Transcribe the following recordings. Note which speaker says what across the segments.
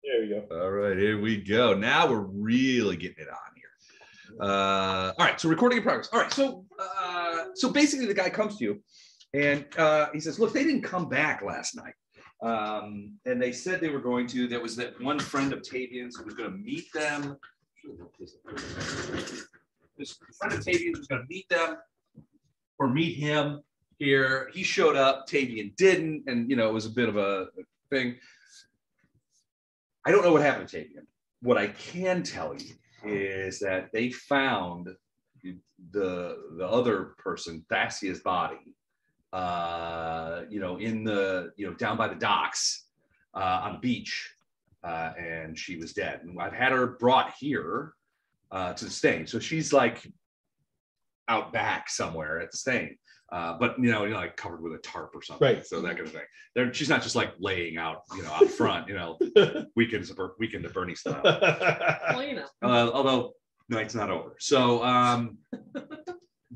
Speaker 1: There we go.
Speaker 2: All right, here we go. Now we're really getting it on here. All right, so recording in progress. All right, so basically the guy comes to you and he says, look, they didn't come back last night. And they said they were going to. There was that one friend of Tavian's who was going to meet them. This friend of Tavian's was going to meet them or meet him here. He showed up. Tavian didn't, and it was a bit of a thing. I don't know what happened to Tavian. What I can tell you is that they found the other person, Thasia's body, in the, down by the docks on the beach, and she was dead. And I've had her brought here to the stain. So she's like out back somewhere at the stain. But like covered with a tarp or something,
Speaker 1: right?
Speaker 2: So that kind of thing. She's not just like laying out, out front, weekend at Bernie style. Well, although night's not over. So,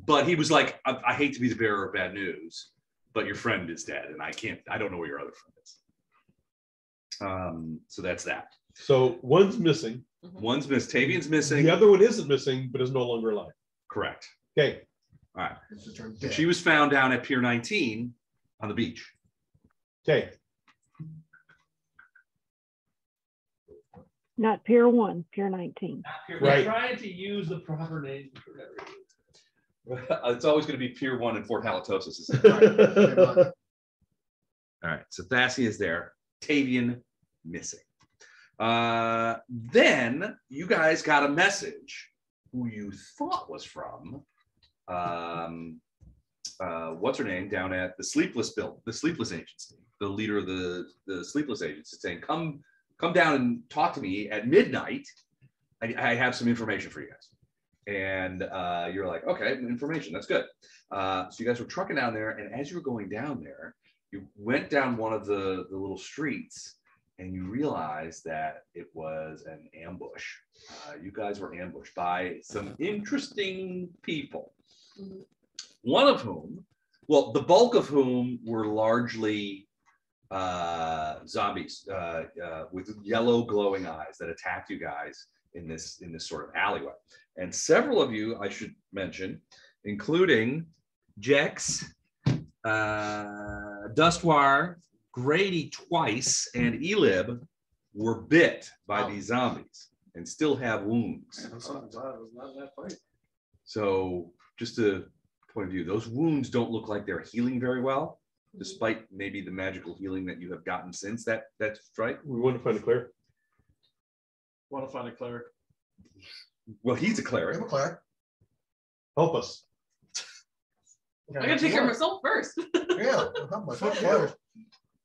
Speaker 2: but he was like, I hate to be the bearer of bad news, but your friend is dead, and I don't know where your other friend is. So that's that.
Speaker 1: So one's missing.
Speaker 2: One's missing. Tavian's missing.
Speaker 1: The other one isn't missing, but is no longer alive.
Speaker 2: Correct.
Speaker 1: Okay.
Speaker 2: All right. She was found down at Pier 19 on the beach.
Speaker 1: Okay.
Speaker 3: Not Pier 1, Pier 19.
Speaker 1: Right.
Speaker 4: Trying to use the proper name for whatever.
Speaker 2: It's always going to be Pier 1 in Fort Halitosis. All right. So Thasia is there. Tavian missing. Then you guys got a message who you thought was from what's her name down at the Sleepless Agency, the leader of the Sleepless Agency, saying, come down and talk to me at midnight. I have some information for you guys. And you're like, okay, information, that's good. So you guys were trucking down there, and as you were going down there, you went down one of the little streets, and you realized that it was an ambush. You guys were ambushed by some interesting people. One of whom, well, the bulk of whom were largely zombies with yellow glowing eyes that attacked you guys in this sort of alleyway. And several of you, I should mention, including Jex, Dustwar, Grady twice, and Elib, were bit by these zombies and still have wounds. So just a point of view, those wounds don't look like they're healing very well, despite maybe the magical healing that you have gotten since that strike.
Speaker 1: We want to find a cleric.
Speaker 4: Want to find a cleric?
Speaker 2: Well, he's a cleric.
Speaker 5: I'm a cleric.
Speaker 1: Help us.
Speaker 6: I gotta take care of myself first.
Speaker 5: Yeah, help myself.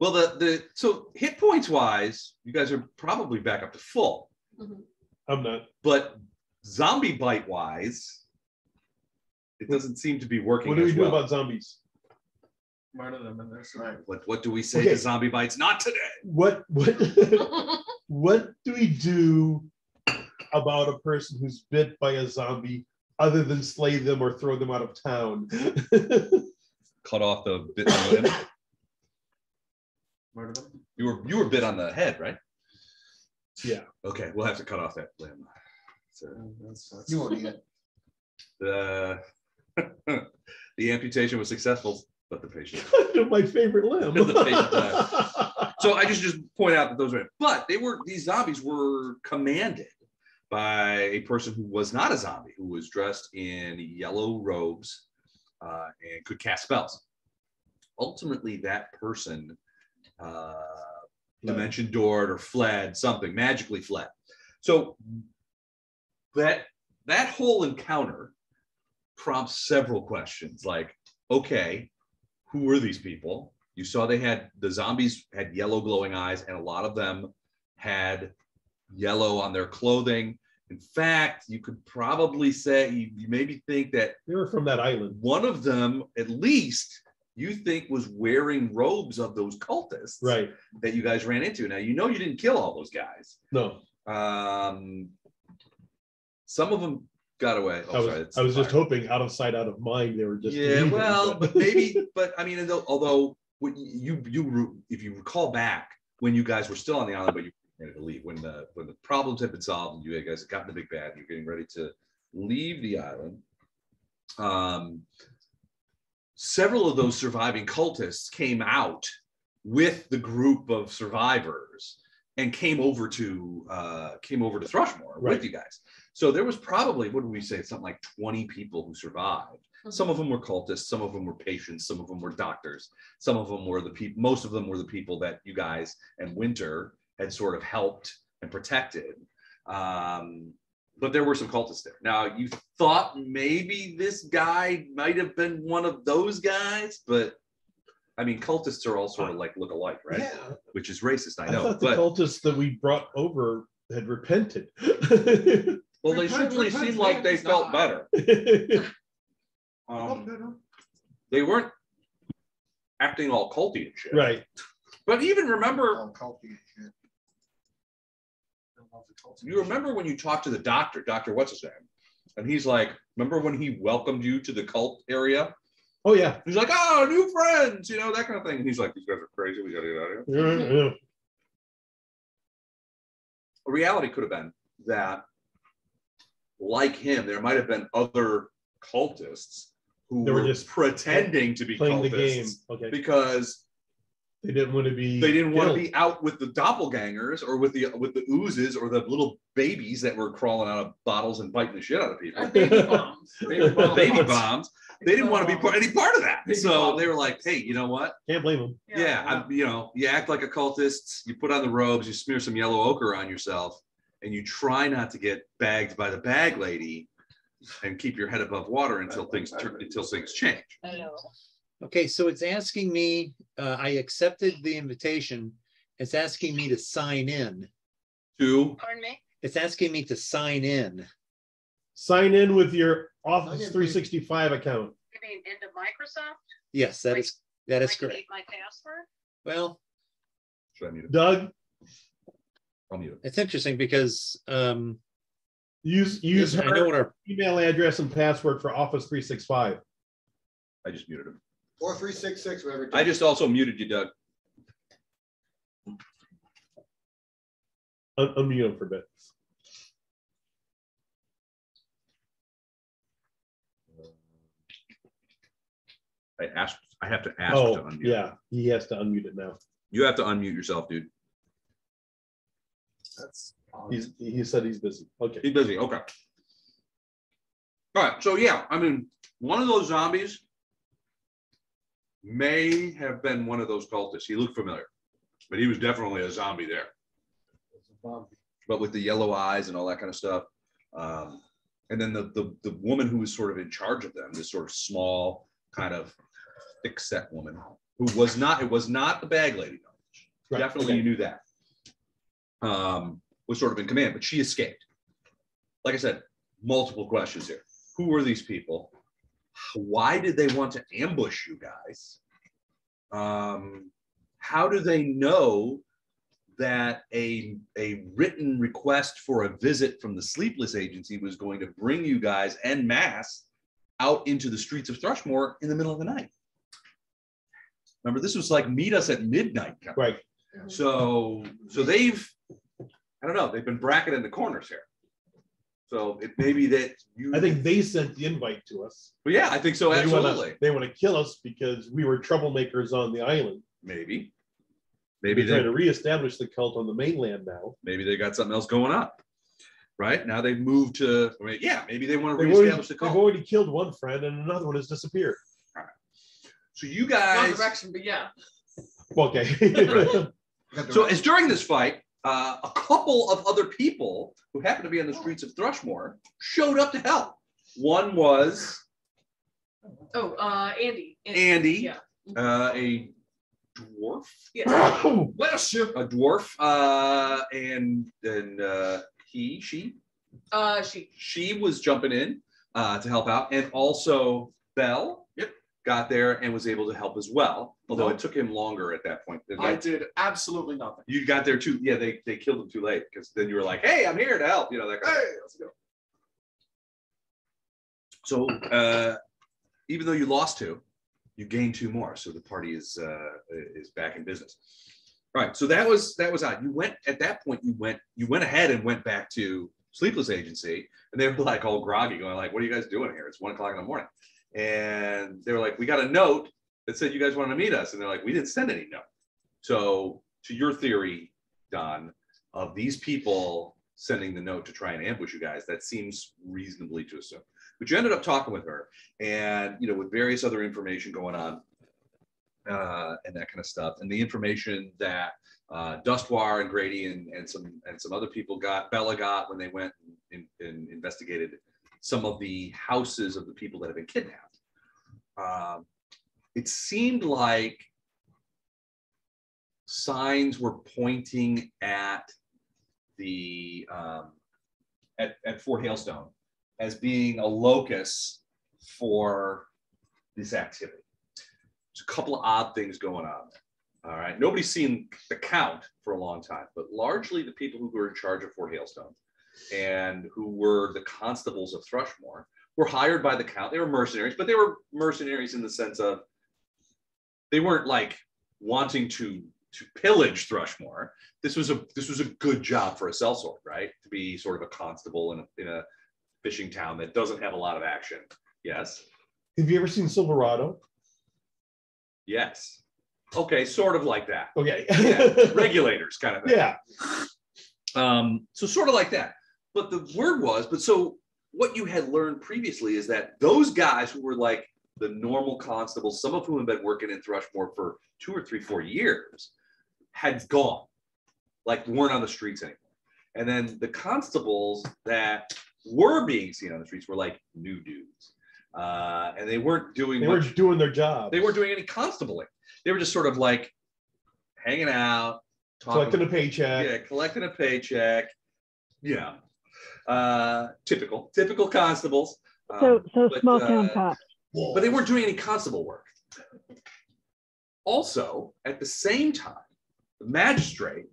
Speaker 2: Well, so hit points wise, you guys are probably back up to full.
Speaker 1: I'm not.
Speaker 2: But zombie bite wise, it doesn't seem to be working.
Speaker 1: What do we do about zombies?
Speaker 4: Murder them in there.
Speaker 5: Right.
Speaker 2: What do we say to zombie bites? Not today.
Speaker 1: What do we do about a person who's bit by a zombie other than slay them or throw them out of town?
Speaker 2: Cut off the bit on the limb.
Speaker 4: Murder them.
Speaker 2: You were bit on the head, right?
Speaker 1: Yeah.
Speaker 2: Okay, we'll have to cut off that limb. So
Speaker 5: You won't eat it.
Speaker 2: The amputation was successful, but the patient.
Speaker 1: My favorite limb.
Speaker 2: The patient died. So I just point out that those were, but these zombies were commanded by a person who was not a zombie, who was dressed in yellow robes and could cast spells. Ultimately, that person dimension doored or fled, something magically fled. So that whole encounter prompts several questions, like, okay, who were these people? You saw the zombies had yellow glowing eyes, and a lot of them had yellow on their clothing. In fact, you could probably say, you maybe think that
Speaker 1: they were from that island.
Speaker 2: One of them, at least, you think was wearing robes of those cultists,
Speaker 1: right? That
Speaker 2: you guys ran into. Now, you didn't kill all those guys.
Speaker 1: No.
Speaker 2: Some of them got away.
Speaker 1: I was just hoping, out of sight, out of mind, they were just.
Speaker 2: Yeah, well, but maybe, but I mean, although if you recall back, when you guys were still on the island, but you were ready to leave. When the problems had been solved and you guys had gotten the big bad, you're getting ready to leave the island. Several of those surviving cultists came out with the group of survivors and came over to Thrushmore
Speaker 1: Right.
Speaker 2: with you guys. So there was probably, what did we say, something like 20 people who survived. Some of them were cultists, some of them were patients, some of them were doctors, some of them were the people, most of them were the people that you guys and Winter had sort of helped and protected. But there were some cultists there. Now, you thought maybe this guy might have been one of those guys, but I mean, cultists are all sort of like look alike, right?
Speaker 1: Yeah.
Speaker 2: Which is racist, I
Speaker 1: I
Speaker 2: know.
Speaker 1: thought the
Speaker 2: But
Speaker 1: cultists that we brought over had repented.
Speaker 2: well, they certainly seemed like they felt better. They weren't acting all culty and shit.
Speaker 1: Right.
Speaker 2: But even remember,
Speaker 5: Oh, coffee and shit.
Speaker 2: you remember when you talked to the doctor, what's his name? And he's like, remember when he welcomed you to the cult area?
Speaker 1: Oh yeah.
Speaker 2: He's like, oh, new friends, you know, that kind of thing. And he's like, these guys are crazy. We got to get out of here.
Speaker 1: Yeah.
Speaker 2: A reality could have been that, like him, there might have been other cultists who
Speaker 1: They were
Speaker 2: were
Speaker 1: just
Speaker 2: pretending to be
Speaker 1: Playing
Speaker 2: cultists
Speaker 1: the game. Okay.
Speaker 2: because
Speaker 1: They didn't want to be.
Speaker 2: they didn't want to
Speaker 1: killed.
Speaker 2: be out with the doppelgangers or with the oozes or the little babies that were crawling out of bottles and biting the shit out of people.
Speaker 6: Baby bombs.
Speaker 2: Baby bombs. They didn't want to be any part of that.
Speaker 4: Baby
Speaker 2: So
Speaker 4: bombs.
Speaker 2: they were like, hey, you know what?
Speaker 1: Can't blame them.
Speaker 2: Yeah, you know, you act like a cultist, you put on the robes, you smear some yellow ochre on yourself, and you try not to get bagged by the bag lady and keep your head above water until things change.
Speaker 7: Okay, so it's asking me, I accepted the invitation. It's asking me to sign in.
Speaker 6: Pardon me?
Speaker 7: It's asking me to sign in.
Speaker 1: Sign in with your
Speaker 5: Sign
Speaker 1: Office
Speaker 5: in,
Speaker 1: 365 account.
Speaker 6: You mean into Microsoft?
Speaker 7: Yes, that is
Speaker 6: Like
Speaker 7: correct.
Speaker 6: need my password?
Speaker 7: Well,
Speaker 2: Should I mute it?
Speaker 1: Doug,
Speaker 2: I'll mute it.
Speaker 7: it's interesting because
Speaker 1: use
Speaker 7: I know
Speaker 1: her
Speaker 7: what our
Speaker 1: email address and password for Office 365.
Speaker 2: I just muted him.
Speaker 5: Or 366, whatever.
Speaker 2: I just also muted you, Doug.
Speaker 1: Unmute him for a bit.
Speaker 2: I have to ask
Speaker 1: Oh,
Speaker 2: to unmute.
Speaker 1: yeah. He has to unmute it now.
Speaker 2: You have to unmute yourself, dude.
Speaker 5: That's
Speaker 1: He said he's busy. Okay.
Speaker 2: He's busy. Okay. All right. So yeah, I mean, one of those zombies may have been one of those cultists. He looked familiar, but he was definitely a zombie there. But with the yellow eyes and all that kind of stuff. And then the woman who was sort of in charge of them, this sort of small, kind of thick-set woman, who was not, it was not the bag lady.
Speaker 1: Right,
Speaker 2: Definitely,
Speaker 1: okay.
Speaker 2: you knew that. Was sort of in command, but she escaped. Like I said, multiple questions here. Who were these people? Why did they want to ambush you guys? How do they know that a written request for a visit from the Sleepless Agency was going to bring you guys en masse out into the streets of Thrushmore in the middle of the night? Remember, this was like meet us at midnight.
Speaker 1: Right.
Speaker 2: So they've, I don't know, they've been bracketing the corners here. So it may be that you.
Speaker 1: I think they sent the invite to us.
Speaker 2: But yeah, I think so. Absolutely.
Speaker 1: They want to kill us because we were troublemakers on the island.
Speaker 2: Maybe
Speaker 1: They're
Speaker 2: they
Speaker 1: trying to reestablish the cult on the mainland now.
Speaker 2: maybe they got something else going on. Right now they've moved to. I mean, yeah, maybe they want to
Speaker 1: They've
Speaker 2: reestablish the
Speaker 1: they've
Speaker 2: cult.
Speaker 1: already killed one friend and another one has disappeared.
Speaker 2: So you
Speaker 6: Wrong
Speaker 2: guys.
Speaker 6: direction, but yeah.
Speaker 1: Okay.
Speaker 2: So as during this fight, a couple of other people who happened to be on the streets of Thrushmore showed up to help. One was
Speaker 6: Oh, Andy.
Speaker 2: Andy,
Speaker 6: Yeah.
Speaker 2: a dwarf.
Speaker 6: Yeah.
Speaker 2: Bless you. A dwarf, and then she was jumping in to help out, and also Belle. Yep. Got there and was able to help as well, although it took him longer at that point.
Speaker 4: I did absolutely nothing.
Speaker 2: You got there too. Yeah, they killed him too late because then you were like, "Hey, I'm here to help." You know, like, "Hey, let's go." So even though you lost two, you gained two more. So the party is back in business. Right. So that was odd. You went at that point. You went ahead and went back to Sleepless Agency, and they were like all groggy, going like, "What are you guys doing here? It's 1 o'clock in the morning." And they were like, "We got a note that said you guys wanted to meet us," and they're like, "We didn't send any note." So to your theory, Don, of these people sending the note to try and ambush you guys, that seems reasonably to assume. But you ended up talking with her, and with various other information going on. And that kind of stuff, and the information that Dustwar and Grady and some other people Bella got when they went and investigated some of the houses of the people that have been kidnapped. It seemed like signs were pointing at the at Fort Hailstone as being a locus for this activity. There's a couple of odd things going on there. All right. Nobody's seen the count for a long time, but largely the people who were in charge of Fort Hailstone and who were the constables of Thrushmore were hired by the count. They were mercenaries, but they were mercenaries in the sense of they weren't like wanting to pillage Thrushmore. This was a good job for a sellsword, right? To be sort of a constable in a fishing town that doesn't have a lot of action. Yes.
Speaker 1: Have you ever seen Silverado?
Speaker 2: Yes. Okay, sort of like that.
Speaker 1: Okay.
Speaker 2: Yeah, regulators kind of thing.
Speaker 1: Yeah.
Speaker 2: So sort of like that. But the word was, so what you had learned previously is that those guys who were like the normal constables, some of whom have been working in Thrushmore for 2 or 3, 4 years, had gone, like weren't on the streets anymore. And then the constables that were being seen on the streets were like new dudes. And they weren't doing
Speaker 1: They weren't doing their job.
Speaker 2: They weren't doing any constabling. They were just sort of like hanging out,
Speaker 1: collecting a paycheck.
Speaker 2: Yeah, collecting a paycheck. Yeah. Typical constables.
Speaker 3: So
Speaker 2: but,
Speaker 3: small town cops.
Speaker 2: But they weren't doing any constable work. Also, at the same time, the magistrate,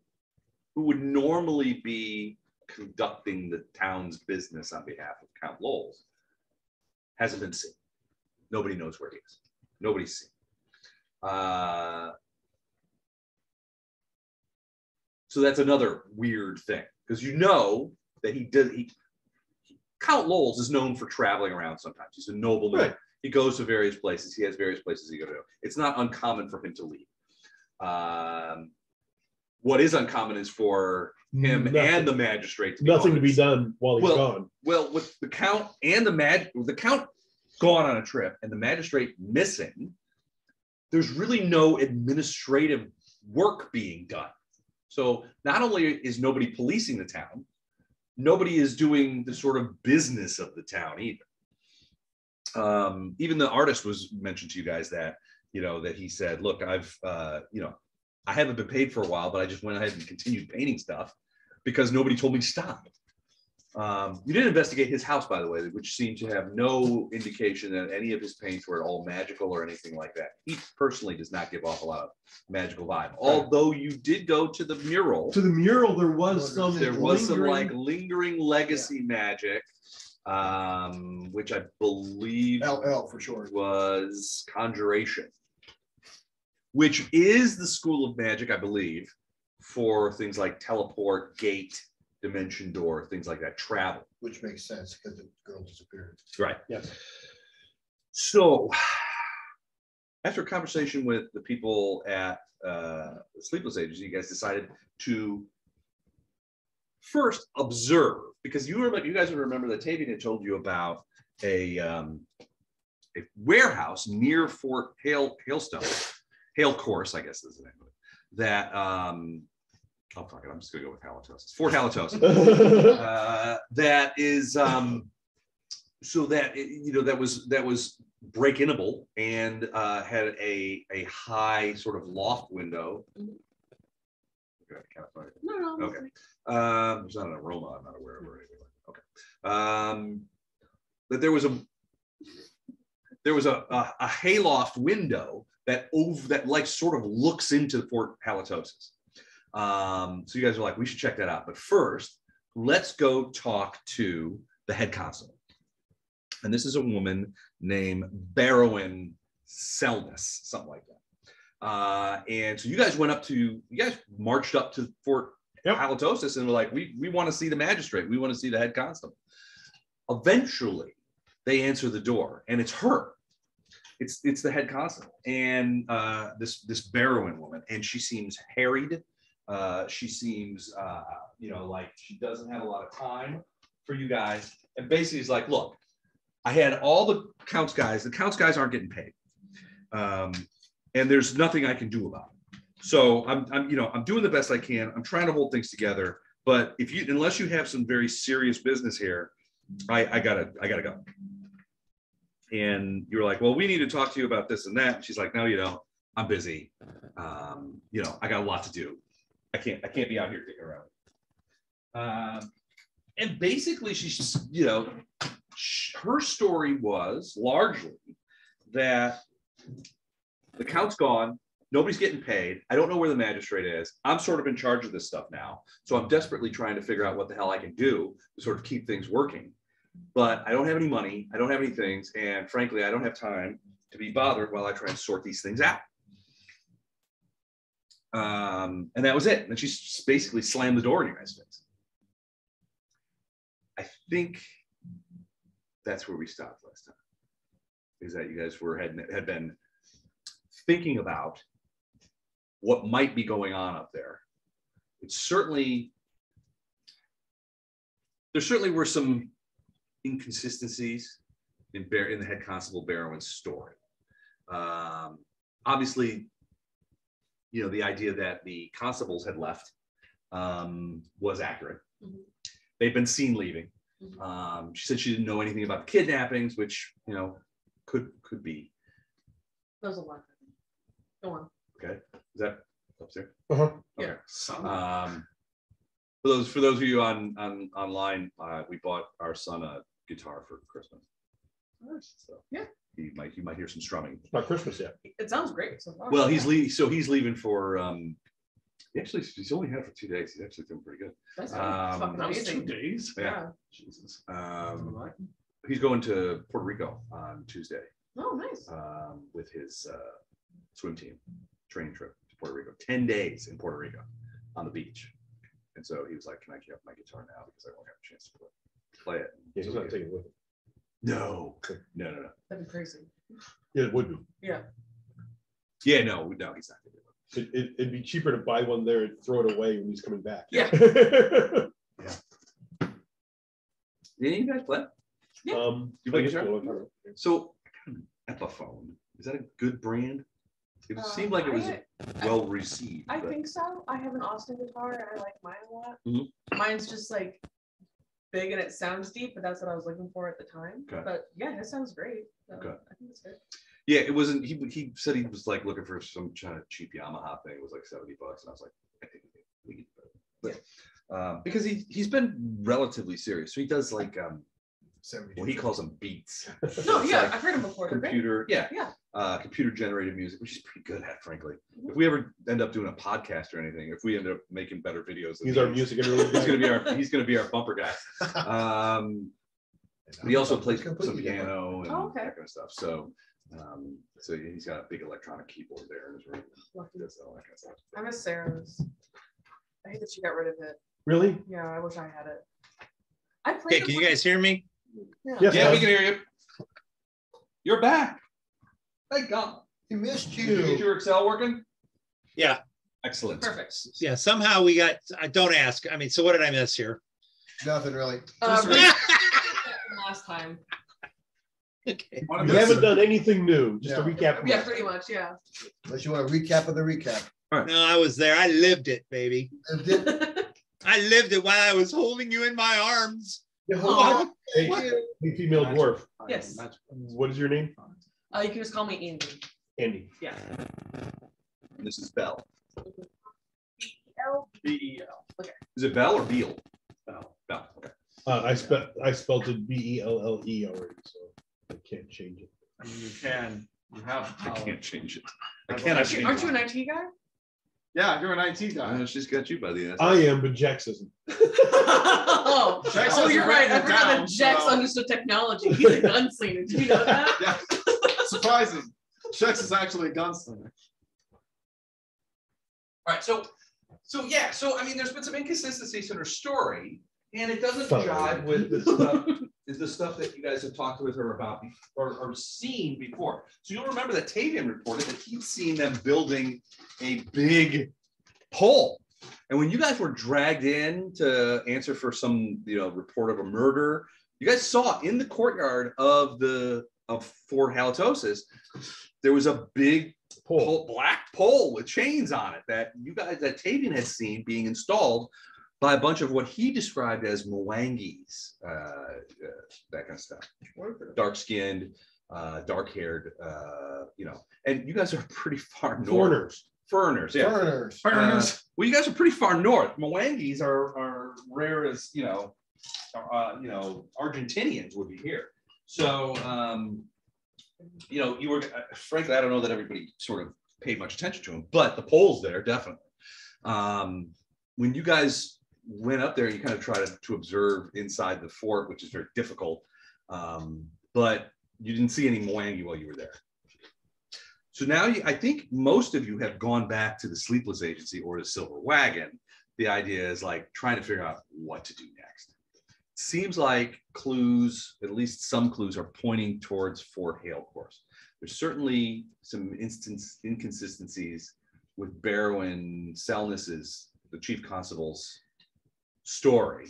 Speaker 2: who would normally be conducting the town's business on behalf of Count Lowell's, hasn't been seen. Nobody knows where he is. Nobody's seen. So that's another weird thing, because that Count Lowell's is known for traveling around sometimes. He's a nobleman.
Speaker 1: Right.
Speaker 2: He goes to various places. He has various places he goes to. It's not uncommon for him to leave. What is uncommon is for him and the magistrate to be
Speaker 1: nothing
Speaker 2: gone.
Speaker 1: to be done while he's gone.
Speaker 2: Well, with the count and the count gone on a trip and the magistrate missing, there's really no administrative work being done. So not only is nobody policing the town, nobody is doing the sort of business of the town either. Even the artist was mentioned to you guys that, that he said, look, I haven't been paid for a while, but I just went ahead and continued painting stuff because nobody told me to stop. You didn't investigate his house, by the way, which seemed to have no indication that any of his paints were at all magical or anything like that. He personally does not give off a lot of magical vibe. Although you did go to the mural.
Speaker 1: To the mural, there was some
Speaker 2: like lingering legacy magic, which I believe
Speaker 5: LL for sure
Speaker 2: was conjuration, which is the school of magic, I believe, for things like teleport, gate, dimension door, things like that, travel.
Speaker 5: which makes sense because the girl disappeared.
Speaker 2: Right.
Speaker 1: Yes.
Speaker 2: So after a conversation with the people at the Sleepless Agency, you guys decided to first observe, because you guys would remember that Tavian had told you about a warehouse near Fort Hailstone, Hail Course, I guess is the name of it, that oh fuck it, I'm just gonna go with Halitosis. Fort Halitosis. That is so that that was break-inable and had a high sort of loft window.
Speaker 6: No.
Speaker 2: Okay. There's not an aroma I'm not aware of or anything like that. Okay. But there was a hayloft window that like sort of looks into Fort Halitosis. So you guys are like, we should check that out. But first, let's go talk to the head constable. And this is a woman named Barrowin Selness, something like And so you guys marched up to Fort Halitosis and were like, we want to see the magistrate. We want to see the head constable. Eventually, they answer the door, and it's her. It's the head constable, and this Barrowin woman, and she seems harried. She seems like she doesn't have a lot of time for you guys, and basically is like, look, I had all the counts guys. The counts guys aren't getting paid, and there's nothing I can do about it. So I'm doing the best I can. I'm trying to hold things together, but unless you have some very serious business here, I gotta go. And you're like, well, we need to talk to you about this and that. And she's like, no, you don't. I'm busy. I got a lot to do. I can't be out here digging around. And basically, she's, her story was largely that the count's gone. Nobody's getting paid. I don't know where the magistrate is. I'm sort of in charge of this stuff now. So I'm desperately trying to figure out what the hell I can do to sort of keep things working. But I don't have any money. I don't have any things. And frankly, I don't have time to be bothered while I try and sort these things out. And that was it. And she basically slammed the door in your guys' face. I think that's where we stopped last time. Is that you guys had been thinking about what might be going on up there. There certainly were some inconsistencies in the head constable Barrowin's story. Obviously, the idea that the constables had left was accurate. Mm-hmm. They'd been seen leaving. Mm-hmm. She said she didn't know anything about the kidnappings, which could be.
Speaker 6: That was a lot. Go on.
Speaker 2: Okay, is that upstairs?
Speaker 1: Uh-huh.
Speaker 2: Okay. Yeah. For those of you online, we bought our son a guitar for Christmas.
Speaker 6: Nice.
Speaker 2: So
Speaker 6: yeah,
Speaker 2: you might hear some strumming.
Speaker 1: It's not Christmas yet.
Speaker 6: It sounds great so far.
Speaker 2: Well, he's leaving for he's only had it for 2 days. He's actually doing pretty good.
Speaker 6: That's
Speaker 4: that was 2 days.
Speaker 2: Yeah. Jesus. He's going to Puerto Rico on Tuesday.
Speaker 6: Oh, nice.
Speaker 2: With his swim team training trip to Puerto Rico. 10 days in Puerto Rico on the beach. And so he was like, "Can I get my guitar now because I won't have a chance to play it?"
Speaker 1: Yeah, he's not taking it with him.
Speaker 2: No.
Speaker 6: That'd be crazy.
Speaker 1: Yeah, it would be.
Speaker 6: Yeah.
Speaker 2: Yeah, no, he's not going
Speaker 1: to do it. It'd be cheaper to buy one there and throw it away when he's coming back.
Speaker 6: Yeah.
Speaker 2: Yeah. Did you guys play?
Speaker 6: Yeah.
Speaker 2: You play guitar? So, Epiphone, is that a good brand? It seemed like it was well received.
Speaker 6: I think so. I have an Austin guitar and I like mine a lot.
Speaker 2: Mm-hmm.
Speaker 6: Mine's just like big and it sounds deep, but that's what I was looking for at the time.
Speaker 2: Okay.
Speaker 6: But yeah, it sounds great. So
Speaker 2: okay.
Speaker 6: I think it's good.
Speaker 2: Yeah, it wasn't. He said he was like looking for some kind of cheap Yamaha thing. It was like $70, and I was like, I think we can do it. But, because he's been relatively serious. So he does like well, he calls them beats.
Speaker 6: No, yeah,
Speaker 2: like
Speaker 6: I've heard him before.
Speaker 2: Computer,
Speaker 6: yeah.
Speaker 2: Computer generated music, which he's pretty good at, frankly. Mm-hmm. If we ever end up doing a podcast or anything, if we end up making better videos,
Speaker 1: he's our music interlude.
Speaker 2: He's gonna be our bumper guy. He also plays some piano and that kind of stuff. So, so he's got a big electronic keyboard there in his room. Does all that kind of stuff.
Speaker 6: I miss Sarah's. I hate that she got rid of it.
Speaker 1: Really?
Speaker 6: Yeah, I wish I had it. I played.
Speaker 7: Hey, can you guys hear me?
Speaker 1: Yes,
Speaker 2: we can hear you. You're back. Thank God.
Speaker 5: He missed
Speaker 2: Did you get your Excel working?
Speaker 7: Yeah.
Speaker 2: Excellent.
Speaker 6: Perfect.
Speaker 7: Yeah, somehow we got, don't ask. I mean, so what did I miss here?
Speaker 5: Nothing really.
Speaker 6: Last time.
Speaker 7: Okay.
Speaker 1: We haven't done anything new. Just a recap.
Speaker 6: Yeah, pretty much, yeah.
Speaker 5: Unless you want a recap of the recap.
Speaker 2: Right.
Speaker 7: No, I was there. I lived it, baby.
Speaker 5: Lived it?
Speaker 7: I lived it while I was holding you in my arms.
Speaker 1: Hey, female dwarf.
Speaker 6: Yes.
Speaker 1: What is your name?
Speaker 6: You can just call me Andy.
Speaker 1: Andy.
Speaker 6: Yeah.
Speaker 2: And this is Bell.
Speaker 6: B-E-L. Okay.
Speaker 2: Is it Bell or Beal? Bell. Okay.
Speaker 1: I spelled it B-E-L-L-E already, so I can't change it.
Speaker 4: You can. You have.
Speaker 2: I can't change it. I
Speaker 4: cannot
Speaker 2: change
Speaker 6: Aren't
Speaker 2: it.
Speaker 6: you an IT guy?
Speaker 4: Yeah, you're an IT guy.
Speaker 2: She's got you by the end.
Speaker 1: I am, but Jex isn't.
Speaker 6: Oh, you're right. I forgot that Jex understood technology. He's a gunslinger. Did you know that?
Speaker 4: Yeah. Surprising. Jex is actually a gunslinger.
Speaker 2: All right, so yeah, so I mean, there's been some inconsistencies in her story, and it doesn't
Speaker 1: Fine.
Speaker 2: jive with the stuff that you guys have talked with her about or seen before. So you'll remember that Tavian reported that he'd seen them building a big pole, and when you guys were dragged in to answer for some report of a murder, you guys saw in the courtyard of Fort Halitosis there was a big black pole with chains on it that Tavian had seen being installed by a bunch of what he described as mwangis, that kind of stuff. Dark-skinned, dark-haired, and you guys are pretty far north. Foreigners, yeah.
Speaker 5: Foreigners.
Speaker 2: Well, you guys are pretty far north. Mwangis are rare as, Argentinians would be here. So, you were, frankly, I don't know that everybody sort of paid much attention to him, but the pole's there, definitely. When you guys went up there, you kind of tried to observe inside the fort, which is very difficult, but you didn't see any Mwangi while you were there. So now I think most of you have gone back to the Sleepless Agency or the Silver Wagon. The idea is like trying to figure out what to do next. Seems like clues, at least some clues, are pointing towards Fort Hale course. There's certainly some inconsistencies with Barrow and Selness's, the chief constable's story.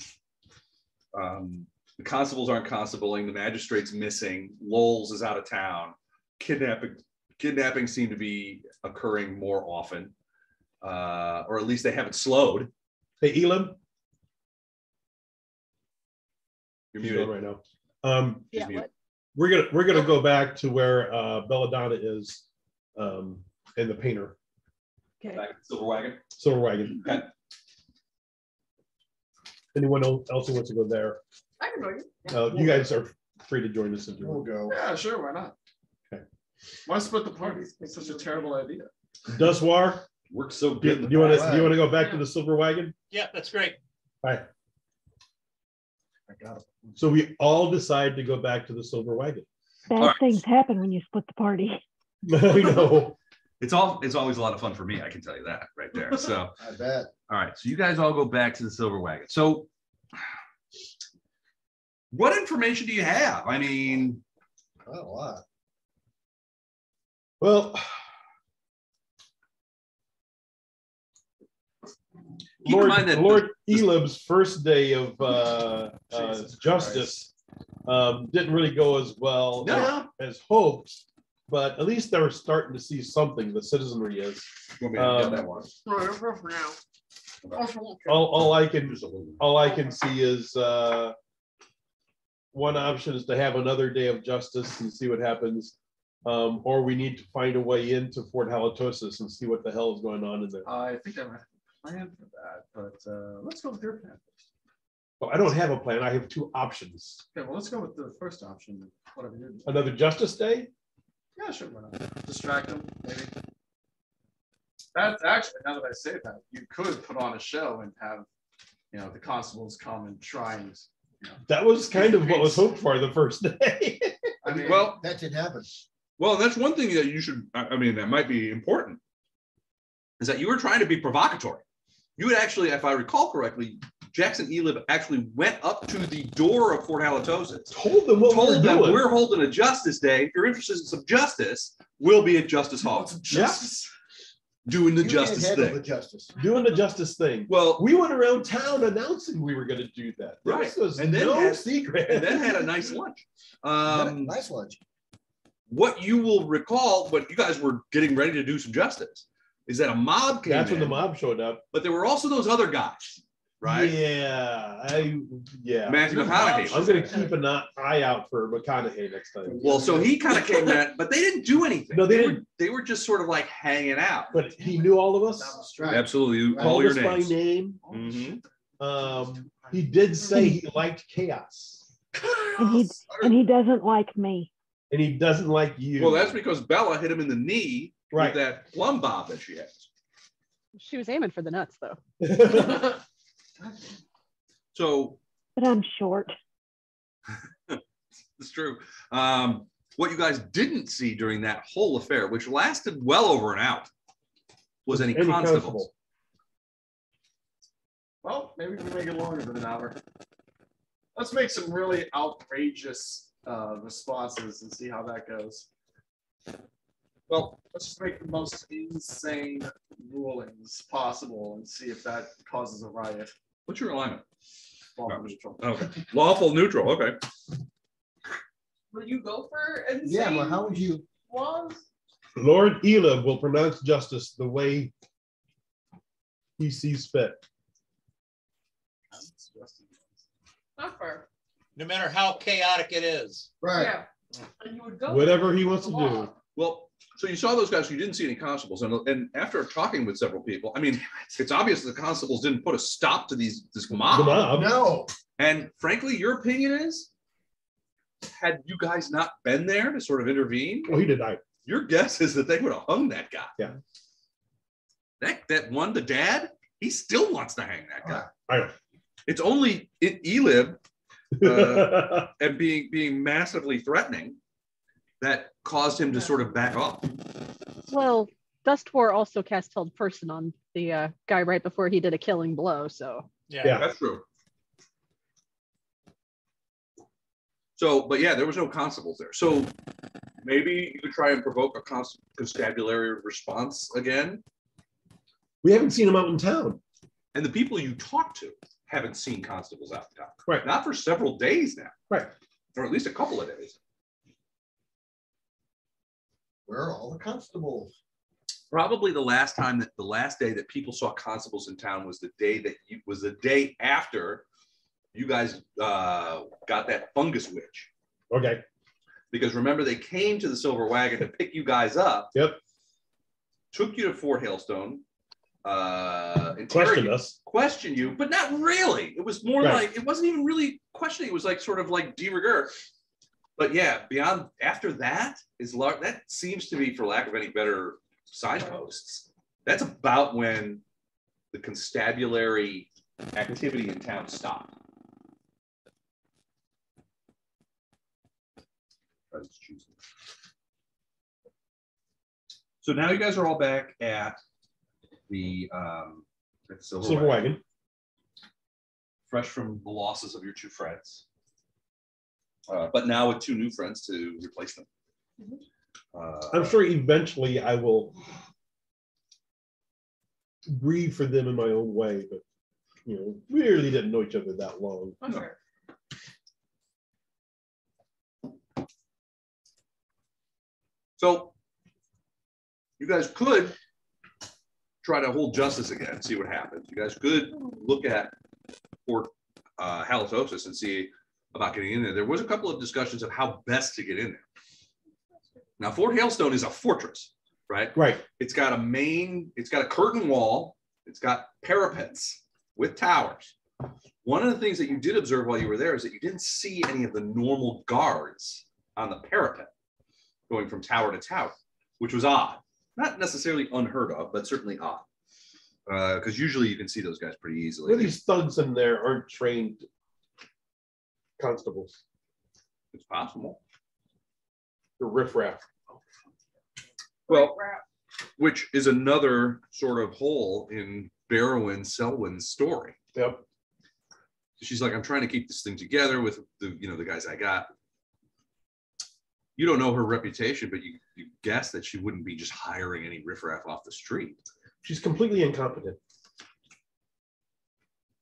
Speaker 2: The constables aren't constabling, the magistrate's missing, Lowell's is out of town, kidnapping seem to be occurring more often, or at least they haven't slowed.
Speaker 1: Hey, Elim,
Speaker 2: You're
Speaker 1: she's
Speaker 2: muted
Speaker 1: on right now.
Speaker 2: She's
Speaker 3: Yeah,
Speaker 2: muted.
Speaker 1: We're gonna go back to where Belladonna is, and the painter,
Speaker 3: Okay.
Speaker 2: Back to the Silver Wagon.
Speaker 1: Silver Wagon.
Speaker 2: Okay.
Speaker 1: Anyone else who wants to go there?
Speaker 6: I can join you.
Speaker 1: You guys are free to join us.
Speaker 5: We'll go.
Speaker 4: Yeah, sure, why not?
Speaker 1: Okay.
Speaker 4: Why split the party? It's such a terrible idea.
Speaker 1: Duswar,
Speaker 2: Works so
Speaker 1: do
Speaker 2: good.
Speaker 1: you want to go back to the Silver Wagon?
Speaker 7: Yeah, that's great.
Speaker 1: All right.
Speaker 5: I got it.
Speaker 1: So we all decide to go back to the Silver Wagon.
Speaker 3: Bad
Speaker 2: All right.
Speaker 3: things happen when you split the party.
Speaker 1: I know.
Speaker 2: It's always a lot of fun for me, I can tell you that right there. So
Speaker 5: I bet.
Speaker 2: all right, so you guys all go back to the Silver Wagon. So what information do you have? I mean,
Speaker 5: Not a lot.
Speaker 1: Well,
Speaker 2: keep in mind that
Speaker 1: Lord Elib's first day of justice didn't really go as well as hoped, but at least they were starting to see something. The citizenry is.
Speaker 2: You want me to get that one?
Speaker 6: For now.
Speaker 1: All I can see is one option is to have another day of justice and see what happens, or we need to find a way into Fort Halitosis and see what the hell is going on in there.
Speaker 4: I think I might have a plan for that, but let's go with your plan first.
Speaker 1: Well, I don't have a plan. I have two options.
Speaker 4: Okay, well, let's go with the first option. Whatever you do.
Speaker 1: Another Justice Day?
Speaker 4: Yeah, sure, why not? Distract them, maybe. That's actually, now that I say that, you could put on a show and have, the constables come and try and,
Speaker 1: That was kind of what was hoped for the first day.
Speaker 4: I mean,
Speaker 2: Well,
Speaker 5: That didn't happen.
Speaker 2: well, that's one thing that you should, I mean, that might be important, is that you were trying to be provocatory. You had actually, if I recall correctly, Jackson Elib actually went up to the door of Fort Halitosis,
Speaker 1: Told them what
Speaker 2: told
Speaker 1: we
Speaker 2: them
Speaker 1: were doing.
Speaker 2: we're holding a justice day. If you're interested in some justice, we'll be at Justice Hall
Speaker 4: justice.
Speaker 2: doing the
Speaker 5: You
Speaker 2: justice
Speaker 5: can't handle
Speaker 2: thing.
Speaker 5: the justice.
Speaker 1: Doing the justice thing.
Speaker 2: Well,
Speaker 1: We went around town announcing we were going to do that.
Speaker 2: Right.
Speaker 1: This was
Speaker 2: And then
Speaker 1: no
Speaker 2: had-
Speaker 1: secret.
Speaker 2: and then had a nice lunch.
Speaker 5: Nice lunch.
Speaker 2: What you will recall, when you guys were getting ready to do some justice, is that a mob came
Speaker 1: That's when the
Speaker 2: in,
Speaker 1: mob showed up.
Speaker 2: but there were also those other guys, right?
Speaker 1: Yeah.
Speaker 2: Matthew McConaughey.
Speaker 1: I'm going to keep an eye out for McConaughey next time.
Speaker 2: Well, so he kind of came in, but they didn't do anything.
Speaker 1: No, they
Speaker 2: Were,
Speaker 1: didn't.
Speaker 2: they were just sort of like hanging out.
Speaker 1: But he knew all of us.
Speaker 5: Right.
Speaker 2: Absolutely. You
Speaker 5: Right.
Speaker 2: call
Speaker 1: Called
Speaker 2: your
Speaker 1: us by
Speaker 2: names.
Speaker 1: name.
Speaker 2: Mhm.
Speaker 1: He did say he liked chaos.
Speaker 3: And he doesn't like me.
Speaker 1: And he doesn't like you.
Speaker 2: Well, that's because Bella hit him in the knee
Speaker 1: Right.
Speaker 2: with that plumb bob that she has.
Speaker 8: She was aiming for the nuts, though.
Speaker 2: So
Speaker 3: But I'm short.
Speaker 2: it's true. What you guys didn't see during that whole affair, which lasted well over an hour, was any constables.
Speaker 4: maybe we make it longer than an hour. Let's make some really outrageous responses and see how that goes. Well, let's just make the most insane rulings possible and see if that causes a riot.
Speaker 2: What's your alignment?
Speaker 4: Lawful neutral.
Speaker 2: Okay. Lawful neutral. Okay.
Speaker 6: Will you go for insane
Speaker 5: Yeah, well, how would you?
Speaker 6: laws?
Speaker 1: Lord Elib will pronounce justice the way he sees fit.
Speaker 6: Not fair.
Speaker 7: No matter how chaotic it is.
Speaker 5: Right.
Speaker 6: Yeah. And you would go
Speaker 1: Whatever he wants
Speaker 6: for
Speaker 1: to
Speaker 6: the
Speaker 1: do.
Speaker 6: law.
Speaker 2: Well, so you saw those guys. You didn't see any constables, and after talking with several people, I mean, it's obvious the constables didn't put a stop to this mob.
Speaker 1: The mob.
Speaker 5: No.
Speaker 2: And frankly, your opinion is, had you guys not been there to sort of intervene,
Speaker 1: Well, he did die.
Speaker 2: your guess is that they would have hung that guy.
Speaker 1: Yeah.
Speaker 2: That one, the dad, he still wants to hang that guy.
Speaker 1: I know.
Speaker 2: It's only Elib and being massively threatening that caused him to sort of back off.
Speaker 8: Well, Dustwar also cast Held Person on the guy right before he did a killing blow, so.
Speaker 1: Yeah.
Speaker 2: That's true. So, but yeah, there was no constables there. So maybe you could try and provoke a constabulary response again.
Speaker 1: We haven't seen him out in town.
Speaker 2: And the people you talk to haven't seen constables out in town.
Speaker 1: Right.
Speaker 2: Not for several days now.
Speaker 1: Right.
Speaker 2: Or at least a couple of days.
Speaker 5: Where are all the constables?
Speaker 2: Probably the last day that people saw constables in town was the day after you guys got that fungus witch.
Speaker 1: Okay.
Speaker 2: Because remember, they came to the Silver Wagon to pick you guys up.
Speaker 1: Yep.
Speaker 2: Took you to Fort Hailstone. Questioned you, but not really. It was more like, it wasn't even really questioning. It was like sort of like de rigueur. But yeah, beyond after that that seems to be, for lack of any better signposts, that's about when the constabulary activity in town stopped. So now you guys are all back at the Silver
Speaker 1: Wagon.
Speaker 2: Fresh from the losses of your two friends. But now with two new friends to replace them.
Speaker 1: I'm sure eventually I will grieve for them in my own way, but we really didn't know each other that long.
Speaker 6: Okay.
Speaker 2: So you guys could try to hold justice again, see what happens. You guys could look at Fort Halitosis and see about getting in there. There was a couple of discussions of how best to get in there. Now, Fort Hailstone is a fortress, right?
Speaker 1: Right.
Speaker 2: It's got a curtain wall. It's got parapets with towers. One of the things that you did observe while you were there is that you didn't see any of the normal guards on the parapet going from tower to tower, which was odd. Not necessarily unheard of, but certainly odd. Because usually you can see those guys pretty easily.
Speaker 1: These thugs in there aren't trained constables.
Speaker 2: It's possible.
Speaker 1: The riffraff.
Speaker 2: Well, which is another sort of hole in Barrowyn Selwyn's story.
Speaker 1: Yep.
Speaker 2: She's like, I'm trying to keep this thing together with the guys I got. You don't know her reputation, but you guess that she wouldn't be just hiring any riffraff off the street.
Speaker 1: She's completely incompetent.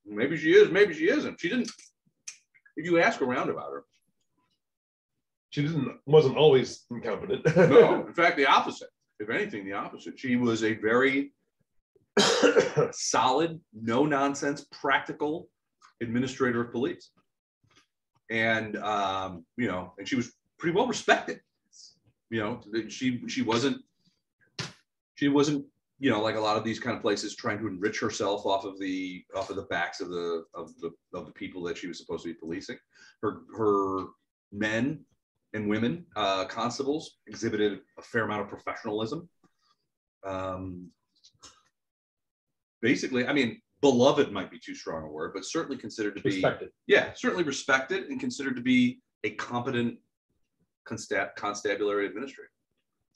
Speaker 2: Maybe she is, maybe she isn't. She didn't. If you ask around about her,
Speaker 1: she wasn't always incompetent.
Speaker 2: No, in fact, the opposite. If anything, the opposite. She was a very solid, no nonsense, practical administrator of police, and and she was pretty well respected. She wasn't like a lot of these kind of places trying to enrich herself off of the backs of the people that she was supposed to be policing. Her men and women constables exhibited a fair amount of professionalism. Basically, I mean, beloved might be too strong a word, but certainly considered to be
Speaker 1: respected.
Speaker 2: Yeah, certainly respected and considered to be a competent constabulary administrator.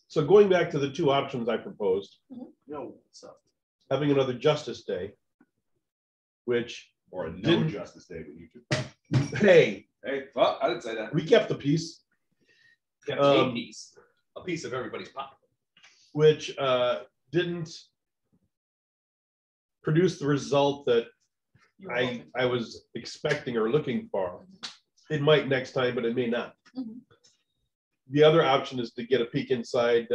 Speaker 1: So going back to the two options I proposed,
Speaker 4: Yo, what's up?
Speaker 1: having another Justice Day, which
Speaker 2: Or a no
Speaker 1: Didn't-
Speaker 2: Justice Day with you two.
Speaker 1: Hey,
Speaker 2: Hey, well, I didn't say that.
Speaker 1: we kept the peace,
Speaker 2: Kept
Speaker 1: Um,
Speaker 2: a piece of everybody's pocket.
Speaker 1: which didn't produce the result that
Speaker 6: You were
Speaker 1: I
Speaker 6: hoping.
Speaker 1: was expecting or looking for. It might next time, but it may not.
Speaker 6: Mhm.
Speaker 1: The other option is to get a peek inside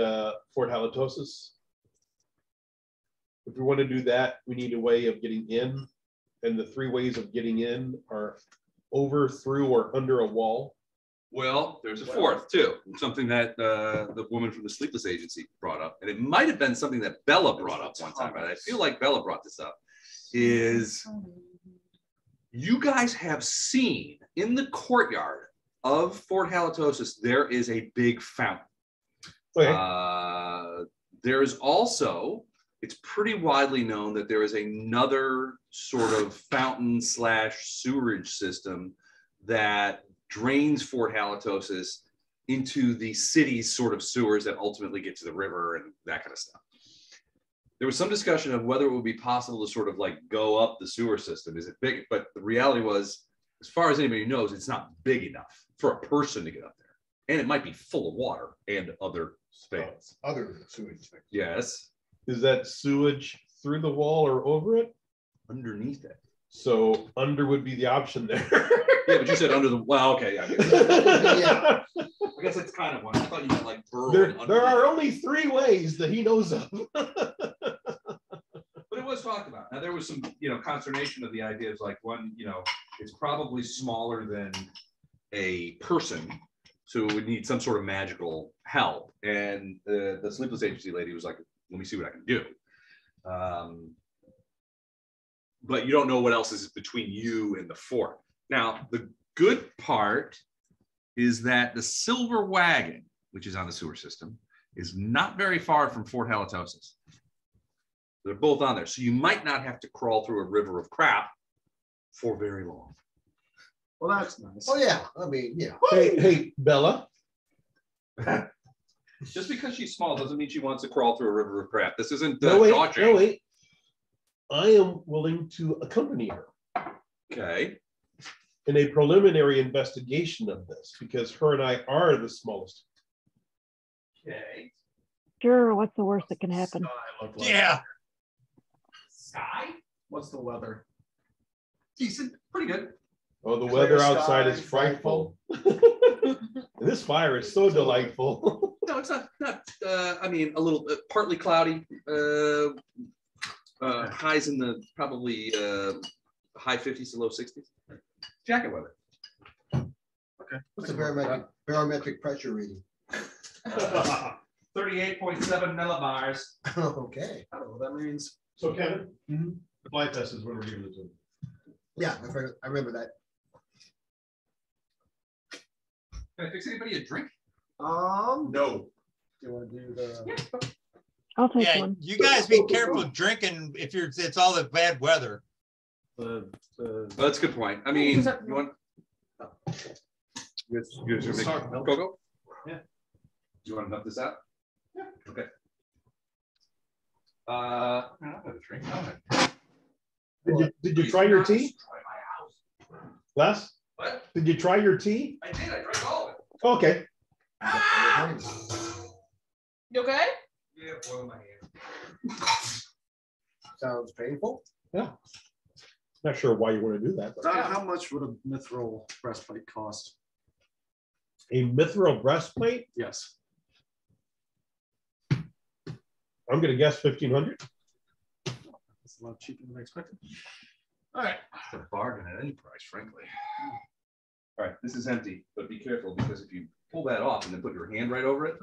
Speaker 1: Fort Halitosis. If we want to do that, we need a way of getting in, and the 3 ways of getting in are over, through, or under a wall.
Speaker 2: Well, there's a fourth too. Something that the woman from the Sleepless Agency brought up, and it might have been something that Bella brought up one time, but I feel like Bella brought this up. Is you guys have seen in the courtyard of Fort Halitosis, there is a big fountain.
Speaker 1: Okay.
Speaker 2: There is also, it's pretty widely known that there is another sort of fountain / sewerage system that drains Fort Halitosis into the city's sort of sewers that ultimately get to the river and that kind of stuff. There was some discussion of whether it would be possible to sort of like go up the sewer system. Is it big? But the reality was, as far as anybody knows, it's not big enough for a person to get up there. And it might be full of water and other things.
Speaker 5: Other sewage things.
Speaker 2: Yes,
Speaker 1: Is that sewage through the wall or over it?
Speaker 2: underneath it.
Speaker 1: So under would be the option there.
Speaker 2: Yeah, but you said under the, well, okay, yeah.
Speaker 5: Yeah.
Speaker 2: I guess it's kind of one. I thought you meant like burrowing
Speaker 1: There
Speaker 2: under
Speaker 1: are
Speaker 2: it.
Speaker 1: only 3 ways that he knows of.
Speaker 2: But it was talked about. Now there was some, consternation of the idea of like one, it's probably smaller than a person, so it would need some sort of magical help. And the Sleepless Agency lady was like, "Let me see what I can do." But you don't know what else is between you and the fort. Now the good part is that the Silver Wagon, which is on the sewer system, is not very far from Fort Halitosis. They're both on there. So you might not have to crawl through a river of crap for very long.
Speaker 4: Well, that's nice.
Speaker 5: Oh, yeah. I mean, yeah.
Speaker 1: Hey, Bella.
Speaker 2: Just because she's small doesn't mean she wants to crawl through a river of crap. This isn't
Speaker 1: No, wait,
Speaker 2: Shawshank.
Speaker 1: no, wait. I am willing to accompany her
Speaker 2: Okay.
Speaker 1: in a preliminary investigation of this because her and I are the smallest.
Speaker 2: Okay.
Speaker 3: Sure, what's the worst that can happen?
Speaker 7: Yeah.
Speaker 2: Sky?
Speaker 4: What's the weather?
Speaker 2: Decent. Pretty good.
Speaker 1: Oh, the
Speaker 4: Clear
Speaker 1: weather
Speaker 4: sky,
Speaker 1: outside is frightful. This fire is so delightful.
Speaker 2: No, it's not. I mean, a little partly cloudy. Highs in the probably high 50s to low 60s. Jacket weather.
Speaker 4: Okay.
Speaker 5: What's the barometric pressure reading?
Speaker 2: 38.7 millibars.
Speaker 5: Okay.
Speaker 4: I don't know what that means.
Speaker 1: So Kevin, the flight test is when we're giving it to him.
Speaker 5: Yeah, I remember that.
Speaker 2: Can I fix anybody a drink?
Speaker 4: No.
Speaker 5: No.
Speaker 4: Do you want to do the?
Speaker 3: I'll take
Speaker 7: Yeah,
Speaker 3: one.
Speaker 7: you guys be careful drinking if it's all the bad weather.
Speaker 2: Well, that's a good point. I mean, you want? You guys are making Coco?
Speaker 4: Yeah.
Speaker 2: Do you want to nut this out? Yeah. Okay. I'm gonna have a drink.
Speaker 1: Did you try your tea?
Speaker 2: Try my house.
Speaker 1: Les?
Speaker 2: What?
Speaker 1: Did you try your tea?
Speaker 2: I did. I drank all of it.
Speaker 1: Okay.
Speaker 6: You okay?
Speaker 2: Yeah, boil my hand.
Speaker 5: Sounds painful.
Speaker 1: Yeah. Not sure why you want to do that. But
Speaker 4: How much would a mithril breastplate cost?
Speaker 1: a mithril breastplate,
Speaker 4: Yes.
Speaker 1: I'm going to guess 1,500.
Speaker 4: It's a lot cheaper than I expected. All right.
Speaker 2: It's a bargain at any price, frankly. All right, this is empty, but be careful because if you pull that off and then put your hand right over it,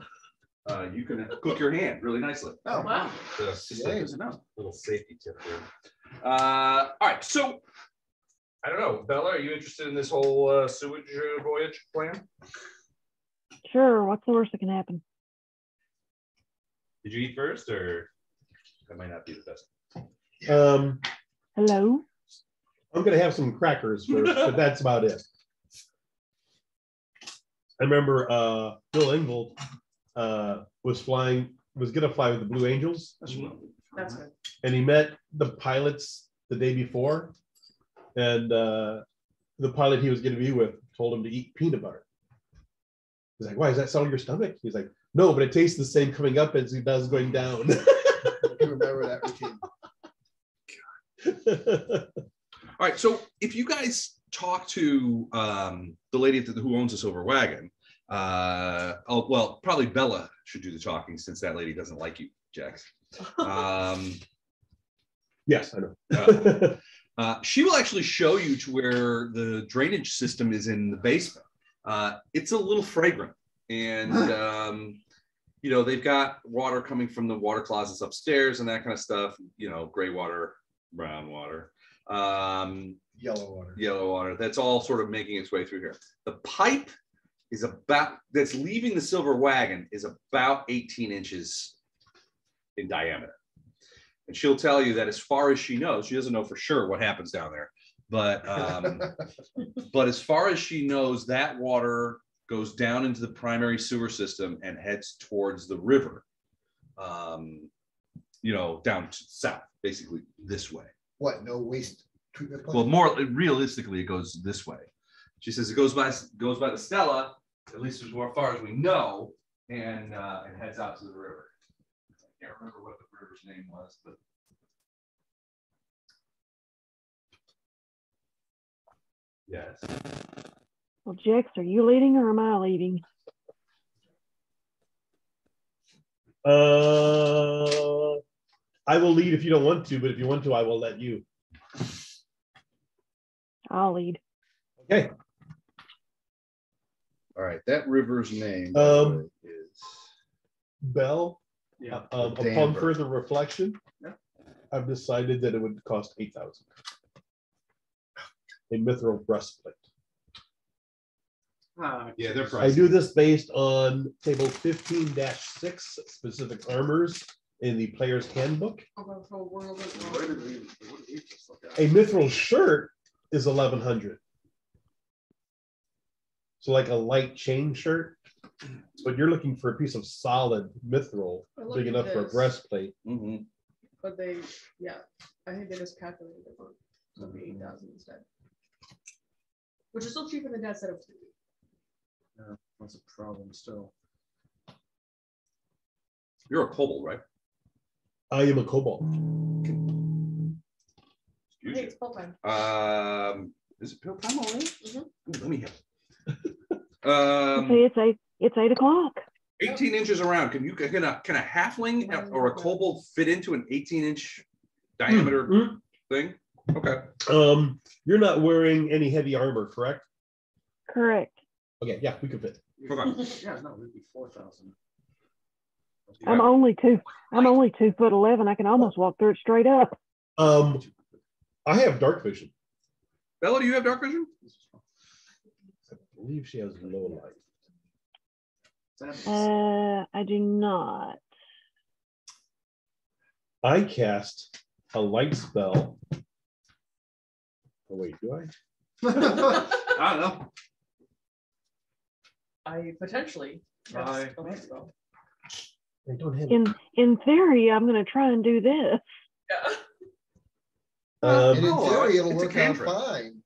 Speaker 2: you can cook your hand really nicely.
Speaker 4: Oh,
Speaker 6: Wow.
Speaker 2: So,
Speaker 4: Just like there's enough.
Speaker 2: little safety tip there. All right, so I don't know, Bella, are you interested in this whole sewage voyage plan?
Speaker 3: Sure, what's the worst that can happen?
Speaker 2: Did you eat first, or that might not be the best?
Speaker 3: Hello?
Speaker 1: I'm going to have some crackers first, but that's about it. I remember Bill Engvall was going to fly with the Blue Angels,
Speaker 6: That's good.
Speaker 1: and he met the pilots the day before, And the pilot he was going to be with told him to eat peanut butter. He's like, why, does that settle your stomach? He's like, no, but it tastes the same coming up as it does going down.
Speaker 5: I can remember that routine.
Speaker 2: All right, so if you guys talk to the lady who owns the silver wagon, well, probably Bella should do the talking since that lady doesn't like you, Jex.
Speaker 1: Yes, I know.
Speaker 2: She will actually show you to where the drainage system is in the basement. It's a little fragrant, and you know, they've got water coming from the water closets upstairs and that kind of stuff. You know, gray water, brown water,
Speaker 5: Yellow
Speaker 2: water. That's all sort of making its way through here. The pipe is that's leaving the silver wagon is about 18 inches in diameter. And she'll tell you that as far as she knows, she doesn't know for sure what happens down there, but but as far as she knows, that water goes down into the primary sewer system and heads towards the river, you know, down to south, basically this way.
Speaker 5: What, no waste treatment plant?
Speaker 2: Well, more realistically, it goes this way. She says it goes by the Stella, at least as far as we know, and it heads out to the river. I can't remember what the river's name was, but yes.
Speaker 3: Well, Jex, are you leading or am I leading?
Speaker 1: I will lead if you don't want to, but if you want to, I will let you.
Speaker 3: I'll lead.
Speaker 1: Okay.
Speaker 2: All right, that river's name is
Speaker 1: Bell.
Speaker 4: Yeah.
Speaker 1: Upon
Speaker 2: Danver.
Speaker 1: further reflection,
Speaker 4: Yeah.
Speaker 1: I've decided that it would cost 8,000. A mithril breastplate.
Speaker 2: Yeah, they're
Speaker 1: I do this based on table 15-6, specific armors in the player's handbook.
Speaker 4: Where did we just look at?
Speaker 1: A mithril shirt is 1,100. So like a light chain shirt, but you're looking for a piece of solid mithril big enough for a breastplate.
Speaker 2: Mm-hmm.
Speaker 6: But they, yeah, I think they just calculated it wrong. So it'd be 8,000 instead. Which is still cheaper than Dad said it was gonna be.
Speaker 4: Yeah, that's a problem still.
Speaker 2: You're a kobold, right?
Speaker 1: I am a kobold.
Speaker 2: Excuse
Speaker 6: Hey,
Speaker 2: you.
Speaker 6: it's full time.
Speaker 2: Is it pill time already?
Speaker 6: Mhm.
Speaker 2: Ooh, let me have it.
Speaker 3: Okay, it's 8 o'clock.
Speaker 2: 18 inches around. Can a halfling or a kobold fit into an 18-inch diameter thing? Okay.
Speaker 1: You're not wearing any heavy armor, correct?
Speaker 3: Correct.
Speaker 1: Okay, yeah, we can fit.
Speaker 2: Okay.
Speaker 4: Yeah, no, it'd be 4,000.
Speaker 3: I'm only 2'11". I can almost walk through it straight up.
Speaker 1: I have dark vision.
Speaker 2: Bella, do you have dark vision?
Speaker 1: I believe she has low light.
Speaker 3: I do not.
Speaker 1: I cast a light spell. Oh wait, do I?
Speaker 2: I don't know.
Speaker 6: I potentially.
Speaker 4: I-
Speaker 1: I don't have.
Speaker 3: In theory, I'm going to try and do this.
Speaker 6: Yeah.
Speaker 5: And in
Speaker 2: No,
Speaker 5: theory, it'll
Speaker 2: it's a
Speaker 5: work out
Speaker 2: cantrip.
Speaker 5: fine.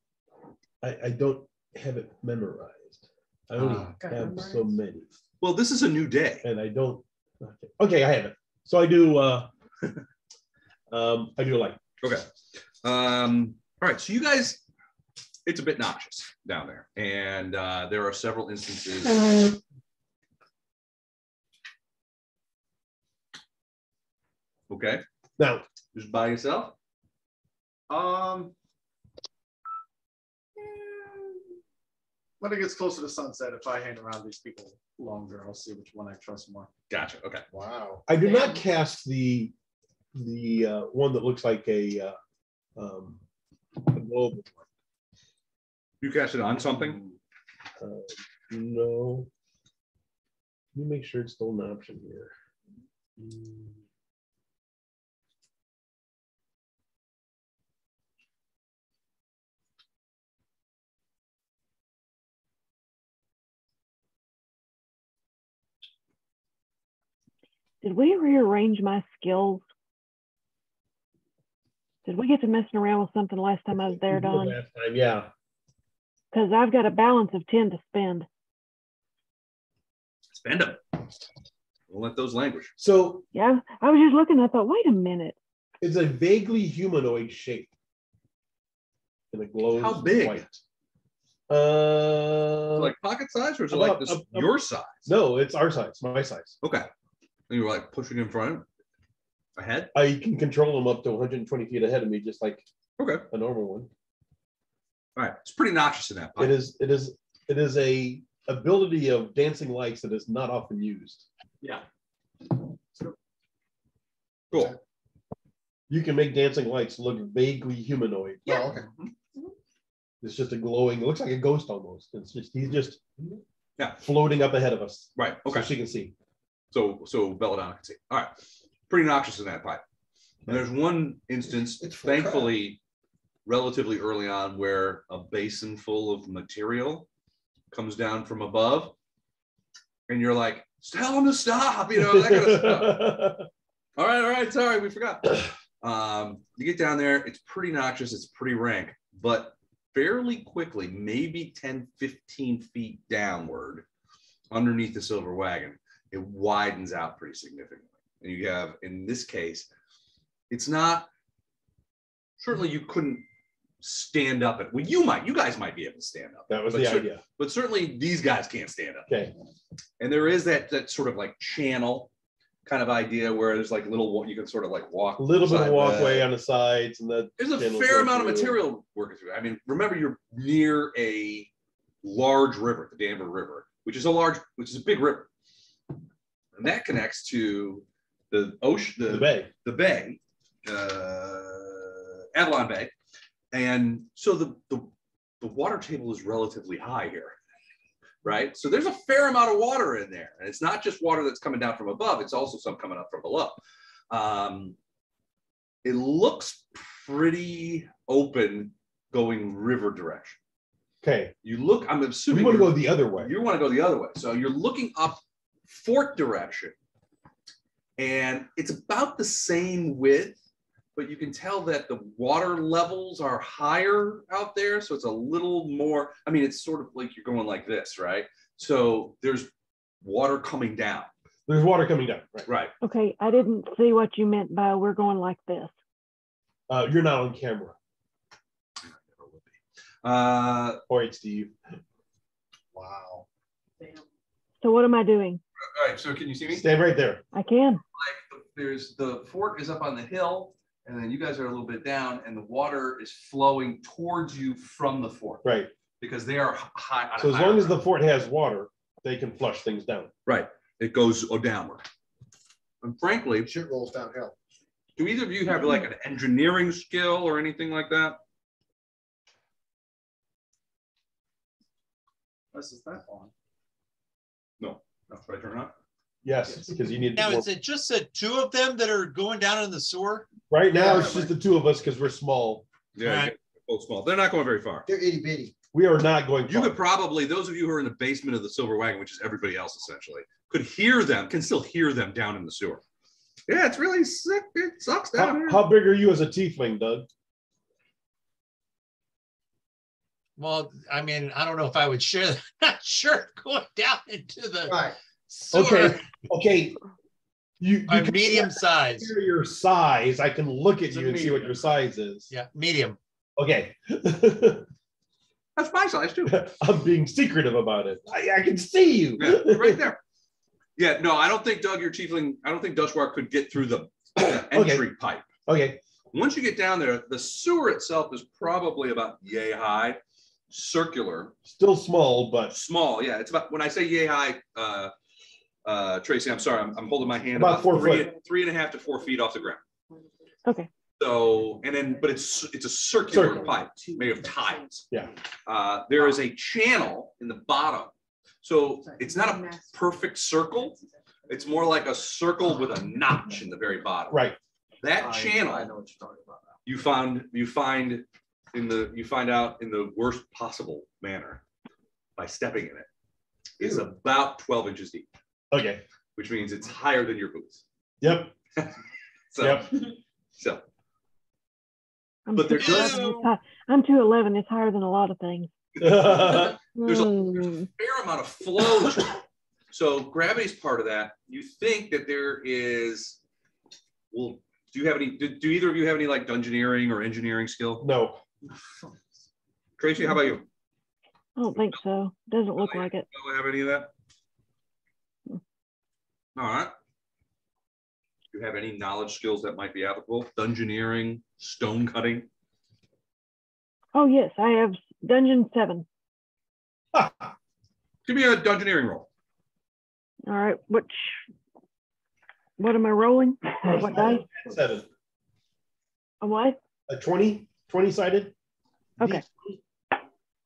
Speaker 1: I don't have it memorized. I only
Speaker 6: Got
Speaker 1: have
Speaker 6: memorized.
Speaker 1: so many,
Speaker 2: Well, this is a new day.
Speaker 1: and I don't. Okay, I have it. So I do. I do light.
Speaker 2: Okay. All right. So you guys, it's a bit noxious down there, and there are several instances. Okay.
Speaker 1: Now,
Speaker 2: Just by yourself.
Speaker 4: When it gets closer to sunset, if I hang around these people longer, I'll see which one I trust more.
Speaker 2: Gotcha. Okay.
Speaker 5: Wow.
Speaker 1: I do not cast the one that looks like a globe.
Speaker 2: You cast it on something.
Speaker 1: No. Let me make sure it's still an option here.
Speaker 3: Did we rearrange my skills Did we get to messing around with something last time I was there, Don?
Speaker 1: Last time, yeah.
Speaker 3: Because I've got a balance of 10 to spend.
Speaker 2: Spend them. We'll let those languish.
Speaker 1: So
Speaker 3: Yeah, I was just looking. I thought, wait a minute.
Speaker 1: it's a vaguely humanoid shape. And it glows
Speaker 2: How big?
Speaker 1: white.
Speaker 2: Like pocket size, or is it like this your size?
Speaker 1: No, it's our size, my size.
Speaker 2: Okay. And you were like pushing in front, ahead.
Speaker 1: I can control them up to 120 feet ahead of me, just like
Speaker 2: Okay.
Speaker 1: a normal one.
Speaker 2: All right. It's pretty noxious in that pipe.
Speaker 1: It is a ability of dancing lights that is not often used.
Speaker 4: Yeah.
Speaker 2: Cool.
Speaker 1: You can make dancing lights look vaguely humanoid.
Speaker 5: Yeah. Oh, okay.
Speaker 1: It's just a glowing, it looks like a ghost almost. He's just
Speaker 2: Yeah.
Speaker 1: floating up ahead of us.
Speaker 2: Right. Okay.
Speaker 1: So she can see.
Speaker 2: So Belladonna can see. All right. Pretty noxious in that pipe. And there's one instance,
Speaker 5: It's full
Speaker 2: thankfully, relatively early on, where a basin full of material comes down from above, and you're like, tell them to stop, you know, that kind of stuff. All right, sorry, we forgot. You get down there, it's pretty noxious, it's pretty rank, but fairly quickly, maybe 10, 15 feet downward, underneath the silver wagon, it widens out pretty significantly. And you have, in this case, it's not, certainly you couldn't stand up. Well, you guys might be able to stand up.
Speaker 1: That was the idea.
Speaker 2: But certainly these guys can't stand up.
Speaker 1: Okay.
Speaker 2: And there is that sort of like channel kind of idea where there's like little, you can sort of like walk.
Speaker 1: A little bit of
Speaker 2: side
Speaker 1: walkway on the sides, and
Speaker 2: there's a fair amount of material working through. I mean, remember, you're near a large river, the Danvers River, which is a big river. And that connects to the ocean, the bay, Avalon Bay. And so the water table is relatively high here, right? So there's a fair amount of water in there. And it's not just water that's coming down from above, it's also some coming up from below. It looks pretty open going river direction.
Speaker 1: Okay.
Speaker 2: I'm assuming
Speaker 1: you want to go the other way.
Speaker 2: You want to go the other way. So you're looking up fort direction, and it's about the same width, but you can tell that the water levels are higher out there. So it's a little more, I mean, it's sort of like you're going like this, right? So there's water coming down.
Speaker 1: There's water coming down.
Speaker 2: Right.
Speaker 3: Okay, I didn't see what you meant by we're going like this.
Speaker 1: You're not on camera. All right, Steve.
Speaker 5: Wow.
Speaker 3: So what am I doing?
Speaker 2: All right, so can you see me?
Speaker 1: Stand right there.
Speaker 3: I can.
Speaker 2: Like there's the fort is up on the hill, and then you guys are a little bit down, and the water is flowing towards you from the fort.
Speaker 1: Right.
Speaker 2: Because they are high.
Speaker 1: So as long as the fort has water, they can flush things down.
Speaker 2: Right. It goes downward. And frankly,
Speaker 5: Shit rolls downhill.
Speaker 2: do either of you have like an engineering skill or anything like that?
Speaker 4: This is that on.
Speaker 2: No. That's right. Turn on.
Speaker 1: Yes, because you need
Speaker 7: Now,
Speaker 1: to
Speaker 7: is it just the two of them that are going down in the sewer?
Speaker 1: right now
Speaker 5: Yeah,
Speaker 1: it's just the two of us because we're small.
Speaker 2: Yeah,
Speaker 7: Right.
Speaker 2: both small. They're not going very far.
Speaker 5: They're itty bitty.
Speaker 1: We are not going
Speaker 2: You
Speaker 1: far.
Speaker 2: could probably, those of you who are in the basement of the Silver Wagon, which is everybody else essentially, can still hear them down in the sewer. Yeah, it's really sick. It sucks down here.
Speaker 1: How big are you as a tiefling, Doug?
Speaker 7: Well, I mean, I don't know if I would share that. Not sure going down into the
Speaker 5: Right.
Speaker 7: sewer.
Speaker 1: Okay. You
Speaker 7: I'm
Speaker 1: can
Speaker 7: medium size.
Speaker 1: hear your size. I can look at
Speaker 4: It's a
Speaker 1: you and see what
Speaker 4: medium.
Speaker 1: your size is.
Speaker 7: Yeah, medium.
Speaker 1: Okay.
Speaker 2: That's my size too.
Speaker 1: I'm being secretive about it. I can see you.
Speaker 2: Yeah, right there. Yeah, no, I don't think Doug, your tiefling, I don't think Dutchwar could get through the entry pipe.
Speaker 1: Okay.
Speaker 2: Once you get down there, the sewer itself is probably about yay high, circular,
Speaker 1: Still small, but
Speaker 2: small. Yeah, it's about, when I say yay high, Tracy, I'm sorry, I'm holding my hand
Speaker 1: About 4 foot.
Speaker 2: 3.5 to 4 feet off the ground.
Speaker 3: Okay.
Speaker 2: So, and then, but it's a circular pipe made of tiles.
Speaker 1: Yeah.
Speaker 2: There is a channel in the bottom. So it's not a perfect circle. It's more like a circle with a notch in the very bottom.
Speaker 1: right.
Speaker 2: That channel,
Speaker 4: I know what you're talking about now.
Speaker 2: you find out in the worst possible manner by stepping in it. It's about 12 inches deep,
Speaker 1: Okay.
Speaker 2: which means it's higher than your boots.
Speaker 1: Yep.
Speaker 2: So,
Speaker 1: Yep.
Speaker 2: so But there does-
Speaker 3: 211. I'm 211. It's higher than a lot of things.
Speaker 2: There's a
Speaker 8: Hmm.
Speaker 2: fair amount of flow to it. So gravity's part of that. You think that there is, well, do you have any, do either of you have any like dungeoneering or engineering skill?
Speaker 1: No.
Speaker 2: Tracy, how about you?
Speaker 3: I don't think so. Doesn't look like it.
Speaker 2: Don't have any of that? All right. Do you have any knowledge skills that might be applicable? Dungeoneering, stone cutting?
Speaker 3: Oh yes, I have Dungeon 7.
Speaker 2: Give me a dungeoneering roll.
Speaker 3: All right, what am I rolling? What die?
Speaker 1: 7.
Speaker 3: A what?
Speaker 1: A 20 sided.
Speaker 3: Okay.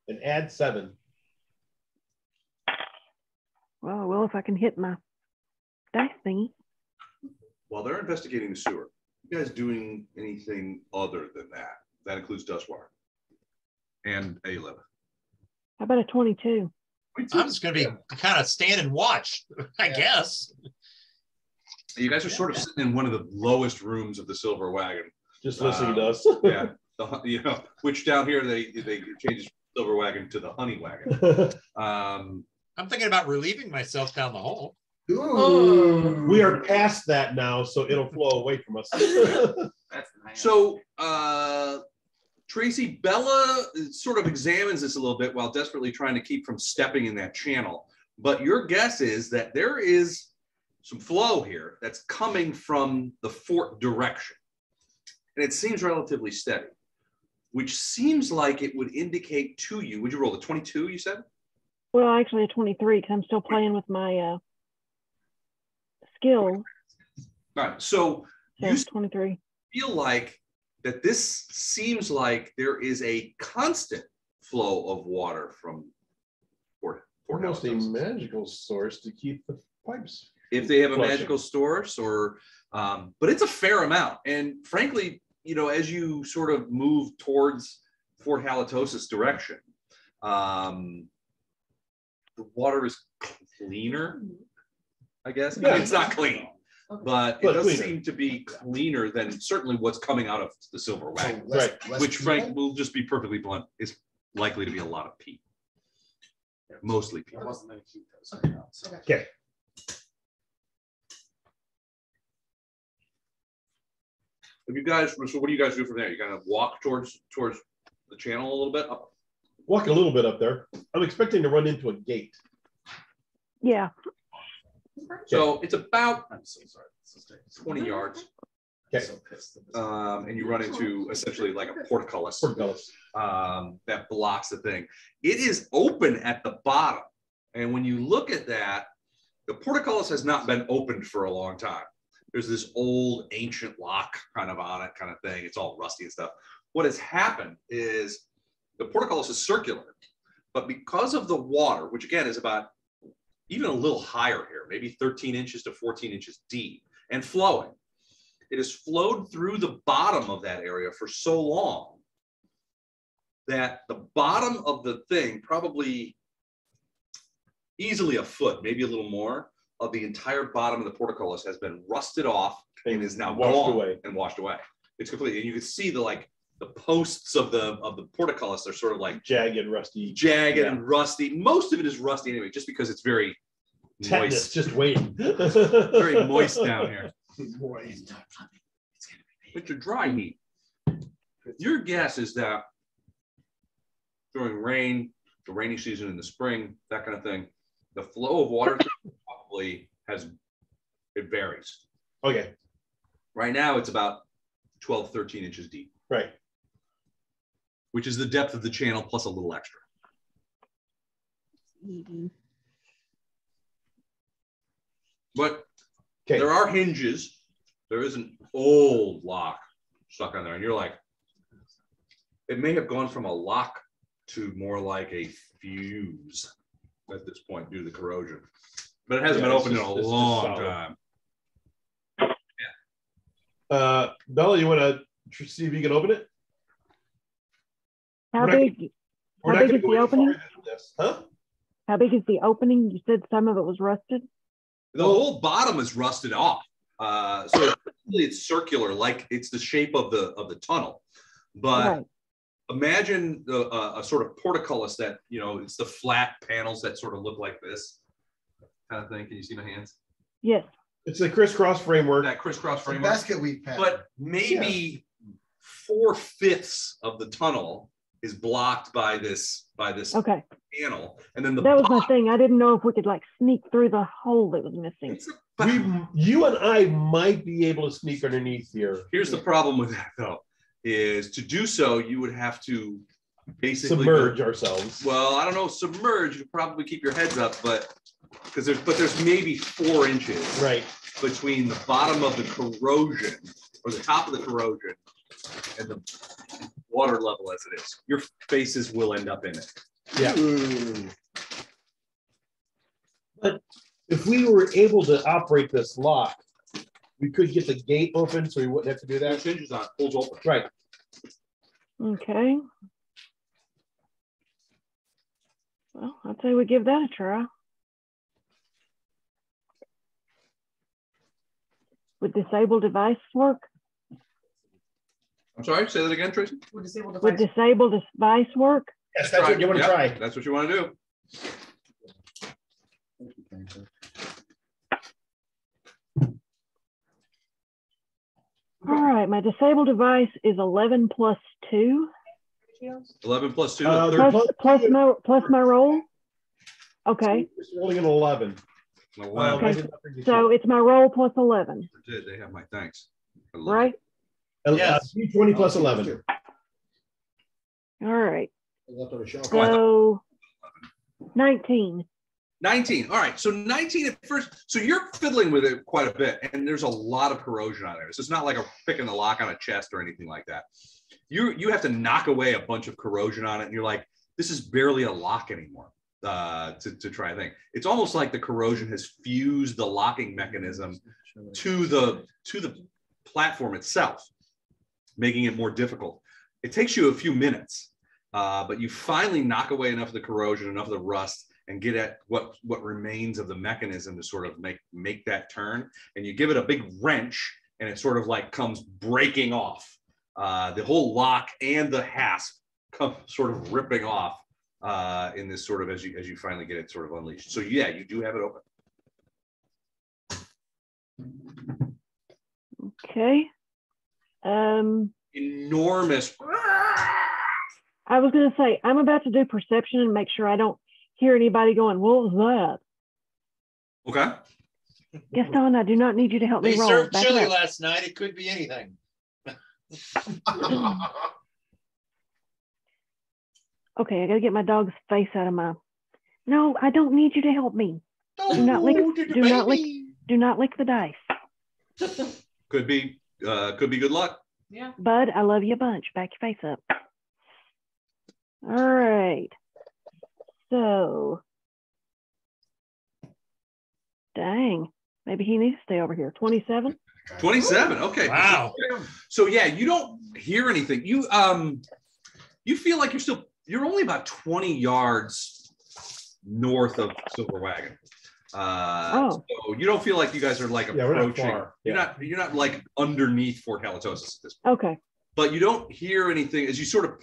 Speaker 1: And add 7.
Speaker 3: Well, if I can hit my dice thingy.
Speaker 2: While they're investigating the sewer, you guys doing anything other than that? That includes Dustwire and Elib.
Speaker 3: How about a 22?
Speaker 7: I'm just going to be kind of stand and watch, I guess.
Speaker 2: You guys are sort of sitting in one of the lowest rooms of the Silver Wagon.
Speaker 1: Just listening to us.
Speaker 2: Yeah, which down here they changed Silver Wagon to the Honey Wagon.
Speaker 7: I'm thinking about relieving myself down the hall.
Speaker 5: Ooh.
Speaker 1: We are past that now, so it'll flow away from us.
Speaker 4: That's nice.
Speaker 2: So Tracy, Bella sort of examines this a little bit while desperately trying to keep from stepping in that channel. But your guess is that there is some flow here that's coming from the fort direction. And it seems relatively steady, which seems like it would indicate to you, would you roll a 22, you said?
Speaker 3: Well, actually a 23 because I'm still playing with my skill.
Speaker 2: All right, so
Speaker 3: So
Speaker 2: you
Speaker 3: 23.
Speaker 2: feel like that this seems like there is a constant flow of water from Fort
Speaker 1: Almost a
Speaker 2: Hailstone.
Speaker 1: magical source to keep the pipes.
Speaker 2: If they have a
Speaker 1: flushing.
Speaker 2: magical source, or but it's a fair amount. And frankly, you know, as you sort of move towards Fort Halitosis direction, the water is cleaner, I guess. I mean, it's not clean, but it does
Speaker 1: cleaner.
Speaker 2: seem to be cleaner than certainly what's coming out of the Silver Wagon,
Speaker 1: Right.
Speaker 2: which, Frank, will just be perfectly blunt, is likely to be a lot of peat. Mostly peat.
Speaker 4: There wasn't any heat that was
Speaker 6: Okay.
Speaker 4: coming out, so.
Speaker 1: Okay.
Speaker 2: If you guys, so what do you guys do from there? You kind of walk towards the channel a little bit up.
Speaker 1: Walk a little bit up there. I'm expecting to run into a gate.
Speaker 3: Yeah.
Speaker 2: So it's about
Speaker 4: I'm so sorry. This is James.
Speaker 2: 20 yards,
Speaker 4: I'm
Speaker 1: Okay.
Speaker 4: so pissed at this.
Speaker 2: and you run into essentially like a portcullis
Speaker 1: Portcullis.
Speaker 2: that blocks the thing. It is open at the bottom, and when you look at that, the portcullis has not been opened for a long time. There's this old ancient lock kind of on it, kind of thing. It's all rusty and stuff. What has happened is the portcullis is circular, but because of the water, which again is about even a little higher here, maybe 13 inches to 14 inches deep and flowing, it has flowed through the bottom of that area for so long that the bottom of the thing, probably easily a foot, maybe a little more, of the entire bottom of the portcullis has been rusted off and is now
Speaker 1: Washed
Speaker 2: gone
Speaker 1: away.
Speaker 2: and washed away. It's completely, and you can see the posts of the portcullis. They're sort of like
Speaker 1: Jagged, rusty.
Speaker 2: jagged
Speaker 1: Yeah.
Speaker 2: and rusty. Most of it is rusty anyway, just because it's very
Speaker 1: Tetanus,
Speaker 2: moist,
Speaker 1: just waiting.
Speaker 2: very moist down here.
Speaker 5: Moist.
Speaker 2: It's a dry heat. Your guess is that during rain, the rainy season in the spring, that kind of thing, the flow of water probably it varies.
Speaker 1: Okay,
Speaker 2: Right now, it's about 12, 13 inches deep,
Speaker 1: right.
Speaker 2: which is the depth of the channel plus a little extra. But
Speaker 1: Okay.
Speaker 2: there are hinges. There is an old lock stuck on there. And you're like, it may have gone from a lock to more like a fuse at this point due to the corrosion. But it hasn't
Speaker 1: Yeah,
Speaker 2: been
Speaker 1: it's
Speaker 2: opened
Speaker 1: just-
Speaker 2: in a
Speaker 1: it's just
Speaker 2: long
Speaker 1: solid.
Speaker 2: time.
Speaker 1: Bella, you want to see if you can open it?
Speaker 3: How
Speaker 1: We're not-
Speaker 3: big?
Speaker 1: We're
Speaker 3: How
Speaker 1: not
Speaker 3: big
Speaker 1: gonna
Speaker 3: is
Speaker 1: go
Speaker 3: the
Speaker 1: any
Speaker 3: opening?
Speaker 1: farther than this. Huh?
Speaker 3: How big is the opening? You said some of it was rusted.
Speaker 2: The whole bottom is rusted off. So really it's circular, like it's the shape of the tunnel. but
Speaker 3: Right.
Speaker 2: imagine a sort of portcullis that, you know, it's the flat panels that sort of look like this kind of thing. Can you see my hands?
Speaker 3: Yes.
Speaker 1: It's a crisscross framework.
Speaker 2: That crisscross
Speaker 5: It's a
Speaker 2: framework.
Speaker 5: basket weave pattern.
Speaker 2: But maybe 4/5 of the tunnel is blocked by this
Speaker 3: Okay.
Speaker 2: panel, and then the
Speaker 3: That was my
Speaker 2: bottom,
Speaker 3: thing. I didn't know if we could like sneak through the hole that was missing.
Speaker 1: You and I might be able to sneak underneath here.
Speaker 2: Here's the problem with that, though, is to do so, you would have to basically
Speaker 1: Submerge ourselves.
Speaker 2: Well, I don't know, submerge. You probably keep your heads up, but there's maybe 4 inches
Speaker 1: Right.
Speaker 2: between the bottom of the corrosion or the top of the corrosion and the water level as it is. Your faces will end up in it.
Speaker 1: Yeah. But if we were able to operate this lock, we could get the gate open so we wouldn't have to do
Speaker 2: There's
Speaker 1: that.
Speaker 2: hinges on it, pulls open.
Speaker 1: Right.
Speaker 3: Okay. Well, I'd say we give that a try. Would disable device work?
Speaker 2: I'm sorry, say that again, Tracy.
Speaker 6: We'll disable the
Speaker 3: Would disable device work?
Speaker 1: Yes, that's what you want to
Speaker 2: Yep,
Speaker 1: try.
Speaker 2: That's what you want to do.
Speaker 3: All right, my disabled device is 11 plus 2.
Speaker 2: 11 plus 2.
Speaker 3: Plus my roll. Okay,
Speaker 1: It's rolling an 11.
Speaker 2: 11.
Speaker 1: I did not bring you
Speaker 3: so it's my roll plus 11,
Speaker 2: They have my thanks. I love
Speaker 3: right?
Speaker 2: it.
Speaker 7: Yes.
Speaker 1: 20 plus 11.
Speaker 3: All right,
Speaker 5: Left on the shelf.
Speaker 3: so 19.
Speaker 2: 19. All right. So 19 at first. So you're fiddling with it quite a bit, and there's a lot of corrosion on there. So it's not like a picking the lock on a chest or anything like that. You have to knock away a bunch of corrosion on it, and you're like, this is barely a lock anymore. To try a thing. It's almost like the corrosion has fused the locking mechanism to the platform itself, making it more difficult. It takes you a few minutes, but you finally knock away enough of the corrosion, enough of the rust, and get at what remains of the mechanism to sort of make that turn. And you give it a big wrench, and it sort of like comes breaking off. The whole lock and the hasp come sort of ripping off in this sort of as you finally get it sort of unleashed. So yeah, you do have it open.
Speaker 3: Okay.
Speaker 2: Enormous.
Speaker 3: I was going to say, I'm about to do perception and make sure I don't hear anybody going, what was that?
Speaker 2: Okay.
Speaker 3: Gaston, I do not need you to help
Speaker 7: They
Speaker 3: me roll.
Speaker 7: served
Speaker 3: Back it
Speaker 7: chili
Speaker 3: up.
Speaker 7: last night. It could be anything.
Speaker 3: Okay, I got to get my dog's face out of my... No, I don't need you to help me. Do not lick the dice.
Speaker 2: Could be good luck.
Speaker 6: Yeah.
Speaker 3: Bud, I love you a bunch. Back your face up. All right. So, dang, maybe he needs to stay over here. 27.
Speaker 2: 27. Okay.
Speaker 7: Wow.
Speaker 2: So yeah, you don't hear anything. You feel like you're only about 20 yards north of Silver Wagon. So you don't feel like you guys are like approaching. You're not like underneath Fort Halitosis at this point.
Speaker 3: Okay.
Speaker 2: But you don't hear anything as you sort of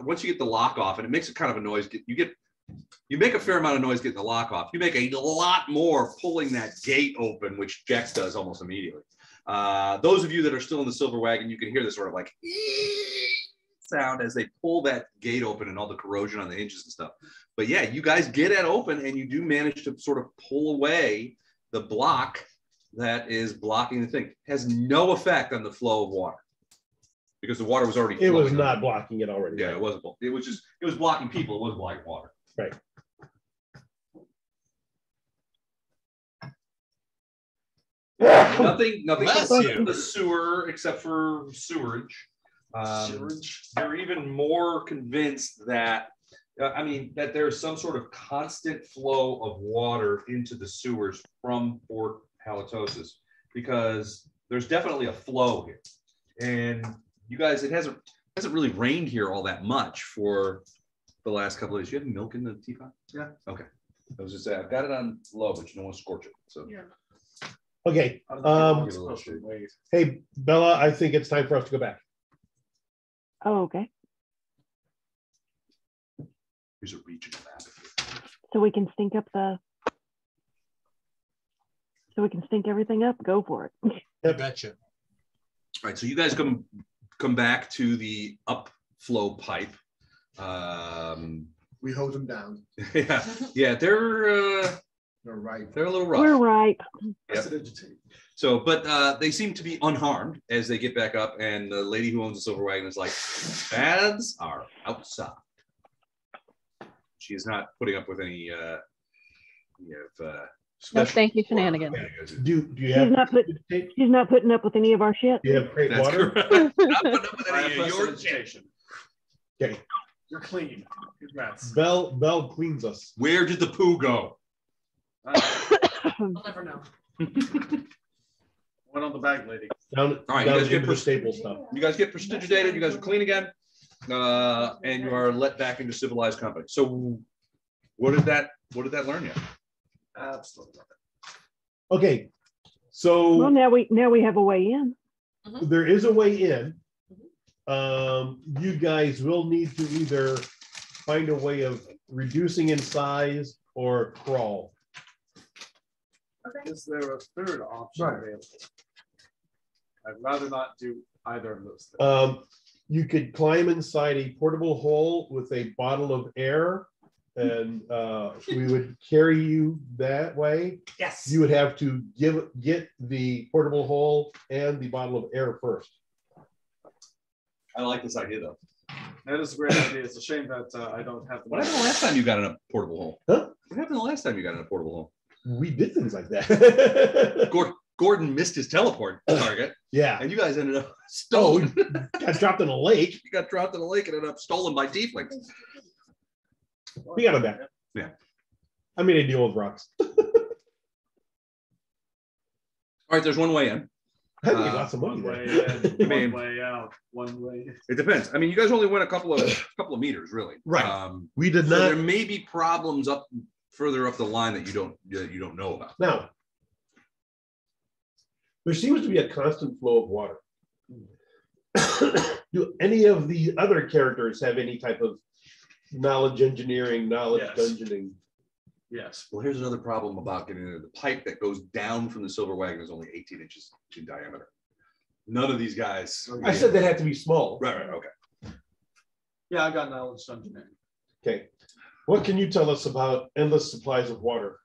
Speaker 2: once you get the lock off, and it makes a kind of a noise. You make a fair amount of noise getting the lock off. You make a lot more pulling that gate open, which Jex does almost immediately. Those of you that are still in the Silver Wagon, you can hear this sort of like sound as they pull that gate open and all the corrosion on the hinges and stuff. But yeah, you guys get it open, and you do manage to sort of pull away the block that is blocking the thing. It has no effect on the flow of water because the water was already flowing.
Speaker 1: It was not blocking it already.
Speaker 2: Yeah, it wasn't. It was blocking people. It wasn't blocking water.
Speaker 1: Right.
Speaker 2: Nothing
Speaker 7: Bless
Speaker 2: comes
Speaker 7: you.
Speaker 2: from the sewer except for sewerage. They're even more convinced that that there's some sort of constant flow of water into the sewers from Fort Halitosis, because there's definitely a flow here. And you guys, it hasn't really rained here all that much for the last couple of days. You have milk in the teapot?
Speaker 4: Yeah.
Speaker 2: Okay. I was just saying, I've got it on low, but you don't want to scorch it. So
Speaker 6: Yeah.
Speaker 1: Okay. Hey, Bella, I think it's time for us to go back.
Speaker 3: Oh, okay.
Speaker 2: Here's a regional map.
Speaker 3: So we can stink up the. So we can stink everything up. Go for it.
Speaker 7: I betcha.
Speaker 2: All right, so you guys come back to the upflow pipe.
Speaker 5: We hold them down.
Speaker 2: yeah, they're
Speaker 5: right.
Speaker 2: They're a little rough.
Speaker 3: We're right.
Speaker 2: Yep. So, but they seem to be unharmed as they get back up, and the lady who owns the silver wagon is like, "Baths are outside." She is not putting up with any
Speaker 8: No, thank you, shenanigans.
Speaker 1: Do you have?
Speaker 3: She's not putting up with any of our shit.
Speaker 1: Do you have great
Speaker 2: That's
Speaker 1: water?
Speaker 2: correct. Not putting up with
Speaker 4: I
Speaker 2: any
Speaker 4: have
Speaker 2: of your
Speaker 4: prestidigitation.
Speaker 1: Okay.
Speaker 4: You're clean. Congrats.
Speaker 1: Bell cleans us.
Speaker 2: Where did the poo go?
Speaker 6: I'll never know.
Speaker 4: Went on the bag, lady.
Speaker 1: Down,
Speaker 2: All right,
Speaker 1: down
Speaker 2: you guys get
Speaker 1: into the staple stuff.
Speaker 2: You guys get prestidigitated. You guys are clean again, and you are let back into civilized company. So, what did that learn you?
Speaker 4: Absolutely.
Speaker 1: Okay, so
Speaker 3: Well, now we have a way in.
Speaker 1: there is a way in. You guys will need to either find a way of reducing in size or crawl.
Speaker 6: Okay.
Speaker 4: Is there a third option available? I'd rather not do either of those things.
Speaker 1: You could climb inside a portable hole with a bottle of air, and we would carry you that way.
Speaker 5: Yes.
Speaker 1: You would have to get the portable hole and the bottle of air first.
Speaker 2: I like this idea though.
Speaker 4: That is a great idea. It's a shame that I don't have the
Speaker 2: What happened the last time you got in a portable hole?
Speaker 1: Huh?
Speaker 2: What happened the last time you got in a portable hole?
Speaker 1: We did things like that.
Speaker 2: Gordon missed his teleport target,
Speaker 1: Yeah.
Speaker 2: and you guys ended up
Speaker 1: Oh,
Speaker 2: stolen.
Speaker 1: we got dropped in a lake.
Speaker 2: You got dropped in a lake and ended up stolen by tieflings.
Speaker 1: We got them back.
Speaker 2: Yeah.
Speaker 1: I made a deal with rocks.
Speaker 2: All right, there's one way in.
Speaker 1: I made lots of money
Speaker 4: One
Speaker 1: there.
Speaker 4: way in,
Speaker 2: mean-
Speaker 4: one way out, one way.
Speaker 2: It depends. I mean, you guys only went a couple of meters, really.
Speaker 1: Right. We did
Speaker 2: So
Speaker 1: not.
Speaker 2: there may be problems further up the line that you don't know about.
Speaker 1: Now, there seems to be a constant flow of water. Do any of the other characters have any type of knowledge engineering, knowledge
Speaker 4: Yes.
Speaker 1: dungeoning?
Speaker 4: Yes.
Speaker 2: Well, here's another problem about getting into the pipe that goes down from the silver wagon is only 18 inches in diameter. None of these guys.
Speaker 1: I said that had to be small.
Speaker 2: Right. Okay.
Speaker 4: Yeah, I got knowledge dungeoning.
Speaker 1: Okay. What can you tell us about endless supplies of water?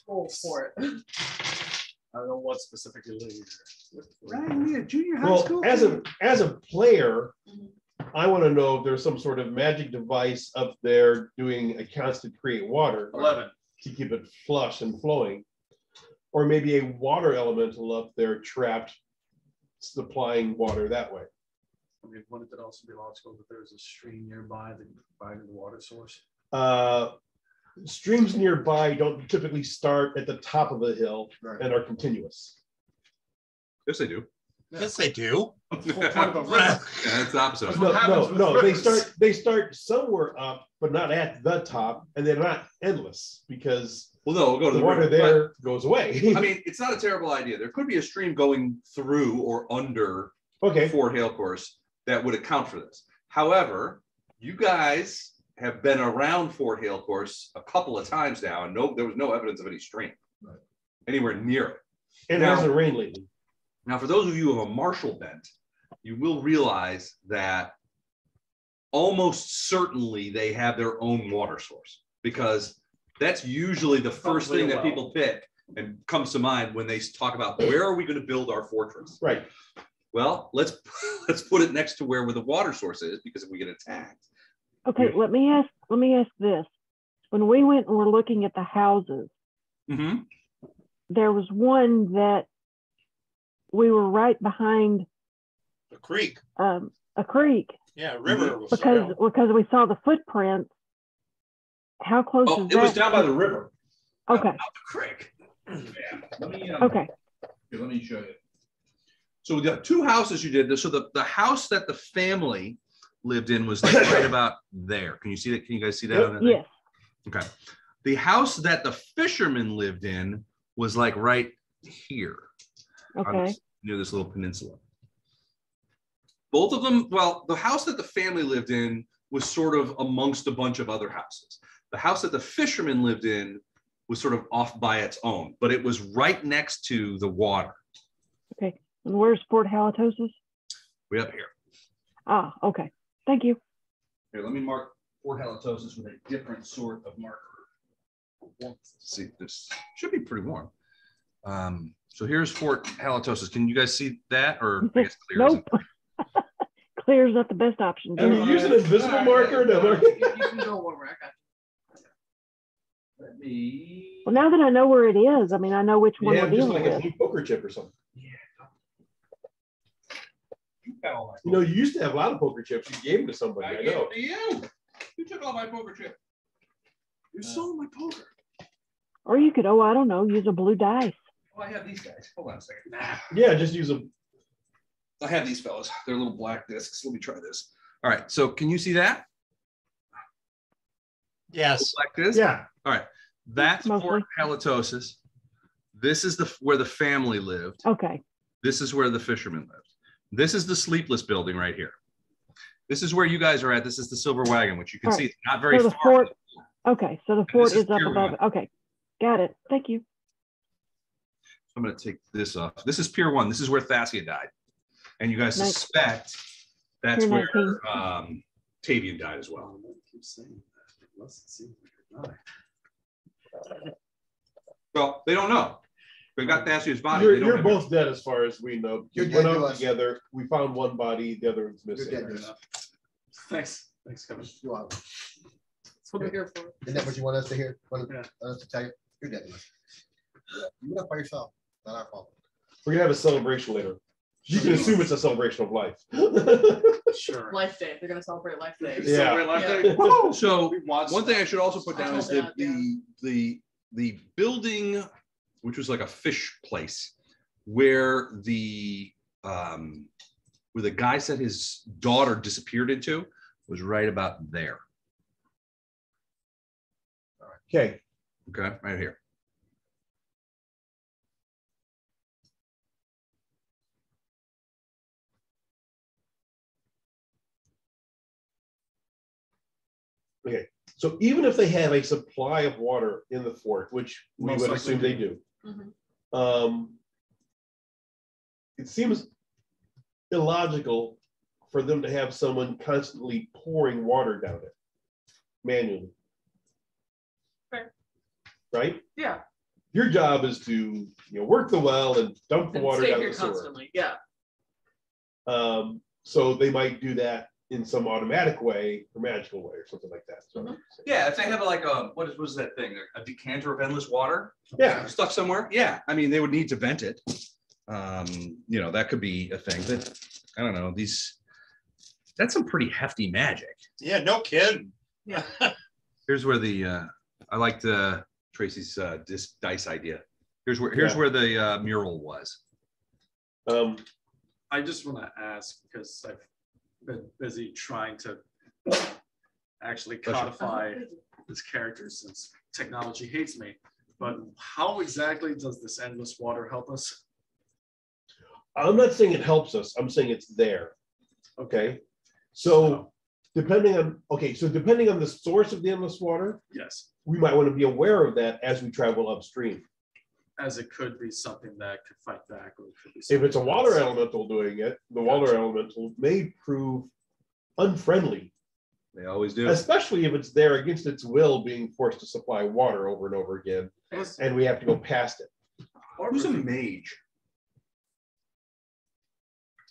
Speaker 6: Go for it.
Speaker 4: I don't know what specifically.
Speaker 2: Right. Yeah, junior high
Speaker 1: Well,
Speaker 2: school.
Speaker 1: as a player, I want to know if there's some sort of magic device up there doing a constant create water
Speaker 4: 11.
Speaker 1: to keep it flush and flowing, or maybe a water elemental up there trapped supplying water that way.
Speaker 4: I mean, wouldn't it also be logical that there's a stream nearby that provided the water source?
Speaker 1: Streams nearby don't typically start at the top of a hill and are continuous.
Speaker 2: Yes, they do.
Speaker 7: Yes, they do.
Speaker 2: Yeah, that's the opposite.
Speaker 4: That's what happens with
Speaker 1: No.
Speaker 4: rivers.
Speaker 1: They start somewhere up, but not at the top, and they're not endless because
Speaker 2: Well, no, we'll go to
Speaker 1: the
Speaker 2: the
Speaker 1: water
Speaker 2: river,
Speaker 1: there goes away.
Speaker 2: but, I mean, it's not a terrible idea. There could be a stream going through or under
Speaker 1: okay.
Speaker 2: Fort Hale course that would account for this. However, you guys have been around Fort Hale course a couple of times now, and there was no evidence of any stream anywhere near it.
Speaker 1: And
Speaker 2: Now-
Speaker 1: it hasn't rained lately.
Speaker 2: Now, for those of you who have a martial bent, you will realize that almost certainly they have their own water source, because that's usually the first
Speaker 4: Probably
Speaker 2: thing
Speaker 4: a
Speaker 2: that
Speaker 4: well.
Speaker 2: people pick and comes to mind when they talk about where are we going to build our fortress.
Speaker 1: Right.
Speaker 2: Well, let's put it next to where the water source is, because if we get attacked,
Speaker 3: Okay, let me ask this. When we went and were looking at the houses, there was one that we were right behind
Speaker 7: The creek.
Speaker 3: a creek
Speaker 7: Yeah, river. Was
Speaker 3: because we saw the footprints. How close is
Speaker 2: it was
Speaker 3: that?
Speaker 2: down by the river.
Speaker 3: Okay.
Speaker 2: Out the creek. Yeah. Let me,
Speaker 3: Okay.
Speaker 2: Let me show you. So the two houses you did. So the house that the family lived in was like right about there. Can you see that? Can you guys see that?
Speaker 1: Yep.
Speaker 2: On that thing?
Speaker 3: Yes.
Speaker 2: Okay. The house that the fisherman lived in was like right here.
Speaker 3: Okay.
Speaker 2: Near this little peninsula. Both of them, well, the house that the family lived in was sort of amongst a bunch of other houses. The house that the fisherman lived in was sort of off by its own, but it was right next to the water.
Speaker 3: Okay. And where's Fort Halitosis?
Speaker 2: Way up here.
Speaker 3: Ah, okay. Thank you.
Speaker 2: Here, let me mark Fort Halitosis with a different sort of marker. See, this should be pretty warm. So here's Fort Halitosis. Can you guys see that, or I guess clear?
Speaker 3: Nope. Clear's not the best option.
Speaker 1: Are you using an invisible marker? No.
Speaker 6: You can go over. I got
Speaker 2: Let me.
Speaker 3: Well, now that I know where it is, I mean, I know which one
Speaker 1: Yeah,
Speaker 3: we're
Speaker 1: just
Speaker 3: dealing
Speaker 1: like a
Speaker 3: with.
Speaker 1: blue poker chip or something.
Speaker 2: Yeah. You got all my
Speaker 1: You know, you used to have a lot of poker chips. You gave them to somebody. I know.
Speaker 2: to you. You took all my poker chip. You stole my poker.
Speaker 3: Or you could, oh, I don't know, use a blue dice.
Speaker 2: Oh, I have these guys. Hold on a second.
Speaker 1: Yeah, just use them.
Speaker 2: I have these fellas. They're little black discs. Let me try this. All right. So can you see that?
Speaker 7: Yes.
Speaker 2: Black disc?
Speaker 1: Yeah.
Speaker 2: All right. That's
Speaker 3: Mostly.
Speaker 2: Fort Halitosis. This is where the family lived.
Speaker 3: Okay.
Speaker 2: This is where the fisherman lived. This is the sleepless building right here. This is where you guys are at. This is the Silver Wagon, which you can
Speaker 3: All
Speaker 2: see
Speaker 3: right.
Speaker 2: it's not very
Speaker 3: So the
Speaker 2: far.
Speaker 3: fort, okay, so the fort
Speaker 2: this is
Speaker 3: is up
Speaker 2: Pier
Speaker 3: above
Speaker 2: 1.
Speaker 3: it. Okay. Got it. Thank you.
Speaker 2: I'm going to take this off. This is Pier 1. This is where Thassia died. And you guys
Speaker 3: Nice.
Speaker 2: suspect that's
Speaker 3: Pier
Speaker 2: where
Speaker 3: 19.
Speaker 2: Tavian died as well.
Speaker 4: Keep saying that. It must seem like a die.
Speaker 2: Well, they don't know. They got Thassia's body. They don't
Speaker 1: You're
Speaker 2: know.
Speaker 1: both dead as far as we know.
Speaker 5: You're
Speaker 1: We
Speaker 5: dead
Speaker 1: went
Speaker 5: to
Speaker 1: out
Speaker 5: us.
Speaker 1: together. We found one body. The other one's
Speaker 5: You're
Speaker 1: missing.
Speaker 5: dead to us.
Speaker 4: Thanks. Thanks, Kevin.
Speaker 5: You are.
Speaker 6: That's what we're here for.
Speaker 5: Isn't that what you want us to hear? Want
Speaker 4: Yeah.
Speaker 5: us to tell you? You're dead to us. Yeah. You went up by yourself. Not our fault.
Speaker 1: We're gonna have a celebration later. You can assume it's a celebration of life.
Speaker 4: Sure.
Speaker 6: Life Day. They're gonna celebrate Life Day.
Speaker 1: Yeah.
Speaker 4: Celebrate Life
Speaker 6: Yeah.
Speaker 4: Day?
Speaker 2: Woo! So
Speaker 4: We watched
Speaker 2: one thing
Speaker 4: that.
Speaker 2: I should also put
Speaker 6: I
Speaker 2: down is
Speaker 6: told
Speaker 2: the building, which was like a fish place, where the guy said his daughter disappeared into, was right about there.
Speaker 1: Okay.
Speaker 2: Okay, right here.
Speaker 1: Okay. So even if they have a supply of water in the fort, which we
Speaker 4: Most
Speaker 1: would
Speaker 4: likely
Speaker 1: assume they
Speaker 4: do.
Speaker 1: do,
Speaker 6: Mhm.
Speaker 1: it seems illogical for them to have someone constantly pouring water down it manually.
Speaker 6: Fair.
Speaker 1: Right?
Speaker 6: Yeah.
Speaker 1: Your job is to work the well and dump the
Speaker 6: And
Speaker 1: water
Speaker 6: stay
Speaker 1: down
Speaker 6: here
Speaker 1: the sewer.
Speaker 6: constantly. Yeah.
Speaker 1: So they might do that in some automatic way or magical way or something like that. So,
Speaker 6: Mhm.
Speaker 2: Yeah, if they have like a what was that thing? A decanter of endless water?
Speaker 1: Yeah.
Speaker 2: Stuck somewhere? Yeah. I mean, they would need to vent it. That could be a thing, but I don't know. That's some pretty hefty magic.
Speaker 7: Yeah, no kidding.
Speaker 6: Yeah.
Speaker 2: Here's where I liked Tracy's dice idea. Here's where
Speaker 1: Yeah.
Speaker 2: the mural was.
Speaker 4: I just want to ask because I've been busy trying to actually codify this character since technology hates me. But how exactly does this endless water help us?
Speaker 1: I'm not saying it helps us. I'm saying it's there. Okay. So depending on the source of the endless water,
Speaker 4: Yes,
Speaker 1: we might want to be aware of that as we travel upstream.
Speaker 4: as it could be something that could fight back, or it could be
Speaker 1: If it's a
Speaker 4: something
Speaker 1: water
Speaker 4: else.
Speaker 1: elemental doing it, the water elemental may prove unfriendly,
Speaker 2: They always do.
Speaker 1: especially if it's there against its will, being forced to supply water over and over again,
Speaker 4: Plus,
Speaker 1: and we have to go past it.
Speaker 2: Who's a mage?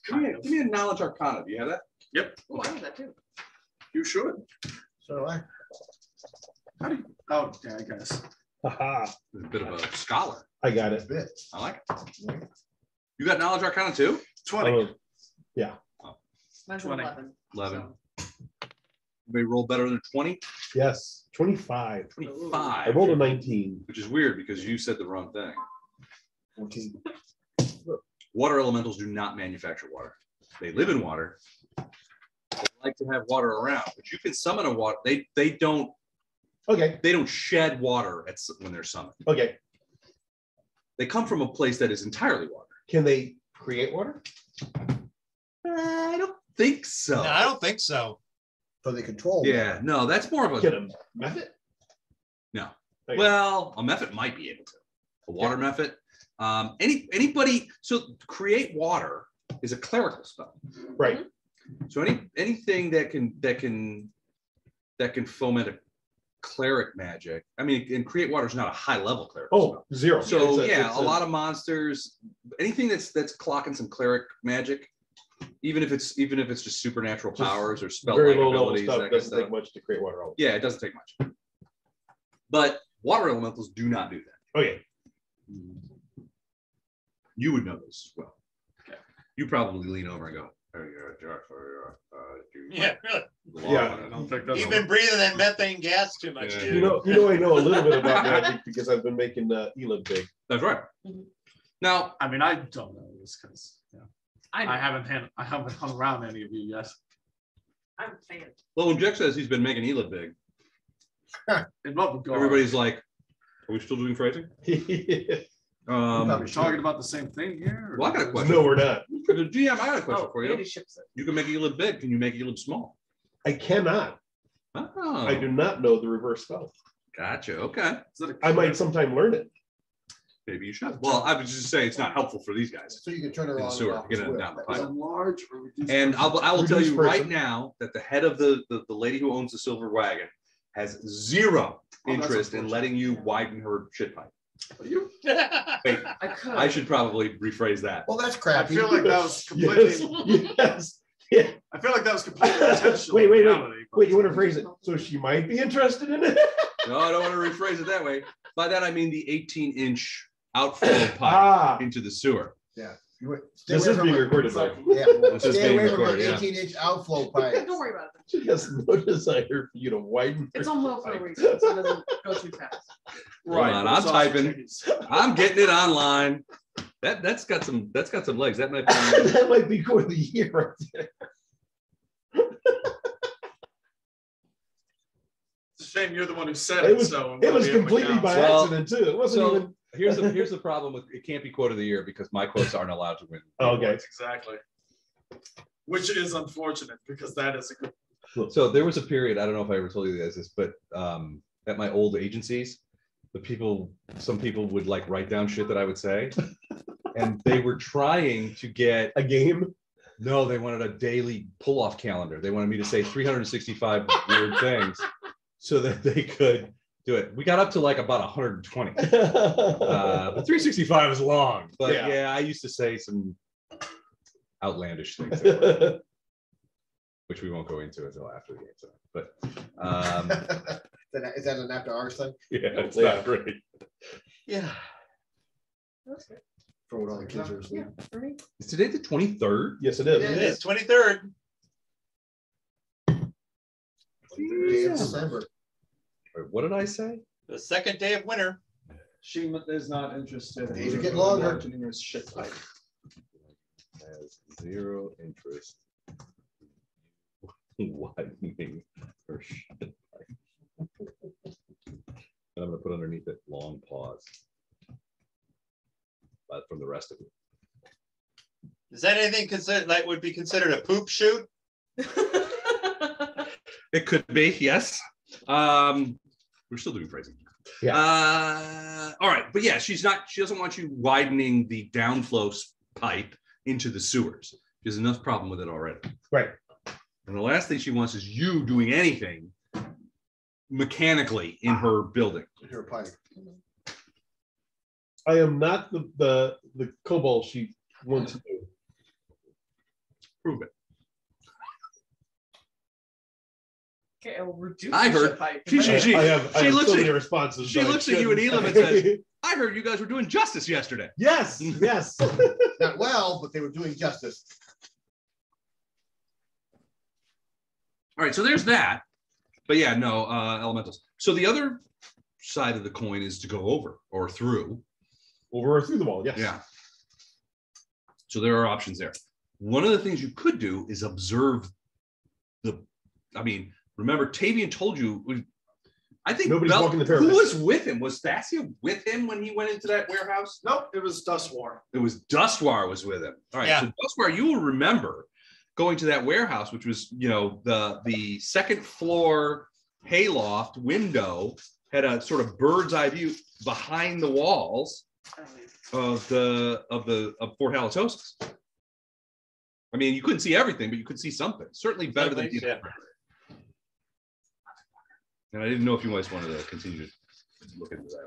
Speaker 2: Give me a knowledge arcana. Do you have that?
Speaker 4: Yep,
Speaker 6: Oh, I have that too.
Speaker 4: you should.
Speaker 5: So do I.
Speaker 4: How do you? Oh, yeah, I guess.
Speaker 1: Haha,
Speaker 2: A bit of a scholar.
Speaker 1: I got it.
Speaker 5: Bit.
Speaker 2: I like it. You got knowledge arcana too?
Speaker 4: 20.
Speaker 6: Mine's
Speaker 4: 20.
Speaker 6: 11.
Speaker 2: 11.
Speaker 6: so.
Speaker 2: Anybody roll better than 20?
Speaker 1: Yes, 25.
Speaker 2: 25.
Speaker 1: I rolled a 19.
Speaker 2: Which is weird because you said the wrong thing.
Speaker 5: 14.
Speaker 2: Water elementals do not manufacture water. They live in water. They like to have water around, but you can summon a water. They don't
Speaker 1: Okay,
Speaker 2: shed water when they're summoned.
Speaker 1: okay.
Speaker 2: They come from a place that is entirely water.
Speaker 1: Can they create water?
Speaker 2: I don't think so.
Speaker 7: No, I don't think so.
Speaker 5: So they control.
Speaker 2: Yeah, no, that's more of
Speaker 1: Get
Speaker 2: a
Speaker 1: a method?
Speaker 2: no.
Speaker 1: Okay.
Speaker 2: Well, a method might be able to. A water method. Anybody. So create water is a clerical spell.
Speaker 1: Right.
Speaker 2: So anything that can foment a cleric magic. I mean, and create water is not a high level cleric.
Speaker 1: Oh, zero.
Speaker 2: So
Speaker 1: It's
Speaker 2: a lot of monsters, anything that's clocking some cleric magic, even if it's just supernatural
Speaker 1: Just
Speaker 2: powers or spell
Speaker 1: very
Speaker 2: like
Speaker 1: low level
Speaker 2: abilities.
Speaker 1: stuff
Speaker 2: That kind of
Speaker 1: doesn't take much to create water.
Speaker 2: Yeah, it doesn't take much. But water elementals do not do that.
Speaker 1: Okay.
Speaker 2: You would know this as well. Okay. You probably lean over and go,
Speaker 7: Yeah, really.
Speaker 1: Yeah.
Speaker 4: I don't think that's
Speaker 7: You've been breathing that methane gas too much,
Speaker 2: Yeah.
Speaker 7: dude.
Speaker 1: You know, I know a little bit about magic because I've been making Elib big.
Speaker 2: That's right. Now,
Speaker 4: I mean, I don't know this because
Speaker 6: I
Speaker 4: I haven't hung around any of you yet.
Speaker 6: I'm a fan.
Speaker 2: well, when Jex says he's been making Elib big,
Speaker 4: In what regard?
Speaker 2: everybody's like, are we still doing phrasing?
Speaker 4: Are we talking about the same thing here? or-
Speaker 2: Well, I got a question.
Speaker 1: No, we're not.
Speaker 2: For the GM, I got a question for you.
Speaker 6: Andy ships it.
Speaker 2: You can make Elib big. Can you make Elib small?
Speaker 1: I cannot.
Speaker 2: Oh,
Speaker 1: I do not know the reverse spell.
Speaker 2: Gotcha. Okay.
Speaker 4: Is that a
Speaker 1: I might sometime learn it.
Speaker 2: Maybe you should. Well, I was just saying it's not helpful for these guys.
Speaker 5: So you can turn it
Speaker 2: In the
Speaker 5: on.
Speaker 2: sewer,
Speaker 5: and off
Speaker 2: get
Speaker 5: as
Speaker 2: it
Speaker 5: well.
Speaker 2: down the
Speaker 4: Is
Speaker 2: pipe.
Speaker 4: it large or reduced?
Speaker 2: And I will tell
Speaker 1: Reduced
Speaker 2: you right
Speaker 1: person.
Speaker 2: now that the head of the lady who owns the silver wagon has zero
Speaker 4: Oh, that's
Speaker 2: interest in
Speaker 4: unfortunate.
Speaker 2: letting you widen her shit pipe.
Speaker 4: You?
Speaker 2: Wait,
Speaker 6: I could.
Speaker 2: I should probably rephrase that.
Speaker 5: Well, that's
Speaker 4: I
Speaker 5: crappy.
Speaker 4: feel like that was completely.
Speaker 1: Yes. Yes. Yeah.
Speaker 4: I feel like that was completely intentional.
Speaker 1: Wait,
Speaker 4: in
Speaker 1: wait, wait.
Speaker 4: reality, but-
Speaker 1: Wait, you want to phrase it? So she might be interested in it?
Speaker 2: No, I don't want to rephrase it that way. By that I mean the 18-inch outflow pipe
Speaker 1: Ah,
Speaker 2: into the sewer.
Speaker 5: You would- stay
Speaker 1: this
Speaker 5: away
Speaker 1: is
Speaker 5: from
Speaker 1: being
Speaker 5: it.
Speaker 1: recorded, Mike.
Speaker 5: Yeah, well,
Speaker 2: This is
Speaker 5: stay
Speaker 2: being
Speaker 5: away from
Speaker 2: recorded,
Speaker 5: an
Speaker 2: yeah.
Speaker 5: 18-inch outflow pipe.
Speaker 6: Don't worry about it.
Speaker 1: She has no desire for you to widen.
Speaker 6: It's
Speaker 1: her
Speaker 6: on low for a
Speaker 1: pipe.
Speaker 6: reason, so it doesn't go too fast.
Speaker 2: Hold on, I'm typing. I'm getting it online. That's got some legs. That might be.
Speaker 1: That might be quote of the year right there.
Speaker 4: It's a shame you're the one who said
Speaker 1: It
Speaker 4: it.
Speaker 1: was-
Speaker 4: So
Speaker 1: It was
Speaker 4: nobody ever
Speaker 1: completely
Speaker 4: counts.
Speaker 1: by
Speaker 2: Well,
Speaker 1: accident too. It wasn't
Speaker 2: So
Speaker 1: even.
Speaker 2: here's the problem with it can't be quote of the year because my quotes aren't allowed to win.
Speaker 1: Oh, okay.
Speaker 4: Exactly. Which is unfortunate because that is a good.
Speaker 2: So there was a period, I don't know if I ever told you guys this, but at my old agencies, some people would like write down shit that I would say. And they were trying to get
Speaker 1: A game.
Speaker 2: no, they wanted a daily pull-off calendar. They wanted me to say 365 weird things so that they could do it. We got up to like about 120. But 365 is long. But
Speaker 1: Yeah.
Speaker 2: yeah, I used to say some outlandish things, at work, which we won't go into until after the game. So, but
Speaker 5: Is that an after hours thing?
Speaker 2: yeah, it's
Speaker 1: Yeah.
Speaker 2: not great.
Speaker 7: Yeah.
Speaker 6: That's good.
Speaker 5: For when all the kids are asleep.
Speaker 6: Yeah, for me.
Speaker 2: Is today the 23rd?
Speaker 1: Yes, it is.
Speaker 7: It is 23rd.
Speaker 5: Day of December.
Speaker 2: Wait, what did I say?
Speaker 7: The second day of winter.
Speaker 4: She is not interested.
Speaker 5: Days are getting longer.
Speaker 4: Watching your shit pipe.
Speaker 2: Has zero interest in widening her shit. And I'm going to put underneath it long pause. But from the rest of it.
Speaker 7: Is that anything considered that would be considered a poop shoot?
Speaker 2: It could be, yes. We're still doing phrasing.
Speaker 1: Yeah.
Speaker 2: All right, but yeah, she doesn't want you widening the downflow pipe into the sewers. She has enough problem with it already.
Speaker 1: Right.
Speaker 2: And the last thing she wants is you doing anything mechanically in her building.
Speaker 5: Your pipe.
Speaker 1: I am not the kobold she wants to do.
Speaker 2: Prove it.
Speaker 6: Okay, I will reduce
Speaker 2: I
Speaker 6: the
Speaker 2: heard-
Speaker 6: shit pipe.
Speaker 2: she-
Speaker 1: I have
Speaker 2: looks
Speaker 1: so
Speaker 2: at
Speaker 1: many
Speaker 2: you-
Speaker 1: responses.
Speaker 2: she
Speaker 1: but I
Speaker 2: looks at you and
Speaker 1: shouldn't.
Speaker 2: Elib and says, I heard you guys were doing justice yesterday.
Speaker 1: Yes, yes.
Speaker 5: Not well, but they were doing justice.
Speaker 2: All right, so there's that. But yeah, no, elementals. So the other side of the coin is to go over or through.
Speaker 1: Over or through the wall, yes.
Speaker 2: Yeah. So there are options there. One of the things you could do is observe remember Tavian told you, I think
Speaker 1: Nobody's walking the
Speaker 2: who
Speaker 1: parapet.
Speaker 2: was with him? Was Thasia with him when he went into that warehouse?
Speaker 4: Nope, it was Dust War.
Speaker 2: It was Dustwar was with him. All right,
Speaker 7: Yeah.
Speaker 2: so Dustwar, you will remember going to that warehouse, which was, you know, the second floor hayloft window had a sort of bird's eye view behind the walls of Fort Halitosis. I mean, you couldn't see everything, but you could see something. Certainly better than
Speaker 7: yeah.
Speaker 2: And I didn't know if you guys wanted to continue to look into that.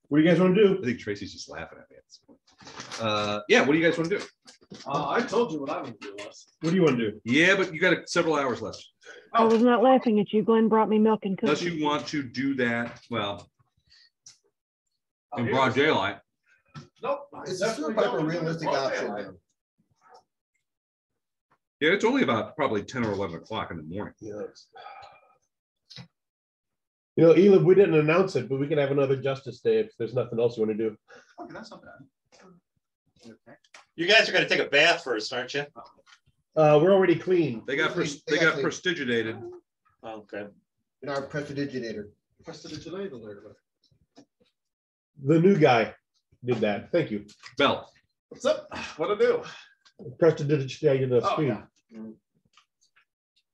Speaker 1: What do you guys want to do?
Speaker 2: I think Tracy's just laughing at me at this point. Yeah, what do you guys want to do?
Speaker 4: I told you what I would do, Les.
Speaker 1: What do you want to do?
Speaker 2: Yeah, but you got several hours left.
Speaker 3: I was not laughing at you. Glenn brought me milk and cookies.
Speaker 2: Unless you want to do that, well, in broad daylight.
Speaker 4: Nope.
Speaker 5: It's just like a realistic option. Man.
Speaker 2: Yeah, it's only about probably 10 or 11 o'clock in the morning.
Speaker 1: Yeah. You know, Elib, we didn't announce it, but we can have another Justice Day if there's nothing else you want to do.
Speaker 4: Okay, that's not bad.
Speaker 7: Okay. You guys are going to take a bath first, aren't you?
Speaker 1: We're already clean.
Speaker 2: They got prestidigitated.
Speaker 7: Okay.
Speaker 5: In our prestidigitator.
Speaker 1: The new guy did that. Thank you.
Speaker 2: Bell.
Speaker 4: What's up? What to do?
Speaker 1: Prestidigitated the
Speaker 4: Oh,
Speaker 1: screen.
Speaker 4: yeah.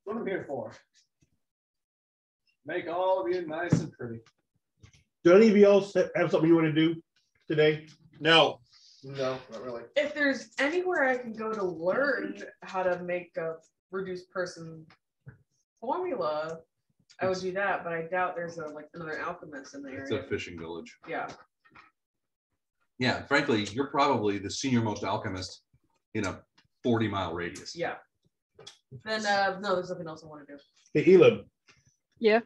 Speaker 4: What I'm here for. Make all of you nice and pretty.
Speaker 1: Do any of you else have something you want to do today?
Speaker 7: No.
Speaker 5: No, not really.
Speaker 6: If there's anywhere I can go to learn how to make a reduced person formula, I would do that, but I doubt there's another alchemist in the
Speaker 2: It's
Speaker 6: area.
Speaker 2: a fishing village.
Speaker 6: Yeah.
Speaker 2: Yeah, frankly, you're probably the senior most alchemist in a 40-mile radius.
Speaker 6: Yeah. Then no, there's nothing else I want to do.
Speaker 1: Hey, Elib,
Speaker 8: Yeah,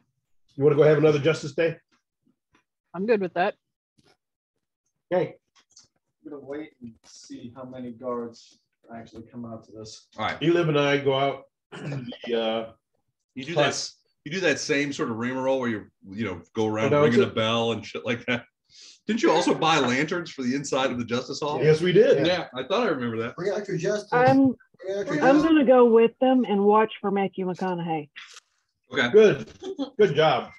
Speaker 1: you want to go have another Justice Day?
Speaker 8: I'm good with that.
Speaker 1: Okay.
Speaker 4: I'm gonna wait and see how many guards actually come out to this.
Speaker 2: All right.
Speaker 1: Elib and I go out.
Speaker 2: You do that. You do that same sort of rigmarole where you go around
Speaker 1: Announce
Speaker 2: ringing a
Speaker 1: it.
Speaker 2: bell and shit like that. Didn't you also buy lanterns for the inside of the Justice Hall?
Speaker 1: Yes, we did.
Speaker 2: Yeah, I thought I remember that.
Speaker 5: Bring out your justice.
Speaker 3: I'm
Speaker 5: Bring out your
Speaker 3: I'm
Speaker 5: justice.
Speaker 3: gonna go with them and watch for Matthew McConaughey.
Speaker 2: Okay.
Speaker 1: Good job.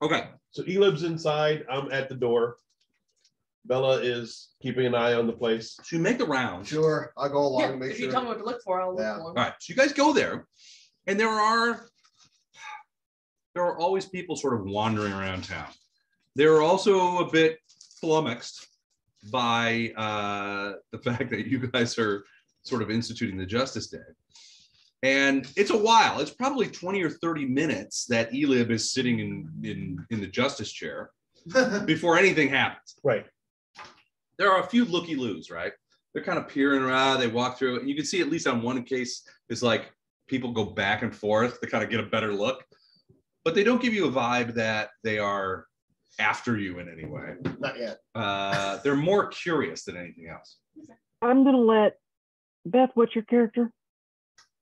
Speaker 2: Okay.
Speaker 1: So Elib's inside. I'm at the door. Bella is keeping an eye on the place.
Speaker 2: So you make the round.
Speaker 5: Sure, I'll go along
Speaker 6: Yeah,
Speaker 5: and make
Speaker 6: if
Speaker 5: sure.
Speaker 6: you tell me what to look for, I'll look
Speaker 5: Yeah.
Speaker 6: for them.
Speaker 2: All right. So you guys go there, and there are always people sort of wandering around town. They're also a bit flummoxed by the fact that you guys are sort of instituting the Justice Day. And it's a while. It's probably 20 or 30 minutes that Elib is sitting in the justice chair before anything happens.
Speaker 1: Right.
Speaker 2: There are a few looky-loos, right? They're kind of peering around. They walk through, and you can see at least on one case, it's like people go back and forth to kind of get a better look. But they don't give you a vibe that they are after you in any way.
Speaker 5: Not yet.
Speaker 2: They're more curious than anything else.
Speaker 3: I'm gonna let Beth. What's your character?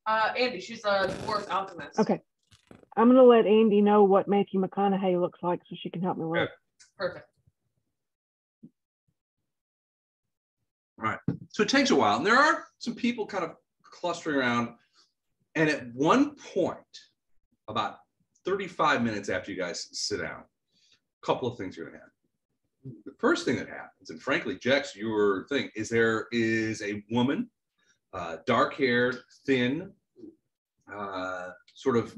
Speaker 6: Andy, she's a dwarf alchemist.
Speaker 3: Okay. I'm gonna let Andy know what Matthew McConaughey looks like so she can help me with.
Speaker 2: Okay.
Speaker 6: Perfect.
Speaker 2: All right. So it takes a while. And there are some people kind of clustering around. And at one point, about 35 minutes after you guys sit down, a couple of things are going to happen. The first thing that happens, and frankly, Jex, your thing, is there is a woman, dark-haired, thin, sort of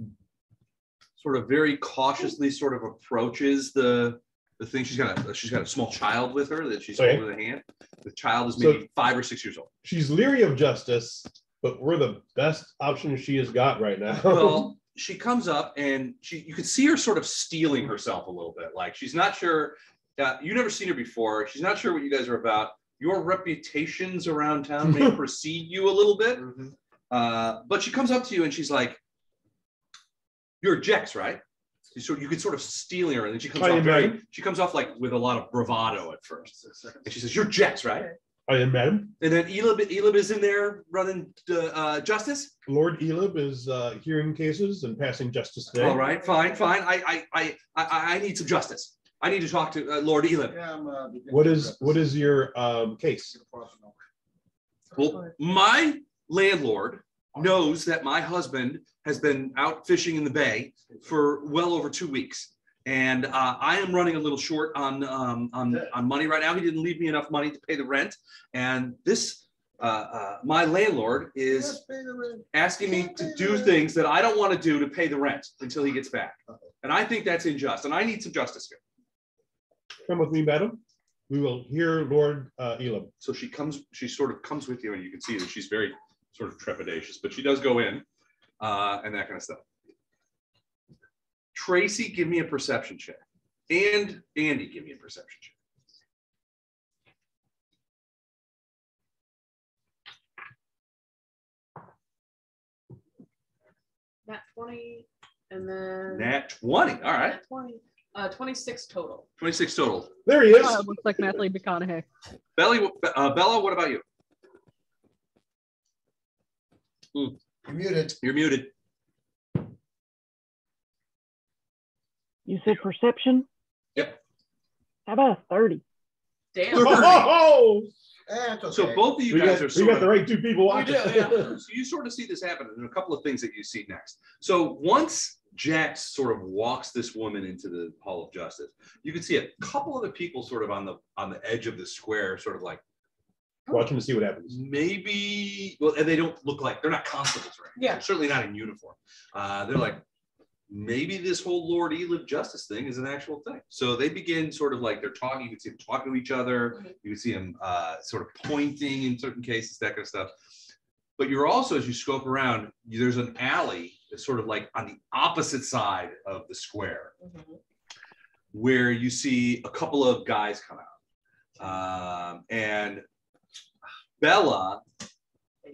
Speaker 2: very cautiously sort of approaches the thing. She's got a small child with her that she's holding in the hand. The child is maybe 5 or 6 years old.
Speaker 1: She's leery of justice, but we're the best option she has got right now.
Speaker 2: Well, she comes up and you can see her sort of steeling herself a little bit. Like she's not sure. You've never seen her before. She's not sure what you guys are about. Your reputations around town may precede you a little bit. But she comes up to you and she's like, "You're Jex, right?" So you could sort of stealing her, and then she comes off like with a lot of bravado at first. And she says, "You're Jex, right?"
Speaker 1: I am, madam.
Speaker 2: And then Elib is in there running justice.
Speaker 1: Lord Elib is hearing cases and passing justice today.
Speaker 2: All right, fine. I need some justice. I need to talk to Lord Elib.
Speaker 4: Yeah,
Speaker 1: What is your case?
Speaker 2: Well, my landlord knows that my husband has been out fishing in the bay for well over 2 weeks. And I am running a little short on money right now. He didn't leave me enough money to pay the rent. And this, my landlord is asking me to do things that I don't want to do to pay the rent until he gets back. And I think that's unjust. And I need some justice here.
Speaker 1: Come with me, madam. We will hear Lord Elib.
Speaker 2: So she sort of comes with you, and you can see that she's very sort of trepidatious, but she does go in and that kind of stuff. Tracy, give me a perception check. And Andy, give me a perception check.
Speaker 6: Nat 20, and then
Speaker 2: Nat 20. All right.
Speaker 6: Nat 20. 26 total.
Speaker 2: 26 total.
Speaker 1: There he is.
Speaker 8: Looks like Matthew McConaughey.
Speaker 2: Bella, what about you?
Speaker 5: You're muted.
Speaker 2: You're muted.
Speaker 3: You said perception?
Speaker 2: Yep.
Speaker 3: How about a 30?
Speaker 6: Damn.
Speaker 1: Oh,
Speaker 5: That's okay.
Speaker 2: So both of you
Speaker 1: we
Speaker 2: guys
Speaker 1: got,
Speaker 2: are
Speaker 1: we
Speaker 2: sort
Speaker 1: got
Speaker 2: of
Speaker 1: the right two people watching.
Speaker 6: do, yeah.
Speaker 2: So you sort of see this happen. And there are a couple of things that you see next. So once Jex sort of walks this woman into the Hall of Justice, you can see a couple of the people sort of on the edge of the square, sort of like
Speaker 1: Watching to see what happens.
Speaker 2: maybe. Well, and they don't look like, they're not constables, right?
Speaker 6: Yeah.
Speaker 2: They're certainly not in uniform. They're like, maybe this whole Lord Elib justice thing is an actual thing. So they begin sort of like they're talking. You can see them talking to each other. You can see them sort of pointing in certain cases, that kind of stuff. But you're also, as you scope around, there's an alley that's sort of like on the opposite side of the square, where you see a couple of guys come out. And Bella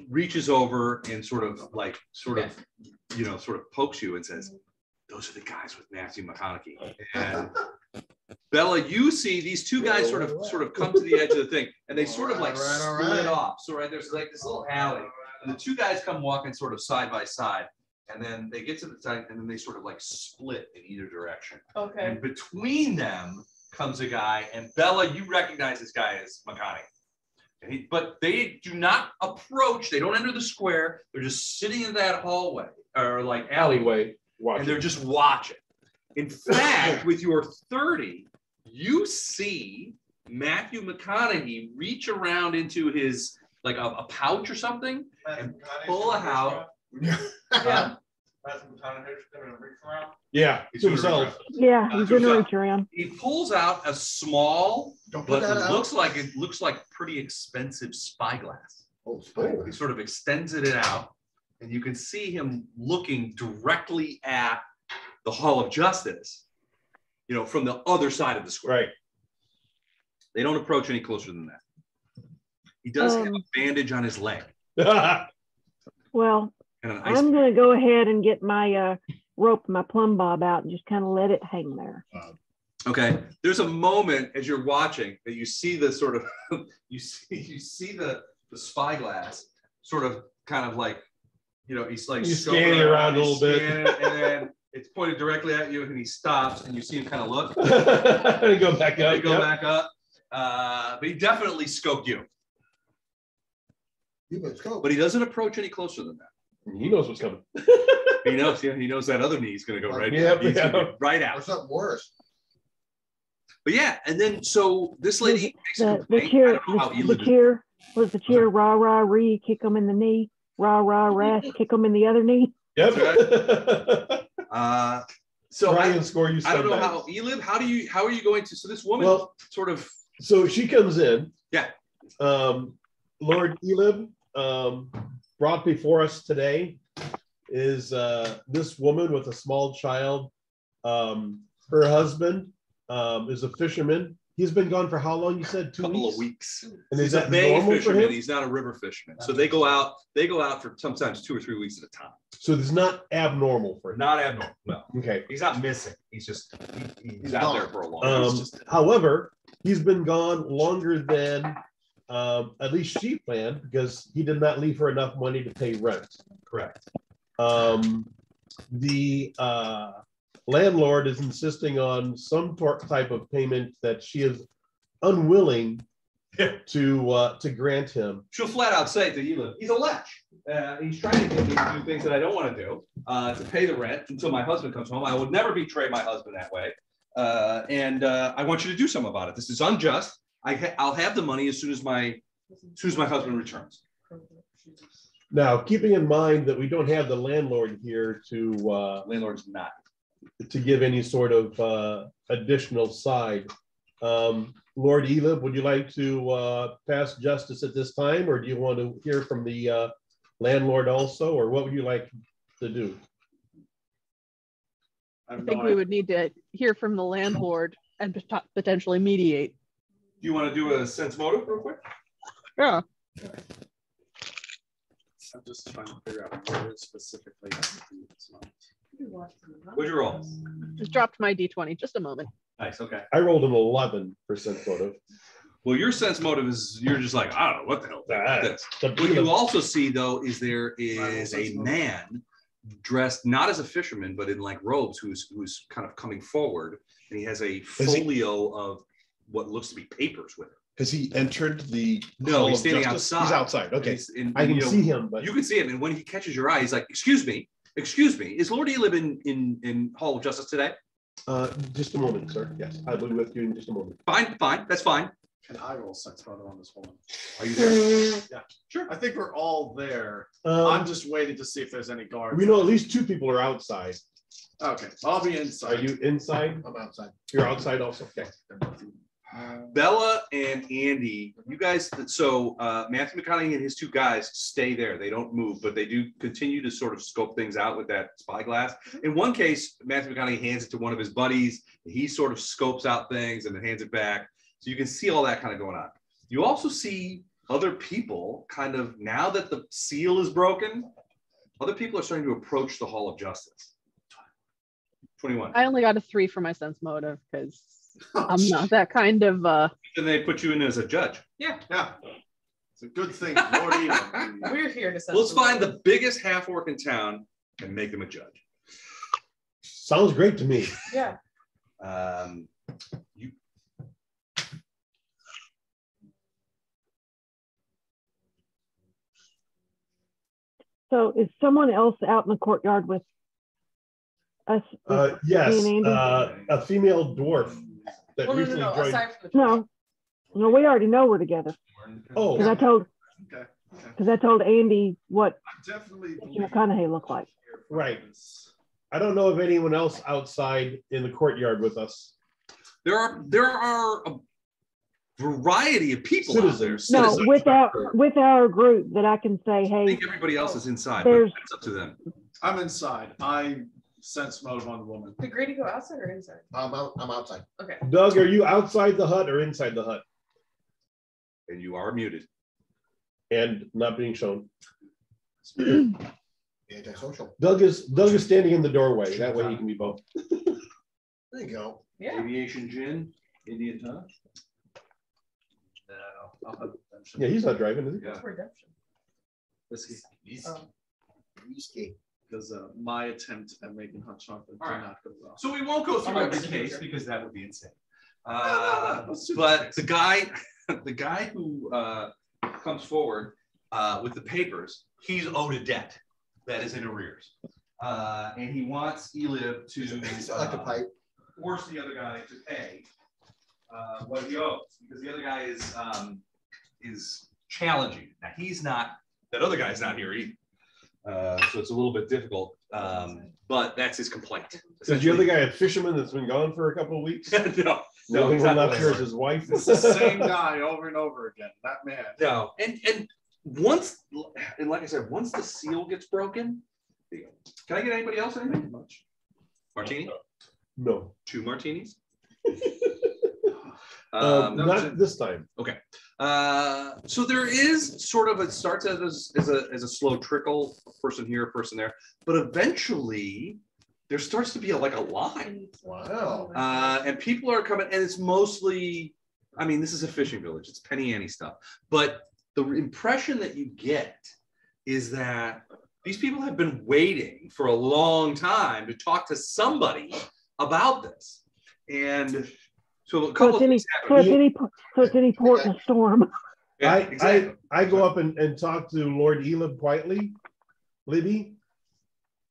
Speaker 2: reaches over and sort of pokes you and says, "Those are the guys with Matthew McConaughey." And Bella, you see these two guys sort of come to the edge of the thing, and they sort of like split off. So there's like this little alley, and the two guys come walking sort of side by side, and then they get to the side, and then they sort of like split in either direction.
Speaker 6: Okay.
Speaker 2: And between them comes a guy, and Bella, you recognize this guy as McConaughey. But they do not approach. They don't enter the square. They're just sitting in that hallway or like alleyway.
Speaker 1: Watching.
Speaker 2: And they're just watching. In fact, with your 30, you see Matthew McConaughey reach around into his like a pouch or something and pull out.
Speaker 1: Yeah,
Speaker 2: He's
Speaker 1: to
Speaker 2: gonna reach
Speaker 1: himself.
Speaker 2: around.
Speaker 3: Yeah, he's gonna
Speaker 2: himself.
Speaker 3: reach around.
Speaker 2: He pulls out a small,
Speaker 5: Don't put
Speaker 2: but
Speaker 5: that out.
Speaker 2: it looks like pretty expensive spyglass.
Speaker 5: Oh,
Speaker 2: He sort of extends it out, and you can see him looking directly at the Hall of Justice, from the other side of the square.
Speaker 1: Right.
Speaker 2: They don't approach any closer than that. He does have a bandage on his leg.
Speaker 3: Well,
Speaker 2: And an ice
Speaker 3: I'm going to go ahead and get my rope, my plumb bob out and just kind of let it hang there.
Speaker 2: Okay. There's a moment as you're watching that you see the sort of you see the spyglass sort of kind of like he's like
Speaker 1: scanning around a little bit,
Speaker 2: and then it's pointed directly at you, and he stops, and you see him kind of look.
Speaker 1: And go back up.
Speaker 2: Back up. But he definitely scoped you. But he doesn't approach any closer than that.
Speaker 1: He knows what's coming.
Speaker 2: He knows. Yeah, he knows that other knee is going to go right.
Speaker 1: Yep,
Speaker 2: He's gonna be right
Speaker 5: Or
Speaker 2: out.
Speaker 5: something worse.
Speaker 2: But yeah, and then so this lady makes a
Speaker 3: The
Speaker 2: complaint. I
Speaker 3: chair,
Speaker 2: don't know how
Speaker 3: the
Speaker 2: Elib is-
Speaker 3: chair, was the chair rah, rah, ree, kick them in the knee, rah, rah, rah, kick them in the other knee.
Speaker 1: Yep.
Speaker 2: So
Speaker 1: Try
Speaker 2: I
Speaker 1: and score you.
Speaker 2: don't know
Speaker 1: sometimes.
Speaker 2: how Elib. How are you going to? So this woman
Speaker 1: Well,
Speaker 2: sort of.
Speaker 1: So she comes in.
Speaker 2: Yeah.
Speaker 1: Lord Elib, brought before us today is this woman with a small child. Her husband is a fisherman. He's been gone for how long? You said 2 weeks?
Speaker 2: Couple of weeks.
Speaker 1: And
Speaker 2: He's
Speaker 1: is
Speaker 2: a
Speaker 1: that
Speaker 2: bay
Speaker 1: normal for
Speaker 2: fisherman.
Speaker 1: him?
Speaker 2: He's not a river fisherman. So they go out for sometimes 2 or 3 weeks at a time.
Speaker 1: So it's not abnormal for him.
Speaker 2: Not abnormal. No.
Speaker 1: Okay.
Speaker 2: He's not missing. He's just he's out there for a long time.
Speaker 1: However, he's been gone longer than at least she planned because he did not leave her enough money to pay rent.
Speaker 2: Correct.
Speaker 1: The landlord is insisting on some type of payment that she is unwilling to grant him.
Speaker 2: She'll flat out say to Elib, he's a lech. He's trying to get me to do things that I don't want to do to pay the rent until my husband comes home. I would never betray my husband that way. and I want you to do something about it. This is unjust. I'll have the money as soon as my husband returns.
Speaker 1: Now, keeping in mind that we don't have the landlord here to
Speaker 2: Landlord's not.
Speaker 1: to give any sort of additional side. Lord Elib, would you like to pass justice at this time, or do you want to hear from the landlord also, or what would you like to do?
Speaker 8: I think we would need to hear from the landlord and potentially mediate.
Speaker 2: Do you want to do a sense motive real quick?
Speaker 8: Yeah.
Speaker 4: I'm just trying to figure out where specifically.
Speaker 2: What'd you roll?
Speaker 8: Just dropped my D20. Just a moment.
Speaker 2: Nice. Okay.
Speaker 1: I rolled an 11% motive.
Speaker 2: Well, your sense motive is you're just like, I don't know what the hell this. What you also see though is there is a man dressed not as a fisherman but in like robes who's kind of coming forward, and he has a folio of what looks to be papers with him.
Speaker 1: Has he entered the?
Speaker 2: No, he's standing outside.
Speaker 1: He's outside. Okay,
Speaker 2: I
Speaker 1: can see him, but
Speaker 2: you can see him, and when he catches your eye, he's like, "Excuse me, is Lord Elib in Hall of Justice today?"
Speaker 1: Just a moment, sir. Yes, I'll be with you in just a moment.
Speaker 2: Fine, that's fine.
Speaker 4: Can I roll sense motive on this woman?
Speaker 2: Are you there?
Speaker 4: Yeah, sure. I think we're all there. I'm just waiting to see if there's any guards.
Speaker 1: We know at least 2 people are outside.
Speaker 4: Okay, I'll be inside.
Speaker 1: Are you inside?
Speaker 5: I'm outside.
Speaker 1: You're outside also. Okay.
Speaker 2: Bella and Andy, you guys, so Matthew McConaughey and his 2 guys stay there. They don't move, but they do continue to sort of scope things out with that spyglass. In one case, Matthew McConaughey hands it to one of his buddies. He sort of scopes out things and then hands it back. So you can see all that kind of going on. You also see other people kind of, now that the seal is broken, other people are starting to approach the Hall of Justice. 21.
Speaker 8: I only got a 3 for my sense motive because I'm not that kind of.
Speaker 2: Then they put you in as a judge.
Speaker 4: Yeah. It's a good thing. Lord Elib.
Speaker 6: We're here to.
Speaker 2: Let's find the biggest half orc in town and make him a judge.
Speaker 1: Sounds great to me.
Speaker 6: Yeah.
Speaker 2: You.
Speaker 3: So is someone else out in the courtyard with us?
Speaker 1: Yes,
Speaker 3: me and Andy?
Speaker 1: a female dwarf that
Speaker 6: Well,
Speaker 1: recently
Speaker 6: no.
Speaker 1: joined.
Speaker 6: Aside from the
Speaker 3: No, we already know we're together.
Speaker 1: Oh,
Speaker 3: Because I told Andy what
Speaker 4: Definitely.
Speaker 3: McConaughey looked like.
Speaker 1: right. I don't know of anyone else outside in the courtyard with us.
Speaker 2: There are a variety of people
Speaker 1: Citizens.
Speaker 2: out there.
Speaker 3: No,
Speaker 2: Citizens.
Speaker 3: with our group that I can say,
Speaker 2: I
Speaker 3: hey,
Speaker 2: think everybody else is inside, but
Speaker 3: there's-
Speaker 2: it's up to them.
Speaker 4: I'm inside. I sense motive on the woman.
Speaker 6: Did Grady go outside or inside?
Speaker 5: I'm outside.
Speaker 6: Okay.
Speaker 1: Doug, are you outside the hut or inside the hut?
Speaker 2: And you are muted.
Speaker 1: And not being shown.
Speaker 5: Antisocial.
Speaker 1: Doug is standing in the doorway. That way he can be both.
Speaker 5: There you go.
Speaker 6: Yeah.
Speaker 2: Aviation gin, Indian touch.
Speaker 4: No, I'll have redemption.
Speaker 1: Yeah, he's not driving, is he?
Speaker 2: Yeah.
Speaker 6: What's redemption?
Speaker 4: Whiskey.
Speaker 5: Whiskey.
Speaker 4: Because my attempt at making hot chocolate did
Speaker 2: All right.
Speaker 4: not go well.
Speaker 2: So we won't go through
Speaker 4: I'm
Speaker 2: every
Speaker 4: not
Speaker 2: case
Speaker 4: sure.
Speaker 2: because that would be insane.
Speaker 4: Let's do
Speaker 2: But
Speaker 4: this.
Speaker 2: the guy who comes forward with the papers, he's owed a debt that is in arrears, and he wants Elib to
Speaker 5: I like the pipe.
Speaker 2: force the other guy to pay what he owes, because the other guy is challenging. Now he's not. That other guy's not here either, so it's a little bit difficult. But that's his complaint.
Speaker 1: Is the other guy a fisherman that's been gone for a couple of weeks?
Speaker 2: no,
Speaker 1: The
Speaker 2: no,
Speaker 1: only
Speaker 2: he's
Speaker 1: one
Speaker 2: not
Speaker 1: left here is his wife.
Speaker 4: It's the same guy over and over again. That man.
Speaker 2: No, and once, and like I said, once the seal gets broken, can I get anybody else anything? Much. Martini?
Speaker 1: No.
Speaker 2: 2 martinis?
Speaker 1: Not this time.
Speaker 2: Okay. So there is sort of, it starts as a slow trickle, a person here, a person there, but eventually there starts to be like a line.
Speaker 5: Wow.
Speaker 2: And people are coming, and it's mostly, I mean, this is a fishing village, it's penny ante stuff, but the impression that you get is that these people have been waiting for a long time to talk to somebody about this. And so a couple of things happen.
Speaker 3: So it's any port in a storm.
Speaker 2: Yeah, exactly.
Speaker 1: I go up and talk to Lord Elib quietly. Libby,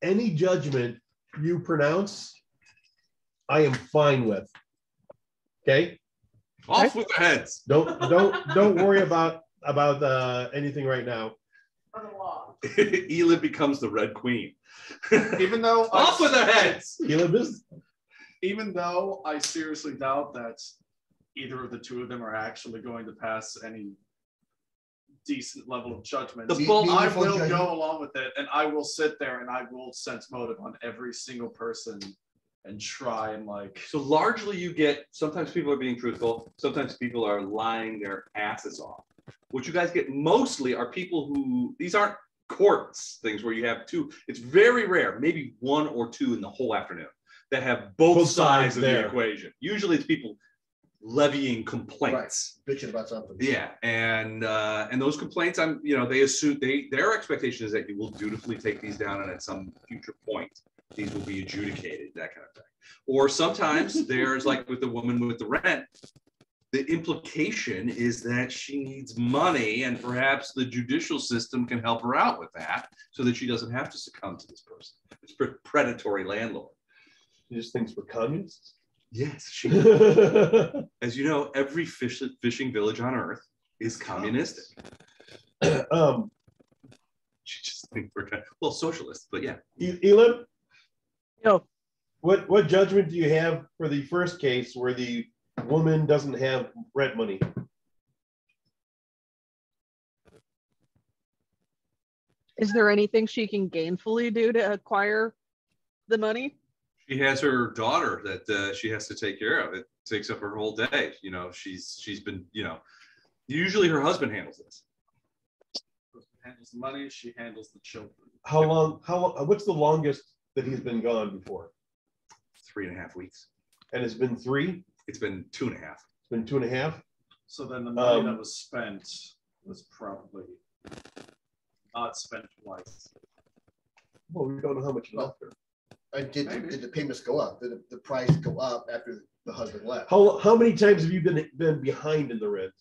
Speaker 1: any judgment you pronounce I am fine with. Okay.
Speaker 2: Off with their heads.
Speaker 1: Don't worry about anything right now.
Speaker 6: On the law.
Speaker 2: Elib becomes the Red Queen.
Speaker 4: Even though
Speaker 2: Off with their heads.
Speaker 1: Elib is.
Speaker 4: Even though I seriously doubt that either of the two of them are actually going to pass any decent level of judgment,
Speaker 2: The bull-
Speaker 4: I
Speaker 5: Meaningful
Speaker 4: will
Speaker 5: judgment.
Speaker 4: go along with it, and I will sit there and I will sense motive on every single person and try and like.
Speaker 2: So largely you get, sometimes people are being truthful, sometimes people are lying their asses off. What you guys get mostly are people who, these aren't courts things where you have two, it's very rare, maybe one or two in the whole afternoon that have both sides of the equation. Usually it's people levying complaints.
Speaker 5: Right. Bitching about something.
Speaker 2: Yeah, and those complaints, they assume their expectation is that you will dutifully take these down, and at some future point, these will be adjudicated, that kind of thing. Or sometimes there's like with the woman with the rent, the implication is that she needs money, and perhaps the judicial system can help her out with that, so that she doesn't have to succumb to this person. It's predatory landlord.
Speaker 1: These things for communists.
Speaker 2: Yes, as you know, every fishing village on Earth is communistic. She just think we're socialist, but yeah.
Speaker 1: Elib,
Speaker 8: Yo,
Speaker 1: what judgment do you have for the first case where the woman doesn't have rent money?
Speaker 8: is there anything she can gainfully do to acquire the money?
Speaker 2: She has her daughter that she has to take care of. It takes up her whole day. She's been, usually her husband handles this.
Speaker 4: Handles the money, she handles the children.
Speaker 1: How long? What's the longest that he's been gone before?
Speaker 2: 3.5 weeks.
Speaker 1: And it's been 3?
Speaker 2: It's been 2.5.
Speaker 1: It's been 2.5.
Speaker 4: So then the money that was spent was probably not spent twice.
Speaker 1: Well, we don't know how much left there.
Speaker 5: Did the payments go up? Did the price go up after the husband left?
Speaker 1: How many times have you been behind in the rent?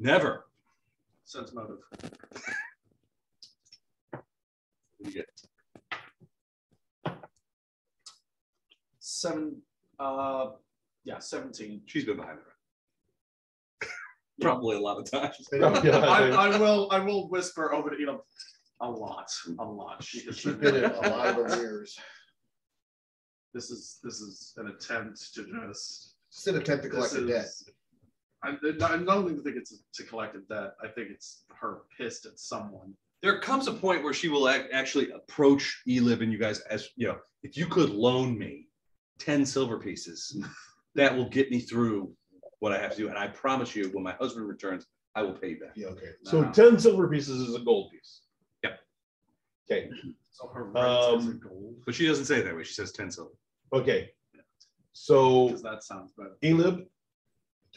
Speaker 2: Never.
Speaker 4: Sense motive.
Speaker 2: What do you get?
Speaker 4: 17.
Speaker 2: She's been behind the rent. Probably a lot of times.
Speaker 4: I will whisper over to a lot.
Speaker 5: She's been in a lot of years.
Speaker 4: This is an attempt to just.
Speaker 5: It's an attempt to collect the debt.
Speaker 4: I don't even think it's to collect a debt. I think it's her pissed at someone.
Speaker 2: There comes a point where she will actually approach Elib and you guys as, if you could loan me 10 silver pieces, that will get me through what I have to do. And I promise you, when my husband returns, I will pay you back.
Speaker 5: Yeah, okay.
Speaker 1: So 10 silver pieces is a gold piece.
Speaker 2: Yep.
Speaker 1: Okay.
Speaker 4: So her rent is a gold.
Speaker 2: But she doesn't say it that way. She says 10 silver.
Speaker 1: Okay. So
Speaker 4: That sounds better.
Speaker 1: Elib,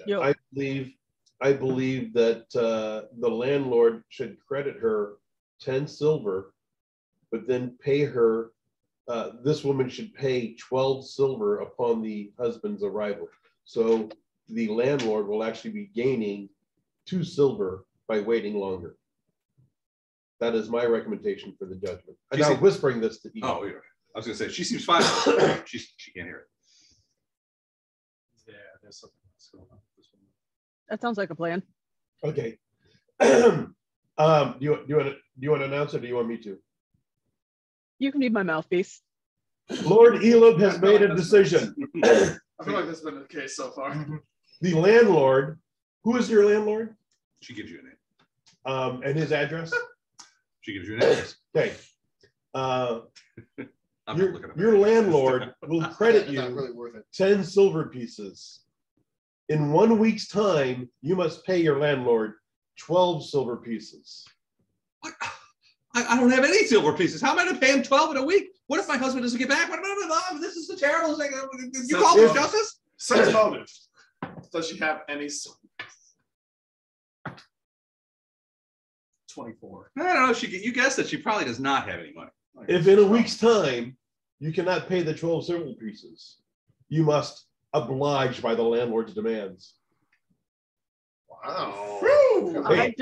Speaker 8: Yo.
Speaker 1: I believe that the landlord should credit her 10 silver, but then pay her. This woman should pay 12 silver upon the husband's arrival. So the landlord will actually be gaining 2 silver by waiting longer. That is my recommendation for the judgment. And I'm whispering this to Elib.
Speaker 2: Oh, yeah. I was going to say, she seems fine. She can't hear it.
Speaker 4: Yeah, there's something else going on with this one.
Speaker 8: That sounds like a plan.
Speaker 1: Okay. Do you want to announce it, or do you want me to?
Speaker 8: You can be my mouthpiece.
Speaker 1: Lord Elib has made a decision.
Speaker 4: I feel like that's been the case so far.
Speaker 1: The landlord, who is your landlord?
Speaker 2: She gives you a name.
Speaker 1: And his address?
Speaker 2: She gives you an address.
Speaker 1: Okay.
Speaker 2: I'm not looking at
Speaker 1: Your
Speaker 2: her.
Speaker 1: landlord will credit
Speaker 5: It's not
Speaker 1: you
Speaker 5: really worth it.
Speaker 1: 10 silver pieces. In 1 week's time, you must pay your landlord 12 silver pieces.
Speaker 2: What? I don't have any silver pieces. How am I going to pay him 12 in a week? What if my husband doesn't get back? This is the terrible thing. You call this justice?
Speaker 4: Sense motive. Does she have any? 24.
Speaker 2: I don't know. You guessed it. She probably does not have any money.
Speaker 1: If in a week's time, you cannot pay the 12 silver pieces, you must oblige by the landlord's demands.
Speaker 5: Wow.
Speaker 1: Hey.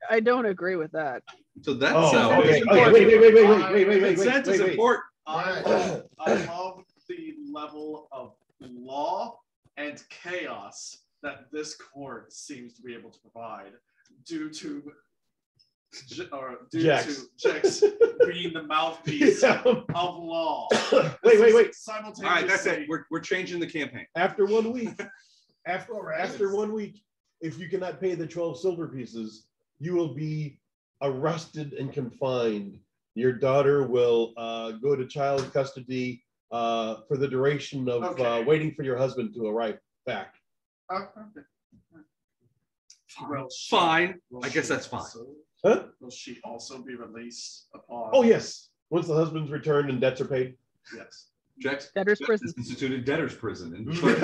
Speaker 8: I don't agree with that.
Speaker 2: So that's
Speaker 1: okay.
Speaker 2: important.
Speaker 1: Wait.
Speaker 2: Consent is important.
Speaker 4: I love the level of law and chaos that this court seems to be able to provide due to Jex being the mouthpiece of law.
Speaker 1: Wait.
Speaker 4: Simultaneously.
Speaker 2: All right, that's it. We're changing the campaign.
Speaker 1: After 1 week, after 1 week, if you cannot pay the 12 silver pieces, you will be arrested and confined. Your daughter will go to child custody for the duration of waiting for your husband to arrive back.
Speaker 2: Fine. I guess that's fine.
Speaker 1: Huh?
Speaker 4: Will she also be released upon?
Speaker 1: Oh, yes. Once the husband's returned and debts are paid.
Speaker 4: Yes.
Speaker 2: Jex,
Speaker 8: Debtor's prison.
Speaker 2: Instituted debtor's prison.
Speaker 4: It'll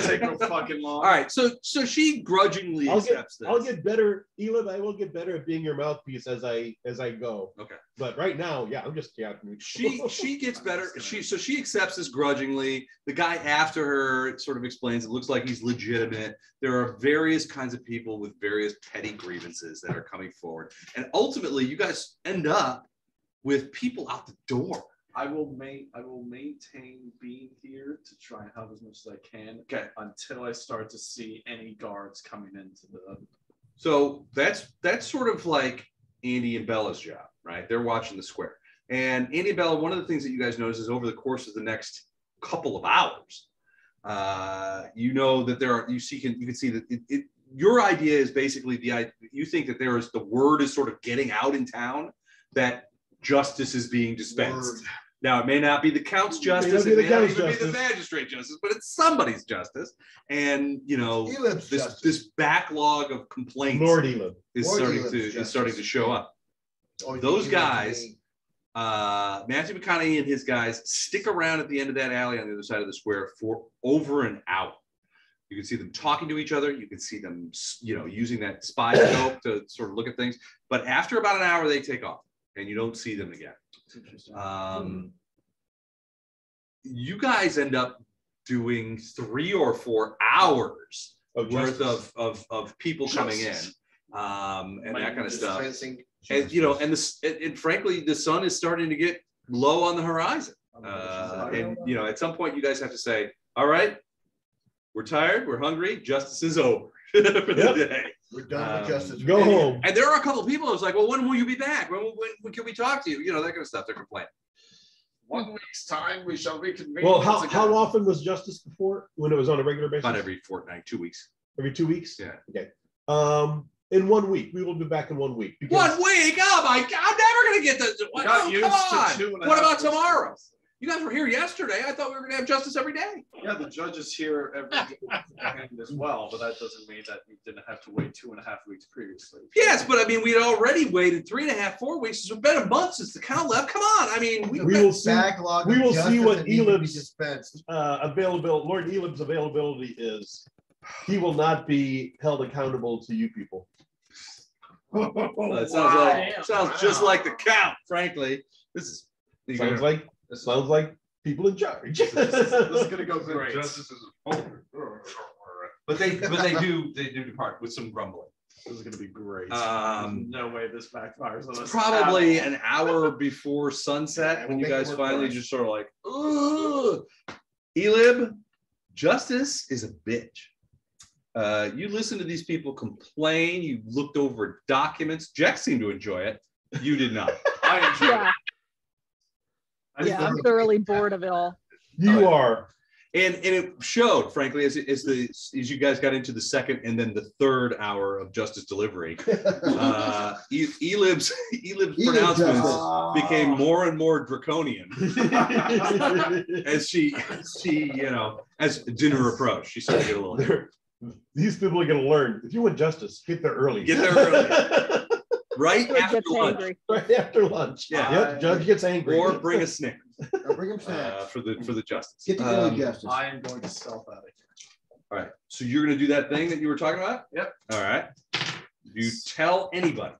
Speaker 4: take no fucking long.
Speaker 2: All right, so she grudgingly accepts this.
Speaker 1: I'll get better, Elib. I will get better at being your mouthpiece as I go.
Speaker 2: Okay.
Speaker 1: But right now, yeah, I'm just captain.
Speaker 2: She gets better. She accepts this grudgingly. The guy after her sort of explains it looks like he's legitimate. There are various kinds of people with various petty grievances that are coming forward, and ultimately, you guys end up with people out the door.
Speaker 4: I will maintain being here to try and help as much as I can.
Speaker 2: Okay.
Speaker 4: Until I start to see any guards coming into the.
Speaker 2: So that's sort of like Andy and Bella's job, right? They're watching the square. And Andy and Bella, one of the things that you guys notice is over the course of the next couple of hours, you know that you can see that your idea is basically you think that the word is sort of getting out in town that justice is being dispensed.
Speaker 5: Word.
Speaker 2: Now, it may not be the count's justice, it may not even be the magistrate justice, but it's somebody's justice. And, you know, this backlog of complaints
Speaker 1: Lord Elib
Speaker 2: is starting to show up. Those guys, Matthew McConaughey and his guys, stick around at the end of that alley on the other side of the square for over an hour. You can see them talking to each other. You can see them, you know, using that spy scope to sort of look at things. But after about an hour, they take off. And you don't see them again. You guys end up doing 3 or 4 hours worth of people coming in, and that kind of stuff. And you know, and frankly, the sun is starting to get low on the horizon. And you know, at some point, you guys have to say, "All right, we're tired, we're hungry. Justice is over for the day."
Speaker 5: We're done with justice.
Speaker 1: Go home.
Speaker 2: And there are a couple of people who's like, well, when will you be back? When can we talk to you? You know, that kind of stuff. They're complaining.
Speaker 4: 1 week's time, we shall reconvene.
Speaker 1: Well, how often was justice before when it was on a regular basis?
Speaker 2: About every fortnight, 2 weeks.
Speaker 1: Every 2 weeks?
Speaker 2: Yeah.
Speaker 1: Okay. In 1 week. We will be back in 1 week.
Speaker 2: 1 week? Oh my God, I'm never going to get this. Come on. What about tomorrow? You guys were here yesterday. I thought we were going to have justice every day.
Speaker 4: Yeah, the judge is here every day as well, but that doesn't mean that you didn't have to wait 2.5 weeks previously.
Speaker 2: Yes, but I mean, we'd already waited 3.5, 4 weeks. It's been a month since the count left. Come on. I mean,
Speaker 1: we will see. We will see what Elib's Lord Elib's availability is. He will not be held accountable to you people.
Speaker 2: That sounds just like the count, frankly. This
Speaker 1: sounds like people in charge.
Speaker 4: This is gonna go great.
Speaker 2: Justice is but they do depart with some grumbling.
Speaker 4: This is gonna be great.
Speaker 2: No
Speaker 4: way this backfires on us.
Speaker 2: Probably an hour before sunset when you guys finally just sort of like, ugh. Elib, justice is a bitch. You listen to these people complain. You looked over documents. Jex seemed to enjoy it. You did not.
Speaker 4: I enjoyed it.
Speaker 8: Yeah, I'm thoroughly bored of it all.
Speaker 1: You are.
Speaker 2: And it showed, frankly, as you guys got into the second and then the third hour of justice delivery, Elib's pronouncements became more and more draconian as she as dinner approached. She started to get a little.
Speaker 1: These people are going to learn. If you want justice, get there early.
Speaker 2: Get there early. Right after lunch.
Speaker 1: Right after lunch.
Speaker 2: Yeah.
Speaker 1: Yep. Judge gets angry.
Speaker 2: Or bring a Snickers.
Speaker 5: Bring him snacks.
Speaker 2: For the justice.
Speaker 5: Get the early justice.
Speaker 4: I am going to stealth out of here.
Speaker 2: All right. So you're going to do that thing that you were talking about?
Speaker 4: Yep.
Speaker 2: All right. You tell anybody.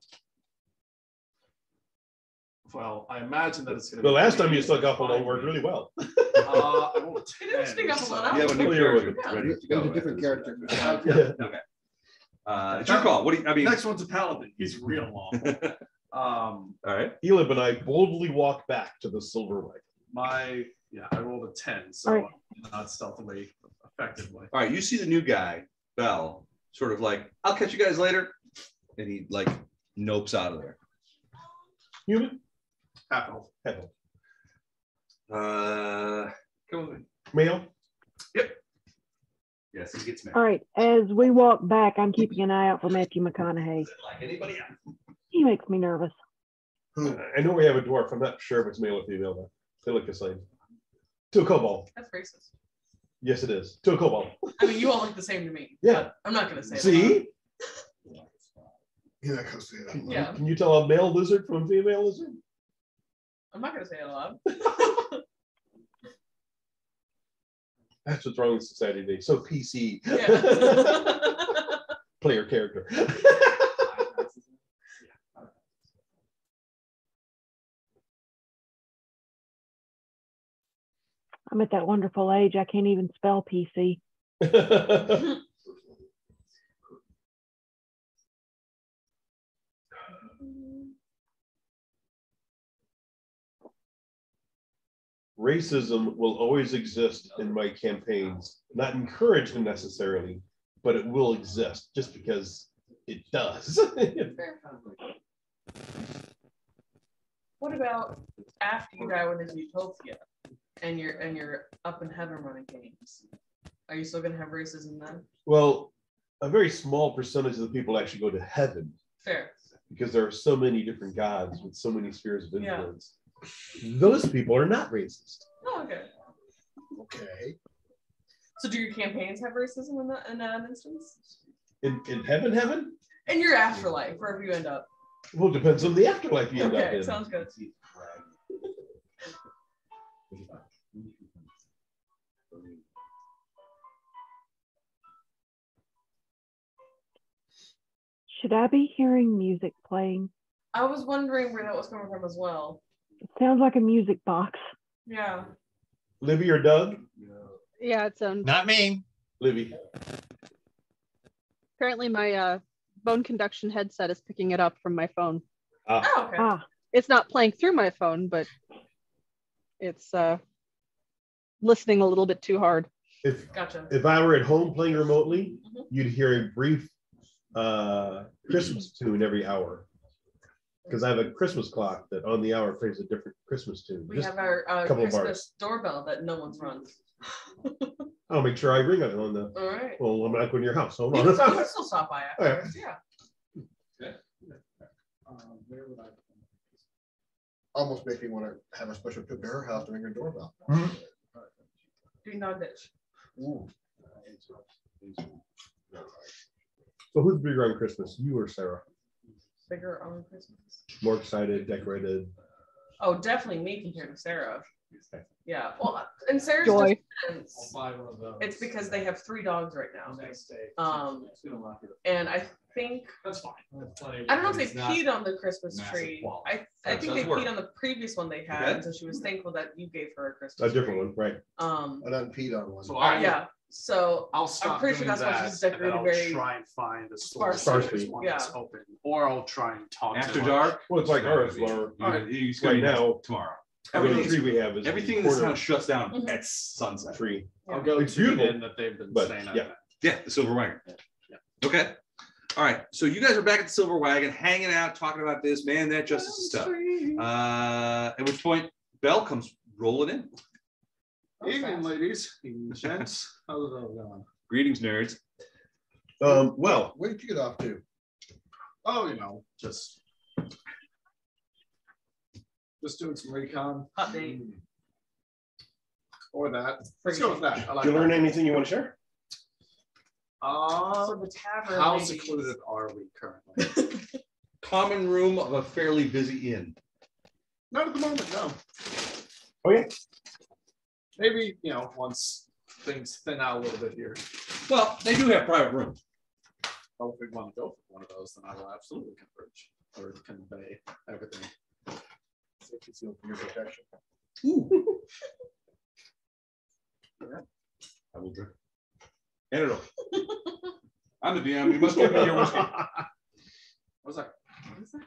Speaker 4: Well, I imagine that it's going to.
Speaker 1: The last time you stuck up on worked really well.
Speaker 4: I won't
Speaker 6: Stick up a lot.
Speaker 2: You have a new character ready to
Speaker 5: It
Speaker 2: go.
Speaker 5: was a different character.
Speaker 2: Okay. It's your call. What do you? I mean,
Speaker 4: next one's a paladin. He's real long.
Speaker 2: All right.
Speaker 1: Elib and I boldly walk back to the silver wagon.
Speaker 4: My Yeah, I rolled a 10, so
Speaker 3: All right.
Speaker 4: I'm not stealthily effectively.
Speaker 2: All right, you see the new guy, Bell, sort of like, I'll catch you guys later. And he like nopes out of there.
Speaker 1: Human?
Speaker 4: Half elf.
Speaker 1: Half elf.
Speaker 2: Come with me.
Speaker 1: Male?
Speaker 2: Yep. Yes, he gets married.
Speaker 3: All right. As we walk back, I'm keeping an eye out for Matthew McConaughey.
Speaker 2: Like anybody else.
Speaker 3: He makes me nervous.
Speaker 1: I know we have a dwarf. I'm not sure if it's male or female, though. They look the same. To a kobold.
Speaker 6: That's racist.
Speaker 1: Yes, it is. To a kobold.
Speaker 6: I mean, you all look the same to me.
Speaker 1: Yeah.
Speaker 6: But I'm not gonna say that.
Speaker 1: See?
Speaker 5: You're not gonna say that.
Speaker 6: Yeah.
Speaker 1: Can you tell a male lizard from a female lizard?
Speaker 6: I'm not gonna say it aloud.
Speaker 1: That's what's wrong with society today. So PC.
Speaker 6: Yeah.
Speaker 1: Player character.
Speaker 3: I'm at that wonderful age, I can't even spell PC.
Speaker 1: Racism will always exist in my campaigns, not encouraged necessarily, but it will exist just because it does.
Speaker 6: What about after you die when there's utopia and you're up in heaven running games? Are you still gonna have racism then?
Speaker 1: Well, a very small percentage of the people actually go to heaven
Speaker 6: Fair.
Speaker 1: because there are so many different gods with so many spheres of
Speaker 6: Yeah.
Speaker 1: influence. Those people are not racist.
Speaker 6: Oh, okay.
Speaker 5: Okay.
Speaker 6: So do your campaigns have racism in that instance?
Speaker 1: In heaven?
Speaker 6: In your afterlife, wherever you end up.
Speaker 1: Well, it depends on the afterlife you end up
Speaker 6: Okay,
Speaker 1: in.
Speaker 6: sounds good.
Speaker 3: Should I be hearing music playing?
Speaker 6: I was wondering where that was coming from as well.
Speaker 3: It sounds like a music box.
Speaker 6: Yeah.
Speaker 1: Libby or Doug?
Speaker 8: Yeah, it's
Speaker 7: Not me.
Speaker 1: Libby.
Speaker 8: apparently my bone conduction headset is picking it up from my phone.
Speaker 6: Oh, okay.
Speaker 3: Ah,
Speaker 8: It's not playing through my phone, but it's listening a little bit too hard.
Speaker 6: Gotcha.
Speaker 1: If I were at home playing remotely,
Speaker 6: Mhm.
Speaker 1: you'd hear a brief Christmas tune every hour. Because I have a Christmas clock that on the hour plays a different Christmas tune.
Speaker 6: We
Speaker 1: Just
Speaker 6: have our
Speaker 1: couple of
Speaker 6: Christmas doorbell that no one's run.
Speaker 1: I'll make sure I ring on it on the.
Speaker 6: All right.
Speaker 1: Well, I'm not going to your house. Hold
Speaker 6: You
Speaker 1: on.
Speaker 6: can still stop by afterwards. Yeah.
Speaker 4: Where would I?
Speaker 5: Almost make me want to have a special trip to her house to ring her doorbell.
Speaker 6: Do not ditch.
Speaker 5: Ooh.
Speaker 1: So who's bigger on Christmas, you or Sarah?
Speaker 6: Bigger on Christmas.
Speaker 1: More excited, decorated?
Speaker 6: Oh, definitely me compared to Sarah. Yeah. Well, and Sarah's
Speaker 8: Joy.
Speaker 6: defense, it's because they have 3 dogs right now. And I think
Speaker 4: That's fine.
Speaker 6: I don't know if they peed on the Christmas tree. I think
Speaker 2: does
Speaker 6: they
Speaker 2: work.
Speaker 6: peed on the previous one they had,
Speaker 2: Okay.
Speaker 6: so she was thankful that you gave her a Christmas
Speaker 1: A different
Speaker 6: tree.
Speaker 1: one, right?
Speaker 5: I done peed on one.
Speaker 4: So I
Speaker 6: Yeah. So
Speaker 4: I'll stop
Speaker 6: pretty sure
Speaker 4: doing
Speaker 6: that's why
Speaker 4: that,
Speaker 6: she's
Speaker 4: and then
Speaker 6: decorated
Speaker 4: I'll
Speaker 6: very
Speaker 4: try and find a store
Speaker 1: sparsely.
Speaker 4: one
Speaker 6: Yeah.
Speaker 4: that's open, or I'll try and talk
Speaker 2: After
Speaker 4: to
Speaker 2: dark?
Speaker 1: Well, it's like ours, where
Speaker 2: It's
Speaker 1: right now,
Speaker 2: tomorrow.
Speaker 1: the only
Speaker 2: Everything,
Speaker 1: tree we have is
Speaker 2: everything in
Speaker 1: the
Speaker 2: this
Speaker 1: corner
Speaker 2: town shuts down
Speaker 6: Mhm.
Speaker 2: at sunset.
Speaker 1: tree.
Speaker 4: I'll go
Speaker 1: It's
Speaker 4: to the
Speaker 1: beautiful,
Speaker 4: inn that they've been
Speaker 1: but,
Speaker 4: staying at.
Speaker 1: yeah.
Speaker 2: Yeah, the Silver Wagon.
Speaker 4: Yeah.
Speaker 2: Okay. All right. So you guys are back at the Silver Wagon, hanging out, talking about this, man, that justice stuff. At which point, Belle comes rolling in.
Speaker 4: Evening, ladies. Evening, gents. How's it all going?
Speaker 2: Greetings, nerds.
Speaker 1: Well,
Speaker 5: Where did you get off to?
Speaker 4: Oh, just doing some recon.
Speaker 6: hot date.
Speaker 4: Or that. Let's go with that. I like
Speaker 1: did you learn
Speaker 4: that.
Speaker 1: anything you want to share?
Speaker 6: So the tavern.
Speaker 4: How
Speaker 6: ladies-
Speaker 4: secluded are we currently?
Speaker 2: Common room of a fairly busy inn.
Speaker 4: Not at the moment, no.
Speaker 1: Oh, yeah.
Speaker 4: Maybe, once things thin out a little bit here.
Speaker 2: Well, they do have private rooms.
Speaker 4: Well, if we want to go for one of those, then I will absolutely converge or convey everything.
Speaker 5: Safety seal for your protection.
Speaker 2: I will drink. Hand it over. I'm the DM. You must give me your whiskey.
Speaker 4: I was like, what is that?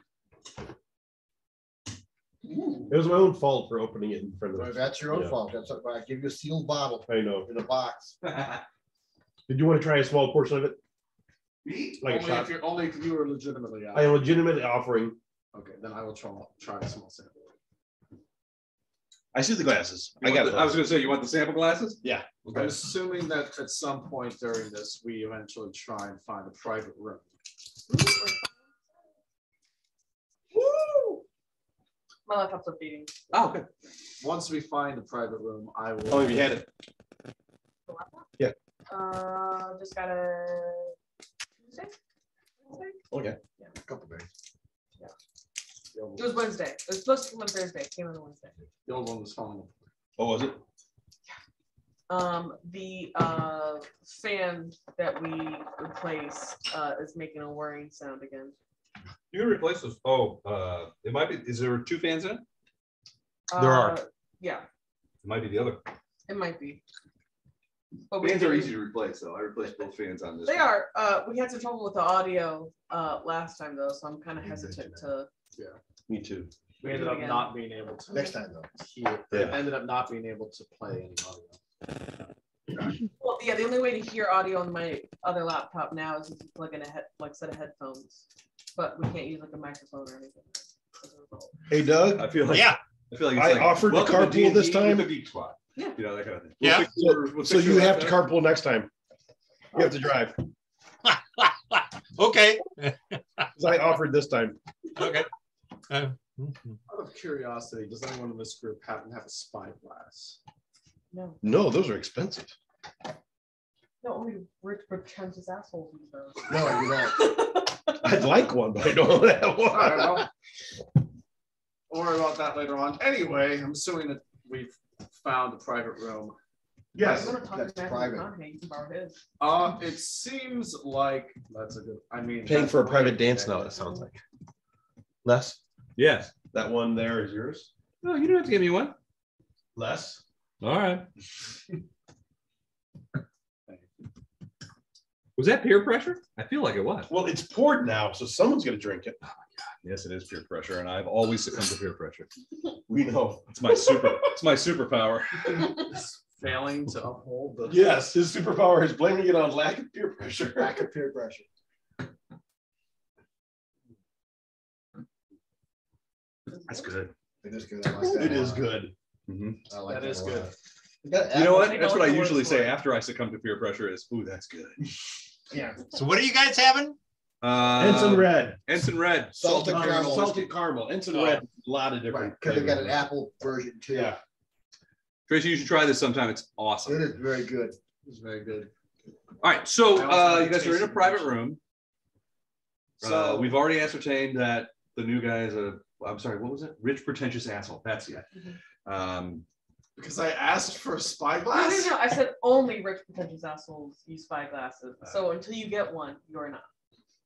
Speaker 1: It was my own fault for opening it in front of
Speaker 5: Well,
Speaker 1: us.
Speaker 5: that's your own fault. That's why I give you a sealed bottle
Speaker 1: I know.
Speaker 5: in a box.
Speaker 1: Did you want to try a small portion of it?
Speaker 2: Me?
Speaker 1: Like a
Speaker 4: only
Speaker 1: shot?
Speaker 4: if you're only if you were legitimately out.
Speaker 1: I am legitimately offering.
Speaker 4: Okay, then I will try a small sample.
Speaker 9: I see the glasses.
Speaker 2: I got. I was going to say, you want the sample glasses?
Speaker 1: Yeah.
Speaker 4: I'm assuming that at some point during this, we eventually try and find a private room.
Speaker 6: Woo! My laptop's updating.
Speaker 2: Oh, okay.
Speaker 4: Once we find a private room, I will.
Speaker 1: How long have you had it?
Speaker 6: The laptop?
Speaker 1: Yeah.
Speaker 6: Just got a Tuesday? Wednesday?
Speaker 1: Okay.
Speaker 5: A couple days.
Speaker 6: It was Wednesday. It was supposed to come on Thursday. It came on Wednesday.
Speaker 4: The old one was falling.
Speaker 1: Oh, was it?
Speaker 6: The fan that we replaced is making a whirring sound again.
Speaker 2: You can replace those. Oh, it might be. Is there 2 fans in it?
Speaker 1: There are.
Speaker 6: Yeah,
Speaker 2: It might be the other.
Speaker 6: it might be. But
Speaker 2: Fans are easy to replace, though. I replaced both fans on this.
Speaker 6: They
Speaker 2: one.
Speaker 6: are. We had some trouble with the audio last time though, so I'm kind of hesitant to.
Speaker 1: Me too.
Speaker 4: We ended up not being able to.
Speaker 5: Next time though.
Speaker 4: Hear.
Speaker 1: Yeah.
Speaker 4: Ended up not being able to play any audio.
Speaker 6: Well, yeah, the only way to hear audio on my other laptop now is if you plug in a set of headphones, but we can't use like a microphone or anything. As a result.
Speaker 1: Hey, Doug.
Speaker 2: I feel like.
Speaker 7: Yeah.
Speaker 2: I feel like
Speaker 1: I offered to
Speaker 2: welcome
Speaker 1: carpool this
Speaker 2: D&D
Speaker 1: time.
Speaker 2: with the Geek Squad.
Speaker 6: Yeah.
Speaker 2: You know, that kind of thing.
Speaker 7: Yeah.
Speaker 1: So you have to carpool next time. You have to drive.
Speaker 7: Okay.
Speaker 1: 'Cause I offered this time.
Speaker 7: Okay.
Speaker 4: Out of curiosity, does anyone in this group happen to have a spyglass?
Speaker 6: No,
Speaker 1: No, those are expensive.
Speaker 6: no, only rich pretentious assholes use those.
Speaker 5: No, I do not.
Speaker 1: I'd like one, but I don't have
Speaker 4: All right,
Speaker 1: one.
Speaker 4: well, we'll worry about that later on. Anyway, I'm assuming that we've found a private room.
Speaker 1: Yes.
Speaker 6: I'm gonna talk
Speaker 5: That's
Speaker 6: to Matthew
Speaker 5: private.
Speaker 6: McConaughey. You can borrow his.
Speaker 4: It seems like that's a good. I mean,
Speaker 1: Paying
Speaker 4: that's
Speaker 1: for a
Speaker 4: way
Speaker 1: private dance
Speaker 4: better.
Speaker 1: now, it sounds like. Les,
Speaker 2: Yes.
Speaker 1: that one there is yours.
Speaker 2: No, you don't have to give me one.
Speaker 1: Les.
Speaker 2: All right. Was that peer pressure? I feel like it was.
Speaker 1: Well, it's poured now, so someone's gonna drink it.
Speaker 2: Yes, it is peer pressure, and I've always succumbed to peer pressure.
Speaker 1: We know.
Speaker 2: It's my superpower.
Speaker 4: Failing to uphold the.
Speaker 1: Yes, his superpower is blaming it on lack of peer pressure.
Speaker 5: Lack of peer pressure.
Speaker 2: That's good.
Speaker 5: It is good. I like that
Speaker 1: It
Speaker 5: a
Speaker 1: is
Speaker 5: lot.
Speaker 1: good.
Speaker 5: I like
Speaker 4: That is
Speaker 5: a
Speaker 4: good.
Speaker 5: lot. You got
Speaker 2: You know
Speaker 5: apple-
Speaker 2: what? That's what I
Speaker 6: Don't
Speaker 2: usually
Speaker 6: work for
Speaker 2: say
Speaker 6: it.
Speaker 2: after I succumb to peer pressure is, ooh, that's good.
Speaker 5: Yeah.
Speaker 7: So what are you guys having?
Speaker 1: Ensign Red.
Speaker 2: Ensign Red.
Speaker 5: Salted caramel.
Speaker 1: Salted caramel. Ensign Red. A lot of different.
Speaker 5: Right, because they got an
Speaker 1: flavors.
Speaker 5: apple version too.
Speaker 1: Yeah.
Speaker 2: Tracy, you should try this sometime. It's awesome.
Speaker 5: It is very good.
Speaker 4: It's very good.
Speaker 2: All right, so
Speaker 4: I also
Speaker 2: you guys are in a
Speaker 4: tasted
Speaker 2: private
Speaker 4: it.
Speaker 2: room.
Speaker 4: So
Speaker 2: We've already ascertained that the new guy is I'm sorry, what was it? Rich, pretentious asshole. That's it.
Speaker 4: because I asked for a
Speaker 6: No,
Speaker 4: spyglass.
Speaker 6: I said only rich pretentious assholes use spyglasses. So until you get one, you're not.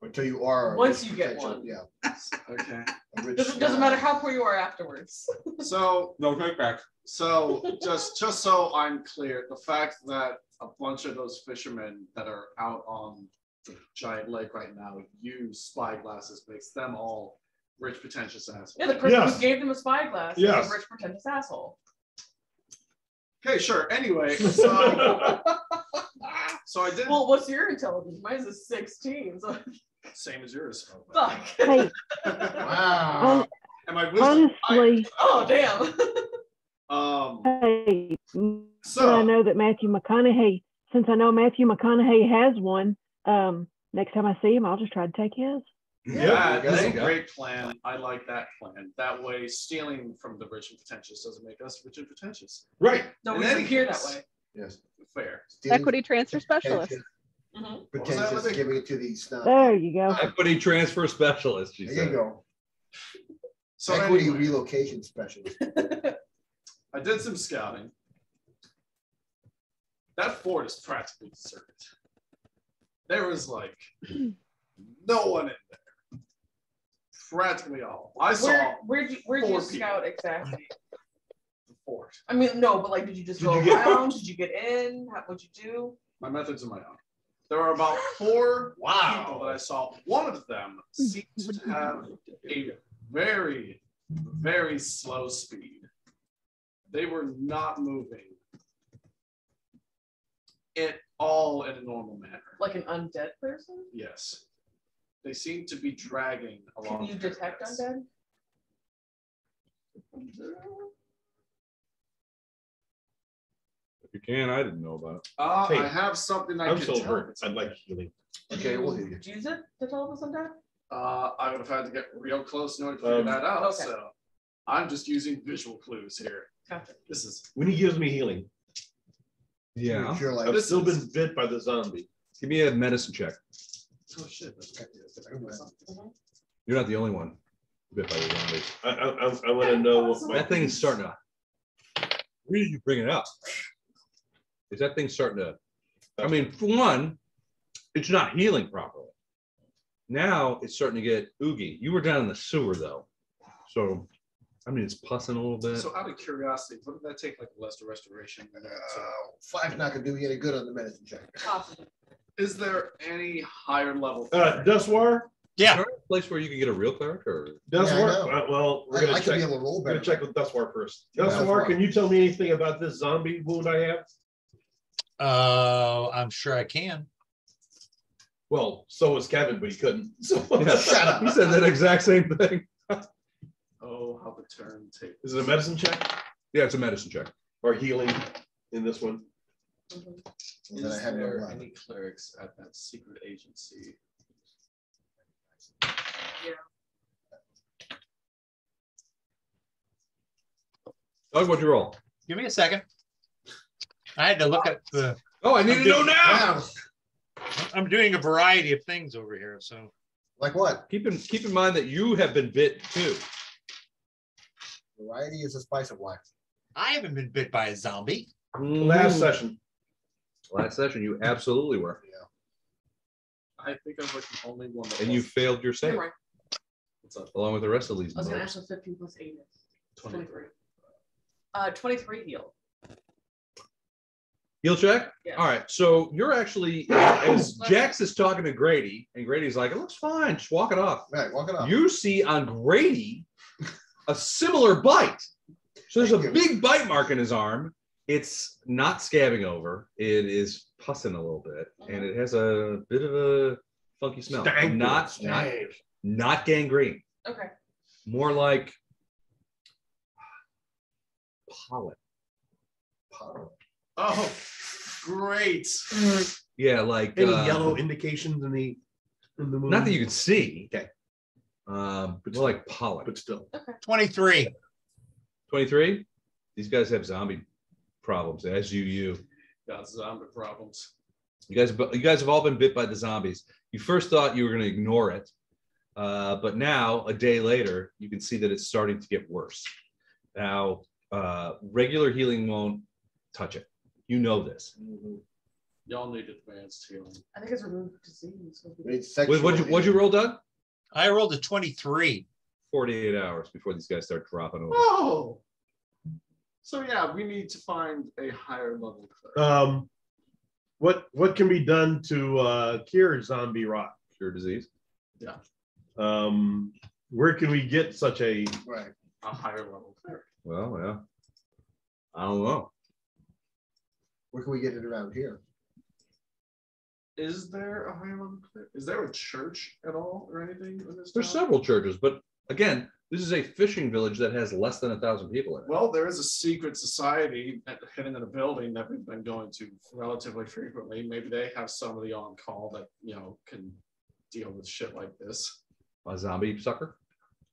Speaker 5: Until you are. a
Speaker 6: Once
Speaker 5: rich
Speaker 6: you get
Speaker 5: potential-
Speaker 6: one.
Speaker 5: Yeah.
Speaker 4: Okay.
Speaker 5: a rich
Speaker 6: Doesn't
Speaker 5: guy.
Speaker 6: matter how poor you are afterwards.
Speaker 4: So
Speaker 2: No, take back.
Speaker 4: So just so I'm clear, the fact that a bunch of those fishermen that are out on the giant lake right now use spyglasses makes them all rich, pretentious assholes.
Speaker 6: Yeah, the person
Speaker 1: Yes.
Speaker 6: who gave them a spyglass
Speaker 1: Yes.
Speaker 6: is a rich pretentious asshole.
Speaker 4: Okay, sure. Anyway, so, so I did
Speaker 6: Well, what's your intelligence? Mine's a 16. So
Speaker 4: same as yours.
Speaker 6: fuck.
Speaker 3: Hey,
Speaker 5: Wow.
Speaker 4: And my wisdom.
Speaker 3: honestly,
Speaker 6: Oh damn.
Speaker 3: hey, I
Speaker 4: So
Speaker 3: know that Matthew McConaughey, since I know Matthew McConaughey has one, next time I see him, I'll just try to take his.
Speaker 4: yeah,
Speaker 5: there
Speaker 4: that's
Speaker 5: you
Speaker 4: a
Speaker 2: go.
Speaker 4: great plan. I like that plan. That way, stealing from the rich and pretentious doesn't make us rich and pretentious.
Speaker 1: Right.
Speaker 6: No,
Speaker 4: In
Speaker 6: we
Speaker 4: any
Speaker 6: appear that
Speaker 4: case.
Speaker 6: way.
Speaker 5: Yes.
Speaker 4: Fair.
Speaker 5: Stealing
Speaker 8: Equity transfer specialist.
Speaker 6: Mhm.
Speaker 5: Pretentious,
Speaker 4: What was that?
Speaker 5: giving it to these snobs.
Speaker 3: There you go.
Speaker 2: Equity transfer specialist, she
Speaker 5: There
Speaker 2: said.
Speaker 5: you go.
Speaker 4: So
Speaker 5: Equity
Speaker 4: anyway,
Speaker 5: relocation specialist.
Speaker 4: I did some scouting. That fort is practically deserted. There was like no one in there. Practically all. I saw
Speaker 6: Where'd you
Speaker 4: 4
Speaker 6: scout
Speaker 4: people.
Speaker 6: exactly?
Speaker 4: the fort.
Speaker 6: I mean, no, but like, did you just
Speaker 1: Did
Speaker 6: go
Speaker 1: you get-
Speaker 6: around? Did you get in? What'd you do?
Speaker 4: My methods are my own. There were about 4 people that I saw. One of them seemed to have a very, very slow speed. They were not moving at all in a normal manner.
Speaker 6: Like an undead person?
Speaker 4: Yes. They seem to be dragging along.
Speaker 6: Can you detect undead?
Speaker 2: If you can, I didn't know about it.
Speaker 1: Hey,
Speaker 4: I have something I
Speaker 1: I'm
Speaker 4: can
Speaker 1: so
Speaker 4: tell.
Speaker 1: hurt. I'd like healing.
Speaker 4: Okay, we'll heal you.
Speaker 6: Did you use it to tell us undead?
Speaker 4: I would have had to get real close in order to figure that out.
Speaker 6: Okay.
Speaker 4: So I'm just using visual clues here.
Speaker 6: Gotcha.
Speaker 4: This is
Speaker 1: When he gives me healing,
Speaker 2: Yeah.
Speaker 5: You're like,
Speaker 1: I've still been bit by the zombie.
Speaker 2: Give me a medicine check.
Speaker 4: oh shit.
Speaker 2: You're not the only one bit by the zombies.
Speaker 1: I want to know what my
Speaker 2: That thing is starting to. Where did you bring it up? Is that thing starting to? I mean, for one, it's not healing properly. Now it's starting to get oogie. You were down in the sewer though, so I mean it's pussing a little bit.
Speaker 4: So out of curiosity, what did that take like less restoration?
Speaker 5: 5's not gonna do you any good on the medicine check.
Speaker 6: Possibly.
Speaker 4: Is there any higher level?
Speaker 1: Dustwar?
Speaker 7: Yeah.
Speaker 2: Is there a place where you can get a real cleric or?
Speaker 1: Dustwar?
Speaker 5: Yeah, I know.
Speaker 1: Well, we're
Speaker 5: I
Speaker 1: gonna
Speaker 5: could
Speaker 1: check.
Speaker 5: be able to roll
Speaker 1: We're
Speaker 5: better.
Speaker 1: gonna check with Dustwar first.
Speaker 5: Yeah,
Speaker 1: Dustwar,
Speaker 5: Dustwar.
Speaker 1: can you tell me anything about this zombie wound I have?
Speaker 7: I'm sure I can.
Speaker 1: Well, so was Kevin, but he couldn't. So
Speaker 5: Shut up.
Speaker 2: He said that exact same thing.
Speaker 4: Oh, how the turn takes.
Speaker 1: Is it a medicine check
Speaker 2: Yeah, it's a medicine check.
Speaker 1: or healing in this one?
Speaker 5: And then I
Speaker 4: Is
Speaker 5: have no
Speaker 4: there
Speaker 5: blood.
Speaker 4: any clerics at that secret agency?
Speaker 2: Doug, what'd you roll?
Speaker 7: Give me a second. I had to look at the.
Speaker 2: Oh, I need to know now.
Speaker 5: Wow.
Speaker 7: I'm doing a variety of things over here, so.
Speaker 5: Like what?
Speaker 2: Keep in mind that you have been bit too.
Speaker 5: Variety is a spice of life.
Speaker 7: I haven't been bit by a zombie.
Speaker 1: Last session.
Speaker 2: Last session, you absolutely were,
Speaker 4: I think I'm like the only one that
Speaker 2: and you
Speaker 4: wasn't.
Speaker 2: failed your save
Speaker 6: You're right.
Speaker 4: What's up?
Speaker 2: along with the rest of these.
Speaker 6: I was gonna
Speaker 2: modes.
Speaker 6: ask for 15 plus 8 is
Speaker 4: 23.
Speaker 6: 23 heal.
Speaker 2: Heal check.
Speaker 6: Yeah.
Speaker 2: All right, so you're actually as Jax is talking to Grady, and Grady's like, "It looks fine. Just walk it off."
Speaker 5: Right, walk it off.
Speaker 2: You see on Grady a similar bite. So there's a big bite mark in his arm. It's not scabbing over. It is pussing a little bit, and it has a bit of a funky smell. Not gangrene.
Speaker 6: Okay.
Speaker 2: More like pollen.
Speaker 4: Oh, great.
Speaker 2: Yeah, like
Speaker 1: Any yellow indications in the wound?
Speaker 2: not that you can see.
Speaker 1: Okay.
Speaker 2: But more like pollen.
Speaker 1: But still.
Speaker 7: 23.
Speaker 2: 23. These guys have zombie problems, as you.
Speaker 4: Got zombie problems.
Speaker 2: You guys have all been bit by the zombies. You first thought you were going to ignore it, but now a day later, you can see that it's starting to get worse. Now, regular healing won't touch it. You know this.
Speaker 4: Y'all need advanced healing.
Speaker 6: I think it's removed disease.
Speaker 2: What'd you roll, Doug?
Speaker 7: I rolled a 23.
Speaker 2: 48 hours before these guys start dropping over.
Speaker 4: Oh. So yeah, we need to find a higher level cleric.
Speaker 1: What can be done to cure zombie rot?
Speaker 2: Cure disease.
Speaker 4: Yeah.
Speaker 1: Where can we get such a
Speaker 4: higher level cleric?
Speaker 2: Well, yeah. I don't know.
Speaker 5: Where can we get it around here?
Speaker 4: Is there a higher level cleric? Is there a church at all or anything in this
Speaker 2: There's
Speaker 4: town?
Speaker 2: several churches, but again, this is a fishing village that has less than 1,000 people in it.
Speaker 4: Well, there is a secret society hidden in a building that we've been going to relatively frequently. Maybe they have somebody on call that, can deal with shit like this.
Speaker 2: A zombie sucker?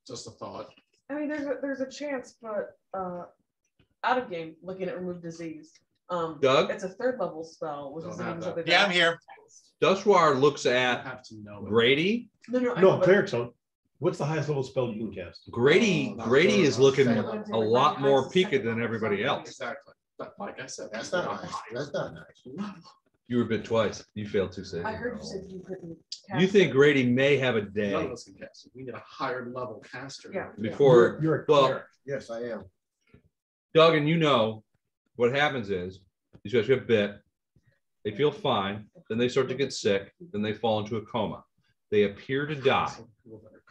Speaker 4: Just a thought.
Speaker 6: I mean, there's a chance, but out of game, looking at remove disease.
Speaker 2: Doug?
Speaker 6: It's a 3rd level spell, which is something
Speaker 7: Yeah, I'm here.
Speaker 2: Dustwar looks at
Speaker 4: have to know it.
Speaker 2: Grady.
Speaker 1: No, clerics don't. What's the highest level spell you can cast?
Speaker 2: Grady is looking a lot more peaked than everybody else.
Speaker 4: Exactly. But like I said,
Speaker 5: That's not nice. That's not nice.
Speaker 2: You were bit twice. You failed 2 saves.
Speaker 6: I heard you said you couldn't cast
Speaker 2: You think
Speaker 6: it.
Speaker 2: Grady may have a
Speaker 4: none
Speaker 2: day
Speaker 4: of us can cast it. We need a higher level caster.
Speaker 6: Yeah.
Speaker 2: before.
Speaker 1: You're a
Speaker 2: Well,
Speaker 1: cleric.
Speaker 5: Yes, I am.
Speaker 2: Doug, and what happens is these guys get bit, they feel fine, then they start to get sick, then they fall into a coma. They appear to die.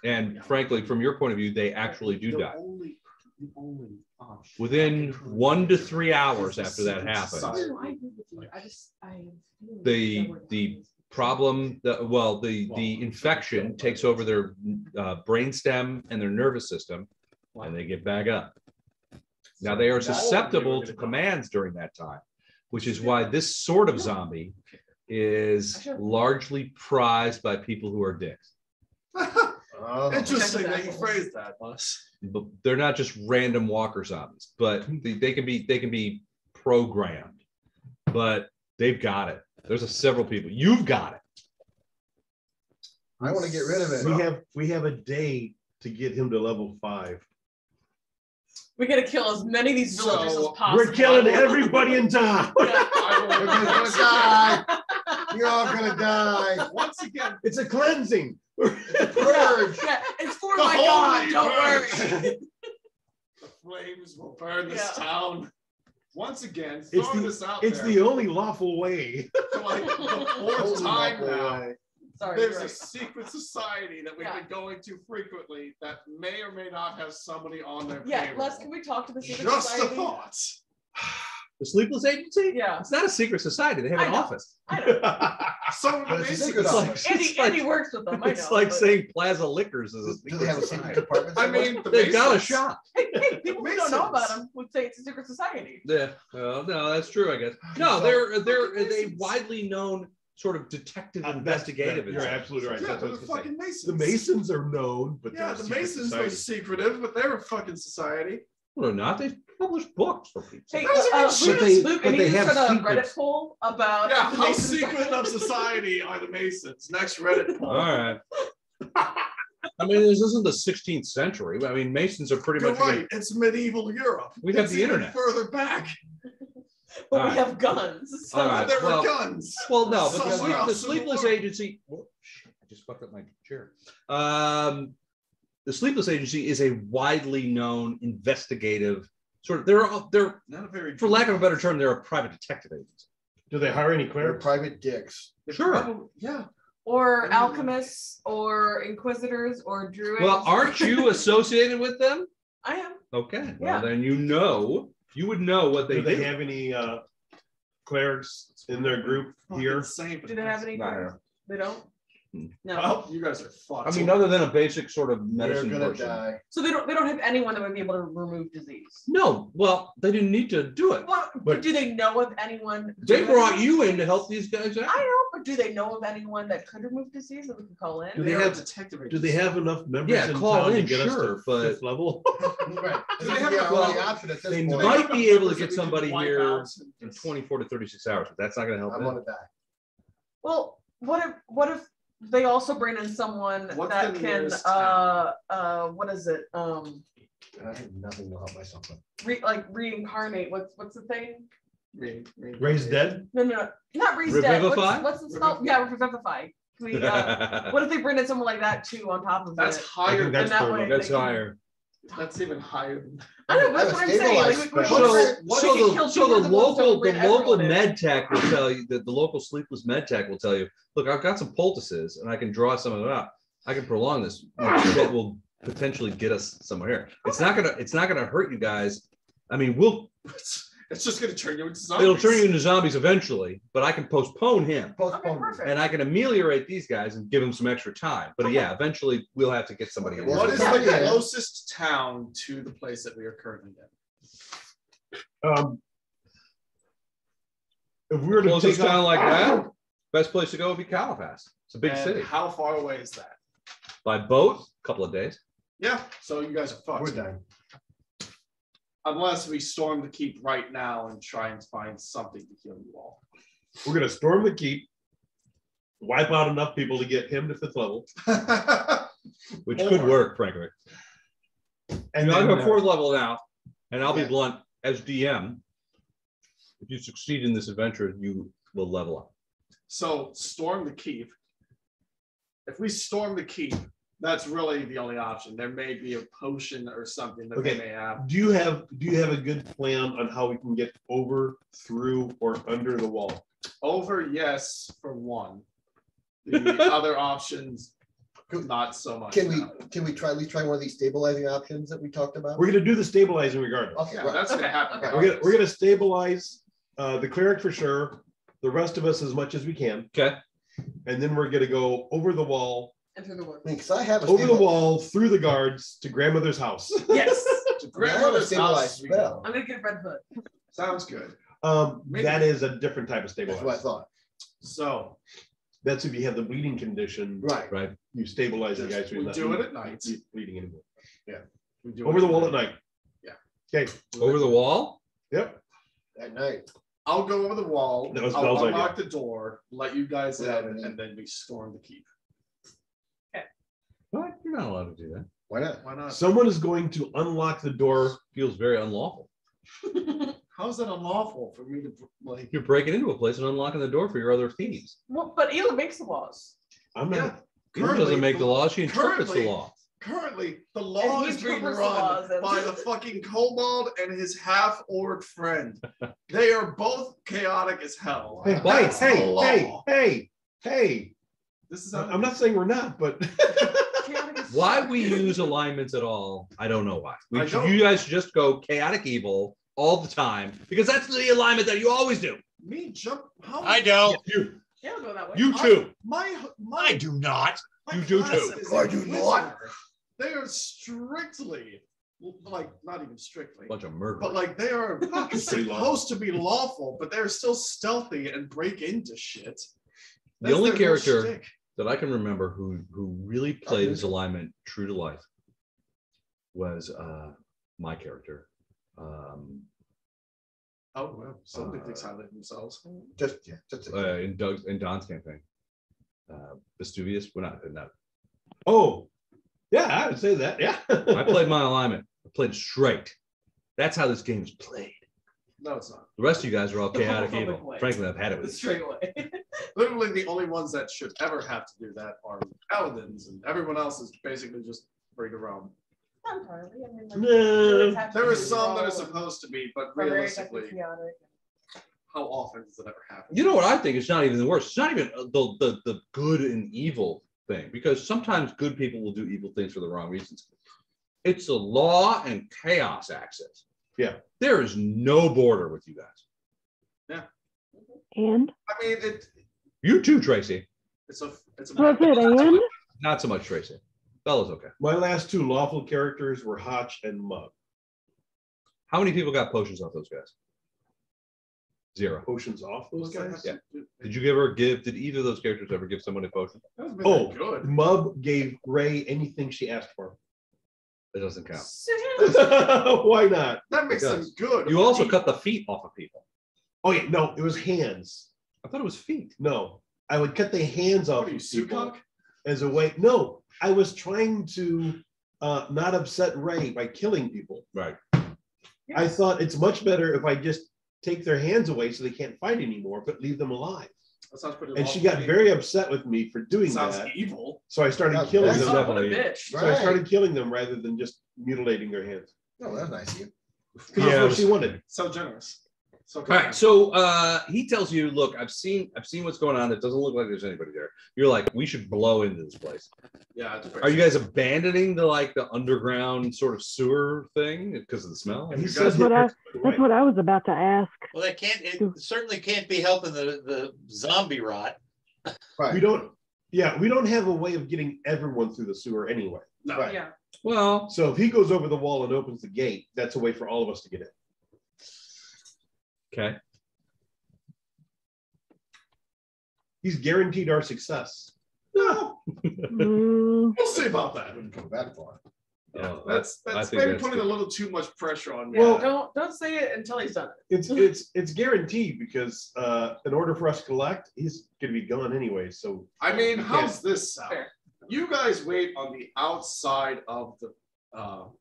Speaker 2: And frankly, from your point of view, they actually do
Speaker 4: The
Speaker 2: die.
Speaker 4: only
Speaker 2: Within 1 to 3 hours after that happens, the problem, the infection takes over their brainstem and their nervous system, and they get back up. Now they are susceptible to commands during that time, which is why this sort of zombie is largely prized by people who are dicks.
Speaker 4: Interesting that you phrased that, boss.
Speaker 2: But they're not just random walker zombies, but they can be programmed. But they've got it. There's several people. You've got it.
Speaker 5: I want to get rid of it.
Speaker 1: We have a day to get him to level 5.
Speaker 6: We gotta kill as many of these villagers as possible.
Speaker 1: We're killing everybody in town.
Speaker 5: Everybody's gonna die. You're all gonna die.
Speaker 4: Once again,
Speaker 1: It's a cleansing.
Speaker 5: It's a purge.
Speaker 6: Yeah, it's for my God, don't worry.
Speaker 4: The flames will burn this town. Once again,
Speaker 1: It's
Speaker 4: throwing this out
Speaker 1: It's
Speaker 4: there.
Speaker 1: the only lawful way.
Speaker 4: For like the fourth time now.
Speaker 6: Sorry,
Speaker 4: There's
Speaker 6: you're
Speaker 4: a
Speaker 6: right.
Speaker 4: secret society that we've been going to frequently that may or may not have somebody on their payroll.
Speaker 6: Les, can we talk to the secret
Speaker 4: Just
Speaker 6: society?
Speaker 4: a thought.
Speaker 2: The Sleepless Agency?
Speaker 6: Yeah.
Speaker 2: It's not a secret society. They have an office.
Speaker 6: I know.
Speaker 4: Some
Speaker 5: But
Speaker 4: of
Speaker 5: it's a
Speaker 4: the
Speaker 5: secret
Speaker 6: Andy works with them. I know.
Speaker 2: It's like
Speaker 6: but-
Speaker 2: saying Plaza Liquors is a
Speaker 5: Do they have a secret department?
Speaker 4: I mean, the
Speaker 2: they've got a
Speaker 4: Masons-
Speaker 2: shop.
Speaker 6: Hey, people who don't know about
Speaker 4: Masons.
Speaker 6: them would say it's a secret society.
Speaker 2: Yeah, well, no, that's true, I guess. No, they're a widely known sort of detective investigative.
Speaker 1: You're absolutely right.
Speaker 4: Yeah,
Speaker 1: That's
Speaker 4: they're
Speaker 1: what I
Speaker 4: the
Speaker 1: was gonna
Speaker 4: fucking
Speaker 1: say.
Speaker 4: Masons.
Speaker 1: The Masons are known, but
Speaker 4: Yeah,
Speaker 1: they're a
Speaker 4: the
Speaker 1: secret
Speaker 4: Masons
Speaker 1: society.
Speaker 4: are secretive, but they're a fucking society.
Speaker 2: No, not. They publish books for people.
Speaker 6: Hey,
Speaker 1: But
Speaker 6: Luke, I need
Speaker 1: they
Speaker 6: to
Speaker 1: have
Speaker 6: start a
Speaker 1: secrets.
Speaker 6: Reddit poll about
Speaker 4: Yeah,
Speaker 6: the
Speaker 4: how
Speaker 6: Masons.
Speaker 4: secret of society are the Masons? Next Reddit poll.
Speaker 2: All right. I mean, this isn't the 16th century. I mean, Masons are pretty
Speaker 4: You're
Speaker 2: much.
Speaker 4: right. It's medieval Europe.
Speaker 2: We have
Speaker 4: It's
Speaker 2: the
Speaker 4: even
Speaker 2: internet.
Speaker 4: further back.
Speaker 6: But
Speaker 2: All
Speaker 6: we
Speaker 2: right.
Speaker 6: have guns. So
Speaker 2: All right.
Speaker 4: There
Speaker 2: well-
Speaker 4: were guns.
Speaker 2: Well, no, but
Speaker 4: Somewhere
Speaker 2: the
Speaker 4: else in the
Speaker 2: Sleepless
Speaker 4: world.
Speaker 2: Agency. Whoop, shit, I just fucked up my chair. The Sleepless Agency is a widely known investigative sort of. They're
Speaker 9: Not a very.
Speaker 2: for lack of a better term, they're a private detective agency.
Speaker 1: Do they hire any
Speaker 5: They're
Speaker 1: clerics?
Speaker 5: private dicks.
Speaker 2: Sure.
Speaker 4: Yeah.
Speaker 6: or alchemists, or inquisitors, or druids.
Speaker 2: Well, aren't you associated with them?
Speaker 6: I am.
Speaker 2: Okay.
Speaker 6: Yeah.
Speaker 2: Well, then you would know what they
Speaker 1: Do they
Speaker 2: do.
Speaker 1: have any clerics in their group here?
Speaker 4: Insane, but
Speaker 6: Do they have any?
Speaker 2: No.
Speaker 6: They don't.
Speaker 2: Hmm.
Speaker 6: No.
Speaker 4: Well, you guys are fucked.
Speaker 2: I mean, other than a basic sort of
Speaker 5: They're
Speaker 2: medicine
Speaker 5: gonna
Speaker 2: person.
Speaker 5: die.
Speaker 6: So they don't have anyone that would be able to remove disease.
Speaker 2: No, well, they didn't need to do it.
Speaker 6: Well,
Speaker 1: But-
Speaker 6: do they know of anyone?
Speaker 2: They
Speaker 6: doing
Speaker 2: brought
Speaker 6: it?
Speaker 2: you in to help these guys out.
Speaker 6: I know, but do they know of anyone that could remove disease that we could call in?
Speaker 1: Do they
Speaker 4: They're
Speaker 1: have-
Speaker 4: detective
Speaker 1: Do they have enough members
Speaker 2: Yeah,
Speaker 1: in
Speaker 2: call
Speaker 1: town to
Speaker 2: in,
Speaker 1: get us
Speaker 2: sure,
Speaker 1: to
Speaker 2: but-
Speaker 1: 5th level?
Speaker 5: Right.
Speaker 4: Do
Speaker 5: This
Speaker 4: they
Speaker 5: is
Speaker 4: have
Speaker 5: the
Speaker 4: a-
Speaker 5: only
Speaker 2: well,
Speaker 5: option at this
Speaker 2: They
Speaker 5: point.
Speaker 2: might be able to
Speaker 4: Members
Speaker 2: get
Speaker 4: that we
Speaker 2: somebody
Speaker 4: can wipe
Speaker 2: here
Speaker 4: out
Speaker 2: in
Speaker 4: and-
Speaker 2: 24 to 36 hours, but that's not going to help
Speaker 5: I'm
Speaker 2: them.
Speaker 5: gonna die.
Speaker 6: Well, what if they also bring in someone
Speaker 4: What's
Speaker 6: that
Speaker 4: the
Speaker 6: can
Speaker 4: nearest town?
Speaker 6: what is it
Speaker 5: I have nothing to help myself with.
Speaker 6: reincarnate? What's the thing?
Speaker 1: Raised dead?
Speaker 6: No, not raise dead.
Speaker 2: Revivify?
Speaker 6: What's the spell? Yeah, revivify. Can we, what if they bring in someone like that too on top of
Speaker 4: That's
Speaker 6: it?
Speaker 4: higher.
Speaker 1: think that's
Speaker 6: And that
Speaker 1: fair
Speaker 6: way
Speaker 1: enough.
Speaker 2: That's
Speaker 6: they can-
Speaker 2: higher.
Speaker 4: That's even higher than
Speaker 6: I know,
Speaker 5: I
Speaker 6: that's
Speaker 5: have
Speaker 6: what
Speaker 5: a
Speaker 6: I'm saying. Like,
Speaker 5: stabilized
Speaker 6: we-
Speaker 5: spell.
Speaker 6: what if you kill two
Speaker 2: So
Speaker 6: of
Speaker 2: the
Speaker 6: the ones that
Speaker 2: local
Speaker 6: bring everyone in?
Speaker 2: med tech will tell you that the local sleepless med tech will tell you, look, I've got some poultices and I can draw some of it out. I can prolong this that will potentially get us somewhere here. It's not gonna hurt you guys. I mean,
Speaker 4: it's just gonna turn you into zombies.
Speaker 2: it'll turn you into zombies eventually, but I can postpone him.
Speaker 6: Okay,
Speaker 5: Postpone.
Speaker 6: perfect.
Speaker 2: And I can ameliorate these guys and give them some extra time. But yeah, eventually we'll have to get somebody in.
Speaker 4: What is
Speaker 5: Yeah.
Speaker 4: the closest town to the place that we are currently in?
Speaker 1: If we were to
Speaker 2: Closest
Speaker 1: take
Speaker 2: town
Speaker 1: off,
Speaker 2: like that, best place to go would be Caliphas. It's a big
Speaker 4: And
Speaker 2: city.
Speaker 4: How far away is that?
Speaker 2: By boat, a couple of days.
Speaker 4: Yeah, so you guys are fucked.
Speaker 5: We're dying.
Speaker 4: Unless we storm the keep right now and try and find something to kill you all.
Speaker 1: we're gonna storm the keep, wipe out enough people to get him to 5th level,
Speaker 2: Which could work, frankly.
Speaker 1: and
Speaker 2: I'm
Speaker 1: then
Speaker 2: a 4th level now, and I'll be
Speaker 5: Yeah.
Speaker 2: blunt, as DM, if you succeed in this adventure, you will level up.
Speaker 4: So storm the keep. If we storm the keep, that's really the only option. There may be a potion or something that
Speaker 1: Okay.
Speaker 4: they may have.
Speaker 1: do you have a good plan on how we can get over, through, or under the wall?
Speaker 4: Over, yes, for one. The other options, Not so much.
Speaker 5: Can
Speaker 4: now.
Speaker 5: we try at least try one of these stabilizing options that we talked about?
Speaker 1: We're gonna do the stabilizing regardless.
Speaker 5: Okay,
Speaker 4: Yeah,
Speaker 5: right.
Speaker 4: that's gonna happen.
Speaker 6: Okay.
Speaker 1: We're gonna stabilize the cleric for sure. The rest of us as much as we can.
Speaker 2: Okay.
Speaker 1: And then we're gonna go over the wall,
Speaker 6: And through the woods.
Speaker 5: I mean, 'cause I have a
Speaker 1: over the
Speaker 5: stable-
Speaker 1: wall, through the guards to grandmother's house.
Speaker 6: Yes.
Speaker 4: To
Speaker 5: I have a
Speaker 4: grandmother's
Speaker 5: stabilized
Speaker 4: house, we go.
Speaker 5: spell.
Speaker 6: I'm gonna get Red Hood.
Speaker 4: Sounds good.
Speaker 1: That is a different type of
Speaker 5: That's what I
Speaker 1: stabilize.
Speaker 5: thought.
Speaker 4: So
Speaker 1: That's if you have the bleeding condition.
Speaker 5: Right.
Speaker 2: Right.
Speaker 1: You stabilize the guys. so
Speaker 4: we
Speaker 1: he's not
Speaker 4: do it at night.
Speaker 1: bleeding anymore.
Speaker 4: We do
Speaker 1: Over
Speaker 4: it
Speaker 1: the wall at night.
Speaker 4: Yeah.
Speaker 1: Okay.
Speaker 2: Over the wall?
Speaker 1: Yep.
Speaker 5: At night.
Speaker 4: I'll go over the wall.
Speaker 1: That was
Speaker 4: I'll
Speaker 1: Bell's
Speaker 4: unlock the door, let you guys
Speaker 5: Yeah,
Speaker 4: in,
Speaker 5: man.
Speaker 4: and then we storm the keep.
Speaker 2: What? You're not allowed to do that.
Speaker 5: Why not?
Speaker 4: Why not?
Speaker 1: Someone is going to unlock the door.
Speaker 2: Feels very unlawful.
Speaker 4: How's that unlawful for me to like?
Speaker 2: You're breaking into a place and unlocking the door for your other thieves.
Speaker 6: Well, but Elib makes the laws.
Speaker 1: I'm not.
Speaker 2: She doesn't make the law, she interprets the law.
Speaker 4: Currently, the law
Speaker 6: And he
Speaker 4: is being
Speaker 6: interprets the
Speaker 4: run
Speaker 6: laws and-
Speaker 4: by the fucking kobold and his half-orc friend. They are both chaotic as hell.
Speaker 1: Hey,
Speaker 4: That's the
Speaker 1: hey,
Speaker 4: law.
Speaker 1: hey.
Speaker 4: This is
Speaker 1: I'm not saying we're not, but
Speaker 2: Why we use alignments at all, I don't know why.
Speaker 4: I don't-
Speaker 2: You guys just go chaotic evil all the time because that's the alignment that you always do.
Speaker 4: Me jump. How
Speaker 7: I don't.
Speaker 1: you
Speaker 6: Yeah, I'll go that way.
Speaker 2: too.
Speaker 4: My
Speaker 7: I do not.
Speaker 4: my
Speaker 2: You do
Speaker 4: class
Speaker 2: too.
Speaker 4: is
Speaker 5: I
Speaker 4: a
Speaker 5: do
Speaker 4: wizard.
Speaker 5: not.
Speaker 4: They are strictly, like, not even strictly,
Speaker 2: Bunch of murder.
Speaker 4: but like they are
Speaker 1: Pretty law.
Speaker 4: supposed to be lawful, but they're still stealthy and break into shit.
Speaker 2: The
Speaker 4: That's
Speaker 2: only
Speaker 4: their whole
Speaker 2: character
Speaker 4: shtick.
Speaker 2: that I can remember who really played his alignment true to life was my character.
Speaker 4: Oh well, somebody thinks highly of themselves.
Speaker 5: Just
Speaker 2: In Don's campaign. Vestuvius, we're not in that.
Speaker 1: oh, yeah, I would say that. Yeah.
Speaker 2: I played my alignment. I played it straight. That's how this game is played.
Speaker 4: No, it's not.
Speaker 2: The rest of you guys are all chaotic
Speaker 6: Homophobic
Speaker 2: evil.
Speaker 6: way.
Speaker 2: Frankly, I've had it
Speaker 6: The
Speaker 2: with you.
Speaker 6: straight way.
Speaker 4: Literally, the only ones that should ever have to do that are paladins, and everyone else is basically just free to roam.
Speaker 6: Not entirely. I mean, like,
Speaker 1: No.
Speaker 6: druids have to
Speaker 4: There are
Speaker 6: do
Speaker 4: some that are
Speaker 6: roll
Speaker 4: supposed to be, but
Speaker 6: and are very technically
Speaker 4: realistically,
Speaker 6: chaotic.
Speaker 4: how often does it ever happen?
Speaker 2: You know what I think? It's not even the worst. It's not even the good and evil thing, because sometimes good people will do evil things for the wrong reasons. It's the law and chaos axis.
Speaker 1: Yeah.
Speaker 2: There is no border with you guys.
Speaker 3: And
Speaker 4: I mean,
Speaker 2: You too, Tracy.
Speaker 4: it's a
Speaker 3: that's it. And
Speaker 2: Not so much Tracy. Bella's okay.
Speaker 1: My last two lawful characters were Hotch and Mug.
Speaker 2: How many people got potions off those guys? 0.
Speaker 1: Potions off those guys?
Speaker 2: Yeah. Did either of those characters ever give someone a potion?
Speaker 1: Oh,
Speaker 4: good.
Speaker 1: Mub gave Ray anything she asked for.
Speaker 2: It doesn't count.
Speaker 1: Why not?
Speaker 4: That makes
Speaker 2: It
Speaker 4: them
Speaker 2: does.
Speaker 4: good.
Speaker 2: You also cut the feet off of people.
Speaker 1: Oh yeah, no, it was hands.
Speaker 2: I thought it was feet.
Speaker 1: No, I would cut the hands off
Speaker 4: What are you,
Speaker 1: of people
Speaker 4: Sukak?
Speaker 1: as a way. No, I was trying to not upset Ray by killing people.
Speaker 2: Right.
Speaker 1: I thought it's much better if I just take their hands away so they can't fight anymore, but leave them alive.
Speaker 4: That sounds pretty
Speaker 1: And she
Speaker 4: lawful
Speaker 1: got
Speaker 4: to me.
Speaker 1: very upset with me for doing
Speaker 4: Sounds
Speaker 1: that.
Speaker 4: evil.
Speaker 1: So I started
Speaker 5: That's
Speaker 1: killing
Speaker 5: bad.
Speaker 1: them.
Speaker 6: Oh, what a
Speaker 2: Definitely.
Speaker 6: bitch.
Speaker 1: So I started killing them rather than just mutilating their hands.
Speaker 5: Oh, that's nice of you.
Speaker 1: Because that's what she wanted.
Speaker 4: So generous. So
Speaker 2: All right. So he tells you, look, I've seen what's going on. It doesn't look like there's anybody there. You're like, we should blow into this place.
Speaker 4: yeah. It's
Speaker 2: Are you guys abandoning the underground sort of sewer thing because of the smell?
Speaker 1: And he
Speaker 4: That's
Speaker 1: says
Speaker 3: that's what I was about to ask.
Speaker 7: Well, that can't. It certainly can't be helping the zombie rot.
Speaker 5: Right.
Speaker 1: we don't have a way of getting everyone through the sewer anyway.
Speaker 4: No.
Speaker 5: Right.
Speaker 6: Yeah.
Speaker 2: Well,
Speaker 1: So if he goes over the wall and opens the gate, that's a way for all of us to get in.
Speaker 2: okay.
Speaker 1: He's guaranteed our success.
Speaker 4: No.
Speaker 3: Mm,
Speaker 4: We'll see about that.
Speaker 5: I wouldn't go that far.
Speaker 4: Yeah,
Speaker 2: Oh,
Speaker 4: that's
Speaker 2: I think
Speaker 4: maybe
Speaker 2: that's
Speaker 4: putting
Speaker 2: good.
Speaker 4: a little too much pressure on me.
Speaker 1: Well-
Speaker 6: Don't say it until he's done it.
Speaker 1: It's guaranteed because in order for us to collect, he's gonna be gone anyway. So
Speaker 4: I mean,
Speaker 1: You
Speaker 4: how's this sound?
Speaker 6: Fair.
Speaker 4: You guys wait on the outside of the.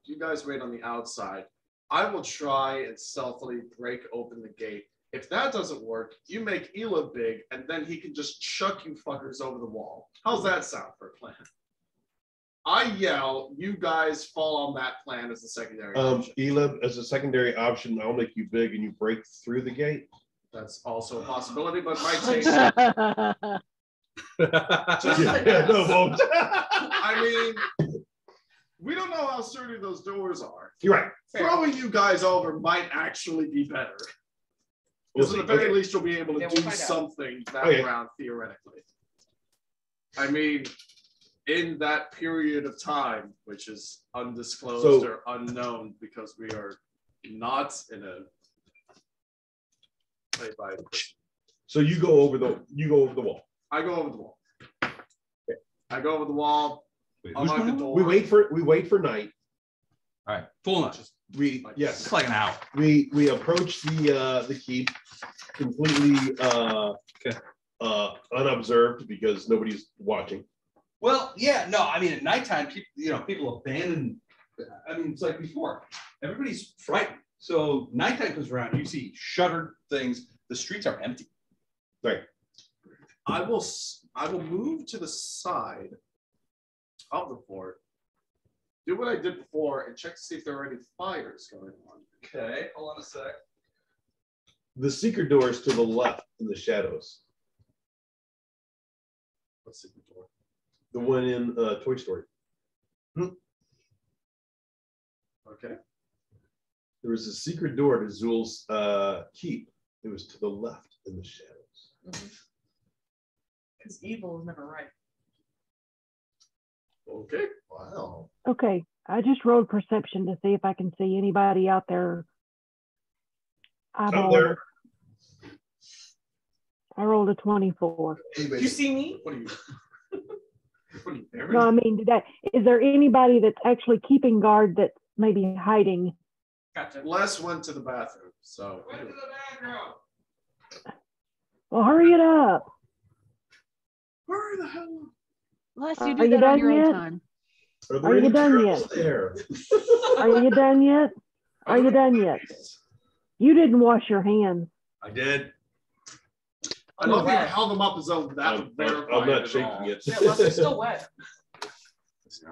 Speaker 4: You guys wait on the outside. I will try and stealthily break open the gate. If that doesn't work, you make Elib big, and then he can just chuck you fuckers over the wall. How's that sound for a plan? I yell, you guys fall on that plan as the secondary option.
Speaker 1: Elib as a secondary option, I'll make you big and you break through the gate.
Speaker 4: That's also a possibility, but might take.
Speaker 1: Yeah, no, it won't.
Speaker 4: I mean, we don't know how sturdy those doors are.
Speaker 1: You're right.
Speaker 4: Throwing you guys over might actually be better.
Speaker 1: We'll
Speaker 4: Because at
Speaker 1: see.
Speaker 4: the very
Speaker 1: Okay.
Speaker 4: least, you'll be able to
Speaker 6: Yeah,
Speaker 4: do
Speaker 6: we'll find out.
Speaker 4: something that
Speaker 1: Okay.
Speaker 4: round theoretically. I mean, in that period of time, which is undisclosed or unknown, because we are not in a play by.
Speaker 1: So you go over the wall.
Speaker 4: I go over the wall. I go over the wall.
Speaker 2: Wait,
Speaker 4: Unlock the
Speaker 2: going?
Speaker 4: door.
Speaker 1: We wait for night.
Speaker 2: All right, full night.
Speaker 1: Yes.
Speaker 2: It's like an hour.
Speaker 1: We approach the keep completely unobserved because nobody's watching.
Speaker 2: Well, yeah, no, I mean, at nighttime, people abandon. I mean, it's like before. Everybody's frightened. So nighttime comes around, you see shuttered things. The streets are empty.
Speaker 1: Right.
Speaker 4: I will move to the side of the fort, do what I did before, and check to see if there are any fires going on.
Speaker 2: Okay, hold on a sec.
Speaker 1: The secret door is to the left in the shadows.
Speaker 4: Let's see the door.
Speaker 1: The one in Toy Story.
Speaker 4: Okay.
Speaker 1: There was a secret door to Zul's keep. It was to the left in the shadows.
Speaker 6: Because evil is never right.
Speaker 4: Okay.
Speaker 5: Wow.
Speaker 3: Okay, I just rolled perception to see if I can see anybody out there.
Speaker 1: Up there.
Speaker 3: I rolled a 24.
Speaker 6: Did you see me?
Speaker 4: What are you? What are you,
Speaker 3: No, I mean, is there anybody that's actually keeping guard that's maybe hiding?
Speaker 6: Gotcha.
Speaker 4: Les went to the bathroom, so.
Speaker 2: Went to the bathroom.
Speaker 3: Well, hurry it up.
Speaker 4: Hurry the hell up.
Speaker 8: Unless
Speaker 3: Are
Speaker 8: you do
Speaker 3: you
Speaker 8: that on
Speaker 3: done
Speaker 8: your
Speaker 3: yet?
Speaker 8: own time.
Speaker 3: Are you done yet?
Speaker 1: There.
Speaker 3: Are you done yet? Are you done yet? You didn't wash your hands.
Speaker 2: I did.
Speaker 4: I love how you held them up as though that would verify.
Speaker 1: I'm not
Speaker 4: it
Speaker 1: shaking
Speaker 4: all.
Speaker 1: it.
Speaker 6: Yeah, well, it's still wet.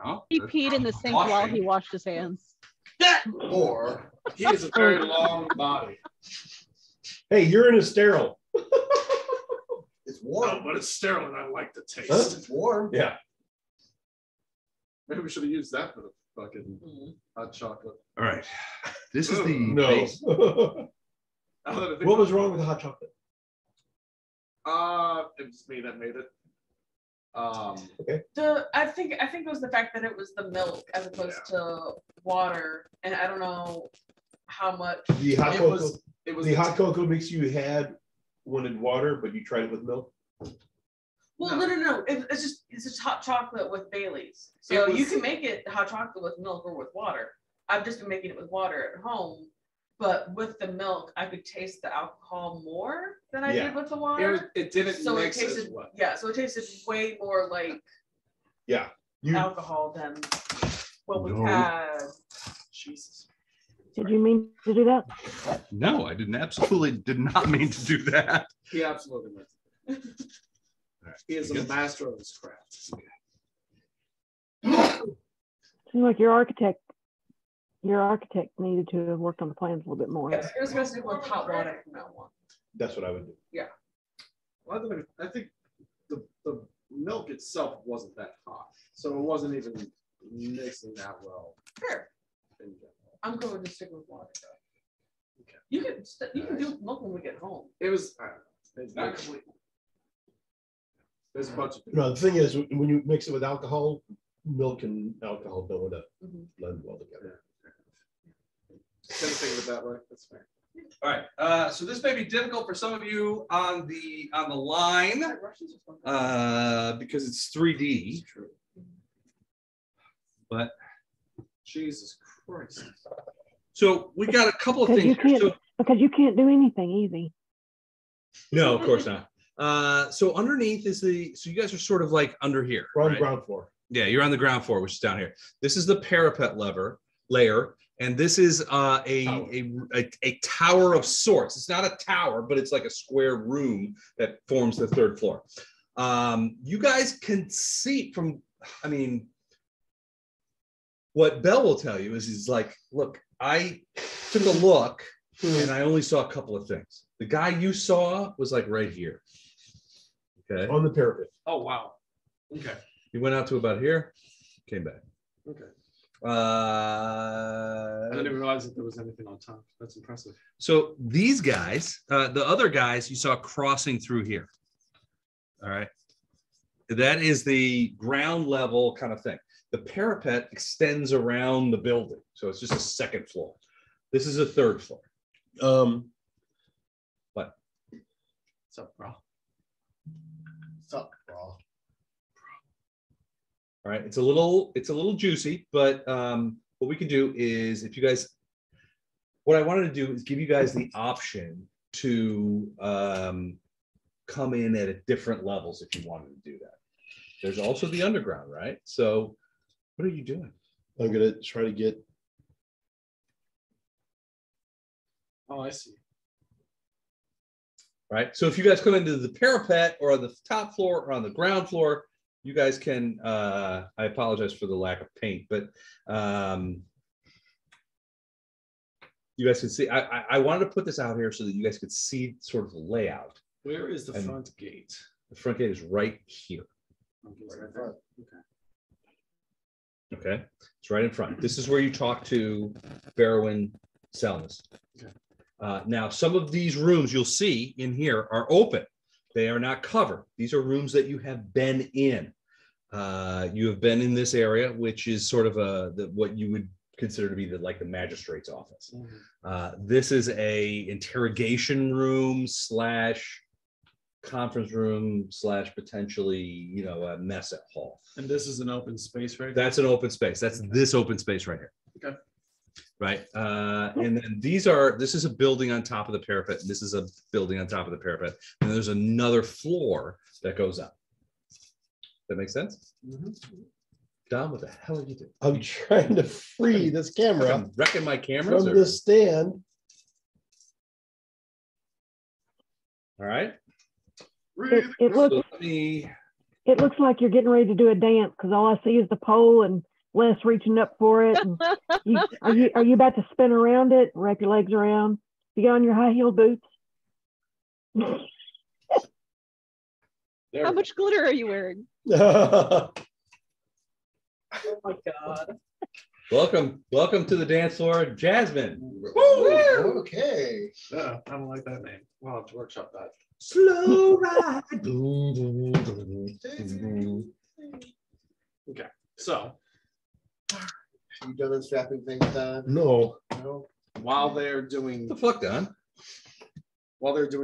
Speaker 2: No,
Speaker 8: He peed in the sink while he washed his hands.
Speaker 5: Or
Speaker 4: He is a very long body.
Speaker 1: Hey, you're in a sterile.
Speaker 5: it's warm.
Speaker 4: No, but it's sterile and I like the taste.
Speaker 1: Huh?
Speaker 5: It's warm.
Speaker 1: Yeah.
Speaker 4: Maybe we should have used that for the fucking hot chocolate.
Speaker 2: All right. This is the
Speaker 1: No.
Speaker 2: base.
Speaker 4: Now that I think
Speaker 1: What was wrong with the hot chocolate?
Speaker 4: It was me that made it.
Speaker 6: I think it was the fact that it was the milk as opposed to water, and I don't know how much.
Speaker 1: The hot
Speaker 4: It
Speaker 1: cocoa.
Speaker 4: was
Speaker 1: The hot cocoa mix you had wanted water, but you tried it with milk.
Speaker 6: Well, no. It's just hot chocolate with Bailey's. So you can make it hot chocolate with milk or with water. I've just been making it with water at home, but with the milk, I could taste the alcohol more than I did with the water.
Speaker 4: It didn't
Speaker 6: So it
Speaker 4: mix as
Speaker 6: tasted,
Speaker 4: well.
Speaker 6: so it tasted way more like
Speaker 1: You
Speaker 6: alcohol than what we've
Speaker 2: No.
Speaker 6: had.
Speaker 4: Jesus.
Speaker 3: Did you mean to do that?
Speaker 2: No, I didn't. Absolutely did not mean to do that.
Speaker 4: He absolutely meant it. He is a master of his craft.
Speaker 3: Seems like your architect needed to have worked on the plans a little bit more.
Speaker 6: It was supposed to be with hot water from now on.
Speaker 1: That's what I would do.
Speaker 4: Well, I think the milk itself wasn't that hot, so it wasn't even mixing that well.
Speaker 6: Fair.
Speaker 4: In general.
Speaker 6: I'm going to stick with water though. Okay. You can do milk when we get home.
Speaker 4: It was. I don't know,
Speaker 2: Not complete.
Speaker 4: there's a bunch of.
Speaker 1: No, the thing is, when you mix it with alcohol, milk and alcohol don't want to blend well together.
Speaker 4: Kind of think of it that way. That's fair.
Speaker 2: All right. So this may be difficult for some of you on the line because it's 3D.
Speaker 4: It's true.
Speaker 2: But
Speaker 4: Jesus Christ.
Speaker 2: so we got a couple of
Speaker 3: Because
Speaker 2: things
Speaker 3: you
Speaker 2: here.
Speaker 3: can't,
Speaker 2: So,
Speaker 3: because you can't do anything easy.
Speaker 2: no, of course not. So underneath is so you guys are sort of like under here.
Speaker 1: We're on
Speaker 2: right?
Speaker 1: the ground floor.
Speaker 2: Yeah, you're on the ground floor, which is down here. This is the parapet layer, and this is a tower of sorts. It's not a tower, but it's like a square room that forms the third floor. You guys can see from, I mean, what Bell will tell you is he's like, look, I took a look and I only saw a couple of things. The guy you saw was like right here. Okay.
Speaker 1: On the parapet.
Speaker 4: Oh wow. Okay.
Speaker 2: He went out to about here. came back.
Speaker 4: Okay.
Speaker 2: Uh,
Speaker 4: I didn't even realize that there was anything on top. That's impressive.
Speaker 2: So these guys, the other guys you saw crossing through here. All right. That is the ground level kind of thing. The parapet extends around the building. So it's just a second floor. This is a third floor. What?
Speaker 4: What's up, bro?
Speaker 5: What's up, bro?
Speaker 2: All right. It's a little juicy, but what we can do is if you guys, what I wanted to do is give you guys the option to come in at different levels if you wanted to do that. There's also the underground, right? So what are you doing?
Speaker 1: I'm gonna try to get.
Speaker 4: Oh, I see.
Speaker 2: Right. So if you guys come into the parapet or on the top floor or on the ground floor, you guys can. I apologize for the lack of paint, but you guys can see. I wanted to put this out here so that you guys could see sort of the layout.
Speaker 4: Where is the front gate?
Speaker 2: The front gate is right here.
Speaker 4: Right in front. Okay.
Speaker 2: Okay, it's right in front. This is where you talk to Barrow Selmas.
Speaker 4: Okay.
Speaker 2: Now, some of these rooms you'll see in here are open. They are not covered. These are rooms that you have been in. You have been in this area, which is sort of what you would consider to be like the magistrate's office.
Speaker 4: Mm-hmm.
Speaker 2: This is a interrogation room / conference room / potentially, a mess at hall.
Speaker 4: And this is an open space, right?
Speaker 2: That's an open space. That's
Speaker 4: Okay.
Speaker 2: this open space right here.
Speaker 4: Okay.
Speaker 2: Right. And then this is a building on top of the parapet. And this is a building on top of the parapet. And there's another floor that goes up. That makes sense?
Speaker 4: Mm-hmm.
Speaker 2: Don, what the hell are you doing?
Speaker 1: I'm trying to free this camera
Speaker 2: I'm wrecking my cameras.
Speaker 1: from the stand.
Speaker 2: All right.
Speaker 3: It
Speaker 2: So
Speaker 3: looks
Speaker 2: let me.
Speaker 3: it looks like you're getting ready to do a dance because all I see is the pole and Les reaching up for it. And are you about to spin around it, wrap your legs around? You got on your high heel boots?
Speaker 8: How much glitter are you wearing?
Speaker 1: Oh
Speaker 8: Oh my god.
Speaker 2: Welcome to the dance floor, Jasmine.
Speaker 5: Woo! Okay.
Speaker 4: I don't like that name. We'll have to workshop that.
Speaker 2: Slow ride.
Speaker 4: Okay. So
Speaker 5: You done unstrapping things, Don?
Speaker 1: No.
Speaker 5: No.
Speaker 4: while they're doing
Speaker 2: What the fuck, Don?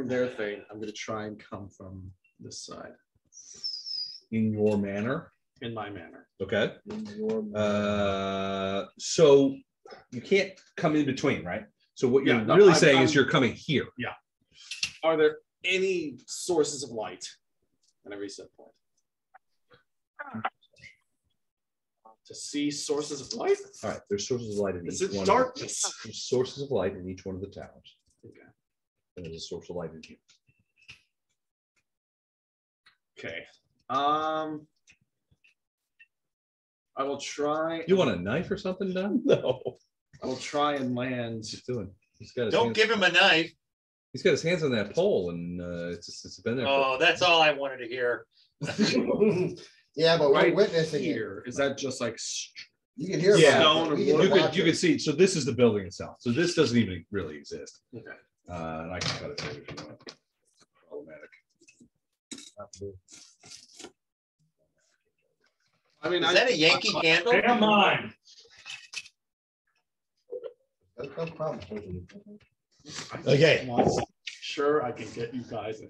Speaker 4: their thing, I'm gonna try and come from this side
Speaker 2: In your manner.
Speaker 4: in my manner.
Speaker 2: Okay. So you can't come in between, right? So what you're really saying is you're coming here.
Speaker 4: Yeah. Are there any sources of light at every set point? To see sources of light?
Speaker 2: All right. There's sources of light in
Speaker 4: This
Speaker 2: each
Speaker 4: is
Speaker 2: one.
Speaker 4: darkness.
Speaker 2: There's sources of light in each one of the towers.
Speaker 4: Okay.
Speaker 2: And there's a source of light in here.
Speaker 4: Okay. I will try.
Speaker 2: You want a knife or something, Don?
Speaker 1: No.
Speaker 4: I will try and land.
Speaker 2: What's he doing? He's got his
Speaker 7: Don't
Speaker 2: hands,
Speaker 7: give him a knife.
Speaker 2: He's got his hands on that pole, and it's been there.
Speaker 7: Oh, that's all I wanted to hear.
Speaker 5: Yeah, but we're
Speaker 4: Right
Speaker 5: witnessing it.
Speaker 4: here. Is that just like
Speaker 5: You can hear
Speaker 2: Yeah.
Speaker 5: about it.
Speaker 4: Stone
Speaker 5: We
Speaker 4: and
Speaker 5: can
Speaker 4: wood.
Speaker 5: watch
Speaker 2: you
Speaker 5: it.
Speaker 2: could see. So this is the building itself. So this doesn't even really exist.
Speaker 4: okay?
Speaker 2: And I can cut it too if you want. Problematic.
Speaker 4: I mean,
Speaker 7: Is that a Yankee candle?
Speaker 2: Come on.
Speaker 5: That's no problem.
Speaker 1: Okay.
Speaker 4: Sure, I can get you guys in.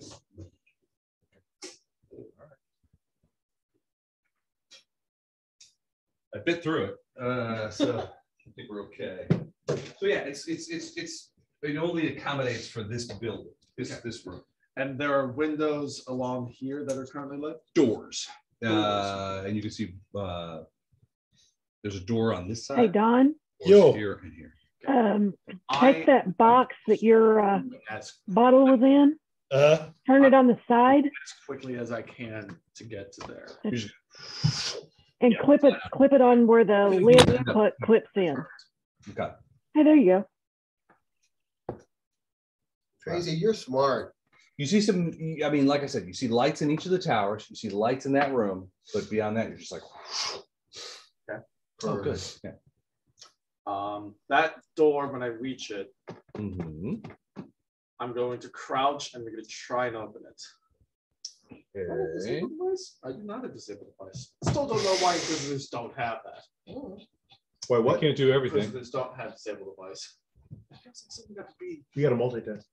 Speaker 2: I bit through it, so I think we're okay. So yeah, it only accommodates for this building, this room.
Speaker 4: And there are windows along here that are currently lit.
Speaker 2: Doors, and you can see there's a door on this side.
Speaker 3: Hey, Don,
Speaker 1: Yo.
Speaker 2: Here and here.
Speaker 3: take that box that your
Speaker 4: As
Speaker 3: bottle was in, turn it on the side,
Speaker 4: quickly as I can to get to there.
Speaker 3: and clip it on where the lid clips in.
Speaker 2: Okay.
Speaker 3: Hey, there you go.
Speaker 5: Crazy, you're smart.
Speaker 2: You see some, I mean, like I said, you see lights in each of the towers. You see lights in that room, but beyond that, you're just like,
Speaker 4: Okay.
Speaker 2: Oh, good. Yeah.
Speaker 4: That door, when I reach it,
Speaker 2: Mhm.
Speaker 4: I'm going to crouch and I'm going to try and open it.
Speaker 2: Okay.
Speaker 4: I do not have disabled device. Still don't know why Inquisitors don't have that.
Speaker 1: Why,
Speaker 10: We
Speaker 1: what?
Speaker 10: can't do everything.
Speaker 4: Inquisitors don't have disabled device. I guess it's something got to be.
Speaker 1: You got to multitask.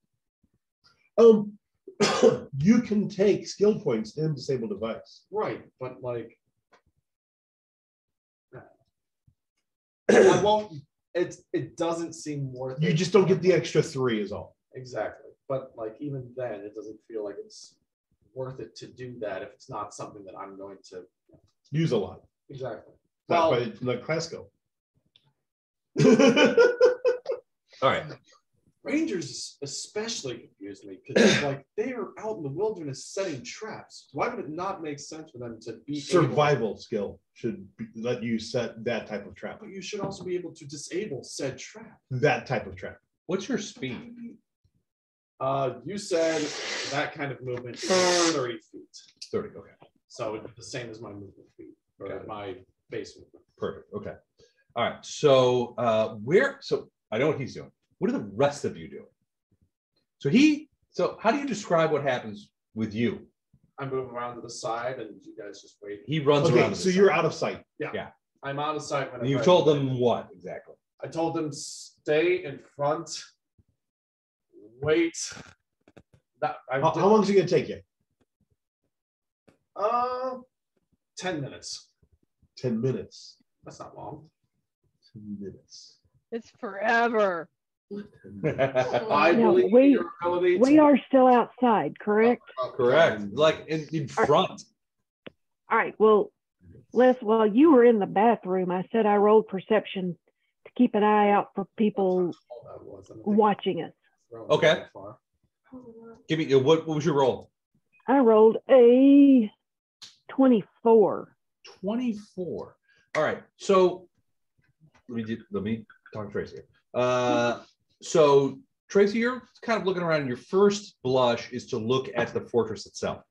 Speaker 1: You can take skill points in disable device.
Speaker 4: Right, but like I won't. It doesn't seem worth it.
Speaker 1: You just don't get the extra 3 is all.
Speaker 4: Exactly, but like even then, it doesn't feel like it's worth it to do that if it's not something that I'm going to
Speaker 1: Use a lot.
Speaker 4: exactly.
Speaker 1: Not
Speaker 4: Well,
Speaker 1: by the class go.
Speaker 2: All right.
Speaker 4: Rangers especially confuse me because like they are out in the wilderness setting traps. Why would it not make sense for them to be
Speaker 1: Survival skill should let you set that type of trap.
Speaker 4: But you should also be able to disable said trap.
Speaker 1: That type of trap.
Speaker 2: What's your speed?
Speaker 4: You said that kind of movement is 30 feet.
Speaker 2: 30. Okay.
Speaker 4: So it's the same as my movement speed or my base movement.
Speaker 2: Perfect. Okay. All right. So so I know what he's doing. What are the rest of you doing? So how do you describe what happens with you?
Speaker 4: I move around to the side and you guys just wait.
Speaker 2: He runs around.
Speaker 1: Okay, so you're out of sight.
Speaker 2: Yeah.
Speaker 4: I'm out of sight.
Speaker 2: And you told them what exactly?
Speaker 4: I told them stay in front. Wait.
Speaker 1: How long is it going to take you?
Speaker 4: 10 minutes.
Speaker 1: 10 minutes.
Speaker 4: That's not long.
Speaker 1: 10 minutes.
Speaker 8: It's forever.
Speaker 4: I
Speaker 3: No,
Speaker 4: believe
Speaker 3: we-
Speaker 4: in your ability
Speaker 3: We
Speaker 4: to
Speaker 3: are still outside, correct?
Speaker 2: Correct. Like in front.
Speaker 3: All right. Well, Les, while you were in the bathroom, I said I rolled perception to keep an eye out for people watching us.
Speaker 2: Okay. Give me what was your roll?
Speaker 3: I rolled a 24.
Speaker 2: 24. All right. So let me talk to Tracy. So Tracy, you're kind of looking around, and your first blush is to look at the fortress itself.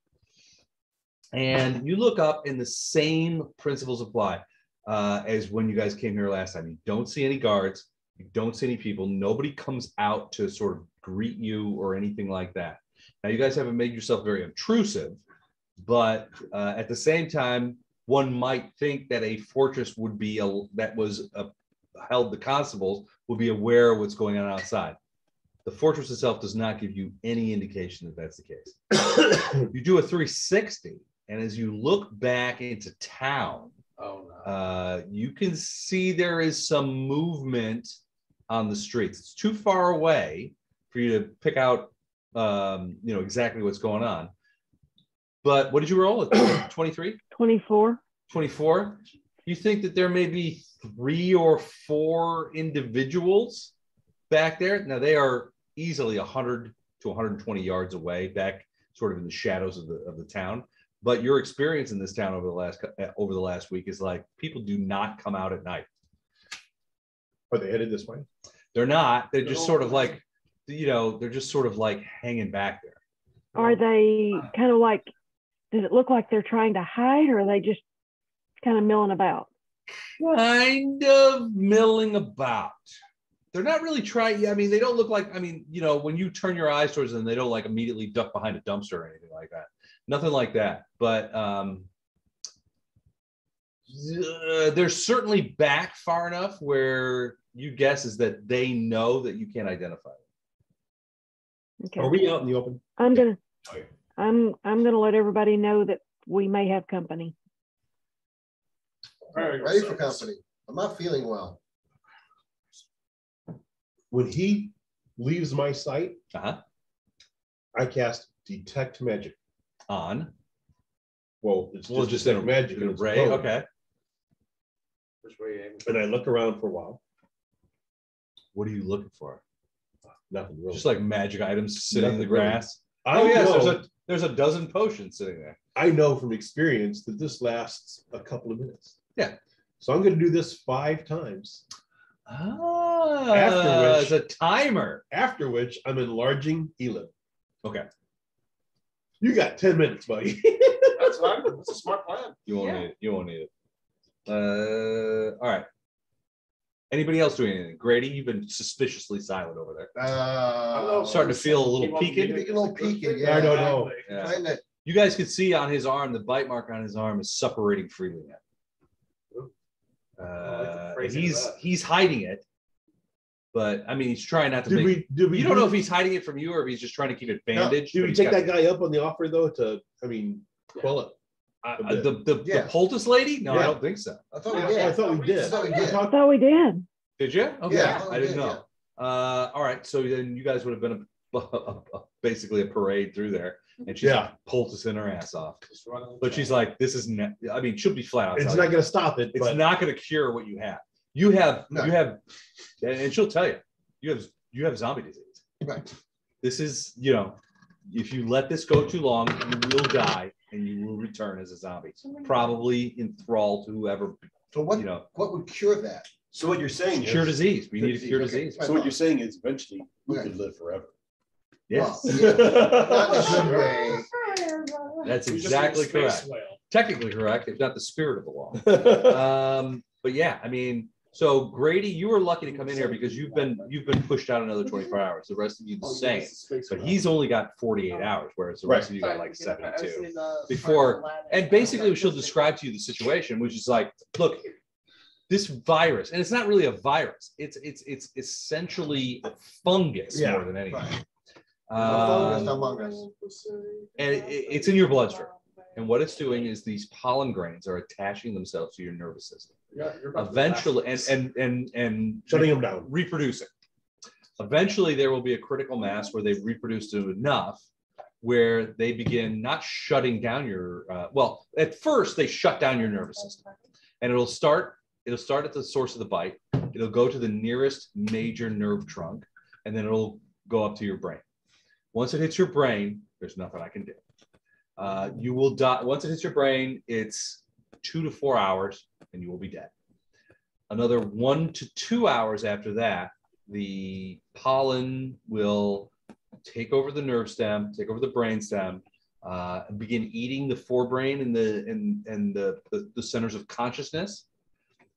Speaker 2: And you look up and the same principles apply as when you guys came here last time. You don't see any guards, you don't see any people, nobody comes out to sort of greet you or anything like that. Now you guys haven't made yourself very obtrusive, but at the same time, one might think that a fortress would be held the constables would be aware of what's going on outside. The fortress itself does not give you any indication that that's the case. You do a 360, and as you look back into town, you can see there is some movement on the streets. It's too far away for you to pick out, exactly what's going on. But what did you roll? 23?
Speaker 3: 24.
Speaker 2: 24? You think that there may be 3 or 4 individuals back there? Now they are easily 100 to 120 yards away, back sort of in the shadows of the town. But your experience in this town over the last week is like people do not come out at night.
Speaker 1: Are they headed this way?
Speaker 2: They're not. They're just sort of like, they're just sort of like hanging back there.
Speaker 3: Are they kind of like, does it look like they're trying to hide, or are they just kind of milling about?
Speaker 2: Kind of milling about. They're not really trying. I mean, they don't look like, when you turn your eyes towards them, they don't like immediately duck behind a dumpster or anything like that. Nothing like that. But they're certainly back far enough where you guess is that they know that you can't identify them.
Speaker 3: Okay.
Speaker 1: Are we out in the open?
Speaker 3: I'm gonna let everybody know that we may have company.
Speaker 5: Ready for company. I'm not feeling well.
Speaker 1: When he leaves my sight, I cast detect magic
Speaker 2: on.
Speaker 1: Well, it's
Speaker 2: Well,
Speaker 1: just
Speaker 2: just in a
Speaker 1: magic.
Speaker 2: in a
Speaker 1: it's
Speaker 2: ray.
Speaker 1: code.
Speaker 2: Okay.
Speaker 4: Which way you aim?
Speaker 1: And I look around for a while.
Speaker 2: What are you looking for?
Speaker 1: Nothing really.
Speaker 2: Just like magic items sitting in the
Speaker 1: Nothing really.
Speaker 2: grass.
Speaker 1: I
Speaker 2: Oh yes,
Speaker 1: know,
Speaker 2: there's a dozen potions sitting there.
Speaker 1: I know from experience that this lasts a couple of minutes.
Speaker 2: Yeah.
Speaker 1: So I'm going to do this 5 times.
Speaker 2: After which, it's a timer.
Speaker 1: After which, I'm enlarging Elib.
Speaker 2: Okay.
Speaker 1: You got 10 minutes, buddy.
Speaker 4: That's fine. That's a smart plan.
Speaker 2: You won't need it. You won't need it. All right. Anybody else doing anything? Grady, you've been suspiciously silent over there. Starting to feel a little peaked.
Speaker 5: A little peaked, yeah.
Speaker 1: I don't know.
Speaker 2: Yeah.
Speaker 5: Trying to-
Speaker 2: You guys could see on his arm, the bite mark on his arm is separating freely now. He's hiding it, but I mean, he's trying not to. You don't know if he's hiding it from you or if he's just trying to keep it bandaged.
Speaker 1: Did we take that guy up on the offer though? Quell it.
Speaker 2: The poultice lady? No, I don't think so.
Speaker 5: I thought we did.
Speaker 1: I thought we did.
Speaker 3: I thought we did.
Speaker 2: Did you? Okay.
Speaker 5: Yeah,
Speaker 2: I didn't know. All right. So then you guys would have been basically a parade through there. And she's poulticing her ass off. But she's like, this is I mean, she'll be flat out.
Speaker 1: It's not going to stop it.
Speaker 2: It's not going to cure what you have. You have, and she'll tell you, you have zombie disease.
Speaker 5: Right.
Speaker 2: This is, if you let this go too long, you will die and you will return as a zombie. Probably enthralled to whoever.
Speaker 5: So what would cure that?
Speaker 9: So what you're saying is
Speaker 2: cure disease. We need to cure disease.
Speaker 9: So what you're saying is eventually we could live forever.
Speaker 2: Yes.
Speaker 5: Well,
Speaker 2: That's exactly correct. Technically correct, if not the spirit of the law. But yeah, I mean, so Grady, you were lucky to come in here because you've been pushed out another 24 hours. The rest of you the same. But he's only got 48 hours, whereas the rest of you got like 72. Before, and basically she'll describe to you the situation, which is like, look, this virus, and it's not really a virus, it's essentially a fungus more than anything.
Speaker 5: Among us.
Speaker 2: And it's in your bloodstream. And what it's doing is these pollen grains are attaching themselves to your nervous system. Eventually, and
Speaker 1: shutting them down,
Speaker 2: reproducing. Eventually, there will be a critical mass where they've reproduced enough where they begin not shutting down your. Well, at first they shut down your nervous system, and it'll start at the source of the bite. It'll go to the nearest major nerve trunk, and then it'll go up to your brain. Once it hits your brain, there's nothing I can do. You will die. Once it hits your brain, it's 2 to 4 hours and you will be dead. Another 1 to 2 hours after that, the pollen will take over the nerve stem, take over the brain stem, and begin eating the forebrain and the centers of consciousness,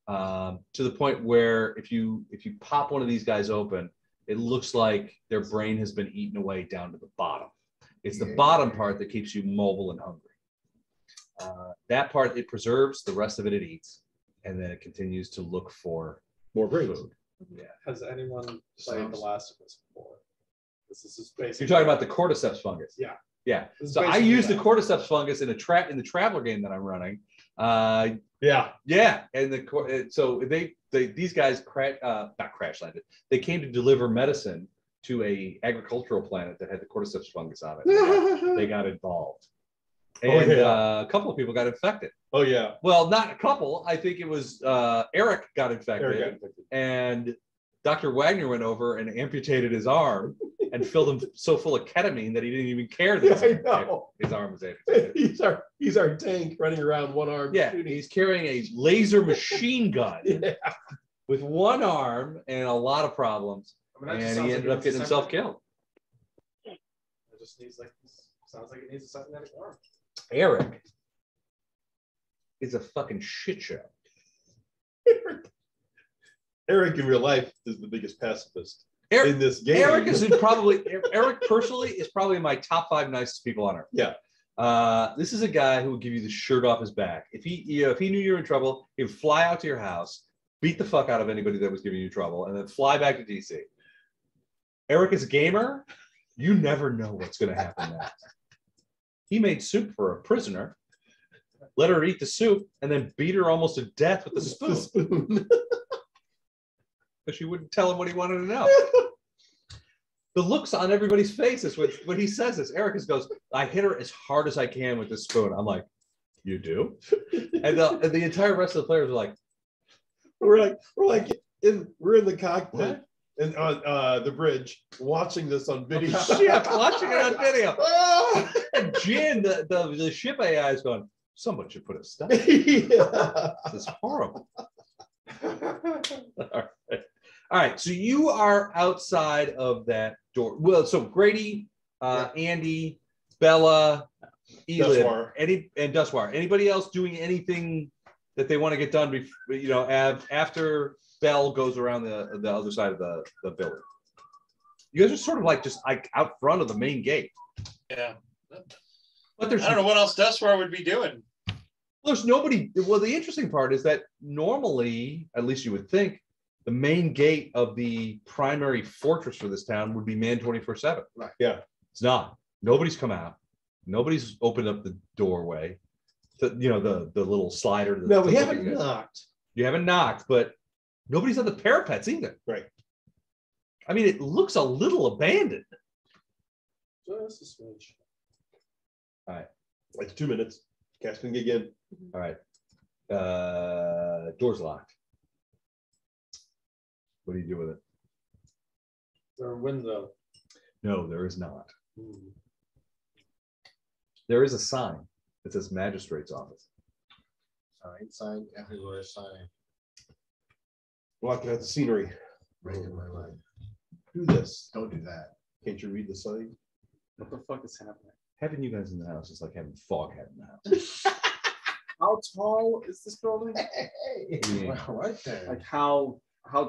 Speaker 2: to the point where if you pop one of these guys open, it looks like their brain has been eaten away down to the bottom. It's the bottom part that keeps you mobile and hungry. That part it preserves, the rest of it eats, and then it continues to look for
Speaker 1: more food.
Speaker 4: Yeah. Has anyone played The Last of Us before? This is basically.
Speaker 2: You're talking about the cordyceps fungus.
Speaker 4: Yeah.
Speaker 2: Yeah. So I use the cordyceps fungus in the Traveler game that I'm running. Yeah. And so these guys not crash landed. They came to deliver medicine to a agricultural planet that had the cordyceps fungus on it. They got involved. And a couple of people got infected.
Speaker 1: Oh, yeah.
Speaker 2: Well, not a couple. I think it was Eric got infected. And Dr. Wagner went over and amputated his arm and filled him so full of ketamine that he didn't even care that his arm was amputated.
Speaker 1: He's our tank running around one arm.
Speaker 2: Yeah,
Speaker 1: shooting.
Speaker 2: he's carrying a laser machine gun with one arm and a lot of problems. And he ended up getting himself killed.
Speaker 4: It just needs sounds like it needs a cybernetic arm.
Speaker 2: Eric is a fucking shit show.
Speaker 1: Eric in real life is the biggest pacifist in this game.
Speaker 2: Eric personally is probably in my top 5 nicest people on earth.
Speaker 1: Yeah.
Speaker 2: This is a guy who would give you the shirt off his back. If he knew you were in trouble, he would fly out to your house, beat the fuck out of anybody that was giving you trouble, and then fly back to DC. Eric is a gamer. You never know what's going to happen next. He made soup for a prisoner, let her eat the soup, and then beat her almost to death with a spoon. But she wouldn't tell him what he wanted to know. The looks on everybody's faces when he says this. Eric goes, I hit her as hard as I can with this spoon. I'm like, you do? And the entire rest of the players are like,
Speaker 1: we're in the cockpit and on the bridge watching this on video.
Speaker 2: Yeah, watching it on video. And Jin, the ship AI is going, someone should put a stop.
Speaker 1: Yeah.
Speaker 2: This is horrible. All right. So you are outside of that door. Well, so Grady, Andy, Bella, Elib, and Dustwar. Anybody else doing anything that they want to get done before, you know, after Bell goes around the other side of the building. You guys are sort of like just like out front of the main gate.
Speaker 7: Yeah.
Speaker 2: But there's
Speaker 7: I don't know what else Dustwar would be doing.
Speaker 2: there's nobody. Well, the interesting part is that normally, at least you would think, the main gate of the primary fortress for this town would be manned 24/7.
Speaker 5: Right.
Speaker 1: Yeah.
Speaker 2: It's not. Nobody's come out. Nobody's opened up the doorway. The little slider.
Speaker 1: No, we haven't knocked.
Speaker 2: You haven't knocked, but nobody's on the parapets either.
Speaker 1: Right.
Speaker 2: I mean, it looks a little abandoned.
Speaker 4: Just a switch.
Speaker 2: All right.
Speaker 1: Like 2 minutes. Casting again.
Speaker 2: All right. Door's locked. What do you do with it?
Speaker 4: Their window.
Speaker 2: No, there is not. There is a sign that says magistrate's office.
Speaker 5: Sign everywhere, sign.
Speaker 1: Blocking out the scenery.
Speaker 5: Breaking my leg.
Speaker 1: Do this.
Speaker 5: Don't do that.
Speaker 1: Can't you read the sign?
Speaker 4: What the fuck is happening?
Speaker 2: Having you guys in the house is like having Foghat in the house.
Speaker 4: How tall is this building?
Speaker 5: Hey,
Speaker 2: Yeah.
Speaker 5: well, right there.
Speaker 4: Like how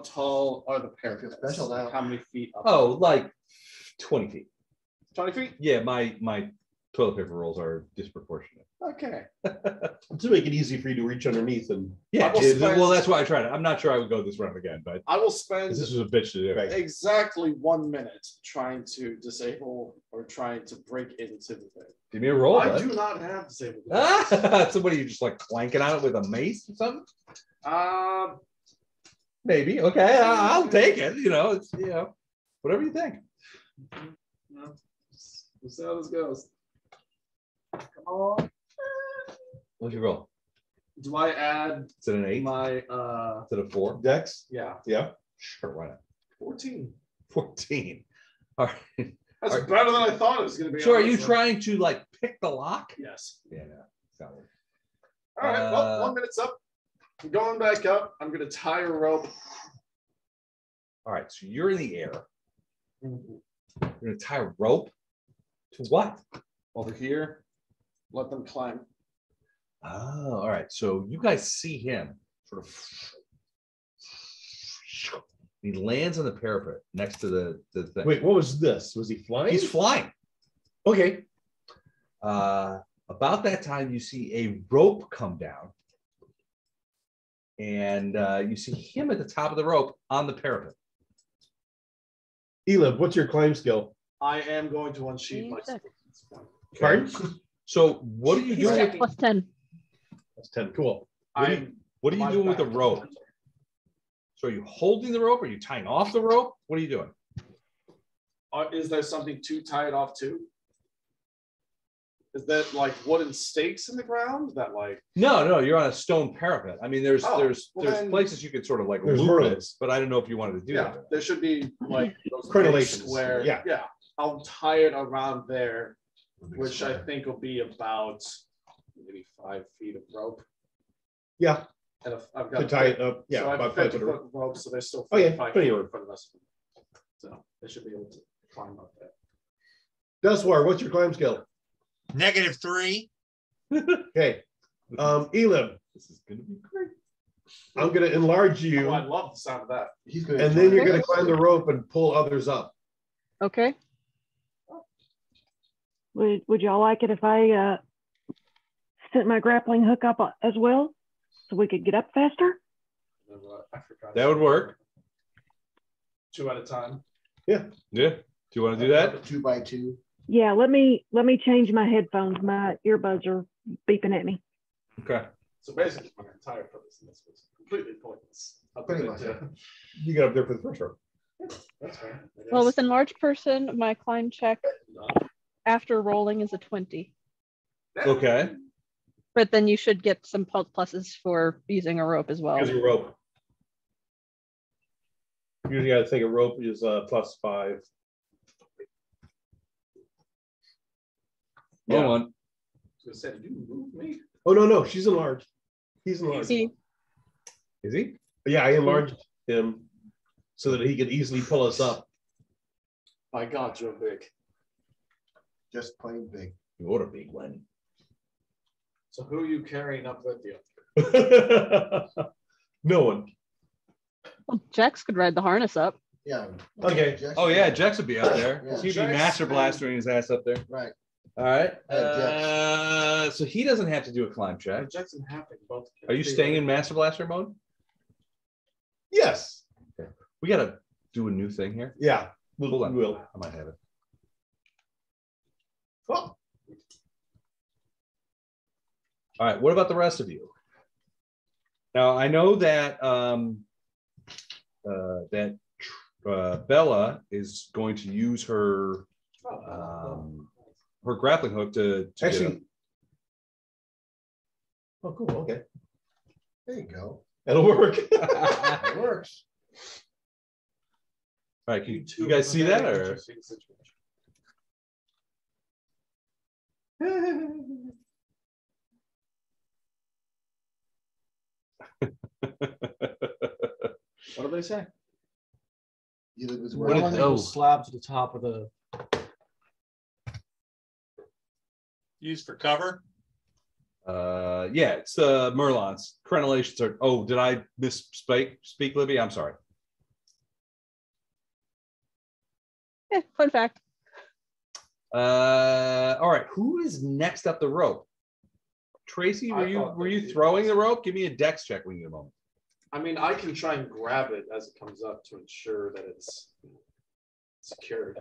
Speaker 4: tall are the parapets?
Speaker 5: Special now.
Speaker 4: Like how many feet up?
Speaker 2: Oh, like 20 feet.
Speaker 4: 20 feet?
Speaker 2: Yeah, my toilet paper rolls are disproportionate.
Speaker 4: Okay.
Speaker 1: To make it easy for you to reach underneath and
Speaker 2: Yeah,
Speaker 4: will spend-
Speaker 2: well, that's why I tried it. I'm not sure I would go this round again, but
Speaker 4: I will spend
Speaker 2: this was a bitch to do.
Speaker 1: Right.
Speaker 4: exactly 1 minute trying to disable or trying to break into the thing.
Speaker 2: Give me a roll.
Speaker 4: I
Speaker 2: bud.
Speaker 4: do not have disabled.
Speaker 2: Somebody you just like clanking on it with a mace or something? Maybe. Okay, I'll take it. You know, it's whatever you think.
Speaker 4: No. We'll see how this goes. Come on.
Speaker 2: What's your roll?
Speaker 4: Do I add
Speaker 2: Is it an 8?
Speaker 4: my
Speaker 2: Is it a 4?
Speaker 1: Dex.
Speaker 4: yeah,
Speaker 1: Yeah.
Speaker 2: Sure, why not?
Speaker 4: 14.
Speaker 2: 14. All right.
Speaker 4: That's
Speaker 2: Are-
Speaker 4: better than I thought it was gonna be.
Speaker 2: So are you
Speaker 4: honestly.
Speaker 2: trying to like pick the lock?
Speaker 4: Yes.
Speaker 2: Yeah, no, it's not working.
Speaker 4: All right, well, 1 minute's up. I'm going back up. I'm gonna tie a rope.
Speaker 2: All right, so you're in the air. You're gonna tie a rope to what?
Speaker 4: Over here. Let them climb.
Speaker 2: Oh, all right. So you guys see him sort of. He lands on the parapet next to the thing.
Speaker 1: Wait, what was this? Was he flying?
Speaker 2: He's flying.
Speaker 1: Okay.
Speaker 2: About that time, you see a rope come down, and you see him at the top of the rope on the parapet.
Speaker 1: Elib, what's your climb skill?
Speaker 4: I am going to unsheath my.
Speaker 1: Pardon?
Speaker 2: So what are you
Speaker 8: He's
Speaker 2: doing?
Speaker 8: got plus 10.
Speaker 1: That's 10. Cool.
Speaker 2: What are you doing with the rope? So are you holding the rope? Are you tying off the rope? What are you doing?
Speaker 4: Is there something to tie it off to? Is that like wooden stakes in the ground that like?
Speaker 2: No, you're on a stone parapet. I mean, there's
Speaker 4: Well, then-
Speaker 2: places you could sort of like
Speaker 1: There's
Speaker 2: loop it,
Speaker 1: hurdles.
Speaker 2: but I don't know if you wanted to do
Speaker 4: Yeah,
Speaker 2: that.
Speaker 4: there should be like those
Speaker 1: Crenellations,
Speaker 4: stakes where
Speaker 1: yeah.
Speaker 4: I'll tie it around there, which I think will be about maybe 5 feet of rope.
Speaker 1: Yeah.
Speaker 4: And if I've got
Speaker 1: To tie it up. Yeah.
Speaker 4: so I have a
Speaker 1: about 5
Speaker 4: 50
Speaker 1: foot.
Speaker 4: foot rope, so there's still
Speaker 1: Oh, yeah,
Speaker 4: 5
Speaker 1: plenty
Speaker 4: feet
Speaker 1: of room.
Speaker 4: for the rest of them. So they should be able to climb up there.
Speaker 1: Dustwar, what's your climb skill?
Speaker 7: -3.
Speaker 1: Okay. Elib,
Speaker 2: This is gonna be great.
Speaker 1: I'm gonna enlarge you,
Speaker 4: Oh, I love the sound of that.
Speaker 5: He's gonna.
Speaker 1: and then you're gonna climb the rope and pull others up.
Speaker 8: Okay.
Speaker 3: Would y'all like it if I sent my grappling hook up as well, so we could get up faster?
Speaker 4: I forgot.
Speaker 2: That would work.
Speaker 4: 2 at a time.
Speaker 2: Yeah. Do you want to do that?
Speaker 5: 2 by 2.
Speaker 3: Yeah, let me change my headphones. My earbuds are beeping at me.
Speaker 2: Okay.
Speaker 4: So basically, my entire purpose in this was completely pointless.
Speaker 5: Pretty much, yeah.
Speaker 1: You got up there for the first rope.
Speaker 4: That's fair. I
Speaker 8: Well,
Speaker 4: guess.
Speaker 8: with enlarged person, my climb check after rolling is a 20.
Speaker 2: Okay.
Speaker 8: But then you should get some pluses for using a rope as well.
Speaker 1: Here's your rope. Usually I think a rope is +5.
Speaker 2: Hold on.
Speaker 4: So said, you move me.
Speaker 1: Oh, no, she's enlarged. He's enlarged.
Speaker 8: See,
Speaker 2: Is he?
Speaker 1: Yeah, I enlarged him so that he could easily pull us up.
Speaker 4: My God, you're big.
Speaker 5: Just plain big.
Speaker 2: You ought to be, Glenn.
Speaker 4: So who are you carrying up with you?
Speaker 1: No one.
Speaker 8: Well, Jex could ride the harness up.
Speaker 5: Yeah.
Speaker 1: Okay.
Speaker 2: Oh yeah, Jex would be up there.
Speaker 5: Yeah.
Speaker 2: He'd be
Speaker 4: Jex
Speaker 2: master
Speaker 4: and-
Speaker 2: blastering his ass up there.
Speaker 5: Right.
Speaker 2: All right.
Speaker 5: Yeah,
Speaker 2: So he doesn't have to do a climb check.
Speaker 4: Jackson happened both.
Speaker 2: Are you staying in master blaster mode?
Speaker 1: Yes.
Speaker 2: We gotta do a new thing here.
Speaker 1: Yeah.
Speaker 2: Hold on.
Speaker 1: We'll.
Speaker 2: I might have it.
Speaker 1: Oh.
Speaker 2: All right. What about the rest of you? Now I know that Bella is going to use her her grappling hook to
Speaker 1: Actually. Oh, cool. Okay.
Speaker 5: There you go.
Speaker 1: That'll work.
Speaker 5: It works.
Speaker 2: All right, can you guys see that or?
Speaker 4: What do they say?
Speaker 5: Elib is
Speaker 2: What did-
Speaker 5: working.
Speaker 2: oh.
Speaker 4: Slab to the top of the.
Speaker 7: Used for cover.
Speaker 2: Yeah, it's Merlon's crenellations are. Oh, did I speak, Libby? I'm sorry.
Speaker 8: Yeah, fun fact.
Speaker 2: All right, who is next up the rope? Tracy, were you throwing the rope? Give me a dex check when you get a moment.
Speaker 4: I mean, I can try and grab it as it comes up to ensure that it's secured.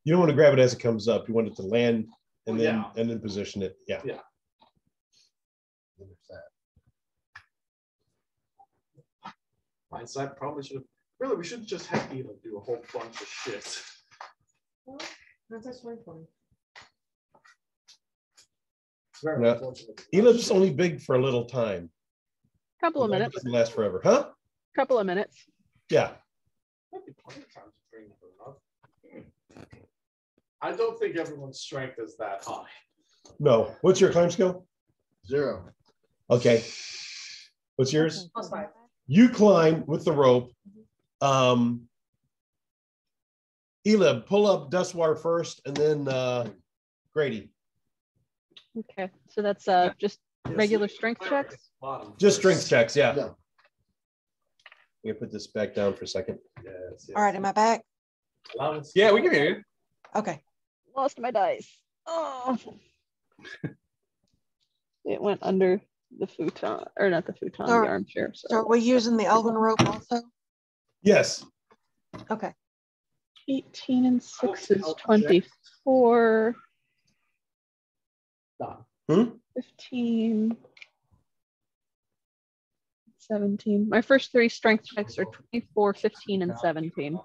Speaker 1: You don't want to grab it as it comes up. You want it to land and
Speaker 4: Well,
Speaker 1: then
Speaker 4: yeah.
Speaker 1: and then position it. Yeah.
Speaker 4: Yeah. Hindsight probably should have. Really, we should just have Elib do a whole bunch of shit.
Speaker 6: Well, that's fine for me.
Speaker 4: It's very
Speaker 1: Yeah.
Speaker 4: unfortunate.
Speaker 1: Elib's only big for a little time.
Speaker 8: Couple of
Speaker 1: It
Speaker 8: minutes.
Speaker 1: doesn't last forever, huh?
Speaker 8: Couple of minutes.
Speaker 1: Yeah.
Speaker 4: Might be plenty of time to bring it up. I don't think everyone's strength is that high.
Speaker 1: No. What's your climb skill?
Speaker 5: 0.
Speaker 1: Okay. What's yours?
Speaker 6: +5.
Speaker 1: You climb with the rope. Elib, pull up Dustwater first, and then Grady.
Speaker 8: Okay, so that's just regular strength checks.
Speaker 1: Just strength checks, yeah.
Speaker 5: Yeah.
Speaker 1: I'm gonna put this back down for a second.
Speaker 4: Yes,
Speaker 10: All right, am I back?
Speaker 2: Yeah, we can hear you.
Speaker 10: Okay.
Speaker 8: Lost my dice. Oh. It went under the futon, or not the futon,
Speaker 10: So-
Speaker 8: the armchair.
Speaker 10: So are we using the elven rope also?
Speaker 1: Yes.
Speaker 10: Okay.
Speaker 8: 18 and 6 is 24.
Speaker 4: Done.
Speaker 8: 15. 17. My first 3 strength checks are 24, 15, and 17.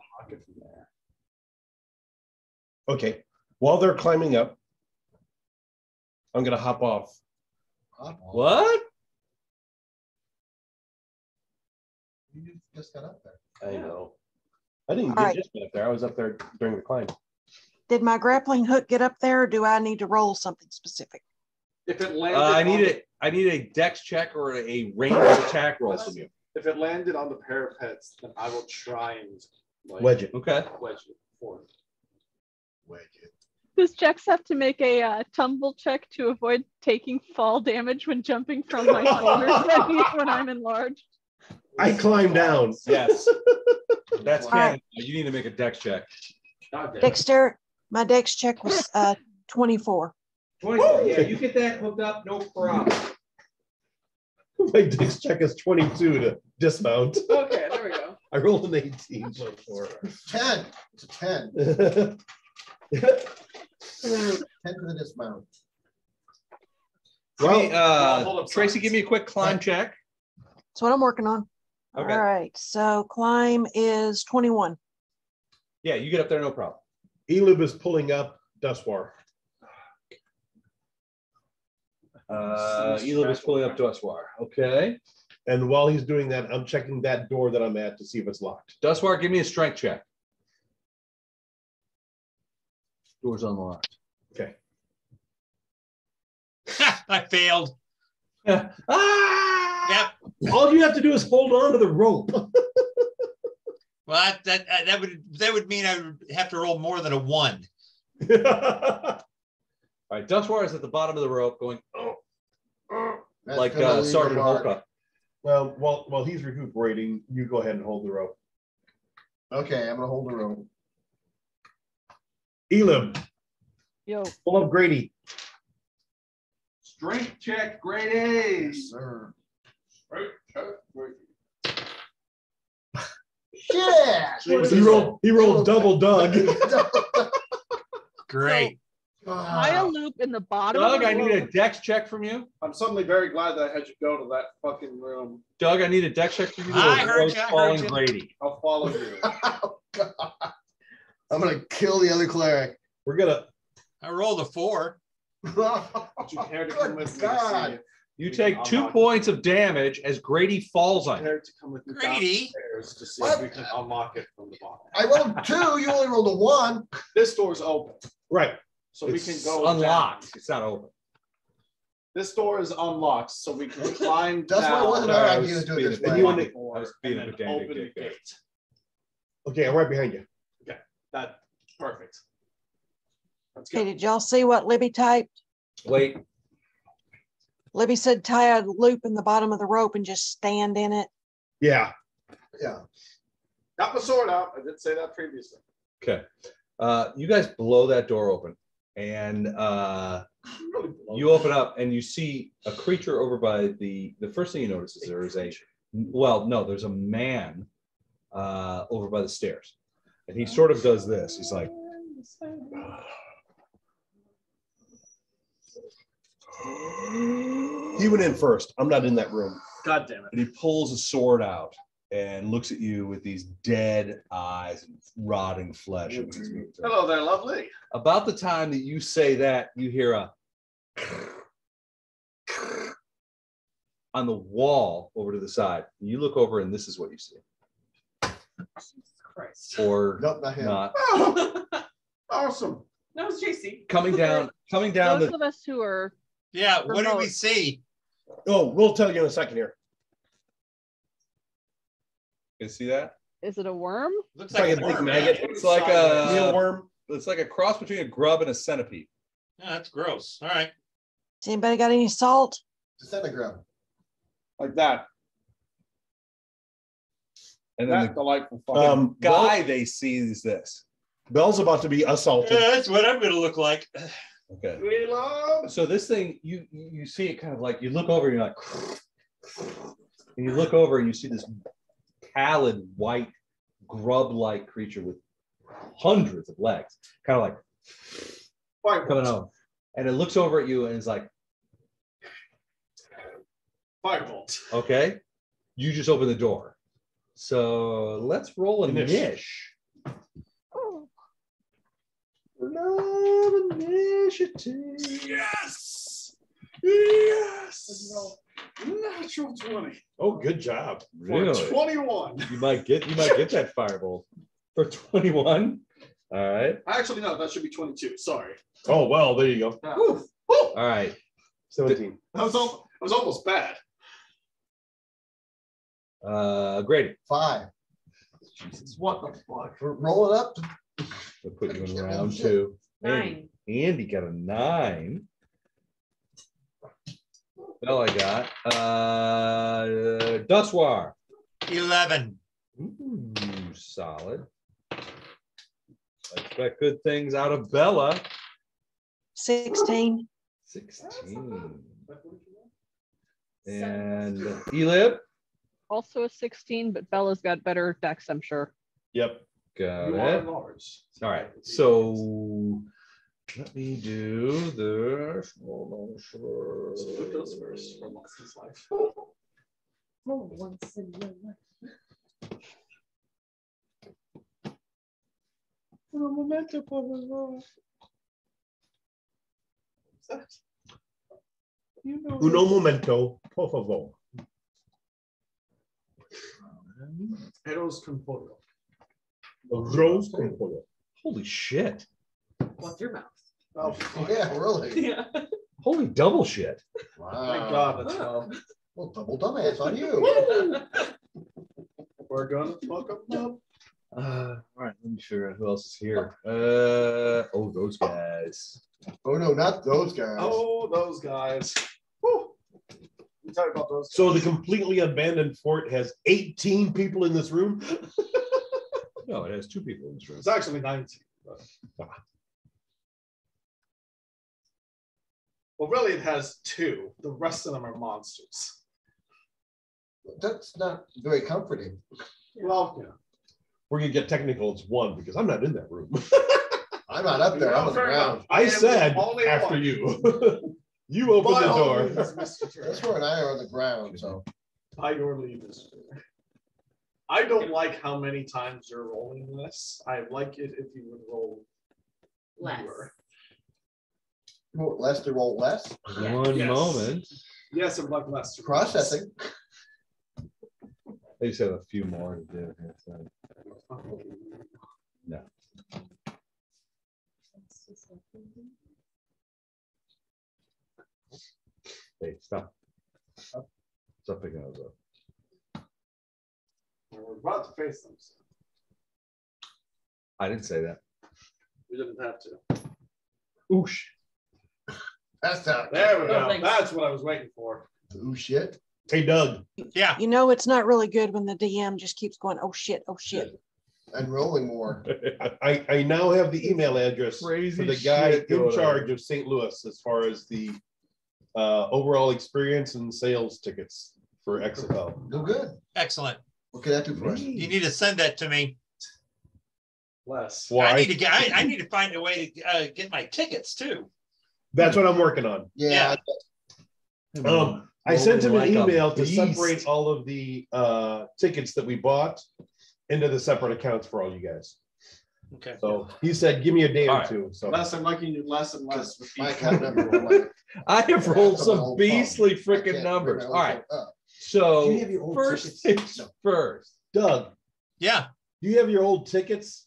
Speaker 1: Okay. While they're climbing up, I'm gonna hop off.
Speaker 2: What?
Speaker 5: You just got up there.
Speaker 1: I know. I didn't
Speaker 10: All
Speaker 1: get
Speaker 10: right.
Speaker 1: just get up there. I was up there during the climb.
Speaker 10: Did my grappling hook get up there, or do I need to roll something specific?
Speaker 4: If it landed,
Speaker 2: I need a dex check or a ranged attack roll from you.
Speaker 4: If it landed on the parapets, then I will try and like,
Speaker 1: Wedge it.
Speaker 2: Okay.
Speaker 4: wedge it forward.
Speaker 5: Wedge it.
Speaker 8: Does Jex have to make a tumble check to avoid taking fall damage when jumping from my shoulders when I'm enlarged?
Speaker 1: I climbed down.
Speaker 2: Yes. That's
Speaker 10: All
Speaker 2: canon.
Speaker 10: right.
Speaker 2: You need to make a dex check.
Speaker 4: God damn it.
Speaker 10: Dexter, my dex check was 24.
Speaker 2: 24. Yeah, you get that hooked up, no problem.
Speaker 1: My dex check is 22 to dismount.
Speaker 8: Okay, there we go.
Speaker 1: I rolled an 18 so far.
Speaker 5: 10. It's a 10. 10 to the dismount.
Speaker 2: Well, Tracy, give me a quick climb check.
Speaker 10: That's what I'm working on.
Speaker 2: Okay.
Speaker 10: All right. So climb is 21.
Speaker 2: Yeah, you get up there, no problem.
Speaker 1: Elib is pulling up Dustwar.
Speaker 2: Elib is pulling up Dustwar. Okay.
Speaker 1: And while he's doing that, I'm checking that door that I'm at to see if it's locked.
Speaker 2: Dustwar, give me a strength check. Door's unlocked.
Speaker 1: Okay.
Speaker 7: I failed.
Speaker 2: Ah!
Speaker 7: Yep.
Speaker 1: All you have to do is hold on to the rope.
Speaker 7: Well, that would mean I would have to roll more than a 1.
Speaker 2: All right, Dustwar is at the bottom of the rope going, oh.
Speaker 5: That's
Speaker 11: like
Speaker 5: gonna leave a
Speaker 11: Sergeant
Speaker 5: mark.
Speaker 11: Holka.
Speaker 1: Well, while he's recuperating, you go ahead and hold the rope.
Speaker 5: Okay, I'm gonna hold the rope.
Speaker 1: Elib,
Speaker 8: Yo.
Speaker 1: pull up Grady.
Speaker 2: Strength check, grade A.
Speaker 5: Yes, sir.
Speaker 2: Strength check, grade
Speaker 5: Shit!
Speaker 1: He rolled double Doug.
Speaker 7: Great.
Speaker 8: Tie a loop in the bottom
Speaker 11: Doug,
Speaker 8: of the
Speaker 11: I need a
Speaker 8: rope.
Speaker 11: dex check from you.
Speaker 4: I'm suddenly very glad that I had you go to that fucking room.
Speaker 11: Doug, I need a dex check from you.
Speaker 7: I heard you, I heard
Speaker 11: Falling
Speaker 7: you.
Speaker 11: Grady.
Speaker 4: I'll follow you.
Speaker 5: Oh, God. I'm gonna kill the other cleric.
Speaker 1: We're gonna.
Speaker 7: I rolled a 4.
Speaker 4: Would you care to come with me to see if
Speaker 11: You
Speaker 4: we
Speaker 11: take
Speaker 4: can
Speaker 11: 2
Speaker 4: unlock-
Speaker 11: points of damage as Grady falls on you.
Speaker 4: Care to come with me
Speaker 7: Grady?
Speaker 4: downstairs to see
Speaker 5: What?
Speaker 4: if we can unlock it from the bottom?
Speaker 5: I rolled 2. You only rolled a 1.
Speaker 4: This door's open,
Speaker 1: Right.
Speaker 4: so we
Speaker 11: It's
Speaker 4: can go
Speaker 11: unlocked.
Speaker 4: down.
Speaker 11: It's not open.
Speaker 4: This door is unlocked, so we can climb
Speaker 5: That's why it
Speaker 4: down.
Speaker 5: wasn't
Speaker 11: Sorry,
Speaker 5: our
Speaker 11: I
Speaker 5: idea
Speaker 11: was
Speaker 5: to do
Speaker 11: being
Speaker 5: it this
Speaker 11: a
Speaker 5: way.
Speaker 11: bit-
Speaker 1: You want to-
Speaker 11: I was being a
Speaker 4: and then
Speaker 11: pedantic
Speaker 4: open the
Speaker 11: dick there.
Speaker 4: gate.
Speaker 1: Okay, I'm right behind you.
Speaker 4: That's perfect. Let's
Speaker 10: Okay,
Speaker 4: go.
Speaker 10: did y'all see what Libby typed?
Speaker 11: Wait,
Speaker 10: Libby said tie a loop in the bottom of the rope and just stand in it.
Speaker 1: Yeah.
Speaker 5: Yeah.
Speaker 4: Got my sword out. I did say that previously.
Speaker 11: okay. You guys blow that door open, and you open up, and you see a creature over by the first thing you notice is there is there's a man over by the stairs, and he sort of does this. He's like,
Speaker 1: He went in first. I'm not in that room.
Speaker 4: God damn it.
Speaker 11: and he pulls a sword out and looks at you with these dead eyes and rotting flesh.
Speaker 4: Hello there, lovely.
Speaker 11: About the time that you say that, you hear a on the wall over to the side. You look over, and this is what you see.
Speaker 6: Jesus Christ.
Speaker 11: Or
Speaker 5: Nope, not him.
Speaker 11: not.
Speaker 4: Awesome.
Speaker 6: That was JC.
Speaker 11: Coming down
Speaker 8: Those
Speaker 11: the
Speaker 8: of us who are
Speaker 7: Yeah, what did we
Speaker 8: remote.
Speaker 7: see?
Speaker 1: Oh, we'll tell you in a second here.
Speaker 11: you see that?
Speaker 8: Is it a worm?
Speaker 7: Looks
Speaker 1: It's like
Speaker 7: like
Speaker 1: a
Speaker 7: a
Speaker 1: big
Speaker 7: worm.
Speaker 1: maggot.
Speaker 11: It's like a
Speaker 1: Mealworm.
Speaker 11: It's like a cross between a grub and a centipede.
Speaker 7: Yeah, that's gross. All right.
Speaker 10: Has anybody got any salt?
Speaker 5: Centigram.
Speaker 4: Like that.
Speaker 11: And then
Speaker 4: That delightful
Speaker 11: the
Speaker 4: fucking
Speaker 11: guy they see is this.
Speaker 1: Bell's about to be assaulted.
Speaker 7: Yeah, that's what I'm gonna look like.
Speaker 11: Okay.
Speaker 4: we love.
Speaker 11: So this thing, you see it kind of like, you look over and you're like, and you look over and you see this pallid white grub-like creature with hundreds of legs, kind of like coming over. And it looks over at you and is like,
Speaker 4: Firebolt.
Speaker 11: okay, you just open the door. So let's roll a niche. Love initiative.
Speaker 4: Yes. Yes. Natural 20.
Speaker 1: Oh, good job.
Speaker 11: Really?
Speaker 4: 21.
Speaker 11: You might get that firebolt for 21. All right.
Speaker 4: Actually, no, that should be 22. Sorry.
Speaker 1: Oh, well, there you go.
Speaker 4: Yeah.
Speaker 11: All right.
Speaker 1: 17.
Speaker 4: That was almost bad.
Speaker 11: Grady.
Speaker 5: 5.
Speaker 4: Jesus, what the fuck?
Speaker 5: Roll it up.
Speaker 11: We'll put you in round 2.
Speaker 6: 9.
Speaker 11: Andy got a 9. Well, I got Duswar.
Speaker 7: 11.
Speaker 11: Ooh, solid. I expect good things out of Bella.
Speaker 10: 16.
Speaker 11: 16. And Elib.
Speaker 8: Also a 16, but Bella's got better dex, I'm sure.
Speaker 1: Yep.
Speaker 11: Got
Speaker 4: You are
Speaker 11: it.
Speaker 4: large.
Speaker 11: All right. So let me do the.
Speaker 4: So who goes first for Lexi's life?
Speaker 6: Oh, once in your life.
Speaker 1: Uno momento, por favor.
Speaker 4: Eros Conforto.
Speaker 1: Rose con pollo.
Speaker 11: Holy shit.
Speaker 6: What's your mouth?
Speaker 4: Oh,
Speaker 5: Yeah, really.
Speaker 6: Yeah.
Speaker 11: Holy double shit.
Speaker 5: Wow.
Speaker 4: thank God that's wrong.
Speaker 5: Well, double dumbass on you.
Speaker 4: We're gonna fuck up.
Speaker 11: All right. Let me figure out who else is here. Oh, those guys.
Speaker 5: Oh, no, not those guys.
Speaker 4: Oh, those guys. Whew. tell you about those.
Speaker 1: So the completely abandoned fort has 18 people in this room?
Speaker 11: No, it has 2 people in this room.
Speaker 4: It's actually 19. But... Well, really, it has 2. The rest of them are monsters.
Speaker 5: That's not very comforting.
Speaker 4: Well, yeah.
Speaker 1: We're gonna get technical. It's 1 because I'm not in that room.
Speaker 5: I'm not up there. I'm on the ground.
Speaker 1: I said after you. You opened the door.
Speaker 5: This one and I are on the ground, so.
Speaker 4: By your leave, Mr. I don't like how many times you're rolling this. I like it if you would roll
Speaker 6: less.
Speaker 5: You want less to roll less?
Speaker 11: One moment.
Speaker 4: Yes, I'd like less.
Speaker 5: Processing.
Speaker 11: I just have a few more to do here. So. No. Hey, stop. Stop picking those up.
Speaker 4: We're about to face them. So.
Speaker 11: I didn't say that.
Speaker 4: We didn't have to.
Speaker 11: Oosh.
Speaker 5: That's not.
Speaker 4: There we go. That's what I was waiting for.
Speaker 5: Ooh, shit.
Speaker 1: Hey, Doug.
Speaker 7: Yeah.
Speaker 10: You know, it's not really good when the DM just keeps going, oh shit, oh shit.
Speaker 5: And rolling more.
Speaker 1: I now have the email address
Speaker 11: Crazy
Speaker 1: for the guy
Speaker 11: shit
Speaker 1: in
Speaker 11: going
Speaker 1: charge
Speaker 11: on.
Speaker 1: of St. Louis as far as the overall experience and sales tickets for XFL.
Speaker 5: No good.
Speaker 7: Excellent.
Speaker 5: What can I do for us?
Speaker 7: You need to send that to me.
Speaker 4: Less.
Speaker 1: Why?
Speaker 7: I need to find a way to get my tickets too.
Speaker 1: That's what I'm working on.
Speaker 5: Yeah.
Speaker 1: I sent him an
Speaker 11: Like a
Speaker 1: email to
Speaker 11: beast.
Speaker 1: separate all of the tickets that we bought into the separate accounts for all you guys.
Speaker 7: Okay.
Speaker 1: So he said, give me a day or
Speaker 11: All right.
Speaker 1: 2. So
Speaker 4: Less, I'm liking you less and less. With
Speaker 5: My
Speaker 4: each
Speaker 5: account
Speaker 4: one.
Speaker 5: number. I'm like,
Speaker 11: I have rolled some
Speaker 5: old
Speaker 11: beastly
Speaker 5: phone. I
Speaker 11: freaking
Speaker 5: can't
Speaker 11: numbers.
Speaker 5: bring
Speaker 11: All
Speaker 5: my old
Speaker 11: right.
Speaker 5: phone up.
Speaker 11: So
Speaker 5: Do you have your old
Speaker 11: first
Speaker 5: tickets?
Speaker 11: things first.
Speaker 1: Doug,
Speaker 7: Yeah,
Speaker 1: do you have your old tickets?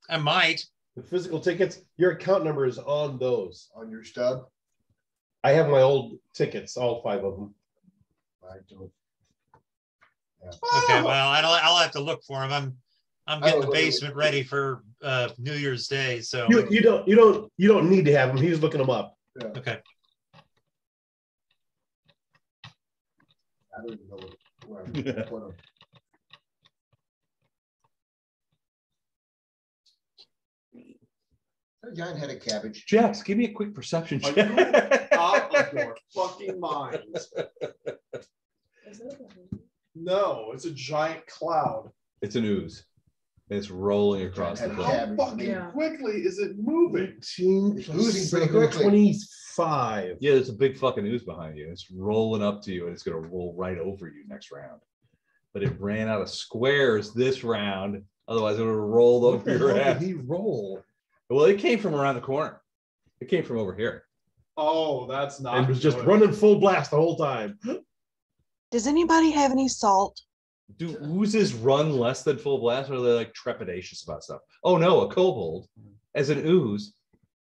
Speaker 7: I might.
Speaker 1: The physical tickets? Your account number is on those.
Speaker 5: On your stub?
Speaker 1: I have my old tickets, all 5 of them.
Speaker 5: I don't.
Speaker 7: Okay, well, I'll have to look for them. I'm getting the
Speaker 5: look at
Speaker 7: basement ready for New Year's Day, so
Speaker 1: You don't need to have them. He's looking them up.
Speaker 5: Yeah.
Speaker 7: okay.
Speaker 5: I don't even know where I'm put them. A giant head of cabbage.
Speaker 11: Jex, give me a quick perception
Speaker 4: Are
Speaker 11: check.
Speaker 4: you out of your fucking minds? No, it's a giant cloud.
Speaker 11: It's an ooze. It's rolling across the
Speaker 5: How
Speaker 11: floor.
Speaker 5: cabbage.
Speaker 4: How fucking quickly is it moving?
Speaker 1: 18
Speaker 5: It's oozing pretty quickly.
Speaker 1: 25.
Speaker 11: Yeah, there's a big fucking ooze behind you. It's rolling up to you and it's going to roll right over you next round. But it ran out of squares this round. Otherwise, it would have rolled
Speaker 1: What
Speaker 11: over
Speaker 1: the
Speaker 11: your
Speaker 1: hell
Speaker 11: ass.
Speaker 1: did he roll?
Speaker 11: Well, it came from around the corner. It came from over here.
Speaker 4: Oh, that's not.
Speaker 1: And was just
Speaker 4: good.
Speaker 1: running full blast the whole time.
Speaker 10: Does anybody have any salt?
Speaker 11: Do oozes run less than full blast, or are they like trepidatious about stuff? Oh no, a kobold. As an ooze,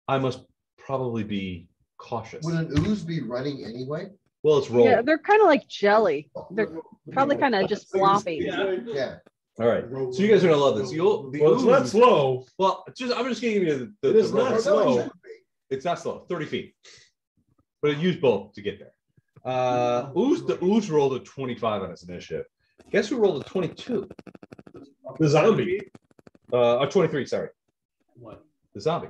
Speaker 11: I must probably be cautious.
Speaker 5: Would an ooze be running anyway?
Speaker 11: Well, it's rolling.
Speaker 8: Yeah, they're kind of like jelly. They're probably kind of just floppy.
Speaker 5: Yeah.
Speaker 11: All right, so you guys are gonna love this.
Speaker 1: Well, it's not slow.
Speaker 11: Well, I'm just gonna give you the
Speaker 1: It is
Speaker 11: roll.
Speaker 1: not slow.
Speaker 11: It's not slow. 30 feet, but it used both to get there. The ooze rolled a 25 on its initiative. Guess who rolled a 22?
Speaker 1: The zombie.
Speaker 11: A 23. Sorry,
Speaker 4: What?
Speaker 11: the zombie.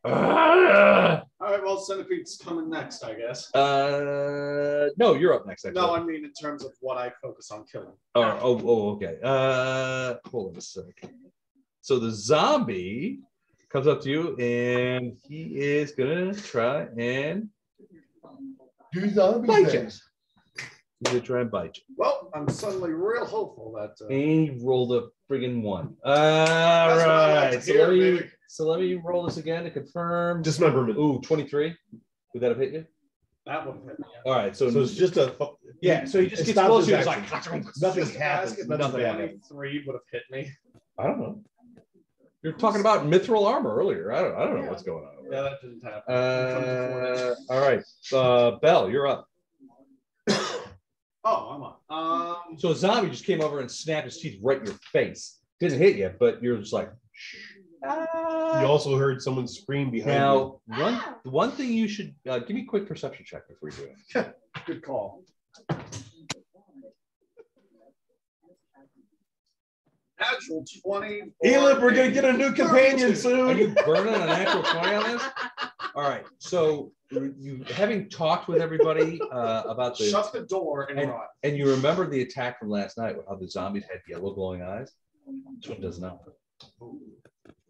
Speaker 4: All right, well, Centipede's coming next, I guess.
Speaker 11: No, you're up next. Actually.
Speaker 4: No, I mean in terms of what I focus on killing.
Speaker 11: Okay. Hold on a sec. So the zombie comes up to you and he is gonna try and
Speaker 5: Do zombie
Speaker 11: bite you.
Speaker 5: things.
Speaker 11: He's gonna try and bite you.
Speaker 4: Well, I'm suddenly real hopeful that.
Speaker 11: And he rolled a friggin' 1. All
Speaker 4: That's what I like
Speaker 11: right.
Speaker 4: to hear,
Speaker 11: So let me roll this again to confirm.
Speaker 1: Dismemberment.
Speaker 11: Ooh, 23. Would that have hit you?
Speaker 4: That would hit me.
Speaker 11: All right. So
Speaker 1: it's just a.
Speaker 11: yeah. So he just
Speaker 1: it
Speaker 11: gets
Speaker 1: stops
Speaker 11: close to
Speaker 1: his
Speaker 11: you. It's like
Speaker 1: action. Nothing
Speaker 4: Just
Speaker 1: happens.
Speaker 4: ask if
Speaker 1: Nothing
Speaker 4: the
Speaker 1: bad happens.
Speaker 4: 23 would have hit me.
Speaker 11: I don't know. You're talking about mithril armor earlier. I don't know what's going on.
Speaker 4: Yeah, that didn't happen.
Speaker 11: All right. Belle, you're up.
Speaker 4: Oh, I'm on.
Speaker 11: So a zombie just came over and snapped his teeth right in your face. Didn't hit you, but you're just like, shh.
Speaker 1: You also heard someone scream behind
Speaker 11: Now, one thing you should give me a quick perception check before you do it.
Speaker 4: Good call. Natural 20.
Speaker 1: Elib, we're gonna get a new companion soon.
Speaker 11: Are you burning a natural 20 on this? All right. So you having talked with everybody about the
Speaker 4: shut the door and run.
Speaker 11: And you remember the attack from last night with how the zombies had yellow glowing eyes? This one does not.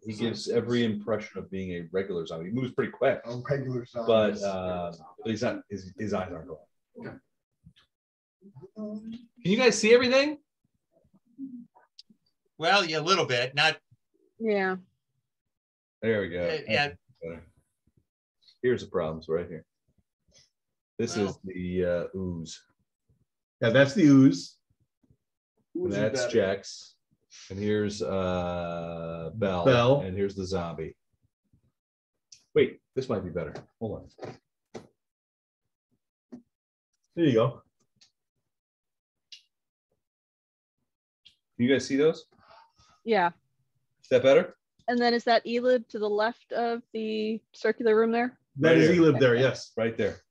Speaker 11: He gives every impression of being a regular zombie. He moves pretty quick.
Speaker 5: A regular zombie.
Speaker 11: But he's not. His eyes aren't glowing. Okay. Can you guys see everything?
Speaker 7: Well, yeah, a little bit. Not.
Speaker 8: Yeah.
Speaker 11: There we go.
Speaker 7: Yeah.
Speaker 11: Here's the problems right here. This is the ooze.
Speaker 1: Yeah, that's the ooze.
Speaker 11: And that's Jex. And here's Bell. And here's the zombie. Wait, this might be better. Hold on.
Speaker 1: There you go.
Speaker 11: Can you guys see those?
Speaker 8: Yeah.
Speaker 11: Is that better?
Speaker 8: And then is that Elib to the left of the circular room there?
Speaker 1: That is Elib there, yes.
Speaker 11: Right there.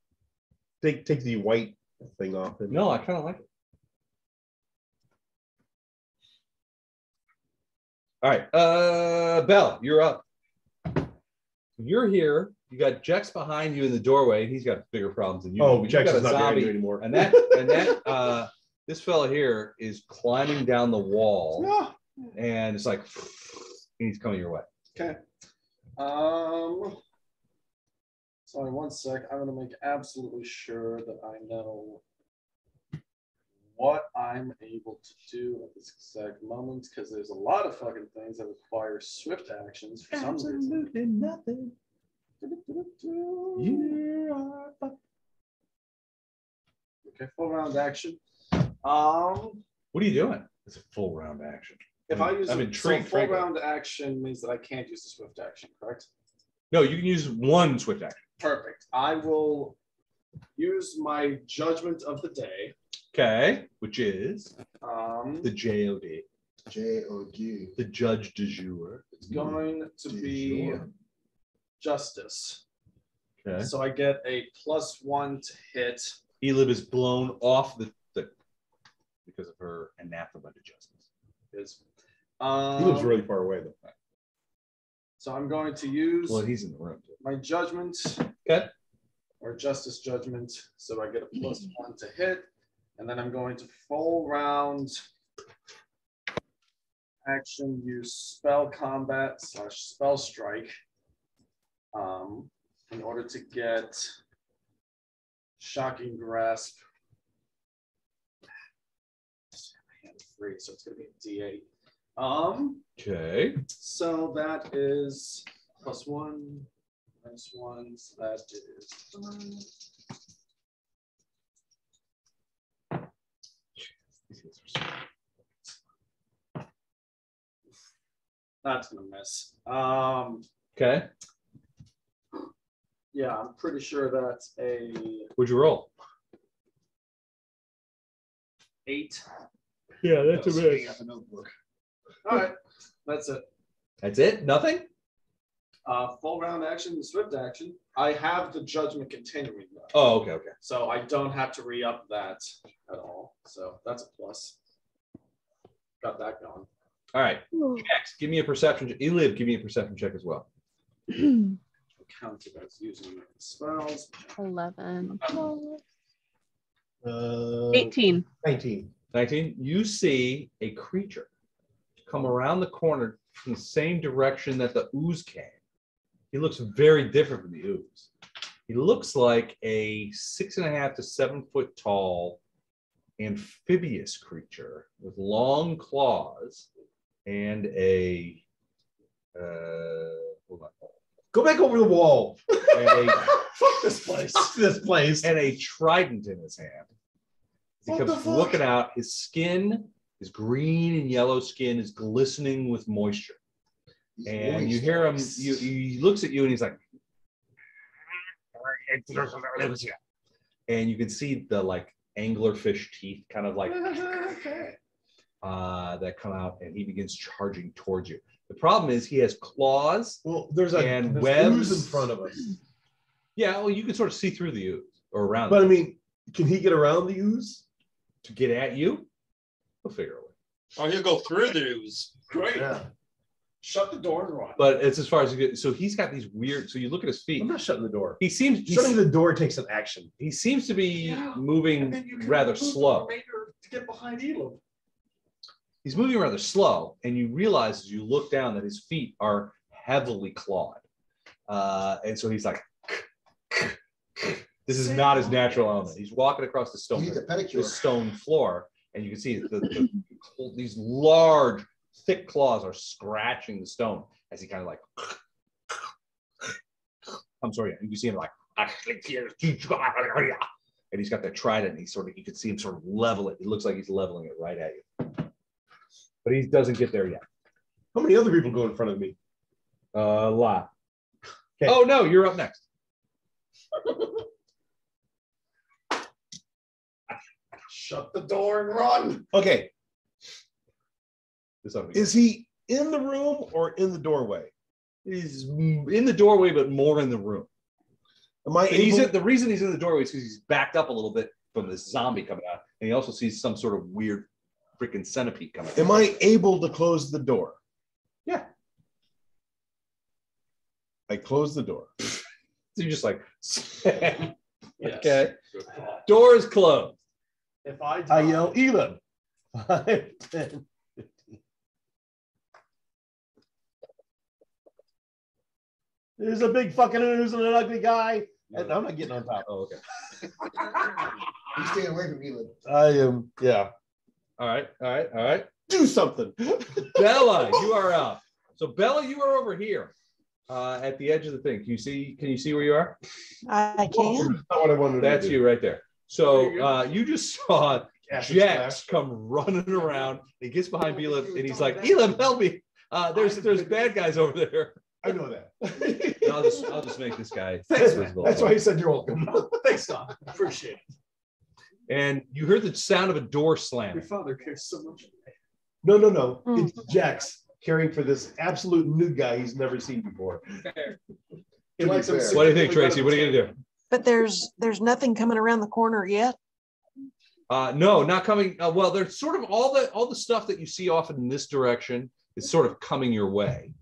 Speaker 1: Take the white thing off.
Speaker 11: No, I kind of like it. All right, Bell, you're up. You're here. You got Jex behind you in the doorway. He's got bigger problems than you.
Speaker 1: Oh,
Speaker 11: Jex
Speaker 1: Jex is not behind you anymore.
Speaker 11: And that this fella here is climbing down the wall, and it's like he's coming your way.
Speaker 4: Okay. Sorry, 1 sec. I'm gonna make absolutely sure that I know what I'm able to do at this exact moment, because there's a lot of fucking things that require swift actions for some reason.
Speaker 11: Absolutely nothing.
Speaker 4: Okay, full round action.
Speaker 11: What are you doing? It's a full round action.
Speaker 4: If I use
Speaker 11: I'm intrigued,
Speaker 4: full
Speaker 11: frankly.
Speaker 4: round action means that I can't use the swift action, correct?
Speaker 11: No, you can use one swift action.
Speaker 4: Perfect. I will use my judgment of the day.
Speaker 11: Okay, which is the JOD.
Speaker 5: J-O-D.
Speaker 11: The judge du jour.
Speaker 4: It's going to be justice.
Speaker 11: Okay.
Speaker 4: So I get a +1 to hit.
Speaker 11: Elib is blown off the because of her anathema to justice.
Speaker 1: He lives really far away though.
Speaker 4: So I'm going to use
Speaker 11: He's in the room too.
Speaker 4: my judgment.
Speaker 11: Okay.
Speaker 4: Or justice judgment. So I get a +1 to hit. And then I'm going to full round action, use spell combat / spell strike in order to get shocking grasp. My hand free, so it's gonna be a D8.
Speaker 11: Okay.
Speaker 4: So that is +1, -1, so that is 5. That's gonna miss.
Speaker 11: Okay.
Speaker 4: Yeah, I'm pretty sure that's a
Speaker 11: What'd you roll?
Speaker 4: 8.
Speaker 11: Yeah, that's a miss.
Speaker 4: All right, that's it.
Speaker 11: That's it? Nothing?
Speaker 4: Full round action, swift action. I have the judgment continuing though.
Speaker 11: Oh, okay, okay.
Speaker 4: So I don't have to re-up that at all. So that's a plus. Got that going.
Speaker 11: All right. Jex, give me a perception. Elib, give me a perception check as well.
Speaker 4: Count it as using spells.
Speaker 8: 11.
Speaker 1: 18.
Speaker 8: 18.
Speaker 11: 19. You see a creature come around the corner from the same direction that the ooze came. He looks very different from the ooze. He looks like a 6.5 to 7 foot tall amphibious creature with long claws and a hold on.
Speaker 1: Go back over the wall.
Speaker 4: Fuck this place.
Speaker 1: Fuck this place.
Speaker 11: And a trident in his hand. He comes looking out. His skin, his green and yellow skin is glistening with moisture. And you hear him, he looks at you and he's like, and you can see the like anglerfish teeth kind of like that come out, and he begins charging towards you. The problem is he has claws.
Speaker 9: Well, there's
Speaker 11: webs
Speaker 9: ooze in front of us.
Speaker 11: Yeah, well, you can sort of see through the ooze or around.
Speaker 9: But I mean, can he get around the ooze
Speaker 11: to get at you? We'll figure it out.
Speaker 12: Oh, he'll go through the ooze.
Speaker 4: Great.
Speaker 9: Yeah.
Speaker 4: Shut the door and run.
Speaker 11: But it's as far as you get. So he's got these weird. So you look at his feet.
Speaker 9: I'm not shutting the door.
Speaker 11: He seems
Speaker 9: Shutting the door takes an action.
Speaker 11: He seems to be
Speaker 4: And then
Speaker 11: moving
Speaker 4: you can
Speaker 11: rather
Speaker 4: move the
Speaker 11: slow.
Speaker 4: remainder to get behind Elib.
Speaker 11: He's moving rather slow, and you realize as you look down that his feet are heavily clawed, and so he's like, this is not his natural element. He's walking across the stone floor, and you can see these large, thick claws are scratching the stone as he kind of like. I'm sorry, you can see him like, and he's got that trident. And you can see him sort of level it. It looks like he's leveling it right at you. But he doesn't get there yet.
Speaker 9: How many other people go in front of me?
Speaker 11: A lot. Okay. Oh no, you're up next.
Speaker 4: Shut the door and run.
Speaker 9: Okay.
Speaker 11: Is
Speaker 9: he in the room or in the doorway?
Speaker 11: He's in the doorway, but more in the room. The reason he's in the doorway is because he's backed up a little bit from this zombie coming out, and he also sees some sort of weird freaking centipede coming out.
Speaker 9: Am I able to close the door?
Speaker 11: Yeah.
Speaker 9: I close the door.
Speaker 11: So you're just like,
Speaker 4: Yes.
Speaker 11: okay. Door is closed.
Speaker 4: If I
Speaker 9: yell, Elib. 5, 10, 15. There's a big fucking ooze and an ugly guy. And I'm not getting on top.
Speaker 11: Oh, okay.
Speaker 5: You stay away from Elib.
Speaker 9: I am, yeah.
Speaker 11: All right.
Speaker 9: Do something.
Speaker 11: Bella, you are up. So Bella, you are over here at the edge of the thing. Can you see where you are?
Speaker 10: I can.
Speaker 9: That's not what I wanted to
Speaker 11: That's
Speaker 9: do.
Speaker 11: you right there. So you just saw Jex come running around. He gets behind Elib and he's like, Elib, help me. There's bad guys over there.
Speaker 9: I know that.
Speaker 11: I'll just make this guy
Speaker 9: visible. That's why he said you're welcome.
Speaker 4: Thanks, Tom. Appreciate it.
Speaker 11: And you heard the sound of a door slamming.
Speaker 4: Your father cares so much.
Speaker 9: No. It's Jex caring for this absolute new guy he's never seen before.
Speaker 4: He likes him.
Speaker 11: What do you think, Tracy? What are you gonna do?
Speaker 10: But there's nothing coming around the corner yet.
Speaker 11: No, not coming. Well, there's sort of all the stuff that you see often in this direction is sort of coming your way.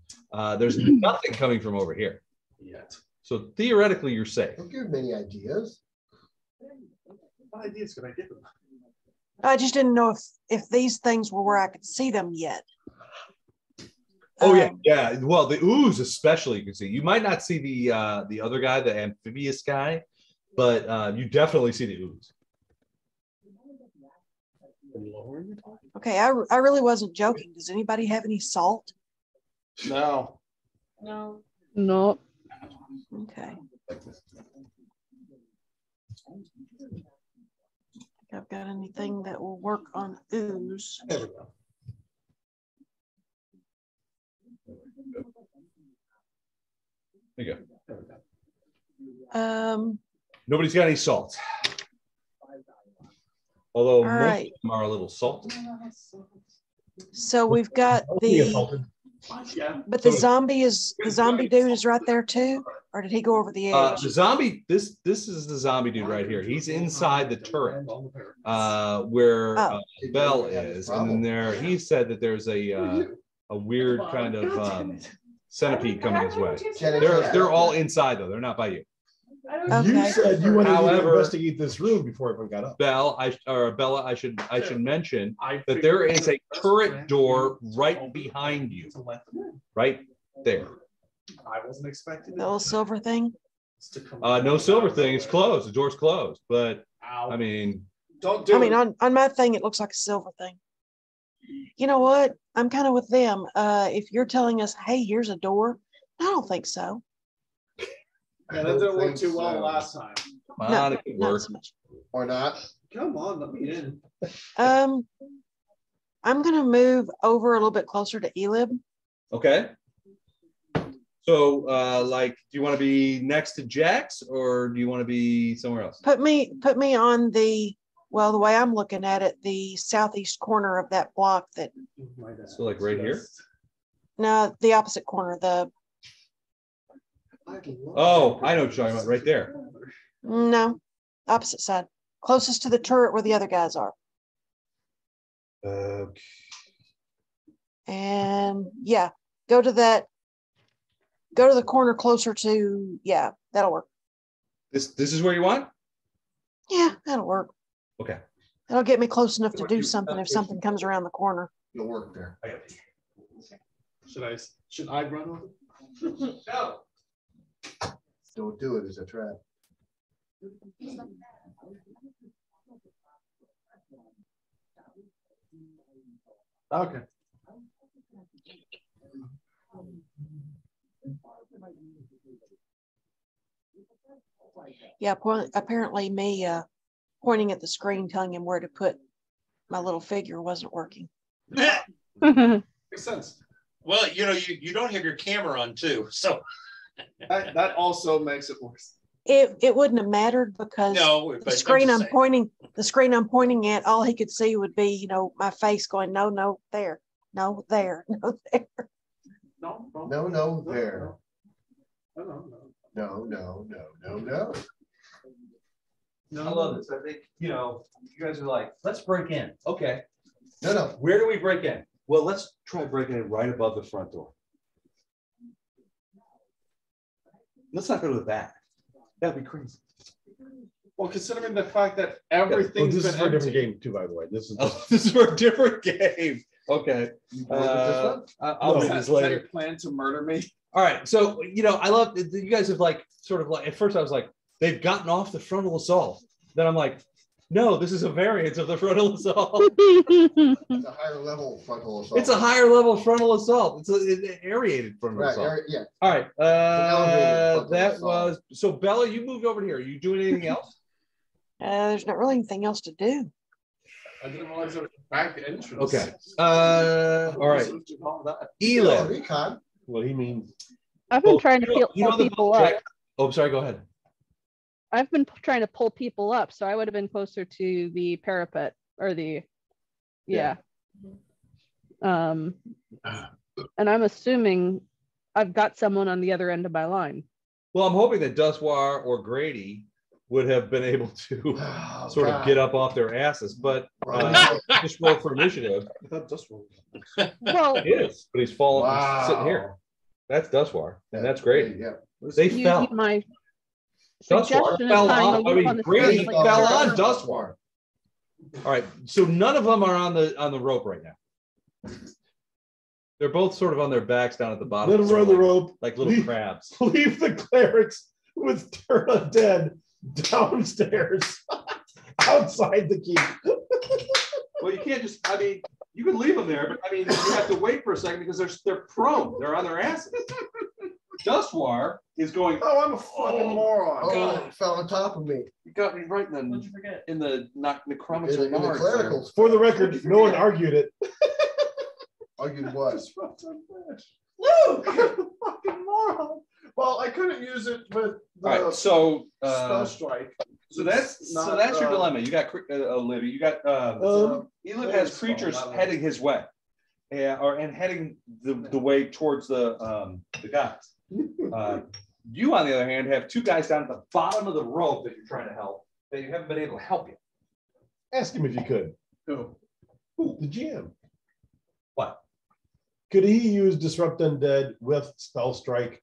Speaker 11: There's nothing coming from over here
Speaker 4: yet.
Speaker 11: So theoretically, you're safe.
Speaker 5: Don't give many ideas.
Speaker 4: What ideas could I give them?
Speaker 10: I just didn't know if these things were where I could see them yet.
Speaker 11: Oh yeah. Well, the ooze especially you can see. You might not see the other guy, the amphibious guy, but you definitely see the ooze.
Speaker 10: Okay, I really wasn't joking. Does anybody have any salt?
Speaker 4: No.
Speaker 8: No.
Speaker 10: Okay. Think I've got anything that will work on ooze.
Speaker 5: There we go.
Speaker 11: There you go.
Speaker 10: Nobody's
Speaker 11: got any salt. Although most
Speaker 10: right.
Speaker 11: of them are a little salty.
Speaker 10: So we've got but the zombie dude is right there too, or did he go over the edge?
Speaker 11: The zombie. This is the zombie dude right here. He's inside the turret where Belle is, and then there he said that there's a weird kind of centipede coming his way. They're all inside though. They're not by you.
Speaker 10: Okay.
Speaker 9: You said you wanted to investigate this room before everyone got up.
Speaker 11: Bella, I should mention that there is a turret door right behind you, right there.
Speaker 4: I wasn't expecting
Speaker 10: the little silver thing.
Speaker 11: No silver thing. It's closed. The door's closed. But I mean,
Speaker 10: on my thing, it looks like a silver thing. You know what? I'm kind of with them. If you're telling us, hey, here's a door, I don't think so.
Speaker 4: Yeah, that didn't work too well last time.
Speaker 11: It could work.
Speaker 10: So much.
Speaker 5: Or not.
Speaker 4: Come on, let me in.
Speaker 10: I'm gonna move over a little bit closer to Elib.
Speaker 11: Okay. So, do you want to be next to Jex, or do you want to be somewhere else?
Speaker 10: Put me on the way I'm looking at it, the southeast corner of that block. That.
Speaker 11: So, like right here.
Speaker 10: No, the opposite corner.
Speaker 11: Oh, I know what you're talking about, right there.
Speaker 10: No, opposite side. Closest to the turret where the other guys are.
Speaker 11: Okay.
Speaker 10: And yeah, go to the corner closer to, yeah, that'll work.
Speaker 11: This is where you want?
Speaker 10: Yeah, that'll work.
Speaker 11: Okay.
Speaker 10: That'll get me close enough to do something if something comes around the corner.
Speaker 5: It'll work there.
Speaker 4: Should I run over?
Speaker 2: No.
Speaker 5: Don't do it as a trap.
Speaker 4: Okay.
Speaker 10: Yeah, apparently me pointing at the screen telling him where to put my little figure wasn't working.
Speaker 4: Makes sense.
Speaker 12: Well, you don't have your camera on too, so
Speaker 4: That also makes it worse.
Speaker 10: It wouldn't have mattered because
Speaker 12: no.
Speaker 10: the screen I'm pointing at, all he could see would be, my face going, no, there, no, there, no, there.
Speaker 5: No, there. No.
Speaker 11: I love this. I think, you guys are like, let's break in. Okay.
Speaker 5: No.
Speaker 11: Where do we break in? Well, let's try breaking in right above the front door. Let's not go to the back. That'd be crazy.
Speaker 4: Well, considering the fact that everything's
Speaker 9: this is
Speaker 4: been
Speaker 9: for a different
Speaker 4: empty.
Speaker 9: game too, by the way. This is
Speaker 11: This is for a different game. Okay. I'll read this later.
Speaker 4: They plan to murder me.
Speaker 11: All right. So, I love that you guys have at first I was like, they've gotten off the frontal assault. Then I'm like, no, this is a variant of the frontal assault.
Speaker 5: It's a higher level frontal assault.
Speaker 11: It's a higher level frontal assault. It's an aerated frontal assault.
Speaker 5: Yeah.
Speaker 11: All right.
Speaker 5: Elevated
Speaker 11: That
Speaker 5: frontal
Speaker 11: was so Bella, you moved over here. Are you doing anything else?
Speaker 10: There's not really anything else to do.
Speaker 4: I didn't realize there was a back entrance.
Speaker 11: Okay. All right. Elib.
Speaker 5: Recon.
Speaker 9: what he means.
Speaker 8: I've been trying to pull people up.
Speaker 11: Oh, sorry. Go ahead.
Speaker 8: I've been trying to pull people up, so I would have been closer to the parapet or the, yeah. And I'm assuming I've got someone on the other end of my line.
Speaker 11: Well, I'm hoping that Duswar or Grady would have been able to sort of get up off their asses, but just roll for initiative.
Speaker 4: I thought just roll.
Speaker 8: Well,
Speaker 11: It is, but he's fallen. He's sitting here. That's Duswar, and that's Grady.
Speaker 5: Yeah.
Speaker 11: They fell.
Speaker 8: My
Speaker 11: Duswar
Speaker 8: suggestion is
Speaker 11: fell
Speaker 8: tying
Speaker 11: on.
Speaker 8: the
Speaker 11: I
Speaker 8: loop on
Speaker 11: mean,
Speaker 8: the
Speaker 11: Grady
Speaker 8: screen,
Speaker 11: fell
Speaker 8: like-
Speaker 11: on Duswar. All right, so none of them are on the rope right now. They're both sort of on their backs down at the bottom.
Speaker 9: Let them run the rope.
Speaker 11: like little crabs.
Speaker 9: Leave the clerics with Turna dead downstairs outside the keep.
Speaker 11: Well, you can't just. I mean, you can leave them there, but I mean, you have to wait for a second because they're prone. They're on their asses. Duswar is going.
Speaker 4: Oh, I'm a fucking moron.
Speaker 5: Oh, it fell on top of me.
Speaker 2: You got me right
Speaker 6: What'd you forget?
Speaker 2: in the necromancer
Speaker 5: In the
Speaker 2: nards
Speaker 5: clericals.
Speaker 9: For the record, no one argued it.
Speaker 5: Argued what?
Speaker 4: Luke, fucking moron. Well, I couldn't use it with the
Speaker 2: All right, so
Speaker 4: spell strike.
Speaker 2: so that's your dilemma. You got Olivia. You got Elib has creatures heading his way, and heading the way towards the guys. You, on the other hand, have two guys down at the bottom of the rope that you're trying to help that you haven't been able to help you.
Speaker 9: Ask him if you could.
Speaker 4: Who?
Speaker 9: The GM.
Speaker 11: What?
Speaker 9: Could he use Disrupt Undead with Spell Strike?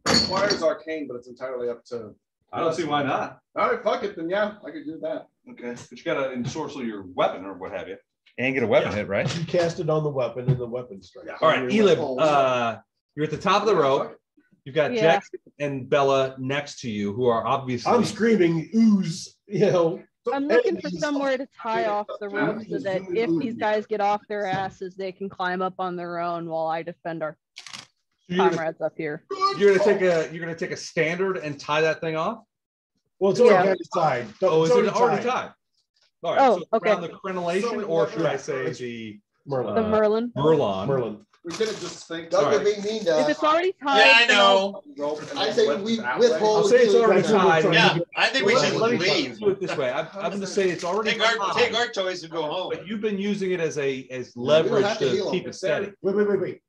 Speaker 4: Requires arcane, but it's entirely up to.
Speaker 11: I don't see why not.
Speaker 4: All right, fuck it, then yeah, I could do that.
Speaker 11: Okay, but you got to ensorcel your weapon or what have you, and get a weapon hit, right?
Speaker 9: You cast it on the weapon and the weapon strike.
Speaker 11: All right, Elib, you're at the top of the rope. You've got Jex and Bella next to you, who are obviously.
Speaker 9: I'm screaming, ooze,
Speaker 8: I'm looking for somewhere to tie off the rope so that if these guys get off their asses, they can climb up on their own while I defend our comrades up here.
Speaker 11: You're gonna take a standard and tie that thing off.
Speaker 9: Well, it's already tied.
Speaker 11: Oh, is it already tied? All right.
Speaker 8: Oh,
Speaker 11: so
Speaker 8: okay.
Speaker 11: Around the crenellation, or should I say the
Speaker 8: The Merlin.
Speaker 11: Merlin.
Speaker 4: We didn't just think.
Speaker 5: Don't get me mean to
Speaker 8: If it's already tied,
Speaker 12: Yeah, I know.
Speaker 5: I say we
Speaker 11: I'll
Speaker 5: withhold.
Speaker 11: say it's already
Speaker 5: until-
Speaker 11: tied.
Speaker 12: Yeah, I think we should
Speaker 11: Let me
Speaker 12: leave.
Speaker 11: do it this way. I'm going to say it's already
Speaker 12: Take our toys and go home.
Speaker 11: but you've been using it as
Speaker 5: don't
Speaker 11: leverage
Speaker 5: have to
Speaker 11: to
Speaker 5: heal
Speaker 11: keep
Speaker 5: them.
Speaker 11: it steady.
Speaker 9: Wait.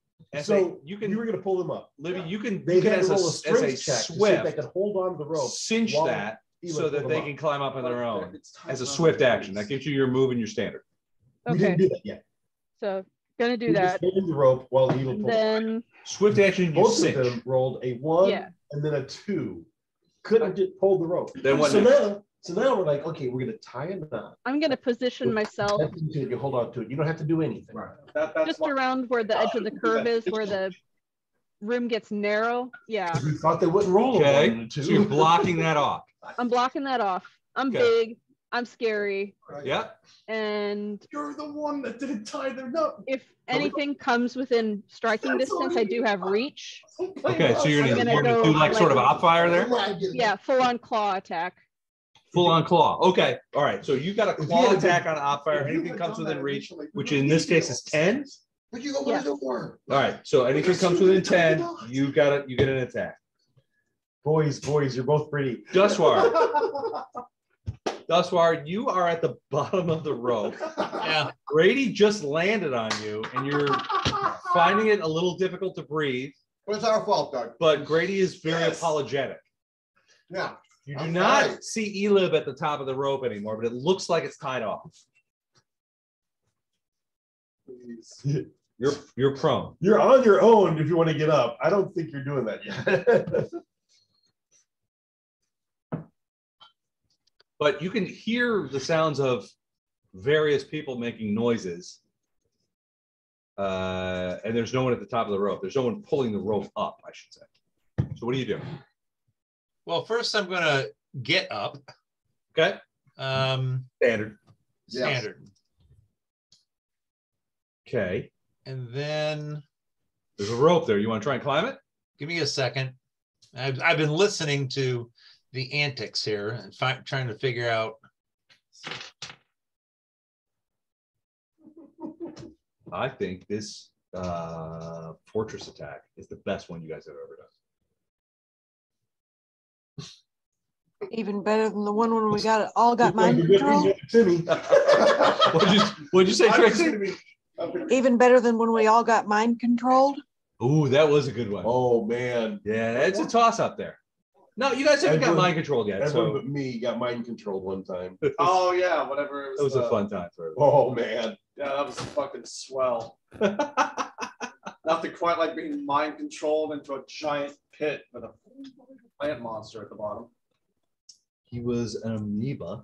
Speaker 9: So
Speaker 11: you can.
Speaker 9: you were going to pull them up.
Speaker 11: Libby, you can.
Speaker 9: They
Speaker 11: you can
Speaker 9: had
Speaker 11: as
Speaker 9: to roll a
Speaker 11: as
Speaker 9: strength check to see if they
Speaker 11: swift
Speaker 9: could hold on to the rope.
Speaker 11: cinch
Speaker 9: while
Speaker 11: that
Speaker 9: Elib
Speaker 11: so that
Speaker 9: pulled
Speaker 11: they
Speaker 9: them
Speaker 11: can
Speaker 9: up.
Speaker 11: climb up on their own as a swift action. That gives you your move and your standard.
Speaker 9: We didn't do that yet.
Speaker 8: So gonna do
Speaker 9: We
Speaker 8: that.
Speaker 9: just holding the rope while Elib pulled.
Speaker 8: Then
Speaker 11: Swift action. You
Speaker 9: Both
Speaker 11: cinch.
Speaker 9: of them rolled a 1
Speaker 8: Yeah.
Speaker 9: and then a 2. Couldn't get pulled the rope.
Speaker 11: Then what
Speaker 9: So
Speaker 11: next?
Speaker 9: now we're like, okay, we're gonna tie a knot.
Speaker 8: I'm gonna position myself
Speaker 9: You can hold on to it. You don't have to do anything.
Speaker 4: Right. That's
Speaker 8: just
Speaker 4: why-
Speaker 8: around where the edge of the curve is, where the room gets narrow. Yeah,
Speaker 9: We thought they wouldn't roll a 1
Speaker 11: Okay,
Speaker 9: and a 2.
Speaker 11: so you're blocking that off.
Speaker 8: I'm blocking that off. I'm
Speaker 11: Okay.
Speaker 8: big. I'm scary.
Speaker 11: Yeah.
Speaker 8: And
Speaker 4: You're the one that didn't tie their knot.
Speaker 8: if anything comes within striking distance, I do have reach.
Speaker 11: Okay, so you're
Speaker 8: I'm
Speaker 11: gonna,
Speaker 8: gonna
Speaker 11: do
Speaker 8: go
Speaker 11: like sort of
Speaker 8: like-
Speaker 11: op fire there.
Speaker 8: Yeah, full on claw attack.
Speaker 11: Full on claw. Okay. All right. So you got a
Speaker 9: If
Speaker 11: claw
Speaker 9: you had
Speaker 11: attack on op fire. Anything comes within reach, which in this case is 10.
Speaker 5: But you go
Speaker 8: Yeah.
Speaker 5: the door.
Speaker 11: All right. So anything comes within 10, you got it. You get an attack.
Speaker 9: Boys, you're both pretty.
Speaker 11: Duswar, you are at the bottom of the rope.
Speaker 12: Yeah.
Speaker 11: Grady just landed on you, and you're finding it a little difficult to breathe.
Speaker 5: But it's our fault, Doug.
Speaker 11: But Grady is very
Speaker 5: Yes.
Speaker 11: apologetic.
Speaker 5: Yeah.
Speaker 11: You do
Speaker 5: I'm
Speaker 11: not
Speaker 5: fine.
Speaker 11: see Elib at the top of the rope anymore, but it looks like it's tied off. You're prone.
Speaker 9: You're on your own if you want to get up. I don't think you're doing that yet.
Speaker 11: But you can hear the sounds of various people making noises. And there's no one at the top of the rope. There's no one pulling the rope up, I should say. So what do you do?
Speaker 12: Well, first I'm gonna get up.
Speaker 11: Okay.
Speaker 12: Standard.
Speaker 5: Yes.
Speaker 12: Standard.
Speaker 11: Okay.
Speaker 12: And then
Speaker 11: There's a rope there. You want to try and climb it?
Speaker 12: give me a second. I've been listening to the antics here and trying to figure out.
Speaker 11: I think this fortress attack is the best one you guys have ever done.
Speaker 10: Even better than the one when we all got mind control.
Speaker 11: What'd you say, Tracy?
Speaker 10: Even better than when we all got mind controlled.
Speaker 11: Ooh, that was a good one.
Speaker 9: Oh man.
Speaker 11: Yeah, it's a toss up there. No, you guys haven't got
Speaker 9: Everyone-
Speaker 11: mind controlled yet.
Speaker 9: Everyone
Speaker 11: So
Speaker 9: but me got mind controlled one time.
Speaker 4: Oh yeah, whatever.
Speaker 11: it was a fun time for everyone.
Speaker 9: Oh man.
Speaker 4: Yeah, that was fucking swell. Nothing quite like being mind controlled into a giant pit with a plant monster at the bottom.
Speaker 11: He was an amoeba.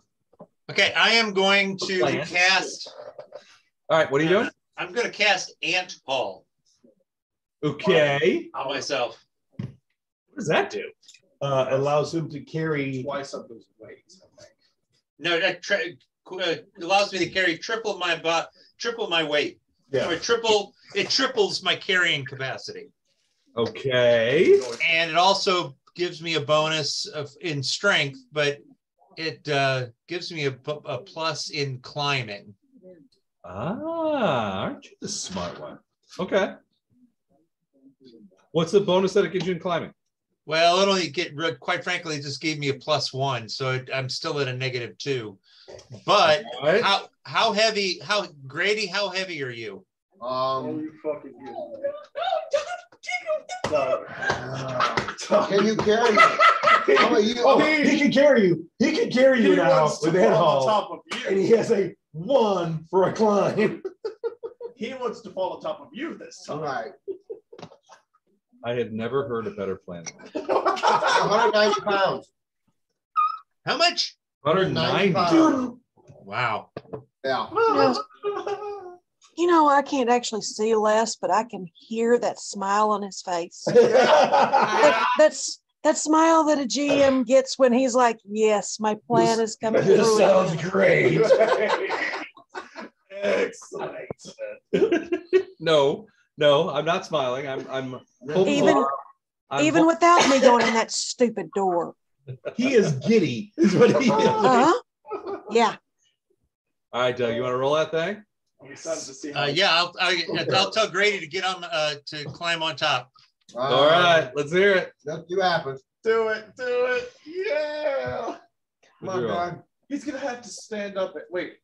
Speaker 12: Okay, I am going to
Speaker 11: Plant.
Speaker 12: cast.
Speaker 11: All right, what are you doing?
Speaker 12: I'm going to cast Ant Paul
Speaker 11: Okay.
Speaker 12: on myself.
Speaker 11: What does that do?
Speaker 9: Allows him to carry.
Speaker 4: Twice up his weight, I think.
Speaker 12: No, that allows me to carry triple my weight.
Speaker 9: Yeah.
Speaker 12: Or it triples my carrying capacity.
Speaker 11: Okay.
Speaker 12: And it also gives me a bonus in strength, but it gives me a plus in climbing.
Speaker 11: Ah, aren't you the smart one? Okay. What's the bonus that it gives you in climbing?
Speaker 12: Well, it only quite frankly, it just gave me a +1, so I'm still at a -2. But
Speaker 11: Right.
Speaker 12: how heavy? Grady? How heavy are you?
Speaker 4: You fucking
Speaker 5: Can you carry me? How about you?
Speaker 9: Oh, he can carry you. He can carry you now with head
Speaker 4: on
Speaker 9: haul.
Speaker 4: top of
Speaker 9: And
Speaker 4: you.
Speaker 9: he has a 1 for a climb.
Speaker 4: He wants to fall on top of you this
Speaker 5: All
Speaker 4: time.
Speaker 5: right.
Speaker 11: I had never heard a better plan.
Speaker 5: 190 pounds.
Speaker 12: How much?
Speaker 11: 190.
Speaker 5: Dude.
Speaker 12: Wow.
Speaker 5: Yeah.
Speaker 10: You know, I can't actually see Les, but I can hear that smile on his face. That smile that a GM gets when he's like, "Yes, my plan is coming through."
Speaker 9: This sounds great.
Speaker 4: Excellent.
Speaker 11: No, I'm not smiling. I'm
Speaker 10: Even without me going in that stupid door.
Speaker 9: He is giddy, is what he is.
Speaker 10: Uh-huh. Yeah.
Speaker 11: All right, Doug, you want to roll that thing?
Speaker 4: I'm excited to see how
Speaker 12: Yeah, I'll tell Grady to get on to climb on top.
Speaker 11: All right, let's hear it.
Speaker 5: Let's see what happens.
Speaker 4: do it. Yeah.
Speaker 5: Come on, Doug.
Speaker 4: He's gonna have to stand up. Wait,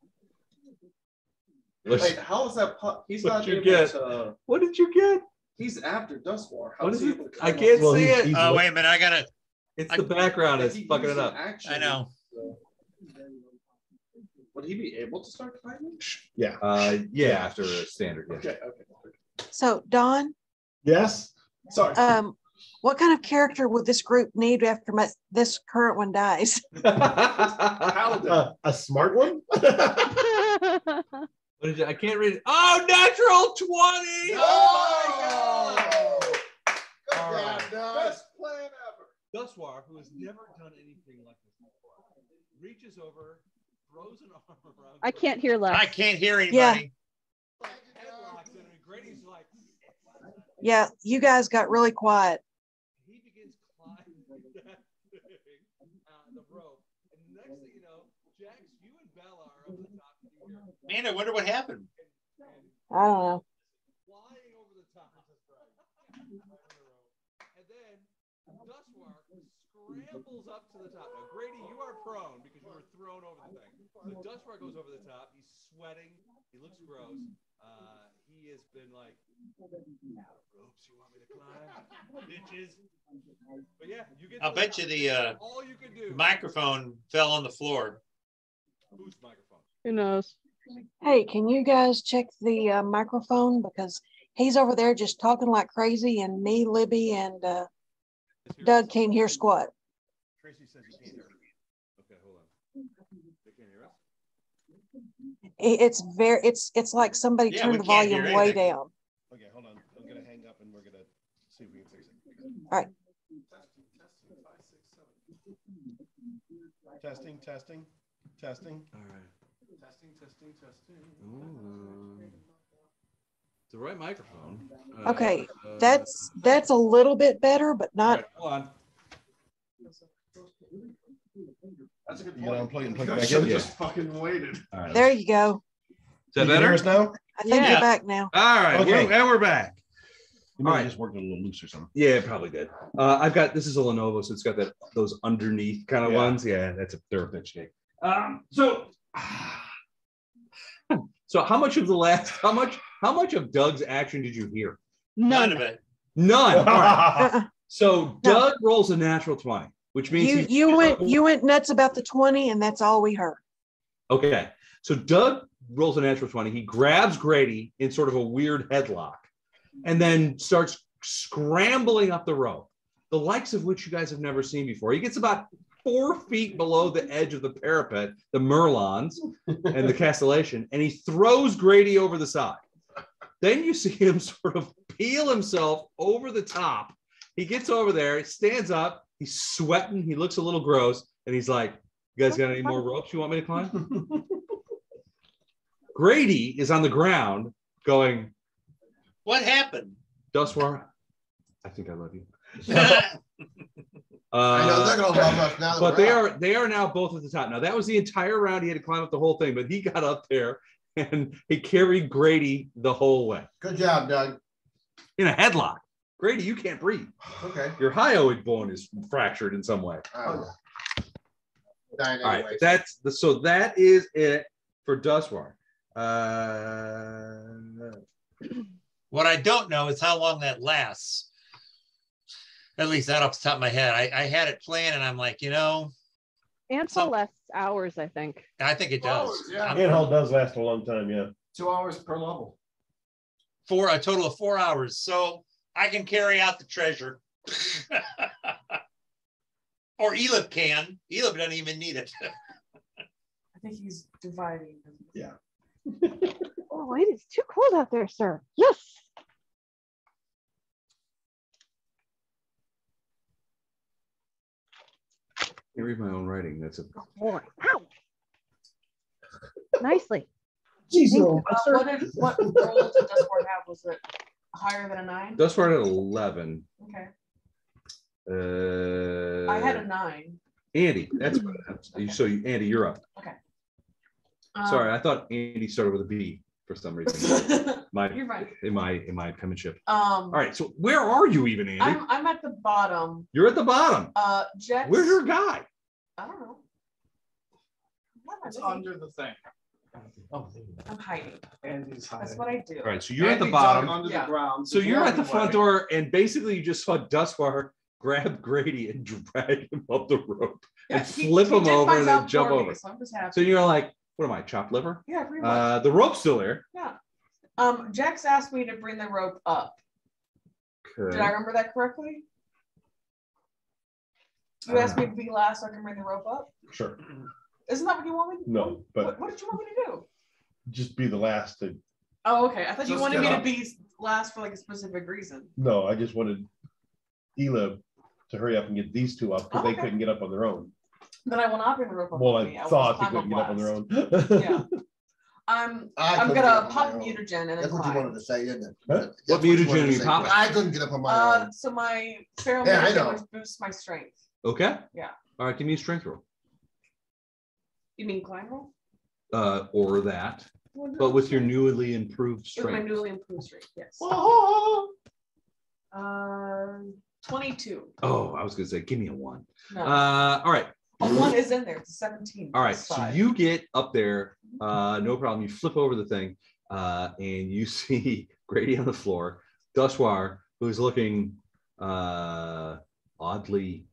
Speaker 11: Let's-
Speaker 4: how is that? He's
Speaker 11: What'd
Speaker 4: not
Speaker 11: you
Speaker 4: able
Speaker 11: get?
Speaker 4: to.
Speaker 11: What did you get?
Speaker 4: He's after Dustwar.
Speaker 11: What is it? I can't see it.
Speaker 12: Oh, wait a minute. I gotta.
Speaker 11: It's the background that's fucking it up.
Speaker 12: I know.
Speaker 4: Would he be able to start fighting?
Speaker 11: Yeah. Yeah, after a standard. Yeah.
Speaker 4: Okay.
Speaker 10: So Don.
Speaker 9: Yes.
Speaker 4: Sorry.
Speaker 10: What kind of character would this group need after this current one dies?
Speaker 9: A smart one.
Speaker 11: What is it? I can't read it. Oh, natural 20!
Speaker 4: Oh my
Speaker 11: God!
Speaker 4: Right. Best plan ever.
Speaker 11: Dustwar, who has never done anything like this before, reaches over, throws an arm around.
Speaker 8: I can't hear less.
Speaker 12: I can't hear anybody.
Speaker 10: Yeah.
Speaker 11: Headlocks him, and Grady's like.
Speaker 10: Yeah, you guys got really quiet.
Speaker 11: He begins climbing that thing, the rope, and the next thing you know, Jax, you and Bella are up the top.
Speaker 12: Man, I wonder what happened.
Speaker 10: I don't know.
Speaker 11: Flying over the top of the rope. And then Dustwar scrambles up to the top. Now, Grady, you are prone because you were thrown over the thing. So Dustwar goes over the top. He's sweating. He looks gross. He has been like, ropes, you want me to climb? Bitches. But yeah, you get.
Speaker 12: I'll bet you the
Speaker 11: all you can do.
Speaker 12: microphone fell on the floor.
Speaker 11: Whose microphone?
Speaker 8: Who knows?
Speaker 10: Hey, can you guys check the microphone? Because he's over there just talking like crazy, and me, Libby, and Doug can't hear squat.
Speaker 11: Tracy says you can't hear me. Okay, hold on. They can't hear us?
Speaker 10: It's like somebody turned the volume way down.
Speaker 9: Okay, hold on. I'm gonna hang up and we're gonna see if we can fix it.
Speaker 10: All right.
Speaker 9: Testing.
Speaker 11: All right.
Speaker 4: Testing.
Speaker 11: It's the right microphone.
Speaker 10: Okay, that's a little bit better, but not.
Speaker 11: Right, hold on.
Speaker 4: That's a good
Speaker 9: You gotta
Speaker 4: point.
Speaker 9: unplug and plug
Speaker 4: You
Speaker 9: it
Speaker 4: guys
Speaker 9: back
Speaker 4: should
Speaker 9: in.
Speaker 4: have just fucking waited.
Speaker 11: All right.
Speaker 10: There you go.
Speaker 11: Is that
Speaker 9: You can
Speaker 11: better?
Speaker 9: hear us now?
Speaker 10: I think you're back now.
Speaker 11: All right.
Speaker 9: Okay.
Speaker 11: And we're back.
Speaker 9: You might
Speaker 11: All
Speaker 9: have
Speaker 11: right.
Speaker 9: just worked a little loose or something.
Speaker 11: Yeah, it probably did. I've got, this is a Lenovo, so it's got those underneath kind of
Speaker 9: Yeah.
Speaker 11: ones. Yeah, they're a bitch cake. So how much of Doug's action did you hear?
Speaker 12: None of it.
Speaker 11: None. All right.
Speaker 10: Uh-uh.
Speaker 11: So Doug rolls a natural 20, which means
Speaker 10: You went nuts about the 20, and that's all we heard.
Speaker 11: okay. So Doug rolls a natural 20. He grabs Grady in sort of a weird headlock and then starts scrambling up the rope, the likes of which you guys have never seen before. He gets about 4 feet below the edge of the parapet, the Merlons and the castellation, and he throws Grady over the side. Then you see him sort of peel himself over the top. He gets over there, he stands up, he's sweating, he looks a little gross, and he's like, you guys got any more ropes you want me to climb? Grady is on the ground going,
Speaker 12: What happened?
Speaker 11: Dustwar, I think I love you.
Speaker 5: I know they're gonna love us now.
Speaker 11: But they are now both at the top. Now that was the entire round. He had to climb up the whole thing, but he got up there and he carried Grady the whole way.
Speaker 5: Good job, Doug.
Speaker 11: In a headlock. Grady, you can't breathe.
Speaker 5: Okay.
Speaker 11: Your hyoid bone is fractured in some way.
Speaker 5: Dying
Speaker 11: All right,
Speaker 5: anyway.
Speaker 11: so that is it for Dustwar.
Speaker 12: What I don't know is how long that lasts. At least not off the top of my head. I had it planned and I'm like,
Speaker 8: Handhold lasts hours, I think.
Speaker 12: I think it does.
Speaker 4: Hours, yeah.
Speaker 9: Handhold does last a long time, yeah.
Speaker 4: 2 hours per level.
Speaker 12: For a total of 4 hours. So I can carry out the treasure. Or Elib can. Elib doesn't even need it.
Speaker 6: I think he's dividing.
Speaker 9: Yeah.
Speaker 3: Oh, it is too cold out there, sir. Yes.
Speaker 11: I read my own writing. That's a
Speaker 3: Boy. Ow. Nicely.
Speaker 6: What role did Dustwar have? Was it higher than a 9?
Speaker 11: Dustwar at 11.
Speaker 6: Okay.
Speaker 11: I
Speaker 6: had a 9.
Speaker 11: Andy, that's what happens. So Andy, you're up.
Speaker 6: Okay.
Speaker 11: Sorry, I thought Andy started with a B for some reason.
Speaker 6: You're right.
Speaker 11: In my penmanship.
Speaker 6: All
Speaker 11: right, so where are you even, Andy?
Speaker 6: I'm at the bottom.
Speaker 11: You're at the bottom.
Speaker 6: Jex.
Speaker 11: Where's your guy?
Speaker 6: I don't know.
Speaker 4: It's under the thing.
Speaker 6: I'm hiding.
Speaker 4: Andy's hiding.
Speaker 6: That's what I do.
Speaker 11: All right, so you're at the
Speaker 4: Andy dug
Speaker 11: bottom.
Speaker 4: under
Speaker 6: Yeah.
Speaker 4: the ground.
Speaker 11: So you're at the front
Speaker 4: way.
Speaker 11: door, and basically you just saw Dustwar grab Grady and drag him up the rope and flip him
Speaker 6: did
Speaker 11: over
Speaker 6: my
Speaker 11: and then
Speaker 6: job
Speaker 11: jump
Speaker 6: for me,
Speaker 11: over.
Speaker 6: So I'm just happy.
Speaker 11: So you're like, what am I, chopped liver?
Speaker 6: Yeah, pretty much.
Speaker 11: The rope's still there.
Speaker 6: Yeah. Jex asked me to bring the rope up.
Speaker 11: Okay.
Speaker 6: Did I remember that correctly? You asked me to be last so I can bring the rope up?
Speaker 9: Sure.
Speaker 6: Isn't that what you want me to do?
Speaker 9: No, but
Speaker 6: What did you want me to do?
Speaker 9: just be the last to.
Speaker 6: Oh, okay. I thought you
Speaker 9: Just
Speaker 6: wanted
Speaker 9: get
Speaker 6: me
Speaker 9: up.
Speaker 6: to be last for like a specific reason.
Speaker 9: No, I just wanted Elib to hurry up and get these two up because they couldn't get up on their own.
Speaker 6: Then I will not bring the rope up.
Speaker 9: Well,
Speaker 6: with me.
Speaker 9: I
Speaker 6: will
Speaker 9: thought they
Speaker 6: climb
Speaker 9: couldn't get up on their
Speaker 6: last.
Speaker 9: own.
Speaker 6: Yeah. I'm
Speaker 5: couldn't get
Speaker 6: gonna
Speaker 5: up on
Speaker 6: pop
Speaker 5: my own.
Speaker 6: mutagen and then
Speaker 5: That's what you
Speaker 6: climb.
Speaker 5: wanted to say, isn't it?
Speaker 9: Huh?
Speaker 5: That's
Speaker 11: What
Speaker 5: you
Speaker 11: mutagen
Speaker 5: wanted
Speaker 11: are
Speaker 5: to
Speaker 11: you
Speaker 5: say.
Speaker 11: popping?
Speaker 5: I couldn't get up on my own.
Speaker 6: So my feral
Speaker 5: Yeah, I
Speaker 6: mutagen
Speaker 5: know.
Speaker 6: which boosts my strength.
Speaker 11: Okay.
Speaker 6: Yeah.
Speaker 11: All right, give me a strength roll.
Speaker 6: You mean climb roll?
Speaker 11: Or that,
Speaker 6: Well,
Speaker 11: but with your newly improved
Speaker 6: with my
Speaker 11: strength.
Speaker 6: newly improved strength, yes. 22.
Speaker 11: Oh, I was gonna say, give me a 1.
Speaker 6: No.
Speaker 11: All right.
Speaker 6: A 1 is in there. It's a 17.
Speaker 11: All right,
Speaker 6: It's
Speaker 11: so
Speaker 6: 5.
Speaker 11: you get up there, no problem. You flip over the thing, and you see Grady on the floor, Dustwar, who's looking oddly,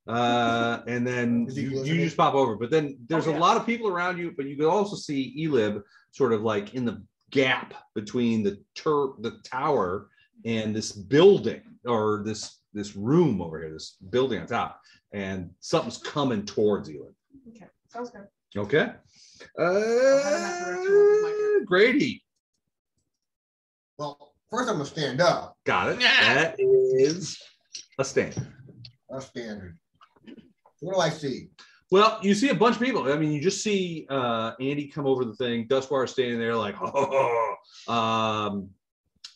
Speaker 11: and then
Speaker 5: Is he
Speaker 11: you
Speaker 5: hallucinating?
Speaker 11: just pop over. But then there's
Speaker 6: Oh,
Speaker 11: a
Speaker 6: yeah.
Speaker 11: lot of people around you, but you can also see Elib sort of like in the gap between the tower and this building, or this room over here, this building on top, and something's coming towards Elib.
Speaker 6: Okay, sounds good.
Speaker 11: Okay.
Speaker 6: head in that direction with my turn.
Speaker 11: Grady.
Speaker 5: Well, first I'm gonna stand up.
Speaker 11: Got it. That is a stand.
Speaker 5: That's standard. What do I see?
Speaker 11: Well, you see a bunch of people. I mean, you just see Andy come over the thing. Dustwar standing there like, oh.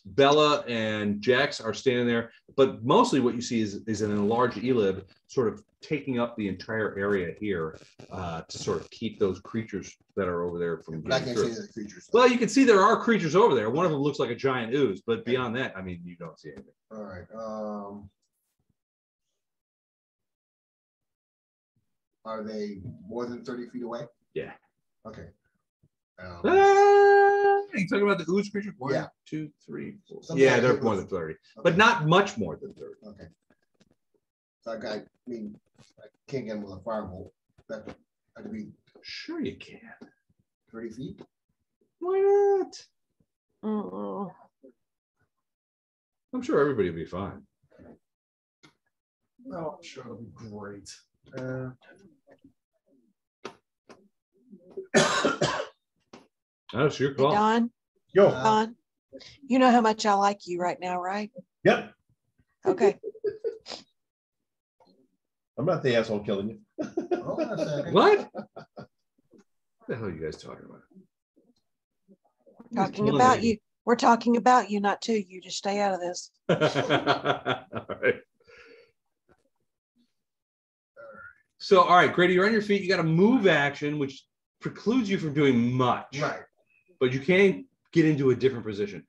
Speaker 11: Bella and Jex are standing there. But mostly what you see is an enlarged Elib sort of taking up the entire area here to sort of keep those creatures that are over there from
Speaker 5: But I
Speaker 11: getting
Speaker 5: can't
Speaker 11: through.
Speaker 5: see the creatures.
Speaker 11: Well, you can see there are creatures over there. One of them looks like a giant ooze, but beyond that, I mean, you don't see anything.
Speaker 5: All right. Are they more than 30 feet away?
Speaker 11: Yeah.
Speaker 5: Okay.
Speaker 11: You talking about the ooze creature? One,
Speaker 5: Yeah.
Speaker 11: 2, 3, 4.
Speaker 5: Something
Speaker 11: Yeah,
Speaker 5: like
Speaker 11: they're
Speaker 5: it
Speaker 11: more
Speaker 5: was-
Speaker 11: than 30,
Speaker 5: Okay.
Speaker 11: but not much more than 30.
Speaker 5: Okay. So I mean, I can't get them with a firebolt. That had to be
Speaker 11: Sure you can.
Speaker 5: 30 feet.
Speaker 11: Why not?
Speaker 3: Uh-oh.
Speaker 11: I'm sure everybody will be fine.
Speaker 4: Oh, I'm sure it'll be great.
Speaker 11: That's your
Speaker 10: Hey,
Speaker 11: call.
Speaker 10: Don,
Speaker 9: Yo.
Speaker 10: Don, you know how much I like you right now, right?
Speaker 9: Yep.
Speaker 10: Okay.
Speaker 9: I'm not the asshole killing you.
Speaker 5: Hold on a second.
Speaker 11: What? What the hell are you guys talking about?
Speaker 10: Talking about you. We're talking about you, not to you. Just stay out of this.
Speaker 11: All right. So, all right, Grady, you're on your feet. You got a move action, which precludes you from doing much.
Speaker 5: Right.
Speaker 11: But you can get into a different position.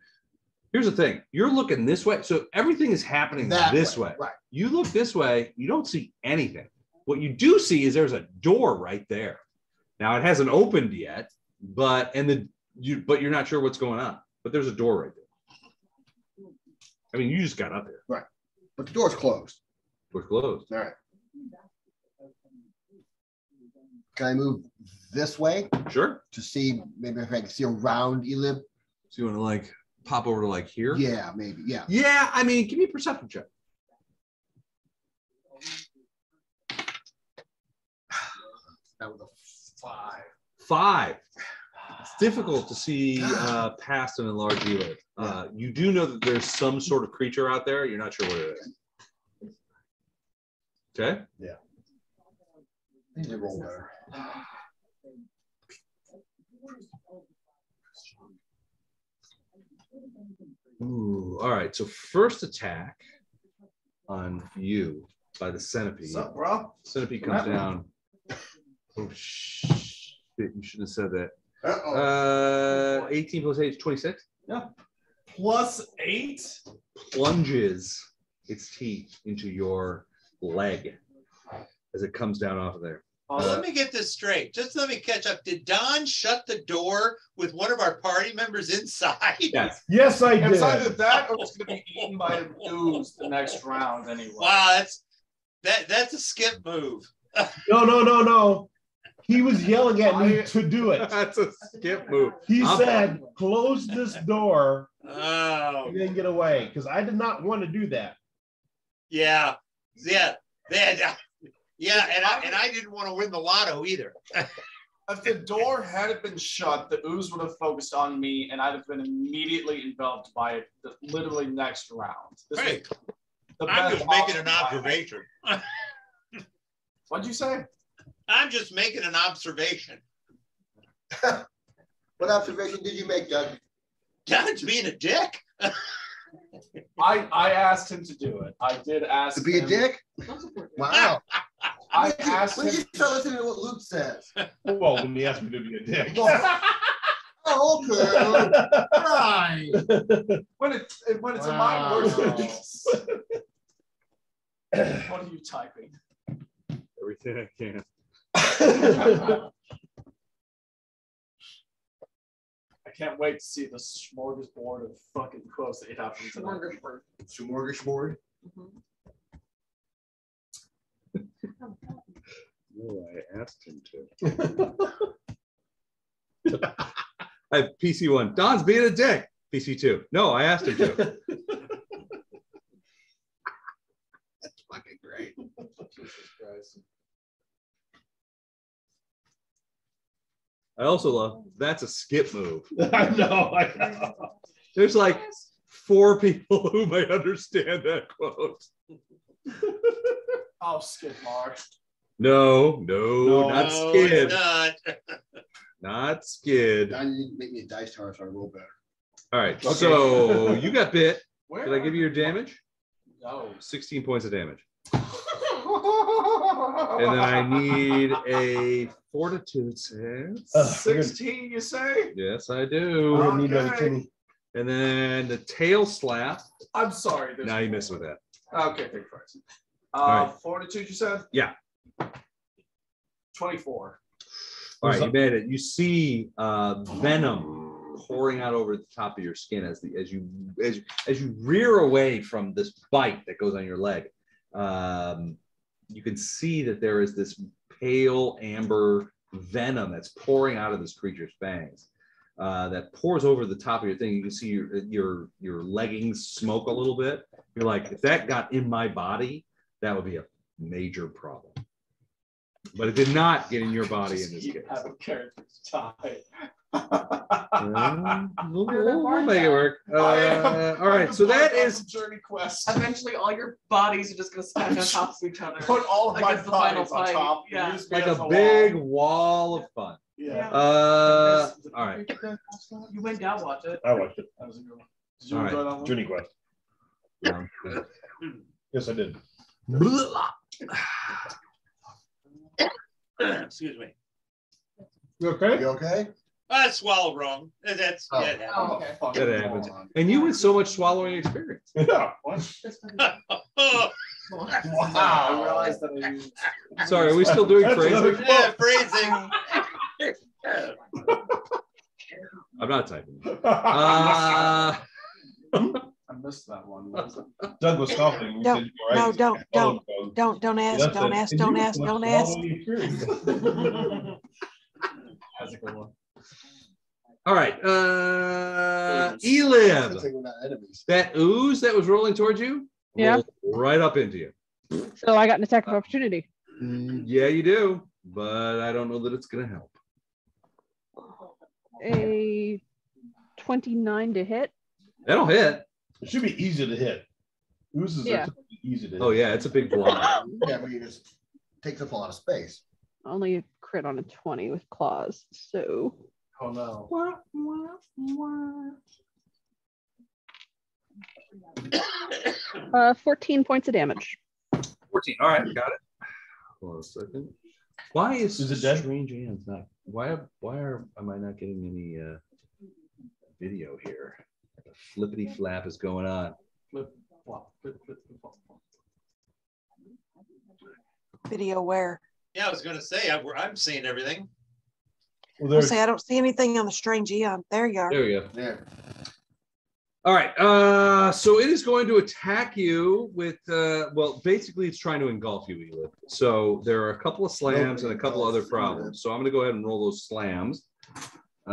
Speaker 11: Here's the thing. You're looking this way. So everything is happening this way.
Speaker 5: Right.
Speaker 11: You look this way, you don't see anything. What you do see is there's a door right there. Now it hasn't opened yet, but you're not sure what's going on. But there's a door right there. I mean, you just got up there.
Speaker 5: Right. But the door's closed.
Speaker 11: Door's closed.
Speaker 5: All right. Can I move this way
Speaker 11: Sure.
Speaker 5: to see maybe if I can see around Elib?
Speaker 11: So you want to like pop over to like here?
Speaker 5: Yeah, maybe. Yeah.
Speaker 11: Yeah, I mean, give me a perception check.
Speaker 4: That was a 5.
Speaker 11: 5. It's difficult to see past an enlarged Elib. You do know that there's some sort of creature out there. You're not sure what it is. Okay.
Speaker 9: Yeah.
Speaker 5: I need to roll better.
Speaker 11: Ooh, all right. So first attack on you by the centipede.
Speaker 4: What's up, bro?
Speaker 11: Centipede comes down. Oh shit! You shouldn't have said that.
Speaker 5: Uh-oh.
Speaker 11: 18 plus 8 is 26.
Speaker 4: Yeah. +8.
Speaker 11: Plunges its teeth into your leg as it comes down off of there.
Speaker 12: Let me get this straight. Just let me catch up. Did Don shut the door with one of our party members inside?
Speaker 11: Yes.
Speaker 9: Yes, I did.
Speaker 4: It's either that or it's going to be eaten by an ooze the next round anyway.
Speaker 12: Wow, that's a skip move.
Speaker 9: No. He was yelling at me to do it.
Speaker 11: That's a skip move.
Speaker 9: He said, close this door
Speaker 12: Oh.
Speaker 9: and then get away. Because I did not want to do that.
Speaker 12: Yeah. And I didn't want to win the lotto either.
Speaker 4: If the door hadn't been shut, the ooze would have focused on me, and I'd have been immediately enveloped by it the literally next round.
Speaker 12: Hey, I'm just making an observation.
Speaker 4: What'd you say?
Speaker 12: I'm just making an observation.
Speaker 5: What observation did you make, Doug?
Speaker 12: Doug's being a dick.
Speaker 4: I asked him to do it. I did ask
Speaker 5: To be a dick? Wow.
Speaker 4: I asked
Speaker 5: when
Speaker 4: him.
Speaker 5: you start listening to what Luke says.
Speaker 9: Well, when he asked me to be a dick.
Speaker 5: Oh, okay. Right.
Speaker 4: When it's in my words. What are you typing?
Speaker 11: Everything I can.
Speaker 4: I can't wait to see the smorgasbord of fucking quotes that you have from tonight.
Speaker 5: Smorgasbord.
Speaker 11: No, I asked him to. I have PC1. Don's being a dick. PC2. No, I asked him to. That's fucking great.
Speaker 4: Jesus Christ.
Speaker 11: I also love that's a skip move.
Speaker 9: I know.
Speaker 11: There's like 4 people who might understand that quote.
Speaker 4: Oh, skip Mark.
Speaker 11: No, not skid. Not skid.
Speaker 5: Now you need to make me a dice tower so I roll better.
Speaker 11: All right,
Speaker 9: Okay.
Speaker 11: so you got bit.
Speaker 4: Where
Speaker 11: Did I give you your damage?
Speaker 4: No.
Speaker 11: 16 points of damage. And then I need a fortitude save.
Speaker 4: 16, you say?
Speaker 11: Yes, I do.
Speaker 9: We're gonna need another Timmy.
Speaker 11: And then the tail slap.
Speaker 4: I'm sorry.
Speaker 11: Now you miss with that.
Speaker 4: Okay, thank you.
Speaker 11: right.
Speaker 4: Fortitude, you said?
Speaker 11: Yeah.
Speaker 4: 24.
Speaker 11: All right, you made it. You see venom pouring out over the top of your skin as you rear away from this bite that goes on your leg. You can see that there is this pale amber venom that's pouring out of this creature's fangs. That pours over the top of your thing. You can see your leggings smoke a little bit. You're like, if that got in my body, that would be a major problem. But it did not get in your body in this case.
Speaker 4: Having characters tie.
Speaker 11: We'll make it work. All right, so that is
Speaker 4: Journey Quest.
Speaker 6: Eventually, all your bodies are just going to stand on top of each other.
Speaker 4: Put all of my
Speaker 6: Against the final
Speaker 4: bodies on
Speaker 6: fight.
Speaker 4: top.
Speaker 6: Yeah.
Speaker 4: Use me
Speaker 11: like
Speaker 4: as
Speaker 11: a
Speaker 4: wall.
Speaker 11: big wall of fun.
Speaker 4: Yeah.
Speaker 11: All right.
Speaker 6: You went down, watch it.
Speaker 9: I watched it.
Speaker 4: That was a good one. Did you
Speaker 11: All
Speaker 4: enjoy
Speaker 11: right.
Speaker 4: that one?
Speaker 9: Journey Quest. Yes, I did.
Speaker 12: Excuse me.
Speaker 9: You okay?
Speaker 5: You okay?
Speaker 12: I swallowed wrong. That's
Speaker 5: Oh.
Speaker 12: that
Speaker 6: Oh,
Speaker 12: happened.
Speaker 6: okay.
Speaker 11: That happens. And you with so much swallowing experience.
Speaker 9: Yeah.
Speaker 12: Oh,
Speaker 4: I realized that I used.
Speaker 11: Sorry, are we still doing
Speaker 9: That's another
Speaker 11: phrasing?
Speaker 12: yeah, phrasing.
Speaker 11: I'm not typing.
Speaker 4: I missed that one.
Speaker 9: Doug was coughing. We
Speaker 10: No,
Speaker 9: said, all right,
Speaker 10: no, don't
Speaker 9: Doug.
Speaker 10: Don't ask,
Speaker 9: That's
Speaker 10: don't
Speaker 9: it.
Speaker 10: ask,
Speaker 9: And
Speaker 10: don't
Speaker 9: you
Speaker 10: ask,
Speaker 9: with
Speaker 10: don't
Speaker 9: so much
Speaker 10: ask.
Speaker 9: swallowing experience.
Speaker 4: That's a good one.
Speaker 11: All right.
Speaker 5: Good
Speaker 11: Elib.
Speaker 5: thing we're not enemies.
Speaker 11: That ooze that was rolling towards you
Speaker 8: Yeah.
Speaker 11: rolled right up into you.
Speaker 8: So I got an attack of opportunity.
Speaker 11: Yeah, you do. But I don't know that it's going to help.
Speaker 8: A 29 to hit.
Speaker 11: That'll hit.
Speaker 9: It should be easy to hit. Oozes
Speaker 8: Yeah.
Speaker 9: are typically easy to hit.
Speaker 11: Oh, yeah. It's a big block.
Speaker 5: Yeah, but you just takes up a lot of space.
Speaker 8: Only a crit on a 20 with claws. So
Speaker 4: Oh no.
Speaker 8: 14 points of damage.
Speaker 11: 14. All right. Got it. Hold on a second. Why is
Speaker 9: it dead?
Speaker 11: Strange Hands not? Am I not getting any video here? The flippity flap is going on.
Speaker 4: Flip, flop, flip, flip, flop, flop.
Speaker 10: Video where?
Speaker 12: Yeah, I was going to say, I'm seeing everything.
Speaker 9: Well,
Speaker 10: I'll say I don't see anything on the strange eon. There you are.
Speaker 11: There we go.
Speaker 5: Yeah.
Speaker 11: All right. So it is going to attack you with, well, basically it's trying to engulf you, Elib. So there are a couple of slams and a couple other problems. So I'm going to go ahead and roll those slams. No,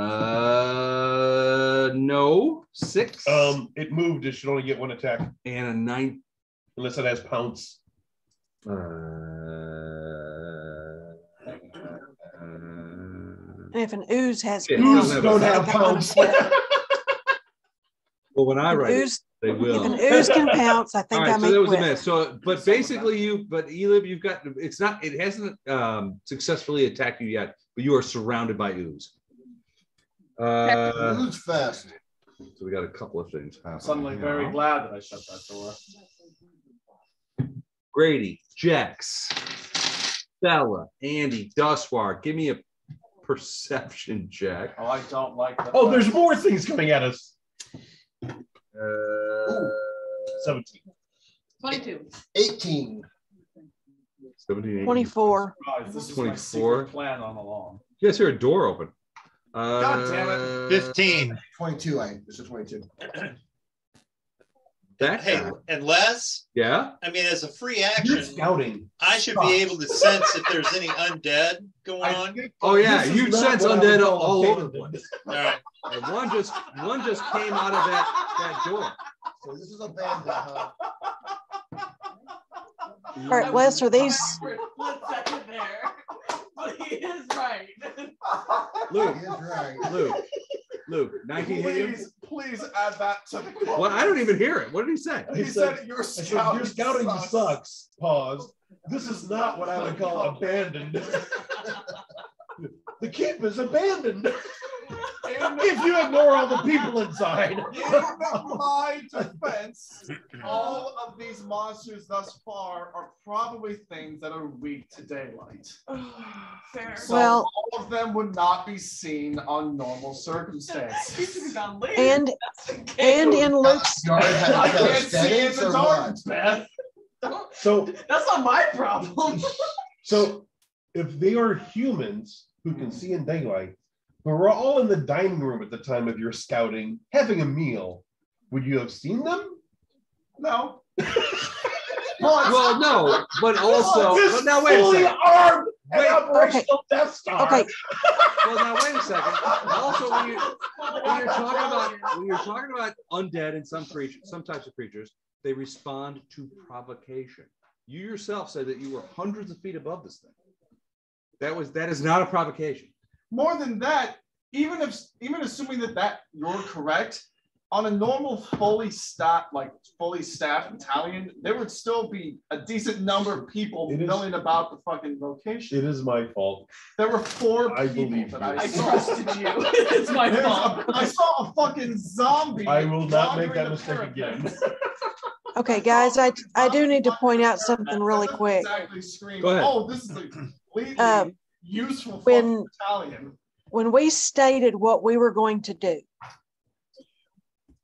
Speaker 11: 6.
Speaker 9: It moved. It should only get 1 attack.
Speaker 11: And a 9.
Speaker 9: Unless it has pounce.
Speaker 10: And if an ooze has
Speaker 9: Ooze
Speaker 10: pounce,
Speaker 9: don't
Speaker 10: I
Speaker 9: have
Speaker 10: think I'm gonna
Speaker 9: pounce.
Speaker 10: quit.
Speaker 11: Well, when I write it, they
Speaker 10: If
Speaker 11: will.
Speaker 10: an ooze can pounce, I think
Speaker 11: All
Speaker 10: I
Speaker 11: right,
Speaker 10: may
Speaker 11: so that was a
Speaker 10: quit.
Speaker 11: miss. So, but basically, Elib, you've got. It's not. It hasn't successfully attacked you yet, but you are surrounded by ooze.
Speaker 5: Ooze fest.
Speaker 11: So we got a couple of things.
Speaker 4: I'm suddenly very glad that I shut that door.
Speaker 11: Grady, Jex, Stella, Andy, Duswar, give me a perception check.
Speaker 4: Oh, I don't like that.
Speaker 9: Oh, there's more things coming at us. 17.
Speaker 6: 22.
Speaker 5: 18.
Speaker 11: 17, 18.
Speaker 10: 24.
Speaker 4: This is
Speaker 11: 24.
Speaker 4: my secret plan on along.
Speaker 11: You guys hear a door open.
Speaker 4: God damn it.
Speaker 12: 15.
Speaker 5: 22. This is 22.
Speaker 11: That
Speaker 12: Hey,
Speaker 11: guy.
Speaker 12: and Les,
Speaker 11: Yeah.
Speaker 12: I mean, as a free
Speaker 9: You're
Speaker 12: action,
Speaker 9: scouting.
Speaker 12: I should be able to sense if there's any undead going on.
Speaker 11: Oh yeah,
Speaker 9: This is
Speaker 11: you
Speaker 9: not
Speaker 11: sense
Speaker 9: what I would
Speaker 11: undead
Speaker 9: call
Speaker 11: all over the
Speaker 9: abandoned.
Speaker 11: place.
Speaker 12: All right.
Speaker 11: And one just came out of that door.
Speaker 5: So this is a bandit, huh?
Speaker 10: All right, Les, are these?
Speaker 6: For a split second there. But he is right.
Speaker 11: Luke,
Speaker 5: He is right.
Speaker 11: Luke, 19 hit you?
Speaker 4: Please add that to the quote.
Speaker 11: What? I don't even hear it. What did he say?
Speaker 4: He said your scouting,
Speaker 9: Your scouting
Speaker 4: sucks.
Speaker 9: sucks. Pause. This is not what I would call abandoned. The keep is abandoned. If you ignore all the people inside.
Speaker 4: In my defense, all of these monsters thus far are probably things that are weak to daylight.
Speaker 6: Fair.
Speaker 4: So
Speaker 10: Well-
Speaker 4: all of them would not be seen on normal circumstances.
Speaker 6: He should have gone later.
Speaker 10: And in Luke's
Speaker 5: You already had
Speaker 4: I
Speaker 5: to
Speaker 4: can't see in
Speaker 5: aesthetics
Speaker 4: the
Speaker 5: or
Speaker 4: dark,
Speaker 5: what?
Speaker 4: Beth.
Speaker 9: So
Speaker 6: That's not my problem.
Speaker 9: So if they are humans who can see in daylight, but we're all in the dining room at the time of your scouting, having a meal, would you have seen them?
Speaker 4: No.
Speaker 11: Well, no, but also, but now wait a
Speaker 9: fully
Speaker 11: second.
Speaker 9: armed and
Speaker 11: Wait,
Speaker 9: operational Death Star.
Speaker 10: Okay.
Speaker 11: Well, now wait a second. Also, when you're talking about undead and some types of creatures, they respond to provocation. You yourself said that you were hundreds of feet above this thing. That is not a provocation.
Speaker 4: More than that, even assuming that you're correct, on a normal fully staffed battalion, there would still be a decent number of people milling about the fucking location.
Speaker 9: It is my fault.
Speaker 4: There were 4
Speaker 9: I
Speaker 4: people
Speaker 9: believe
Speaker 4: that
Speaker 9: you.
Speaker 4: I saw.
Speaker 6: trusted you. It's my fault.
Speaker 4: I saw a fucking zombie.
Speaker 9: I will not make that
Speaker 4: wandering the
Speaker 9: mistake
Speaker 4: parapet.
Speaker 9: again.
Speaker 10: Okay, guys, I do need to point out something really
Speaker 4: That doesn't
Speaker 10: quick.
Speaker 4: Exactly scream,
Speaker 11: Go ahead.
Speaker 4: oh, this is a completely useful
Speaker 10: when-
Speaker 4: fucking battalion.
Speaker 10: When we stated what we were going to do,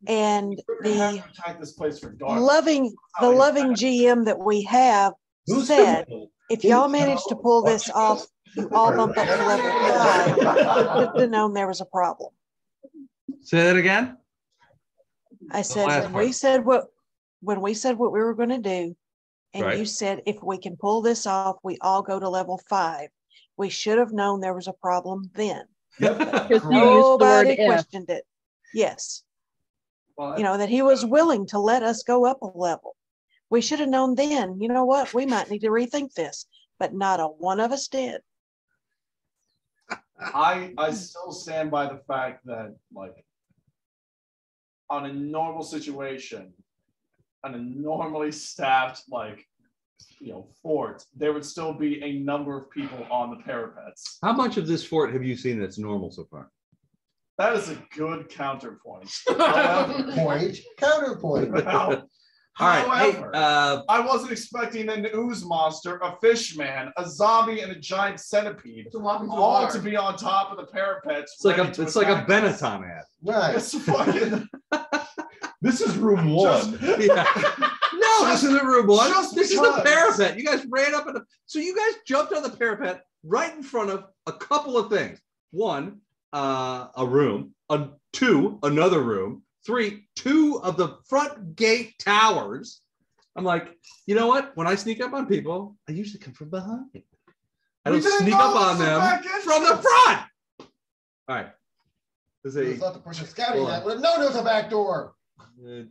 Speaker 10: and
Speaker 4: We're gonna have
Speaker 10: the
Speaker 4: to attack this place for dark.
Speaker 10: loving GM that we have
Speaker 9: Who's
Speaker 10: said,
Speaker 9: the-
Speaker 10: if y'all manage to pull this off, you all bump up to level 5, to know there was a problem.
Speaker 11: Say that again.
Speaker 10: I said,
Speaker 11: last
Speaker 10: when
Speaker 11: part.
Speaker 10: we said what we were going to do, and
Speaker 11: Right.
Speaker 10: you said, if we can pull this off, we all go to level 5. We should have known there was a problem then.
Speaker 8: Because you used the word
Speaker 10: Nobody
Speaker 8: if.
Speaker 10: questioned it. Yes.
Speaker 4: Well,
Speaker 10: You know, that he was willing to let us go up a level. We should have known then, you know what, we might need to rethink this, but not a one of us did.
Speaker 4: I still stand by the fact that, like, on a normal situation, on a normally staffed, like, fort, there would still be a number of people on the parapets.
Speaker 11: How much of this fort have you seen that's normal so far?
Speaker 4: That is a good counterpoint. However,
Speaker 5: Counterpoint.
Speaker 11: All right. Hey,
Speaker 4: However, I wasn't expecting an ooze monster, a fish man, a zombie, and a giant centipede all to be on top of the parapets.
Speaker 11: it's like
Speaker 4: ready
Speaker 11: a
Speaker 4: to
Speaker 11: it's like a
Speaker 4: attack us.
Speaker 11: Benetton ad.
Speaker 5: Right.
Speaker 4: It's fucking
Speaker 9: This is room 1.
Speaker 11: Yeah. No, this isn't room one.
Speaker 4: Just
Speaker 11: This is the
Speaker 4: because.
Speaker 11: parapet. You guys ran up so you guys jumped on the parapet right in front of a couple of things. One, a room. Two, another room. Three, two of the front gate towers. I'm like, you know what? When I sneak up on people, I usually come from behind. I don't sneak up on them from the front. All right.
Speaker 5: I thought the person scouting that would have known there was a back door.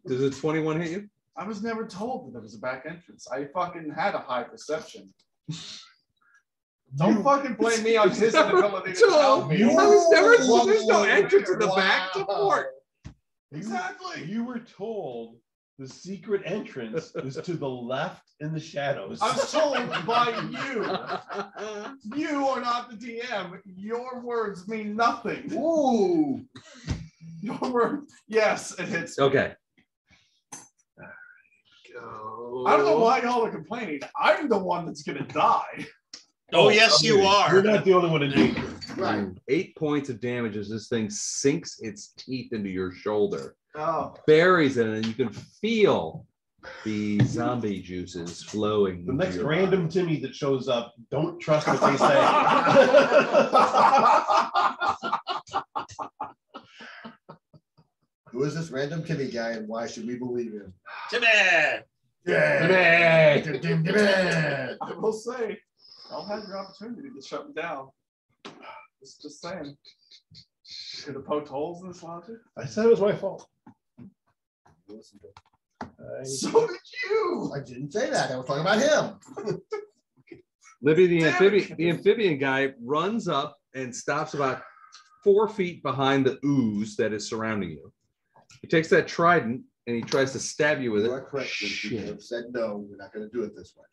Speaker 11: Does a 21 hit you?
Speaker 4: I was never told that there was a back entrance. I fucking had a high perception. Don't fucking blame me on his inability to tell me.
Speaker 11: There's no entrance in the back support.
Speaker 4: Exactly.
Speaker 9: You were told the secret entrance is to the left in the shadows.
Speaker 4: I was told by you. You are not the DM. Your words mean nothing.
Speaker 5: Ooh.
Speaker 4: Your words. Yes, it hits.
Speaker 11: Okay.
Speaker 4: I don't know why y'all are complaining. I'm the one that's gonna die.
Speaker 12: Oh, yes, you are.
Speaker 9: You're not the only one in danger.
Speaker 5: Right.
Speaker 11: 8 points of damage as this thing sinks its teeth into your shoulder.
Speaker 4: Oh.
Speaker 11: Buries it, and you can feel the zombie juices flowing.
Speaker 9: The
Speaker 11: into
Speaker 9: next
Speaker 11: your
Speaker 9: random
Speaker 11: body.
Speaker 9: Timmy that shows up, don't trust what they say.
Speaker 5: Who is this random Timmy guy and why should we believe him?
Speaker 12: Timmy!
Speaker 5: Yeah.
Speaker 4: I will say, I'll have your opportunity to shut me down. Just saying. Could have poked holes in this logic.
Speaker 9: I said it was my fault.
Speaker 4: So did you.
Speaker 5: I didn't say that. I was talking about him.
Speaker 11: Libby, the amphibian guy runs up and stops about 4 feet behind the ooze that is surrounding you. He takes that trident and he tries to stab you with it.
Speaker 5: You are correct. You have said no. We're not going to do it this way.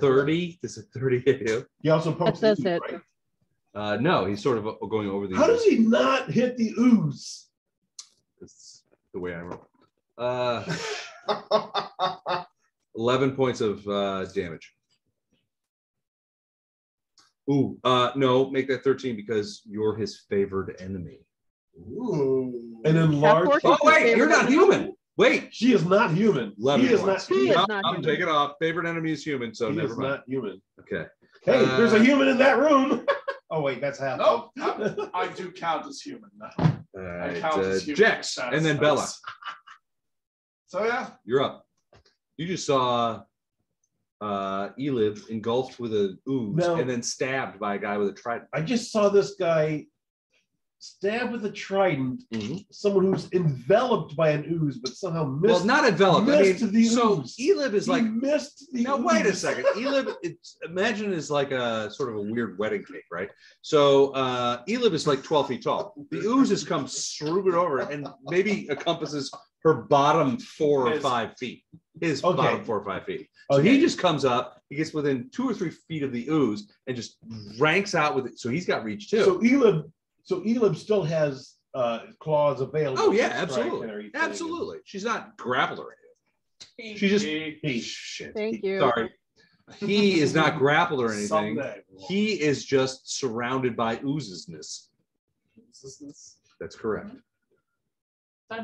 Speaker 11: 30. This is 30 hit you.
Speaker 9: He also pokes
Speaker 8: That does
Speaker 9: the ooze,
Speaker 8: hit.
Speaker 11: Right? No, he's sort of going over the.
Speaker 9: How does he not hit the ooze?
Speaker 11: That's the way I roll. 11 points of damage. Ooh, no, make that 13 because you're his favored enemy.
Speaker 5: Ooh.
Speaker 9: An enlarged.
Speaker 11: Oh wait, you're not human. Wait,
Speaker 9: she is not human.
Speaker 11: 11
Speaker 9: He is
Speaker 11: points.
Speaker 9: not.
Speaker 8: He is
Speaker 11: No,
Speaker 8: not
Speaker 11: I'm
Speaker 8: human.
Speaker 11: taking off. Favorite enemy is human, so
Speaker 9: He
Speaker 11: never
Speaker 9: is
Speaker 11: mind.
Speaker 9: not human.
Speaker 11: Okay.
Speaker 9: Hey, there's a human in that room. Oh wait, that's half.
Speaker 4: Nope. I do count as human now.
Speaker 11: All
Speaker 4: I
Speaker 11: right,
Speaker 4: count as human.
Speaker 11: Jex, and then Bella.
Speaker 4: So yeah.
Speaker 11: You're up. You just saw Elib engulfed with an ooze
Speaker 9: No.
Speaker 11: and then stabbed by a guy with a trident.
Speaker 9: I just saw this guy stabbed with a trident. Someone who's enveloped by an ooze, but somehow missed.
Speaker 11: Well, not enveloped. I
Speaker 9: missed
Speaker 11: mean,
Speaker 9: the
Speaker 11: so
Speaker 9: ooze.
Speaker 11: Elib is
Speaker 9: He
Speaker 11: like
Speaker 9: missed the.
Speaker 11: Now
Speaker 9: ooze.
Speaker 11: wait a second. Elib, imagine is like a sort of a weird wedding cake, right? So Elib is like 12 feet tall. The ooze has come swooping over and maybe encompasses her bottom 4 or 5 feet. His bottom 4 or 5 feet. So he just comes up, he gets within 2 or 3 feet of the ooze and just ranks out with it. So he's got reach too.
Speaker 9: So Elib still has claws available.
Speaker 11: Oh yeah,
Speaker 9: to strike and
Speaker 11: absolutely.
Speaker 9: everything.
Speaker 11: Absolutely. She's not grappled or anything. She just shit.
Speaker 8: Thank you.
Speaker 11: Sorry. He is not grappled or anything.
Speaker 4: Someday.
Speaker 11: He is just surrounded by oozesness. That's correct. All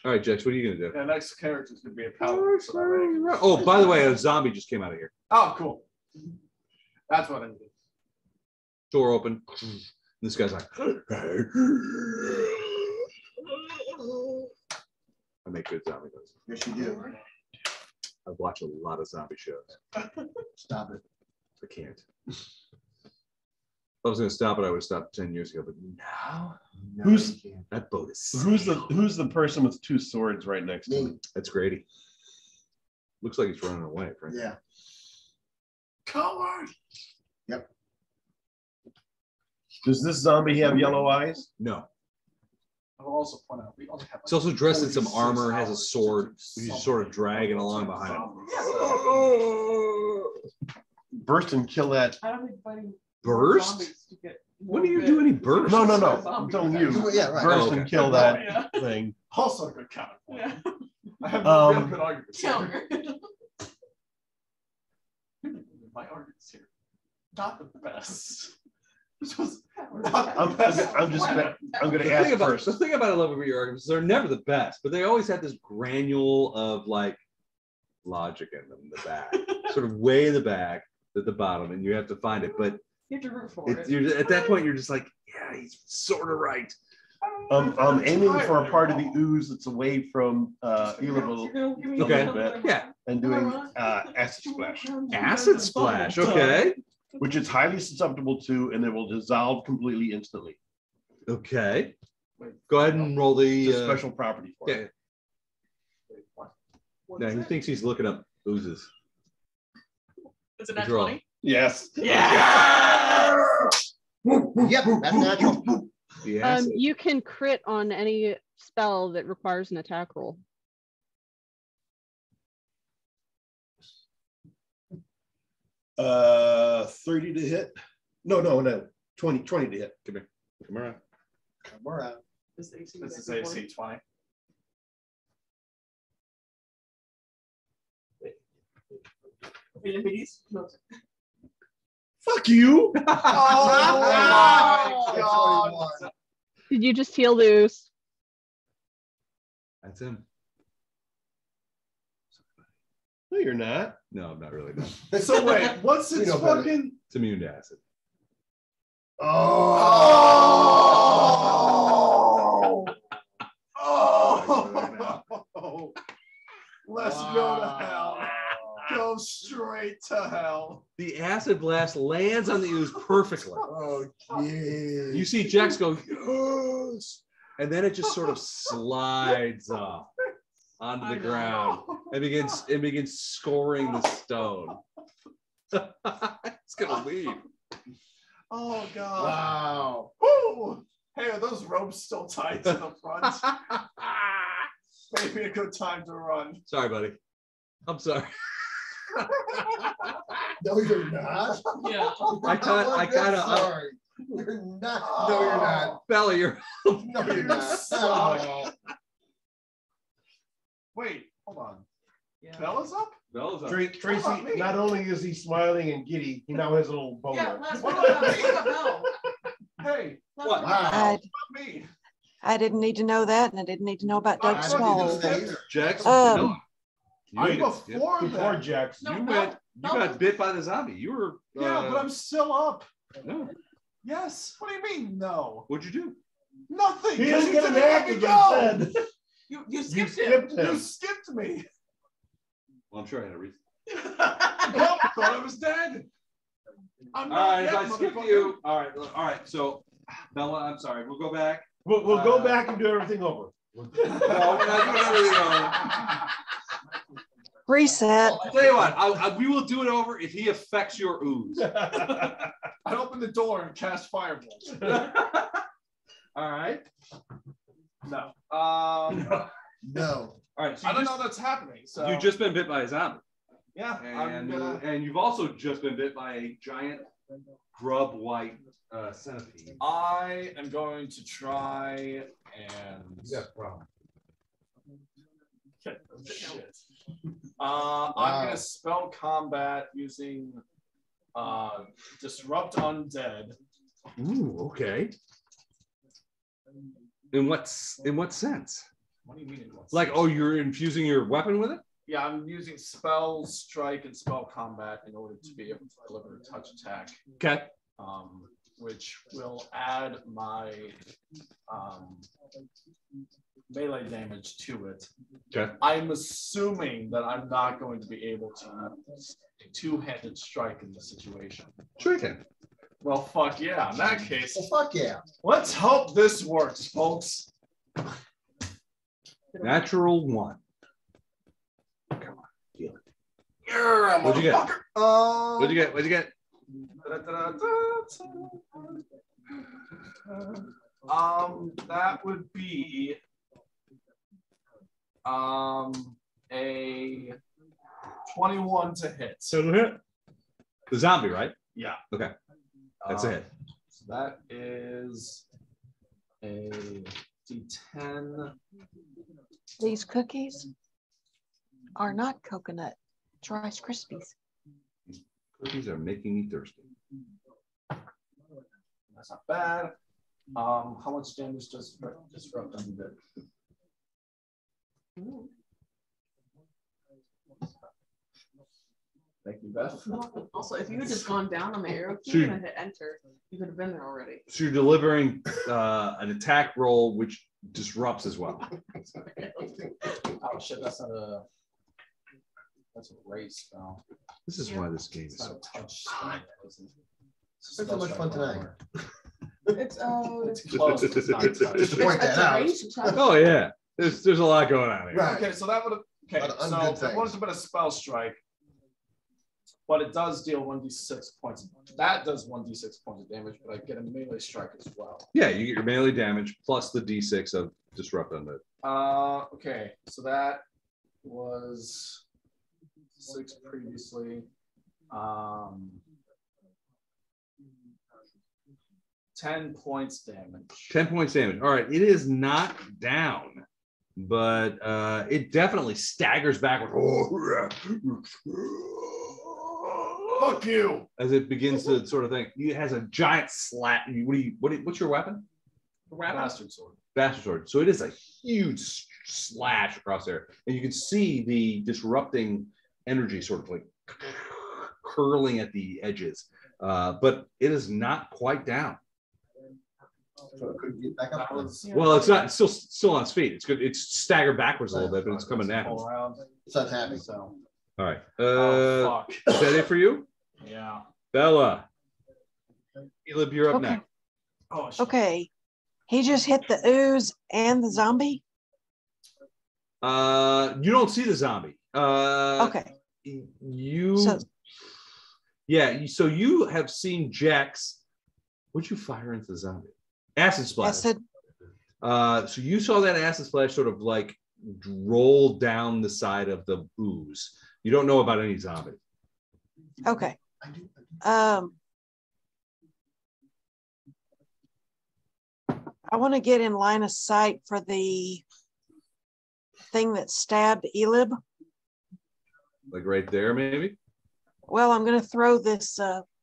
Speaker 11: right, Jex, what are you gonna do?
Speaker 4: Yeah, next character is gonna be a paladin. So that
Speaker 11: Oh, by the way, a zombie just came out of here.
Speaker 4: oh, cool. That's what I need.
Speaker 11: Door open. This guy's like, I make good zombie noises.
Speaker 5: Yes, you do.
Speaker 11: I've watched a lot of zombie shows.
Speaker 5: Stop it.
Speaker 11: I can't. If I was going to stop it, I would have stopped 10 years ago. But now,
Speaker 9: Who's
Speaker 11: that boat is
Speaker 9: who's the person with 2 swords right next to him?
Speaker 11: That's Grady. Looks like he's running away, frankly.
Speaker 5: Yeah.
Speaker 4: Coward.
Speaker 5: Yep.
Speaker 9: Does this zombie have yellow eyes?
Speaker 11: No.
Speaker 4: I'll also point out we only have.
Speaker 11: He's also dressed in some armor, has a sword. He's just sort of dragging along behind him.
Speaker 9: Burst and kill that.
Speaker 6: I don't think fighting
Speaker 11: Burst?
Speaker 6: zombies to get
Speaker 11: What do you do any burst?
Speaker 9: No. I'm telling you.
Speaker 5: Yeah, right.
Speaker 9: Burst
Speaker 11: Oh, okay.
Speaker 9: and kill that thing.
Speaker 4: Also a good counter.
Speaker 6: Yeah.
Speaker 4: I have no real good arguments.
Speaker 6: Counter.
Speaker 4: My arguments here, not the best.
Speaker 9: I'm going to ask first.
Speaker 11: The thing about I love about your arguments is they're never the best, but they always have this granule of like logic in them in the back, sort of way in the back at the bottom, and you have to find it. But
Speaker 6: you have to root for it.
Speaker 11: You're, at that point, you're just like, yeah, he's sort of right.
Speaker 9: I'm aiming for a part of the ooze that's away from Elib
Speaker 11: Okay.
Speaker 9: bit,
Speaker 11: Yeah.
Speaker 9: and doing acid splash.
Speaker 11: Acid splash. Okay.
Speaker 9: Which it's highly susceptible to, and it will dissolve completely instantly.
Speaker 11: Okay. Go ahead and roll the
Speaker 9: It's a special property for it.
Speaker 11: Yeah. He thinks he's looking up oozes.
Speaker 6: Is it that 20?
Speaker 9: Yes.
Speaker 6: Yeah.
Speaker 5: Yep, that's natural.
Speaker 8: You can crit on any spell that requires an attack roll.
Speaker 9: 30 to hit. No. 20 to hit. Come here. Come around.
Speaker 5: Come around.
Speaker 4: This is AC 20.
Speaker 9: Fuck you.
Speaker 5: Oh my God.
Speaker 8: Did you just heal the ooze?
Speaker 11: That's him.
Speaker 9: No, you're not.
Speaker 11: No, I'm not really. No.
Speaker 4: So wait, what's its fucking?
Speaker 11: It's immune to acid.
Speaker 4: Oh. Oh. Let's go to hell. Go straight to hell.
Speaker 11: The acid blast lands on the ooze perfectly.
Speaker 5: Oh, yeah.
Speaker 11: You see Jex go, yes! And then it just sort of slides off onto the ground and begins scoring the stone. It's gonna leave.
Speaker 4: Oh God!
Speaker 5: Wow.
Speaker 4: Woo! Hey, are those ropes still tied to the front? Maybe a good time to run.
Speaker 11: Sorry, buddy. I'm sorry.
Speaker 5: No, you're not.
Speaker 6: Yeah.
Speaker 11: I kind of.
Speaker 5: Sorry. You're not. No, you're not.
Speaker 11: Bella, you're.
Speaker 5: No, you're not. Oh.
Speaker 4: Wait, hold on.
Speaker 6: Yeah.
Speaker 4: Bella's up?
Speaker 11: Bella's up.
Speaker 9: Tracy, not only is he smiling and giddy, he now has a little boner.
Speaker 6: Yeah, what about Bell?
Speaker 4: Hey,
Speaker 11: what?
Speaker 10: I,
Speaker 4: me.
Speaker 10: I didn't need to know that, and I didn't need to know about Doug's swallow.
Speaker 11: Jex,
Speaker 4: I'm before
Speaker 9: Jex.
Speaker 11: You got bit by the zombie. You were.
Speaker 4: Yeah, but I'm still up.
Speaker 11: No.
Speaker 4: Yes. What do you mean no?
Speaker 11: What'd you do?
Speaker 4: Nothing.
Speaker 9: He didn't get an
Speaker 4: let me
Speaker 9: act,
Speaker 4: go.
Speaker 6: You skipped him.
Speaker 4: You skipped me.
Speaker 11: Well, I'm sure I had a reason.
Speaker 4: I thought I was dead. I'm
Speaker 11: All
Speaker 4: not
Speaker 11: right,
Speaker 4: yet,
Speaker 11: if I skip
Speaker 4: motherfucker.
Speaker 11: you. All right. So, Bella, I'm sorry. We'll go back.
Speaker 9: We'll go back and do everything over.
Speaker 11: No, we're not doing everything over.
Speaker 10: Reset.
Speaker 11: I'll tell you what. We will do it over if he affects your ooze.
Speaker 4: I open the door and cast fireballs.
Speaker 11: All right.
Speaker 4: No.
Speaker 5: No.
Speaker 11: All right. So
Speaker 4: I don't know that's happening. So
Speaker 11: you've just been bit by a zombie.
Speaker 4: Yeah.
Speaker 11: And you've also just been bit by a giant grub white centipede.
Speaker 4: I am going to try and.
Speaker 11: Yeah, problem.
Speaker 4: Shit. I'm gonna spell combat using disrupt undead.
Speaker 11: Ooh, okay. In what sense?
Speaker 4: What do you mean? In what
Speaker 11: Like,
Speaker 4: sense?
Speaker 11: oh, you're infusing your weapon with it?
Speaker 4: Yeah, I'm using spell, strike, and spell combat in order to be able to deliver a touch attack.
Speaker 11: Okay.
Speaker 4: Which will add my melee damage to it.
Speaker 11: Okay.
Speaker 4: I'm assuming that I'm not going to be able to use a two-handed strike in this situation.
Speaker 11: Sure you can.
Speaker 4: Well, fuck yeah. In that case,
Speaker 5: Well, fuck yeah.
Speaker 4: let's hope this works, folks.
Speaker 11: Natural 1. Come on, heal it.
Speaker 4: Yeah,
Speaker 11: What'd you get?
Speaker 4: motherfucker.
Speaker 11: What'd you get? What'd you get?
Speaker 4: That would be a 21 to hit.
Speaker 11: So hit. The zombie, right?
Speaker 4: Yeah.
Speaker 11: Okay. That's a hit.
Speaker 4: So that is a D10.
Speaker 10: These cookies are not coconut. Rice Krispies.
Speaker 11: Cookies are making me thirsty.
Speaker 4: That's not bad. How much damage does disrupt on the Thank you, Beth.
Speaker 6: Also, if you had just gone down on the arrow key and hit enter, you could have been there already.
Speaker 11: So you're delivering an attack roll, which disrupts as well.
Speaker 4: Oh shit, that's a race spell.
Speaker 11: This is why this game is so
Speaker 4: touch.
Speaker 5: It's so much fun tonight.
Speaker 6: It's
Speaker 4: close. It's not touch.
Speaker 5: Just to point that out.
Speaker 11: Oh yeah, there's a lot going on here.
Speaker 5: Right.
Speaker 4: Okay, so that would have so that would have been a spell strike, but it does deal 1d6 points. That does 1d6 points of damage, but I get a melee strike as well.
Speaker 11: Yeah, you get your melee damage plus the d6 of disrupt on it.
Speaker 4: Okay, so that was 6 previously. 10 points damage.
Speaker 11: 10 points damage. All right, it is not down, but it definitely staggers backward.
Speaker 4: Fuck you!
Speaker 11: As it begins to sort of thing. It has a giant slap. What's your weapon?
Speaker 4: Bastard sword.
Speaker 11: Bastard sword. So it is a huge slash across there. And you can see the disrupting energy sort of like curling at the edges. But it is not quite down.
Speaker 5: So it couldn't get back up.
Speaker 11: Well, it's not. It's still on its feet. It's good. It's staggered backwards a little bit, but it's coming down.
Speaker 5: It's unhappy.
Speaker 4: So.
Speaker 11: All right.
Speaker 4: Fuck.
Speaker 11: Is that it for you?
Speaker 4: Yeah.
Speaker 11: Bella. Elib, you're up next.
Speaker 4: Oh, shit.
Speaker 10: Okay. He just hit the ooze and the zombie.
Speaker 11: You don't see the zombie.
Speaker 10: Okay.
Speaker 11: So you have seen Jex. What'd you fire into the zombie? Acid splash.
Speaker 10: Acid.
Speaker 11: So you saw that acid splash sort of like roll down the side of the ooze. You don't know about any zombie.
Speaker 10: Okay. I want to get in line of sight for the thing that stabbed Elib.
Speaker 11: Like right there, maybe?
Speaker 10: Well, I'm going to throw this,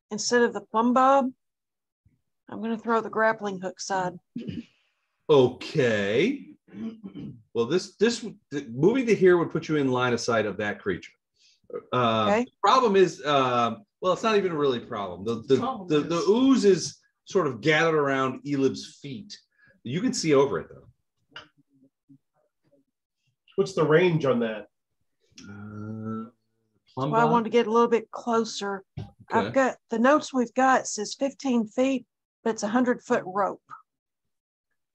Speaker 10: instead of the plumb bob, I'm going to throw the grappling hook side.
Speaker 11: Okay. Well, this moving to here would put you in line of sight of that creature.
Speaker 10: Okay.
Speaker 11: The problem is, well, it's not even really a problem. The ooze is sort of gathered around Elib's feet. You can see over it though.
Speaker 9: What's the range on that?
Speaker 10: Well, I want to get a little bit closer.
Speaker 11: Okay.
Speaker 10: I've got the notes we've got says 15 feet, but it's 100-foot rope.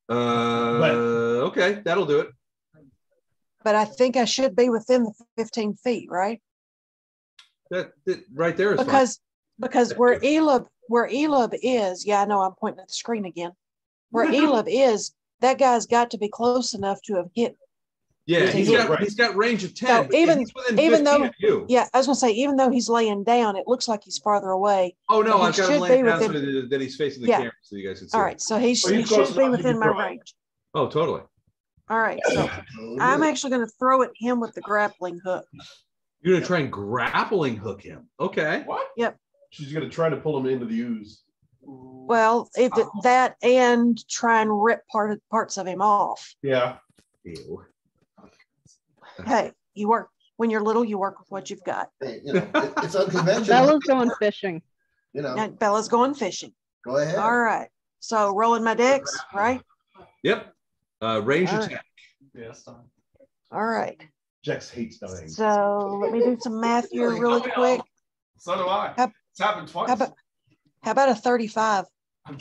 Speaker 11: Okay, that'll do it.
Speaker 10: But I think I should be within the 15 feet, right?
Speaker 11: That right there is
Speaker 10: because where Elib is, yeah, I know I'm pointing at the screen again. Where Elib is, that guy's got to be close enough to have hit.
Speaker 11: Yeah, he's got range of 10.
Speaker 10: So even though,
Speaker 11: you.
Speaker 10: Yeah, I was gonna say, even though he's laying down, it looks like he's farther away.
Speaker 11: Oh no, I've got him laying down so
Speaker 10: within,
Speaker 11: that he's facing the camera so you guys can see.
Speaker 10: All right, so he should be within my range.
Speaker 11: Oh, totally.
Speaker 10: All right, so I'm actually gonna throw at him with the grappling hook.
Speaker 11: You're gonna try and grappling hook him. Okay.
Speaker 4: What?
Speaker 10: Yep.
Speaker 9: She's gonna try to pull him into the ooze.
Speaker 10: Well, that and try and rip parts of him off.
Speaker 9: Yeah.
Speaker 11: Ew.
Speaker 10: Hey, you work when you're little. You work with what you've got.
Speaker 5: Hey, it's unconventional.
Speaker 8: Bella's going fishing.
Speaker 10: Bella's going fishing.
Speaker 5: Go ahead.
Speaker 10: All right. So rolling my dex, right?
Speaker 11: Yep. Range attack.
Speaker 4: Yes.
Speaker 10: All right.
Speaker 9: Jex hates dying.
Speaker 10: So let me do some math here really quick.
Speaker 4: So do I. It's happened twice.
Speaker 10: How about a 35?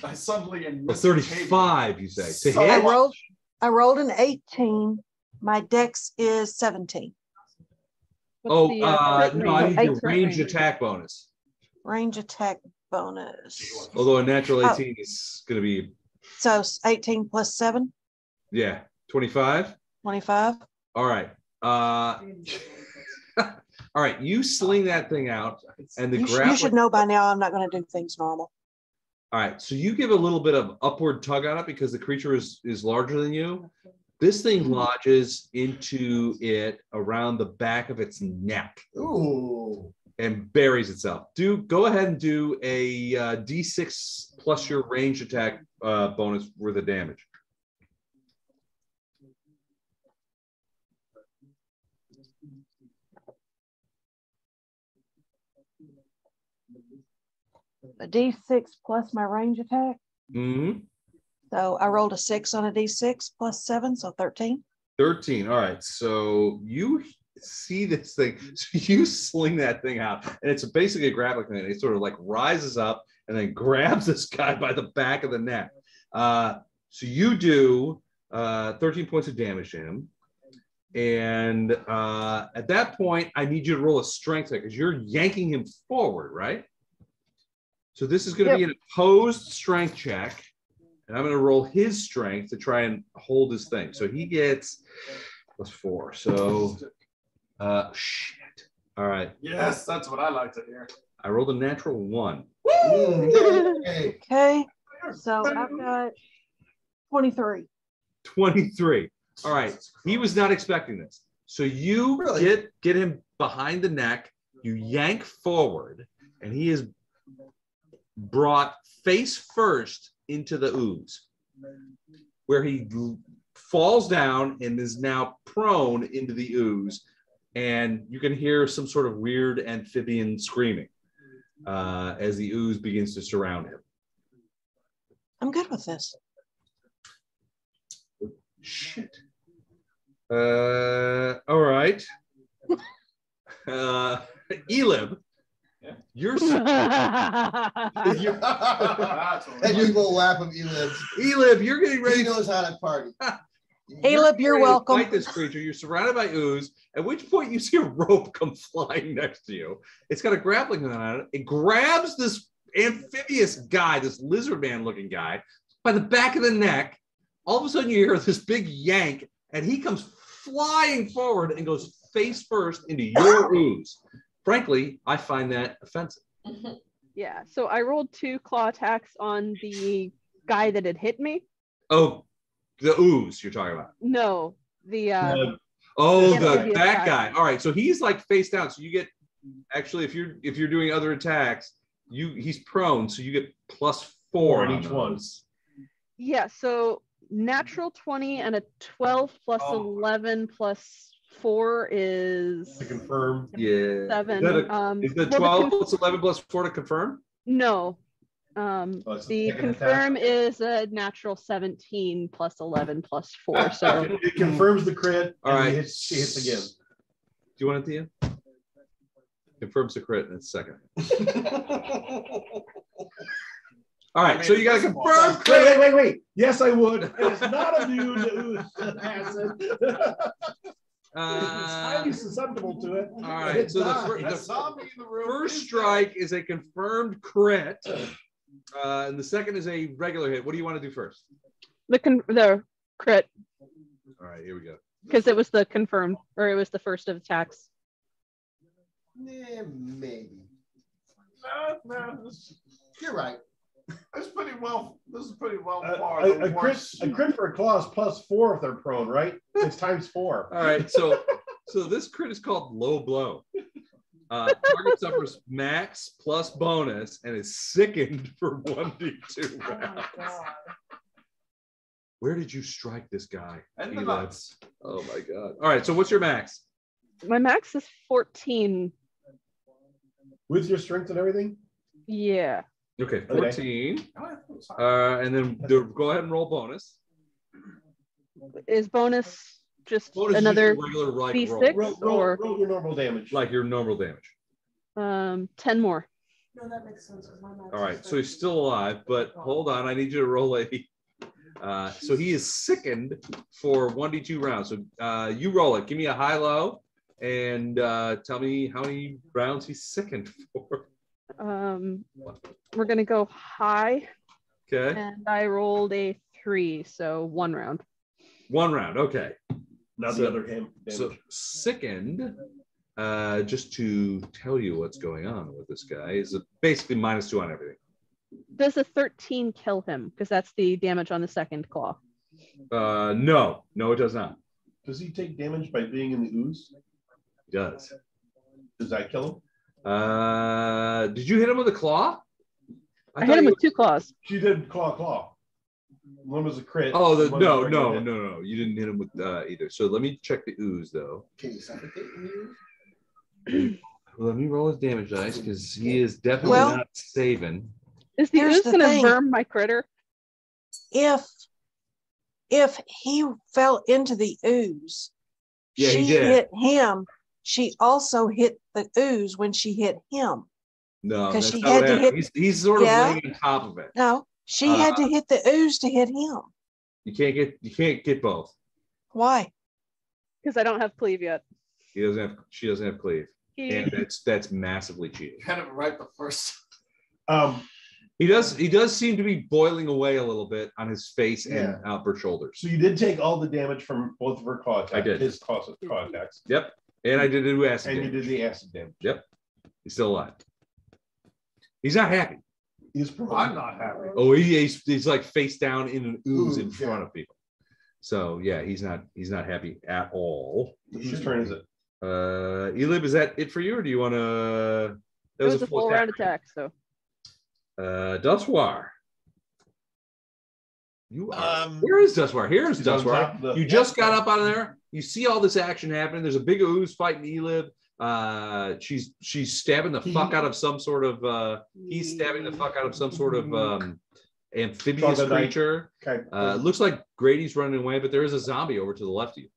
Speaker 4: I suddenly
Speaker 11: A 35, you say. To
Speaker 10: So
Speaker 11: hit?
Speaker 10: I rolled an 18. My dex is 17.
Speaker 8: What's
Speaker 11: No, I need your range
Speaker 8: range?
Speaker 11: attack bonus.
Speaker 10: Range attack bonus.
Speaker 11: Although a natural 18 is going to be,
Speaker 10: So 18 plus 7,
Speaker 11: yeah, 25.
Speaker 10: 25.
Speaker 11: All right. All right. You sling that thing out, and the
Speaker 10: You should know by now I'm not going to do things normal.
Speaker 11: All right. So you give a little bit of upward tug on it because the creature is larger than you. This thing lodges into it around the back of its neck.
Speaker 5: Ooh.
Speaker 11: And buries itself. Go ahead and do a D6 plus your range attack bonus worth of damage.
Speaker 10: A D6 plus my range attack.
Speaker 11: Mm-hmm.
Speaker 10: So I rolled a 6 on a D6 plus 7, so 13.
Speaker 11: 13. All right. So you see this thing. So you sling that thing out, and it's basically a grappling thing. It sort of like rises up and then grabs this guy by the back of the neck. So you do 13 points of damage to him. And at that point, I need you to roll a strength check because you're yanking him forward, right? So this is going to be an opposed strength check. And I'm going to roll his strength to try and hold his thing. So he gets +4. So, shit. All right.
Speaker 4: Yes, that's what I like to hear.
Speaker 11: I rolled a natural 1.
Speaker 10: Okay. So I've got 23.
Speaker 11: 23. All right. He was not expecting this. So you get him behind the neck. You yank forward, and he is brought face first into the ooze, where he falls down and is now prone into the ooze, and you can hear some sort of weird amphibian screaming as the ooze begins to surround him.
Speaker 10: I'm good with this.
Speaker 11: Shit. All right. Elib. You're
Speaker 5: and people laugh at Elib.
Speaker 11: Elib, you're getting ready.
Speaker 5: He knows how to party.
Speaker 10: Elib, you're welcome.
Speaker 11: Fight this creature. You're surrounded by ooze. At which point you see a rope come flying next to you. It's got a grappling hook on it. It grabs this amphibious guy, this lizard man looking guy, by the back of the neck. All of a sudden you hear this big yank, and he comes flying forward and goes face first into your ooze. Frankly, I find that offensive.
Speaker 8: Yeah, so I rolled 2 claw attacks on the guy that had hit me.
Speaker 11: Oh, the ooze you're talking about?
Speaker 8: No, that
Speaker 11: guy. All right, so he's like face down. So you get actually if you're doing other attacks, he's prone, so you get +4
Speaker 9: on each one.
Speaker 8: Yeah, so natural 20 and a 12 plus 11 plus 4 is
Speaker 9: to confirm.
Speaker 8: 7.
Speaker 11: Is the 12 plus 11 plus 4 to confirm?
Speaker 8: No. The confirm is a natural 17 plus 11 plus 4. So
Speaker 9: it confirms the crit.
Speaker 11: All right.
Speaker 9: She hits again.
Speaker 11: Do you want it at the end? Confirms the crit in a second. All right, so you got to confirm crit.
Speaker 9: Wait. Yes, I would. And it's not immune to acid. It's highly susceptible to it.
Speaker 11: All right, so the first strike is a confirmed crit, and the second is a regular hit. What do you want to do first?
Speaker 8: The crit.
Speaker 11: All right, here we go.
Speaker 8: Because it was the confirmed, or it was the first of attacks.
Speaker 5: Yeah, maybe.
Speaker 4: No,
Speaker 5: you're right.
Speaker 4: This is pretty well far.
Speaker 9: A crit for a claw is +4 if they're prone, right? It's ×4.
Speaker 11: All right, so this crit is called low blow. Target suffers max plus bonus and is sickened for 1d2 rounds.
Speaker 6: Oh,
Speaker 11: Where did you strike this guy?
Speaker 4: And the nuts.
Speaker 11: Oh my god. All right, so what's your max?
Speaker 8: My max is 14.
Speaker 9: With your strength and everything?
Speaker 8: Yeah.
Speaker 11: Okay, 14. And then go ahead and roll bonus.
Speaker 8: Is bonus just
Speaker 11: bonus
Speaker 8: another
Speaker 11: regular
Speaker 8: D6?
Speaker 9: Roll your normal damage.
Speaker 11: Like your normal damage.
Speaker 8: 10 more.
Speaker 6: No, that makes sense.
Speaker 11: All right, so he's still alive, but hold on. I need you to roll a... so he is sickened for 1d2 rounds. So you roll it. Give me a high-low and tell me how many rounds he's sickened for.
Speaker 8: We're gonna go high.
Speaker 11: Okay.
Speaker 8: And I rolled a 3, so 1 round.
Speaker 11: 1 round. Okay.
Speaker 9: Now the other hand.
Speaker 11: So sickened. Just to tell you what's going on with this guy is basically -2 on everything.
Speaker 8: Does a 13 kill him? Because that's the damage on the second claw.
Speaker 11: No, it does not.
Speaker 9: Does he take damage by being in the ooze?
Speaker 11: He does.
Speaker 9: Does that kill him?
Speaker 11: Did you hit him with a claw?
Speaker 8: I hit him with 2 claws.
Speaker 9: She did claw. One was a crit.
Speaker 11: Oh,
Speaker 9: and one was a regular hit.
Speaker 11: no. You didn't hit him with either. So let me check the ooze though.
Speaker 5: Can you suffocate when
Speaker 11: Let me roll his damage dice because he is definitely
Speaker 10: Well,
Speaker 11: not saving.
Speaker 8: Is the
Speaker 10: Here's
Speaker 8: ooze
Speaker 10: the
Speaker 8: going to
Speaker 10: thing.
Speaker 8: burn my critter?
Speaker 10: If he fell into the ooze,
Speaker 11: Yeah,
Speaker 10: she
Speaker 11: he did.
Speaker 10: hit him. She also hit the ooze when she hit him.
Speaker 11: No,
Speaker 10: 'Cause
Speaker 11: that's
Speaker 10: she
Speaker 11: not
Speaker 10: had
Speaker 11: what
Speaker 10: to
Speaker 11: happened.
Speaker 10: hit-
Speaker 11: He's sort of
Speaker 10: Yeah.
Speaker 11: laying on top of it.
Speaker 10: No, she had to hit the ooze to hit him.
Speaker 11: You can't get both.
Speaker 10: Why?
Speaker 8: Because I don't have cleave yet.
Speaker 11: She doesn't have cleave. And that's massively cheating.
Speaker 4: Kind of right the first.
Speaker 11: He does seem to be boiling away a little bit on his face and upper shoulders.
Speaker 9: So you did take all the damage from both of her claw attacks.
Speaker 11: I did.
Speaker 9: His claw attacks.
Speaker 11: Yep. And I did do acid
Speaker 9: And
Speaker 11: damage.
Speaker 9: you did the acid damage.
Speaker 11: Yep. He's still alive. He's not happy.
Speaker 4: I'm not happy.
Speaker 11: Oh, he's like face down in an ooze in front of people. So yeah, he's not happy at all.
Speaker 9: Whose turn is it?
Speaker 11: Elib, is that it for you, or do you want to?
Speaker 8: It was a full round attack, so.
Speaker 11: Duswar. You are. Where is Duswar? Here's
Speaker 9: He's on top
Speaker 11: Duswar.
Speaker 9: of the-
Speaker 11: You just got up out of there. You see all this action happening. There's a big ooze fighting Elib. She's stabbing the fuck out of some sort of. He's stabbing the fuck out of some sort of amphibious creature. Looks like Grady's running away, but there is a zombie over to the left of you.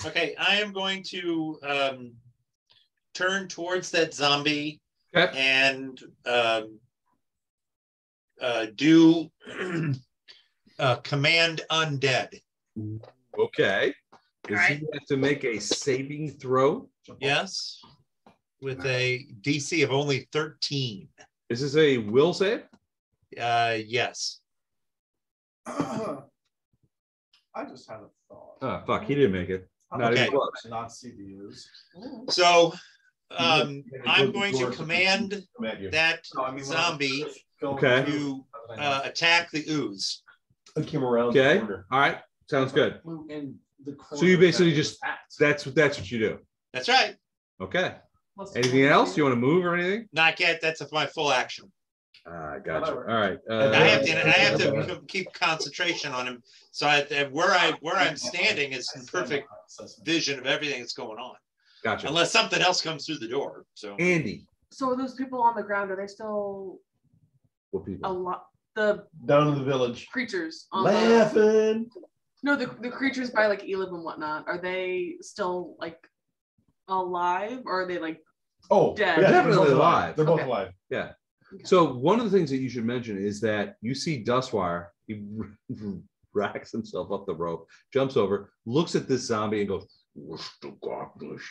Speaker 12: Okay, I am going to turn towards that zombie and do command undead.
Speaker 11: Okay. Does he have to make a saving throw?
Speaker 12: Yes, with a DC of only 13.
Speaker 11: Is this a will save?
Speaker 12: Yes.
Speaker 4: I just had a thought.
Speaker 11: Oh, fuck, he didn't make it. Not even close.
Speaker 4: Not see the use.
Speaker 12: So I'm going to command that zombie to attack the ooze.
Speaker 9: I came around.
Speaker 11: Okay. All right. Sounds good. So you basically just that's what you do.
Speaker 12: That's right.
Speaker 11: Okay. Anything else? You want to move or anything?
Speaker 12: Not yet. That's my full action.
Speaker 11: Gotcha. All right.
Speaker 12: I have to keep concentration on him. So where I'm standing is in perfect vision of everything that's going on.
Speaker 11: Gotcha.
Speaker 12: Unless something else comes through the door. So
Speaker 11: Andy.
Speaker 6: So are those people on the ground, are they still
Speaker 11: what people?
Speaker 6: a lot? The
Speaker 9: down in the village
Speaker 6: creatures on
Speaker 9: laughing.
Speaker 6: No, the creatures by like Elib and whatnot, are they still like alive or are they like dead?
Speaker 11: They're definitely alive.
Speaker 9: They're both alive.
Speaker 11: Yeah. So one of the things that you should mention is that you see Dustwire, he racks himself up the rope, jumps over, looks at this zombie and goes,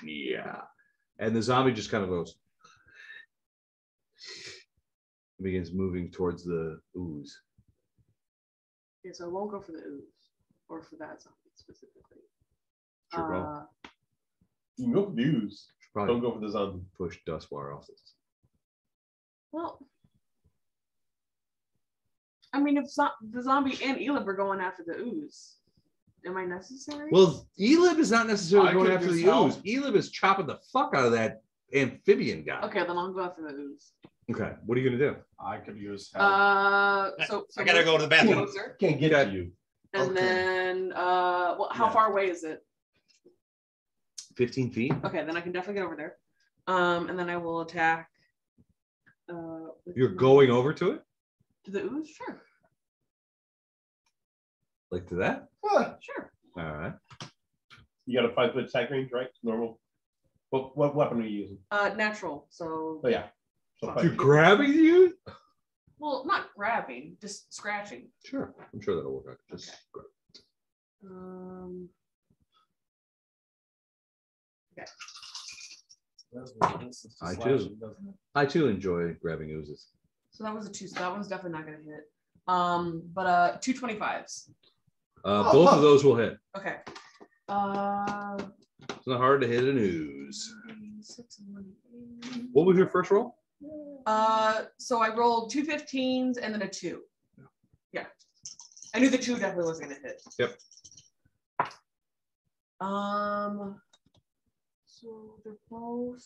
Speaker 11: yeah. And the zombie just kind of goes, begins moving towards the ooze.
Speaker 6: Yeah, so I won't go for the ooze or for that zombie specifically.
Speaker 11: Sure will.
Speaker 9: You can go for the ooze. Don't go for the zombie.
Speaker 11: Push Dustwire off this.
Speaker 6: Well, I mean, if the zombie and Elib are going after the ooze, am I necessary?
Speaker 11: Well, Elib is not necessarily going after the ooze. Elib is chopping the fuck out of that amphibian guy.
Speaker 6: Okay, then I'll go after the ooze.
Speaker 11: Okay, what are you gonna do?
Speaker 4: I could use help.
Speaker 6: So
Speaker 12: I gotta go to the bathroom.
Speaker 6: Closer.
Speaker 9: Can't get to you.
Speaker 6: And then, well, how far away is it?
Speaker 11: 15 feet.
Speaker 6: Okay, then I can definitely get over there. And then I will attack.
Speaker 11: You're going over to it?
Speaker 6: To the ooze? Sure.
Speaker 11: Like to that?
Speaker 6: Sure.
Speaker 11: All right.
Speaker 9: You got a 5-foot attack range, right? Normal. What weapon are you using?
Speaker 6: Natural. So.
Speaker 9: Oh yeah. So
Speaker 11: you're grabbing you?
Speaker 6: Well, not grabbing, just scratching.
Speaker 11: Sure. I'm sure that'll work out. Just grab.
Speaker 6: Okay.
Speaker 11: I too enjoy grabbing oozes.
Speaker 6: So that was a 2. So that one's definitely not gonna hit. But 2 25s.
Speaker 11: Both of those will hit.
Speaker 6: Okay.
Speaker 11: It's not hard to hit an ooze. What was your first roll?
Speaker 6: So I rolled 2 15s and then a 2. Yeah. I knew the 2 definitely wasn't gonna hit.
Speaker 11: Yep.
Speaker 6: So they're both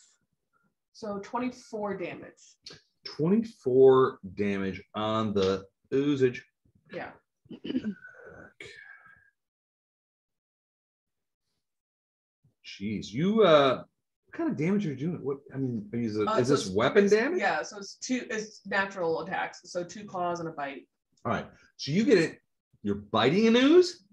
Speaker 6: 24 damage.
Speaker 11: 24 damage on the oozage.
Speaker 6: Yeah.
Speaker 11: Jeez, you what kind of damage are you doing? What I mean, is this weapon damage?
Speaker 6: Yeah, so it's natural attacks. So 2 claws and a bite.
Speaker 11: All right. So you get it, you're biting an ooze?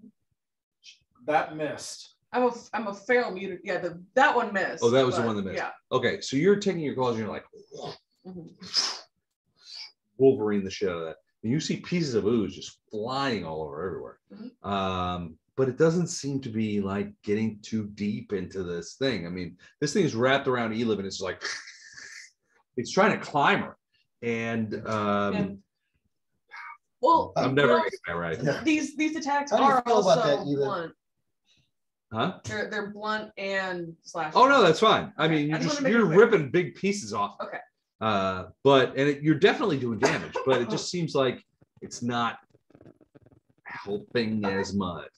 Speaker 4: That missed.
Speaker 6: I'm a feral mutant. Yeah, that one missed.
Speaker 11: Oh, that was the one that missed.
Speaker 6: Yeah.
Speaker 11: Okay, so you're taking your claws and you're like Wolverine the shit out of that. And you see pieces of ooze just flying all over everywhere. But it doesn't seem to be like getting too deep into this thing. I mean, this thing is wrapped around Elib and it's like it's trying to climb her. And
Speaker 6: well,
Speaker 11: I'm never gonna get that right.
Speaker 5: Yeah.
Speaker 6: These attacks
Speaker 5: How do you
Speaker 6: are
Speaker 5: feel about that,
Speaker 6: also
Speaker 5: Elib?
Speaker 6: blunt.
Speaker 11: Huh?
Speaker 6: They're blunt and slash.
Speaker 11: Oh no, that's fine. I mean,
Speaker 6: I
Speaker 11: you're ripping big pieces off.
Speaker 6: Okay.
Speaker 11: But you're definitely doing damage, but it just seems like it's not helping as much.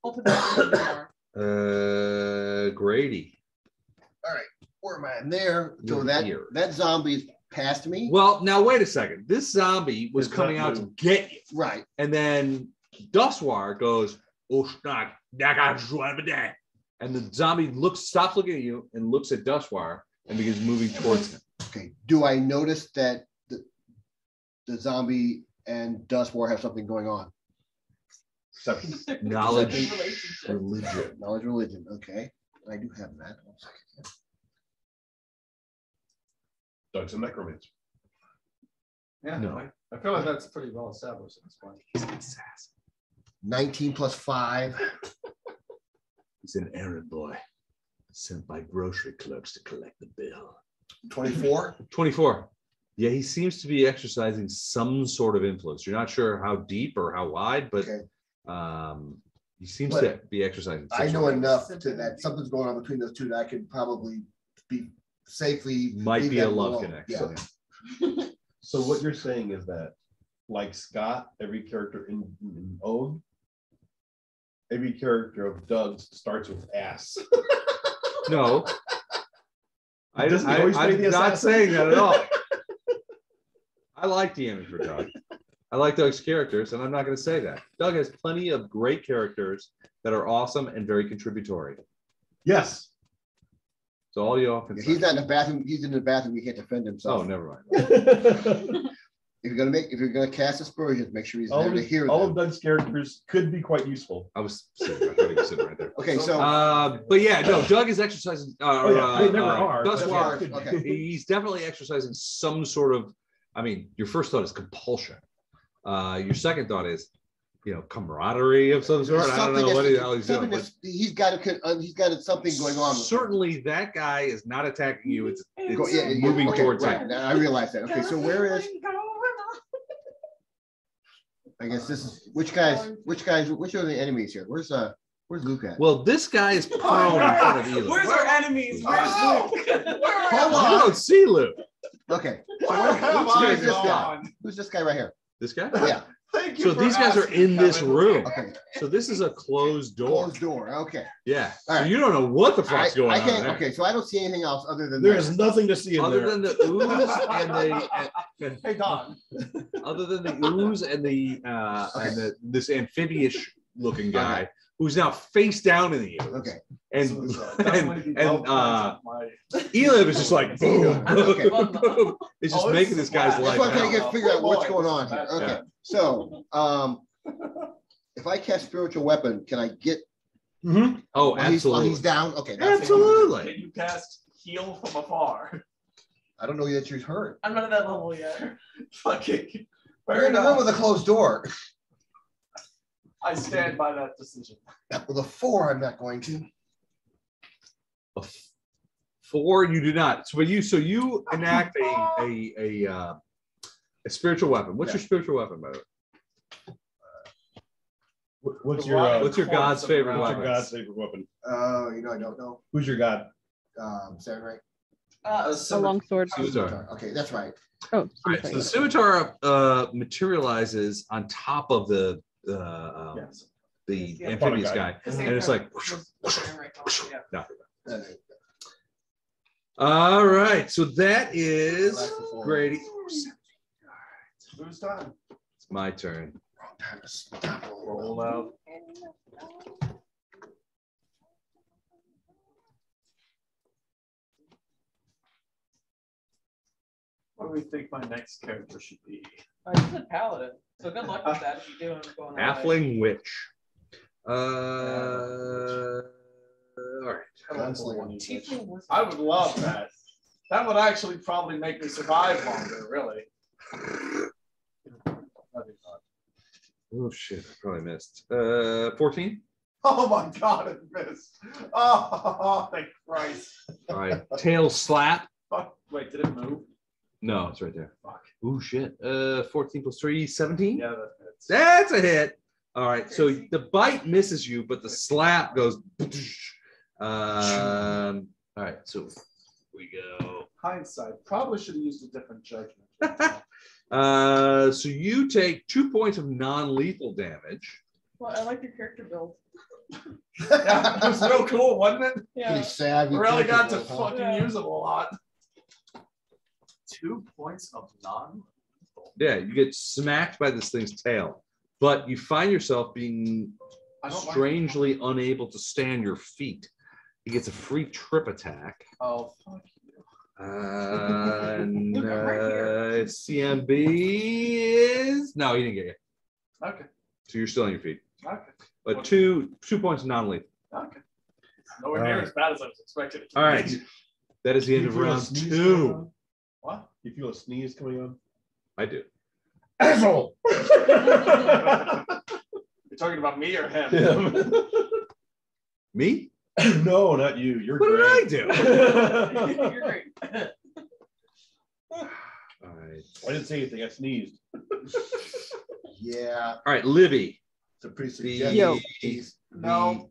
Speaker 6: Open that door.
Speaker 11: Grady.
Speaker 5: All right, where am I? I'm there. So
Speaker 11: You're
Speaker 5: that
Speaker 11: here.
Speaker 5: that zombie's past me.
Speaker 11: Well, now wait a second. This zombie was
Speaker 9: It's
Speaker 11: coming
Speaker 9: not
Speaker 11: out to
Speaker 9: moved.
Speaker 11: get you,
Speaker 5: Right.
Speaker 11: and then Dustwar goes, "Oh, snot, and the zombie stops looking at you, and looks at Dustwar, and begins moving towards him.
Speaker 5: Okay. Do I notice that the zombie and Dust War have something going on?
Speaker 11: Knowledge,
Speaker 6: Relationship.
Speaker 11: religion.
Speaker 5: Knowledge, religion. Okay. I do have that. 1 second.
Speaker 9: Doug's a necromancer.
Speaker 4: Yeah,
Speaker 11: No.
Speaker 4: I feel like that's pretty well established at this point.
Speaker 5: 19 plus 5.
Speaker 11: He's an errand boy sent by grocery clerks to collect the bill.
Speaker 5: 24.
Speaker 11: 24. Yeah, he seems to be exercising some sort of influence. You're not sure how deep or how wide, but he seems to be exercising.
Speaker 5: I know enough to that something's going on between those two that I can probably be safely.
Speaker 11: Might
Speaker 5: leave
Speaker 11: be a
Speaker 5: them
Speaker 11: love
Speaker 5: alone.
Speaker 11: connection.
Speaker 5: Yeah.
Speaker 9: So what you're saying is that, like Scott, every character in Own, every character of Doug's starts with ass.
Speaker 11: No. I'm
Speaker 9: Doesn't he always play the
Speaker 11: not
Speaker 9: assassin?
Speaker 11: saying that at all. I like DMing for Doug. I like Doug's characters, and I'm not going to say that. Doug has plenty of great characters that are awesome and very contributory.
Speaker 9: Yes.
Speaker 11: So all you all can say.
Speaker 5: He's not in the bathroom. He's in the bathroom. He can't defend himself.
Speaker 11: Oh, never mind.
Speaker 5: If you're gonna cast aspersions, make sure he's
Speaker 9: all
Speaker 5: there to hear
Speaker 9: all
Speaker 5: them.
Speaker 9: of Doug's characters could be quite useful.
Speaker 11: I was sitting, I thought he was sitting right there.
Speaker 5: Okay, so
Speaker 11: but yeah, no, Doug is exercising.
Speaker 9: They never are.
Speaker 11: That's
Speaker 9: but
Speaker 11: why
Speaker 9: yeah,
Speaker 5: okay.
Speaker 11: he's definitely exercising some sort of. I mean, your first thought is compulsion. Your second thought is, camaraderie of some sort. I don't know what the hell he's doing.
Speaker 5: He's got something going on. With
Speaker 11: Certainly, that guy is not attacking you. It's
Speaker 5: yeah,
Speaker 11: moving
Speaker 5: okay,
Speaker 11: towards
Speaker 5: right.
Speaker 11: him.
Speaker 5: Now, I realize that. Okay, so where is? I guess this is which are the enemies here? Where's Luke at?
Speaker 11: Well, this guy is prone in front of Elib.
Speaker 6: Where's our enemies? Where's Luke?
Speaker 5: Hold
Speaker 11: You
Speaker 5: on.
Speaker 11: don't see Luke.
Speaker 5: Okay.
Speaker 4: Where have
Speaker 5: Who's
Speaker 4: I
Speaker 5: this guy?
Speaker 4: gone?
Speaker 5: Who's this guy right here?
Speaker 11: This guy?
Speaker 5: Yeah.
Speaker 4: Thank you
Speaker 11: So
Speaker 4: for
Speaker 11: these guys are
Speaker 4: asking,
Speaker 11: in this
Speaker 4: Kevin.
Speaker 11: room.
Speaker 5: Okay.
Speaker 11: So this is a closed door.
Speaker 5: Closed door. Okay.
Speaker 11: Yeah.
Speaker 5: All
Speaker 11: So
Speaker 5: right.
Speaker 11: you don't know what the fuck's going on there.
Speaker 5: Okay, so I don't see anything else other than
Speaker 9: There's
Speaker 5: that.
Speaker 9: nothing to see in
Speaker 11: Other
Speaker 9: there.
Speaker 11: than the ooze and
Speaker 4: Hey, Don.
Speaker 11: other than the ooze and this amphibious looking guy who's now face down in the ooze.
Speaker 5: Okay.
Speaker 11: And
Speaker 4: Definitely
Speaker 11: and
Speaker 4: my-
Speaker 11: Elib is just like boom,
Speaker 5: Okay.
Speaker 11: boom, boom. It's just making this guy's
Speaker 5: That's
Speaker 11: life
Speaker 5: why I'm trying to
Speaker 11: hell.
Speaker 5: figure out what's going on here.
Speaker 4: Yeah.
Speaker 5: Okay. So if I cast spiritual weapon, can I get
Speaker 11: Oh,
Speaker 5: while he's
Speaker 11: absolutely.
Speaker 5: down? Okay. that's-
Speaker 11: Absolutely.
Speaker 4: Can you cast heal from afar?
Speaker 5: I don't know that you're hurt.
Speaker 6: I'm not at that level yet.
Speaker 4: Fucking.
Speaker 5: You're in the room with a closed door.
Speaker 4: I stand by that decision.
Speaker 5: With a 4, I'm not going to.
Speaker 11: 4, you do not. So you enact a spiritual weapon. What's your spiritual weapon, by the way?
Speaker 9: What's your
Speaker 11: What's your god's favorite
Speaker 9: what's your
Speaker 11: weapon?
Speaker 9: god's favorite weapon?
Speaker 5: I don't know.
Speaker 9: Who's your god?
Speaker 5: Samurai.
Speaker 8: A longsword.
Speaker 11: Scimitar.
Speaker 5: Okay, that's right.
Speaker 8: Oh,
Speaker 11: All right, so the scimitar materializes on top of the amphibious guy, and it's like. No. All right, so that is Grady.
Speaker 4: Who's done?
Speaker 11: It's my turn.
Speaker 5: Wrong time to stop.
Speaker 4: Roll out. What do we think my next character should be?
Speaker 6: He's a paladin, so good luck with that if you do end up going that way.
Speaker 11: Halfling witch. All right.
Speaker 4: I would love that. That would actually probably make me survive longer, really.
Speaker 11: Oh shit, I probably missed. 14.
Speaker 4: Oh my god, it missed. Oh, thank Christ.
Speaker 11: All right, tail slap.
Speaker 4: Fuck. Wait, did it move?
Speaker 11: No, it's right there.
Speaker 4: Fuck.
Speaker 11: Oh shit. 14 plus 3, 17.
Speaker 4: Yeah, that hits.
Speaker 11: That's a hit. All right, so the bite misses you, but the slap goes. All right, so we go.
Speaker 4: Hindsight, probably should have used a different judgment.
Speaker 11: So you take 2 points of non-lethal damage.
Speaker 6: Well, I like your character build.
Speaker 4: Yeah, it was real cool, wasn't it?
Speaker 6: Yeah.
Speaker 5: Pretty savvy.
Speaker 4: Really got to
Speaker 5: capable, huh?
Speaker 4: fucking use it a lot. 2 points of non.
Speaker 11: Yeah, you get smacked by this thing's tail, but you find yourself being strangely unable to stand your feet. He gets a free trip attack.
Speaker 4: Oh, fuck you.
Speaker 11: And CMB is no, you didn't get it.
Speaker 4: Okay.
Speaker 11: So you're still on your feet.
Speaker 4: Okay.
Speaker 11: But 2 points of non-lethal.
Speaker 4: Okay. Nowhere near as bad as I was expecting it to
Speaker 11: All
Speaker 4: be.
Speaker 11: right. That is the end of round 2.
Speaker 4: What?
Speaker 1: You feel a sneeze coming on?
Speaker 11: I do.
Speaker 1: Asshole!
Speaker 4: You're talking about me or him?
Speaker 1: Yeah.
Speaker 11: Me?
Speaker 1: No, not you. You're
Speaker 11: What
Speaker 1: great.
Speaker 11: did I do?
Speaker 6: You're great.
Speaker 11: All right.
Speaker 1: I didn't say anything. I sneezed.
Speaker 5: Yeah,
Speaker 11: All right, Libby.
Speaker 5: it's a pretty
Speaker 11: The,
Speaker 5: suggestive.
Speaker 4: No.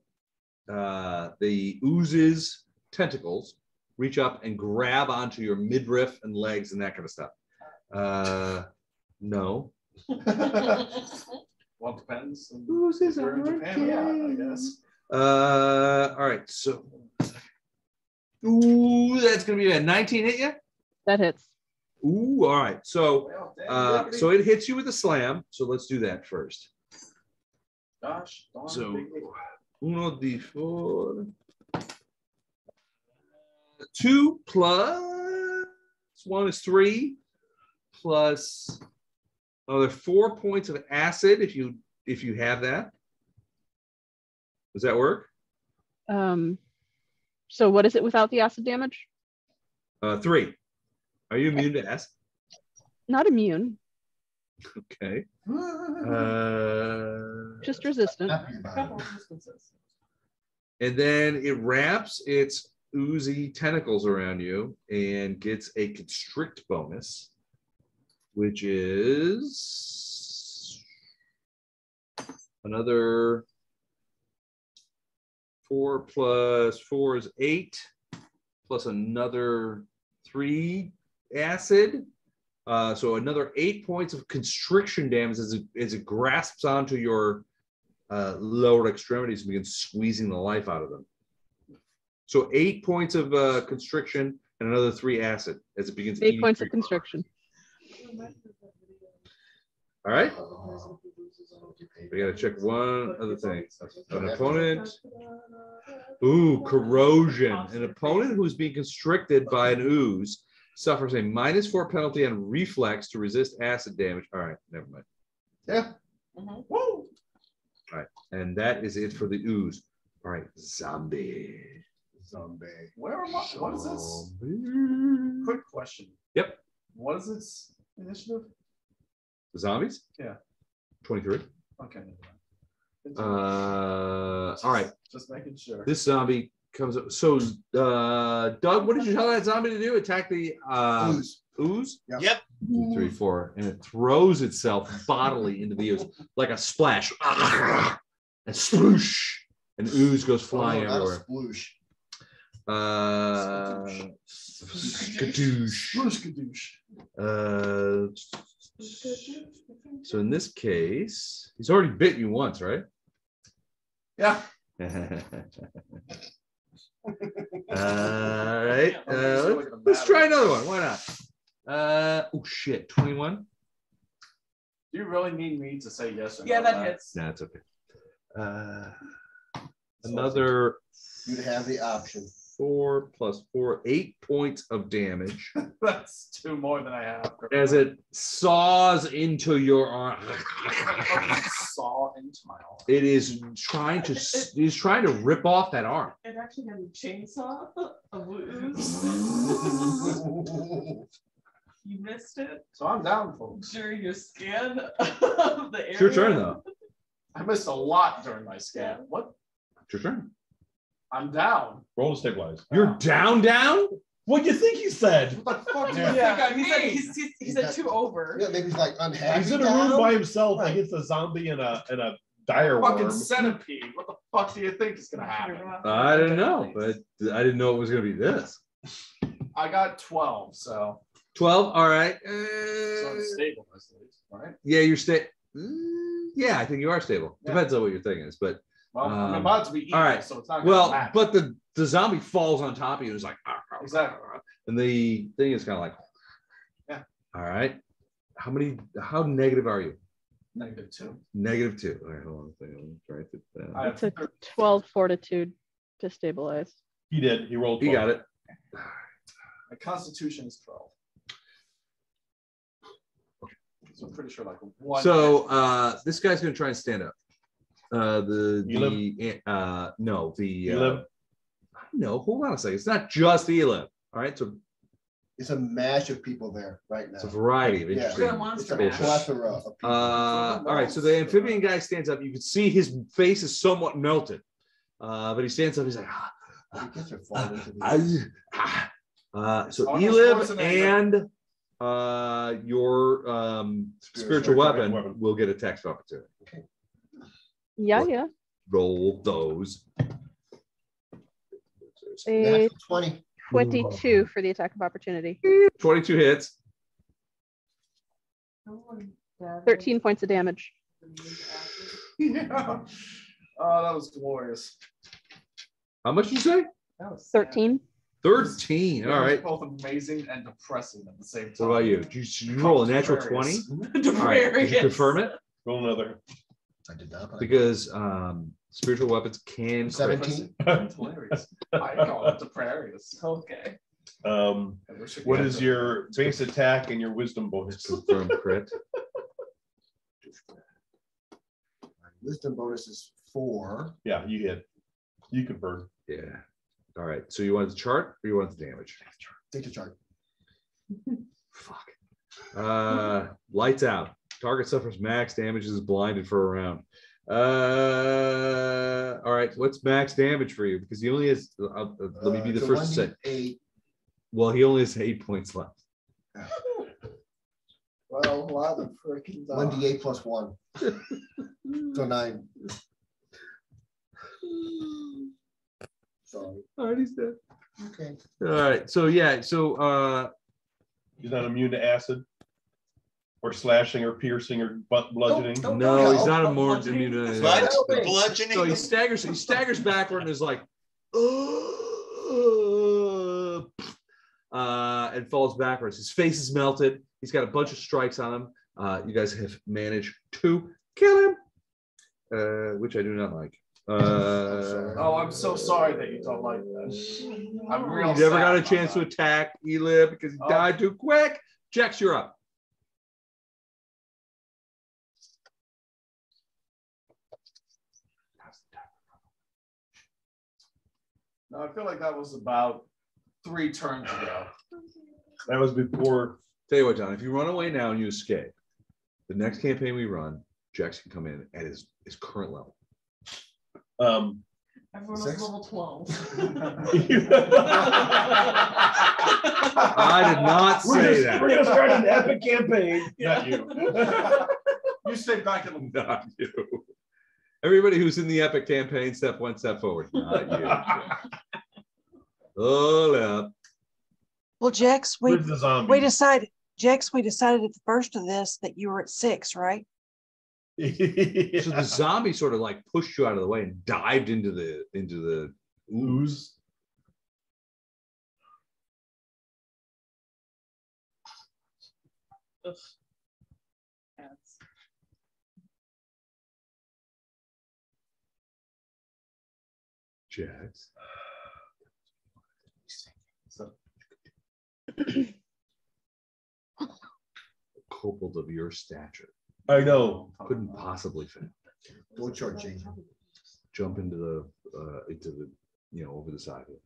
Speaker 11: the oozes tentacles reach up and grab onto your midriff and legs and that kind of stuff. No.
Speaker 4: Well, depends.
Speaker 11: Oozes
Speaker 4: We're in Japan, yeah, I guess.
Speaker 11: All right, so ooh, that's gonna be a 19 hit you?
Speaker 8: That hits.
Speaker 11: Ooh, all right. So
Speaker 4: Well, damn,
Speaker 11: so it hits you with a slam. So let's do that first.
Speaker 4: gosh, darn
Speaker 11: So
Speaker 4: big-
Speaker 11: 1d4. 2 plus 1 is 3 plus another 4 points of acid if you have that. Does that work?
Speaker 8: So what is it without the acid damage?
Speaker 11: 3. Are you immune to acid?
Speaker 8: Not immune,
Speaker 11: Okay.
Speaker 8: just resistant.
Speaker 5: Happy about
Speaker 6: Couple
Speaker 5: it.
Speaker 6: of distances.
Speaker 11: And then it wraps its oozy tentacles around you and gets a constrict bonus, which is another 4 plus 4 is 8, plus another 3 acid. So another 8 points of constriction damage as it grasps onto your lower extremities and begins squeezing the life out of them. So 8 points of constriction and another 3 acid as it begins.
Speaker 8: 8 points of constriction.
Speaker 11: All right. We gotta check one other thing. An opponent. Ooh, corrosion. An opponent who's being constricted by an ooze suffers a -4 penalty on reflex to resist acid damage. All right, never mind.
Speaker 5: Yeah.
Speaker 6: Mhm.
Speaker 4: Woo!
Speaker 11: All right, and that is it for the ooze. All right, zombie.
Speaker 5: Zombie.
Speaker 4: Where am I? What is this?
Speaker 11: Zombie.
Speaker 4: Quick question.
Speaker 11: Yep.
Speaker 4: What is its initiative?
Speaker 11: The zombies?
Speaker 4: Yeah.
Speaker 11: 23.
Speaker 4: Okay. never mind.
Speaker 11: All right.
Speaker 4: Just making sure.
Speaker 11: This zombie comes up. So, Doug, what did you tell that zombie to do? Attack the
Speaker 5: Ooze.
Speaker 11: ooze?
Speaker 12: Yep.
Speaker 11: 2, 3, 4, and it throws itself bodily into the ooze like a splash, and sploosh, and ooze goes flying
Speaker 5: Oh, no, not a
Speaker 11: everywhere.
Speaker 5: sploosh.
Speaker 11: Skadoosh.
Speaker 4: Skadoosh.
Speaker 11: So in this case, he's already bit you once, right?
Speaker 4: Yeah.
Speaker 11: All right. Let's try another one. Why not? Oh shit, 21.
Speaker 4: Do you really need me to say yes or no?
Speaker 6: Yeah, that hits.
Speaker 11: No, it's okay. Another.
Speaker 5: You'd have the option.
Speaker 11: 4 plus 4, 8 points of damage.
Speaker 4: That's 2 more than I have.
Speaker 11: As it saws into your arm.
Speaker 4: Saw into my arm.
Speaker 11: It is trying to rip off that arm.
Speaker 6: It actually has a chainsaw of ooze. You missed it.
Speaker 4: So I'm down, folks.
Speaker 6: During your scan of the area.
Speaker 11: It's your turn, though.
Speaker 4: I missed a lot during my scan. What?
Speaker 11: It's your turn.
Speaker 4: I'm down.
Speaker 9: Roll to stabilize.
Speaker 11: You're down?
Speaker 9: What do you think he said?
Speaker 4: What the fuck do you
Speaker 6: Yeah,
Speaker 4: think I
Speaker 6: he said
Speaker 4: mean?
Speaker 6: he said 2 over.
Speaker 5: Yeah, maybe he's like unhappy.
Speaker 9: He's in a room by himself against a zombie and a dire
Speaker 4: Fucking
Speaker 9: worm.
Speaker 4: centipede. What the fuck do you think is gonna happen?
Speaker 11: I didn't know, but I didn't know it was going to be this.
Speaker 4: I got 12, so
Speaker 11: 12. All right.
Speaker 4: so I'm stable, right?
Speaker 11: Yeah, you're stable. Yeah, I think you are stable.
Speaker 4: Yeah.
Speaker 11: Depends on what your thing is, but.
Speaker 4: Well, I'm about to be eaten,
Speaker 11: all right.
Speaker 4: so it's not gonna matter.
Speaker 11: But the zombie falls on top of you and is like,
Speaker 4: Exactly.
Speaker 11: And the thing is kind of like,
Speaker 4: yeah.
Speaker 11: All right. How negative are you?
Speaker 4: -2.
Speaker 11: -2. All right, hold on a second. Try to fit that.
Speaker 4: I
Speaker 8: It's a 12 fortitude to stabilize.
Speaker 9: He did. He rolled 12.
Speaker 11: He got it.
Speaker 4: My constitution is 12. So I'm pretty sure like one.
Speaker 11: So this guy's gonna try and stand up.
Speaker 9: Elib?
Speaker 11: No, hold on a second. It's not just Elib. All right, so
Speaker 5: It's a mash of people there right now.
Speaker 11: it's a variety of
Speaker 5: Yeah.
Speaker 11: interesting.
Speaker 6: It's a monster
Speaker 5: It's a
Speaker 6: mash.
Speaker 5: plethora of people.
Speaker 11: All right, so the amphibian guy stands up. You can see his face is somewhat melted, but he stands up. He's like,
Speaker 5: He gets her fall into the-
Speaker 11: so
Speaker 4: Arnold
Speaker 11: Elib
Speaker 4: Schwarzenegger.
Speaker 11: and your spiritual weapon will get a text opportunity.
Speaker 8: Yeah.
Speaker 11: Roll those.
Speaker 8: A
Speaker 5: Natural 20.
Speaker 8: 22 for the attack of opportunity.
Speaker 11: 22 hits.
Speaker 8: 13 points of damage.
Speaker 4: Yeah. Oh, that was glorious.
Speaker 11: How much did you say?
Speaker 4: That was
Speaker 8: 13.
Speaker 11: 13.
Speaker 4: It
Speaker 11: All
Speaker 4: was
Speaker 11: right.
Speaker 4: both amazing and depressing at the same time.
Speaker 11: What about you? Did you roll a natural 20? All right. Did you confirm it?
Speaker 9: Roll another.
Speaker 5: I did not.
Speaker 11: Because spiritual weapons can crit.
Speaker 5: 17.
Speaker 4: It's hilarious. I call it deprarious.
Speaker 6: Okay.
Speaker 9: What is your base attack and your wisdom bonus?
Speaker 11: Confirm crit.
Speaker 5: Wisdom bonus is 4.
Speaker 9: Yeah, you hit. You confirm.
Speaker 11: Yeah. All right. So you want the chart or you want the damage?
Speaker 5: Take the chart.
Speaker 11: Fuck. Lights out. Target suffers max damage, is blinded for a round. All right. What's max damage for you? Because he only has. Let me be the
Speaker 5: So
Speaker 11: first to say.
Speaker 5: 1d8.
Speaker 11: Well, he only has 8 points left.
Speaker 4: Well, a lot of freaking
Speaker 5: 1d8 plus 1. So 9. Sorry.
Speaker 11: All right, he's dead.
Speaker 5: Okay.
Speaker 11: All right. So yeah. So
Speaker 9: He's not immune to acid or slashing or piercing or bludgeoning.
Speaker 11: no, he's not a more immune to anything.
Speaker 12: Bludgeoning.
Speaker 11: So he staggers backward and is like, and falls backwards. His face is melted. He's got a bunch of strikes on him. You guys have managed to kill him, which I do not like.
Speaker 4: Oh, I'm so sorry that you don't like that. I'm real.
Speaker 11: He never got a
Speaker 4: sad
Speaker 11: chance to
Speaker 4: about
Speaker 11: attack Elib because he died too quick. Jex, you're up.
Speaker 4: that. No, I feel like that was about 3 turns ago.
Speaker 9: That was before.
Speaker 11: Tell you what, John, if you run away now and you escape, the next campaign we run, Jex can come in at his current level.
Speaker 6: Everyone was level 12.
Speaker 11: I did not say that.
Speaker 9: We're gonna start an epic campaign. Not you.
Speaker 4: You stay back in the.
Speaker 11: Not you. Everybody who's in the epic campaign, step 1 step forward. Not you. Oh, yeah.
Speaker 10: Well, Jex,
Speaker 9: Where's the zombie?
Speaker 10: we decided at the first of this that you were at 6, right?
Speaker 11: So the zombie sort of like pushed you out of the way and dived into the
Speaker 9: Ooze.
Speaker 6: Ugh. Cats.
Speaker 11: Jax. Kobold of your stature.
Speaker 9: I know.
Speaker 11: Couldn't possibly fit.
Speaker 5: Don't shortchange him.
Speaker 11: Jump into the over the side of it.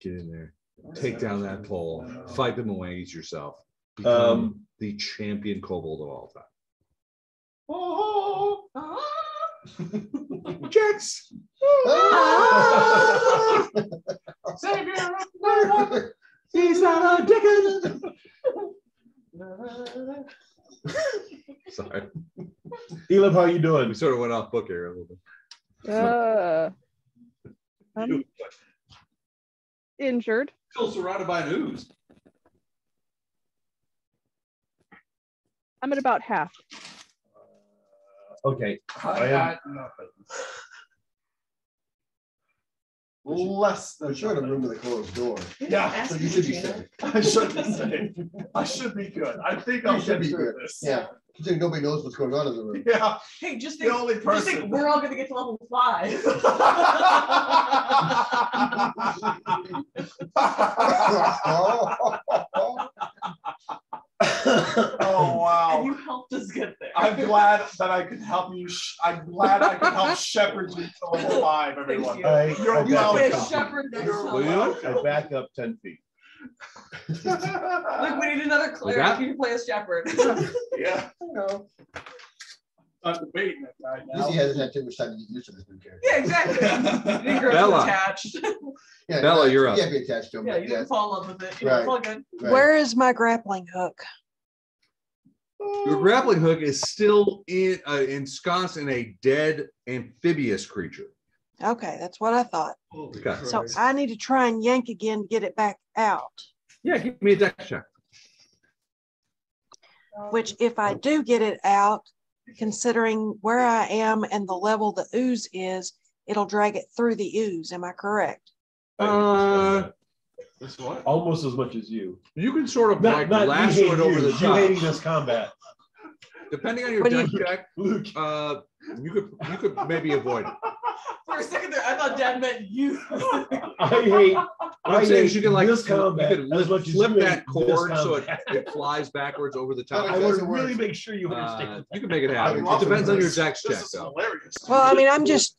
Speaker 11: Get in there. Take down that pole. Fight them away. Ease yourself. Become the champion kobold of all time.
Speaker 4: Jex.
Speaker 5: Savior.
Speaker 11: He's not a dickon. Sorry.
Speaker 9: Elib, how you doing?
Speaker 11: We sort of went off book here a little bit.
Speaker 8: I'm injured.
Speaker 11: Still surrounded by an ooze.
Speaker 8: I'm at about half.
Speaker 9: Okay.
Speaker 4: I got nothing. Less than
Speaker 5: I'm sure in a room with a closed door.
Speaker 4: Yeah,
Speaker 5: So you should be safe.
Speaker 4: I should be safe. I should be good. I think I'll
Speaker 5: should
Speaker 4: get
Speaker 5: be
Speaker 4: through
Speaker 5: good.
Speaker 4: this.
Speaker 5: Yeah. You think nobody knows what's going on in the room.
Speaker 4: Yeah.
Speaker 6: Hey, just
Speaker 4: The
Speaker 6: think,
Speaker 4: only
Speaker 6: just think
Speaker 4: person.
Speaker 6: we're all gonna get to level 5.
Speaker 4: Oh wow!
Speaker 6: And you helped us get there.
Speaker 4: I'm glad that I could help you. I'm glad I could help shepherd you to level 5, everyone.
Speaker 6: Thank
Speaker 4: You're
Speaker 6: You have to be a
Speaker 4: welcome.
Speaker 6: shepherd next
Speaker 4: You're
Speaker 6: time.
Speaker 4: welcome.
Speaker 9: I back up 10 feet.
Speaker 6: Look, we need another cleric. You can play a shepherd.
Speaker 4: Yeah. No. I'm debating that guy now.
Speaker 5: He hasn't had too much time to get used to this new character.
Speaker 6: Yeah, exactly. You didn't grow
Speaker 11: Bella.
Speaker 6: attached.
Speaker 5: Yeah,
Speaker 11: Bella, you're up.
Speaker 5: You can't be attached to him.
Speaker 6: Yeah,
Speaker 5: but
Speaker 6: you didn't fall in love with it. You know,
Speaker 5: Right.
Speaker 6: it's all good.
Speaker 5: Right.
Speaker 10: Where is my grappling hook?
Speaker 11: Your grappling hook is still ensconced in a dead amphibious creature.
Speaker 10: Okay, that's what I thought.
Speaker 11: Okay.
Speaker 10: So I need to try and yank again to get it back out.
Speaker 11: Yeah, give me a dex check.
Speaker 10: Which, if I do get it out, considering where I am and the level the ooze is, it'll drag it through the ooze. Am I correct?
Speaker 9: This what? Almost as much as you.
Speaker 11: You can sort of
Speaker 9: Not
Speaker 11: lasso
Speaker 9: you
Speaker 11: it over the
Speaker 9: you
Speaker 11: top.
Speaker 9: hating this combat.
Speaker 11: Depending on your
Speaker 10: What do
Speaker 11: dex
Speaker 10: you-
Speaker 11: check, you could maybe avoid it.
Speaker 6: For a second there, I thought Dad meant you.
Speaker 11: I'm saying is you can like
Speaker 9: this combat
Speaker 11: you could
Speaker 9: as much as
Speaker 11: flip
Speaker 9: you
Speaker 11: that
Speaker 9: hate this
Speaker 11: cord so
Speaker 9: combat.
Speaker 11: it flies backwards over the top.
Speaker 9: I would really make sure you understand.
Speaker 11: You can make it happen. It depends on your dex check,
Speaker 4: This is
Speaker 11: though.
Speaker 4: hilarious.
Speaker 10: Well, I mean, I'm just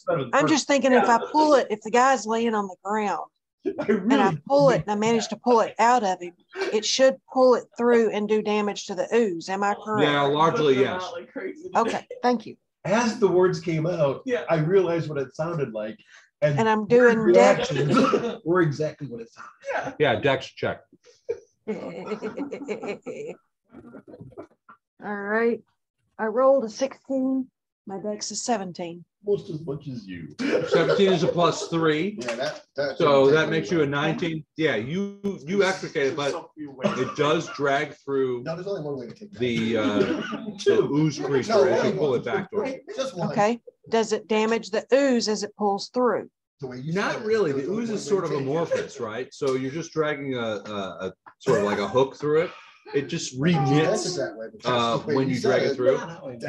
Speaker 10: thinking if I pull it, if the guy's laying on the ground and I pull it and I manage to pull it out of him, it should pull it through and do damage to the ooze. Am I correct?
Speaker 11: Yeah, largely yes.
Speaker 6: Like crazy.
Speaker 10: Okay, thank you.
Speaker 9: As the words came out,
Speaker 6: Yeah.
Speaker 9: I realized what it sounded like.
Speaker 10: And I'm doing
Speaker 9: reactions were exactly what it sounded.
Speaker 11: Yeah, dex check.
Speaker 10: All right. I rolled a 16. My dex is 17.
Speaker 9: Almost as much as you.
Speaker 11: 17 is a +3.
Speaker 5: Yeah, that
Speaker 11: So that makes you a 19. Yeah, you extricate it, but it does drag through
Speaker 5: No, there's only one way to take that.
Speaker 11: the ooze creature as you pull it back towards you.
Speaker 5: Just one.
Speaker 10: Okay. Does it damage the ooze as it pulls through?
Speaker 5: The way you
Speaker 11: Not
Speaker 5: said it,
Speaker 11: really.
Speaker 5: there's
Speaker 11: The
Speaker 5: only
Speaker 11: ooze
Speaker 5: one
Speaker 11: is
Speaker 5: way
Speaker 11: sort
Speaker 5: to
Speaker 11: of
Speaker 5: take it.
Speaker 11: amorphous, right? So you're just dragging a sort of like a hook through it. It just
Speaker 5: That's
Speaker 11: re-knits
Speaker 5: that way, but that's the way
Speaker 11: when you
Speaker 5: said
Speaker 11: drag it through.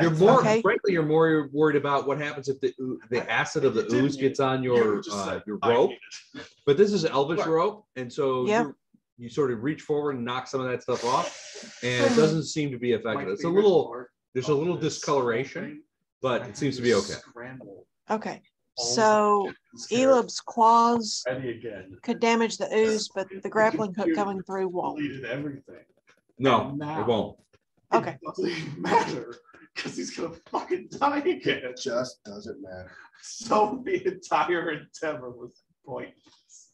Speaker 11: You're more,
Speaker 10: Okay.
Speaker 11: frankly, you're more worried about what happens if the acid of the ooze gets on your rope. But this is elvish rope, and so
Speaker 10: Yeah.
Speaker 11: you sort of reach forward and knock some of that stuff off, and it doesn't seem to be affected. It's a little, there's a little discoloration, but it seems to be okay.
Speaker 10: Okay. So Elib's claws
Speaker 4: Ready again.
Speaker 10: could damage the ooze, but the grappling hook coming through won't.
Speaker 4: Deleted everything.
Speaker 11: No,
Speaker 4: Now-
Speaker 11: it won't.
Speaker 10: Okay.
Speaker 4: It doesn't even matter because he's gonna fucking die again.
Speaker 5: It just doesn't matter.
Speaker 4: So the entire endeavor was pointless.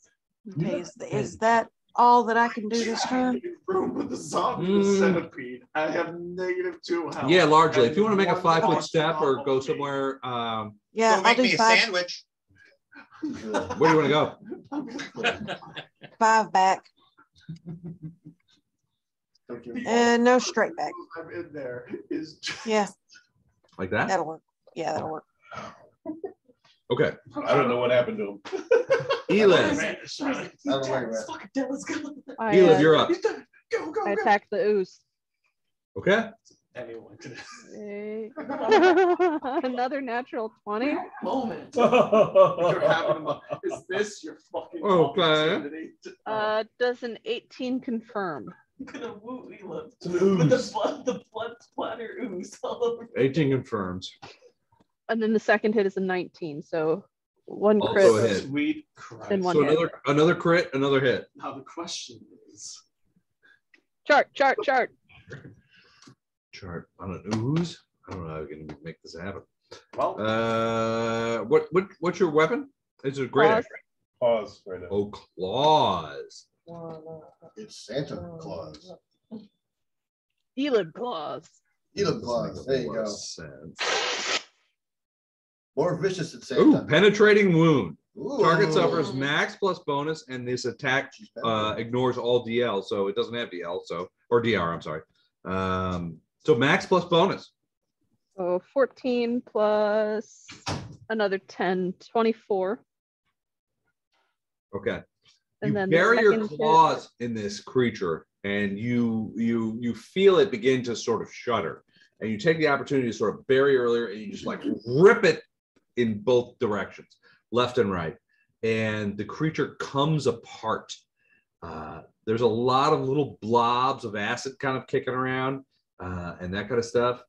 Speaker 10: Okay. Is that all that I can do this turn?
Speaker 4: Room with the zombie, the centipede. I have -2 health.
Speaker 11: Yeah, largely. If
Speaker 4: And
Speaker 11: you want to make a
Speaker 4: one
Speaker 11: 5-foot
Speaker 4: monster
Speaker 11: step or
Speaker 4: on
Speaker 11: go
Speaker 4: me.
Speaker 11: somewhere,
Speaker 10: Yeah,
Speaker 12: Go make
Speaker 10: I'll
Speaker 12: me
Speaker 10: do
Speaker 12: a
Speaker 10: 5,
Speaker 12: sandwich.
Speaker 11: where do you want to go?
Speaker 10: 5 back. And no straight back.
Speaker 4: I'm in there is just
Speaker 10: Yeah,
Speaker 11: Like that?
Speaker 10: that'll work. Yeah, that'll work.
Speaker 11: Okay.
Speaker 9: I don't know what happened to him.
Speaker 11: Elib.
Speaker 6: He's fucking dead. Let's go.
Speaker 8: I,
Speaker 11: Elib, you're up.
Speaker 6: Go, go,
Speaker 8: I
Speaker 6: go.
Speaker 8: attack the ooze.
Speaker 11: Okay.
Speaker 4: Anyone could.
Speaker 8: Another natural 20.
Speaker 6: Moment.
Speaker 4: You're having is this your fucking opportunity?
Speaker 8: Does an 18 confirm?
Speaker 6: I'm gonna woo Elib.
Speaker 9: It's an ooze.
Speaker 6: With the blood splatter ooze all over.
Speaker 11: 18 confirms.
Speaker 8: And then the second hit is a 19. So one
Speaker 11: Also
Speaker 8: crit.
Speaker 11: a hit.
Speaker 4: Sweet Christ.
Speaker 8: And one
Speaker 11: So
Speaker 8: hit.
Speaker 11: another crit, another hit.
Speaker 4: Now the question is.
Speaker 8: Chart.
Speaker 11: Chart on an ooze. I don't know how we can make this happen.
Speaker 4: Well,
Speaker 11: what's your weapon? It's a great axe.
Speaker 9: Pause right now.
Speaker 11: Oh, claws.
Speaker 5: It's Santa Claus.
Speaker 8: Elib claws.
Speaker 5: Elib Claus. There you go.
Speaker 11: Sense.
Speaker 5: More vicious than
Speaker 11: Ooh,
Speaker 5: Santa.
Speaker 11: penetrating wound.
Speaker 5: Ooh.
Speaker 11: Target suffers max plus bonus, and this attack ignores all DL, so it doesn't have DL, or DR. I'm sorry. So max plus bonus.
Speaker 8: So 14 plus another 10, 24.
Speaker 11: Okay.
Speaker 8: And
Speaker 11: you
Speaker 8: then
Speaker 11: bury
Speaker 8: the
Speaker 11: your
Speaker 8: second
Speaker 11: claws in this creature, and you feel it begin to sort of shudder. And you take the opportunity to sort of bury earlier, and you just like rip it in both directions, left and right. And the creature comes apart. There's a lot of little blobs of acid kind of kicking around and that kind of stuff.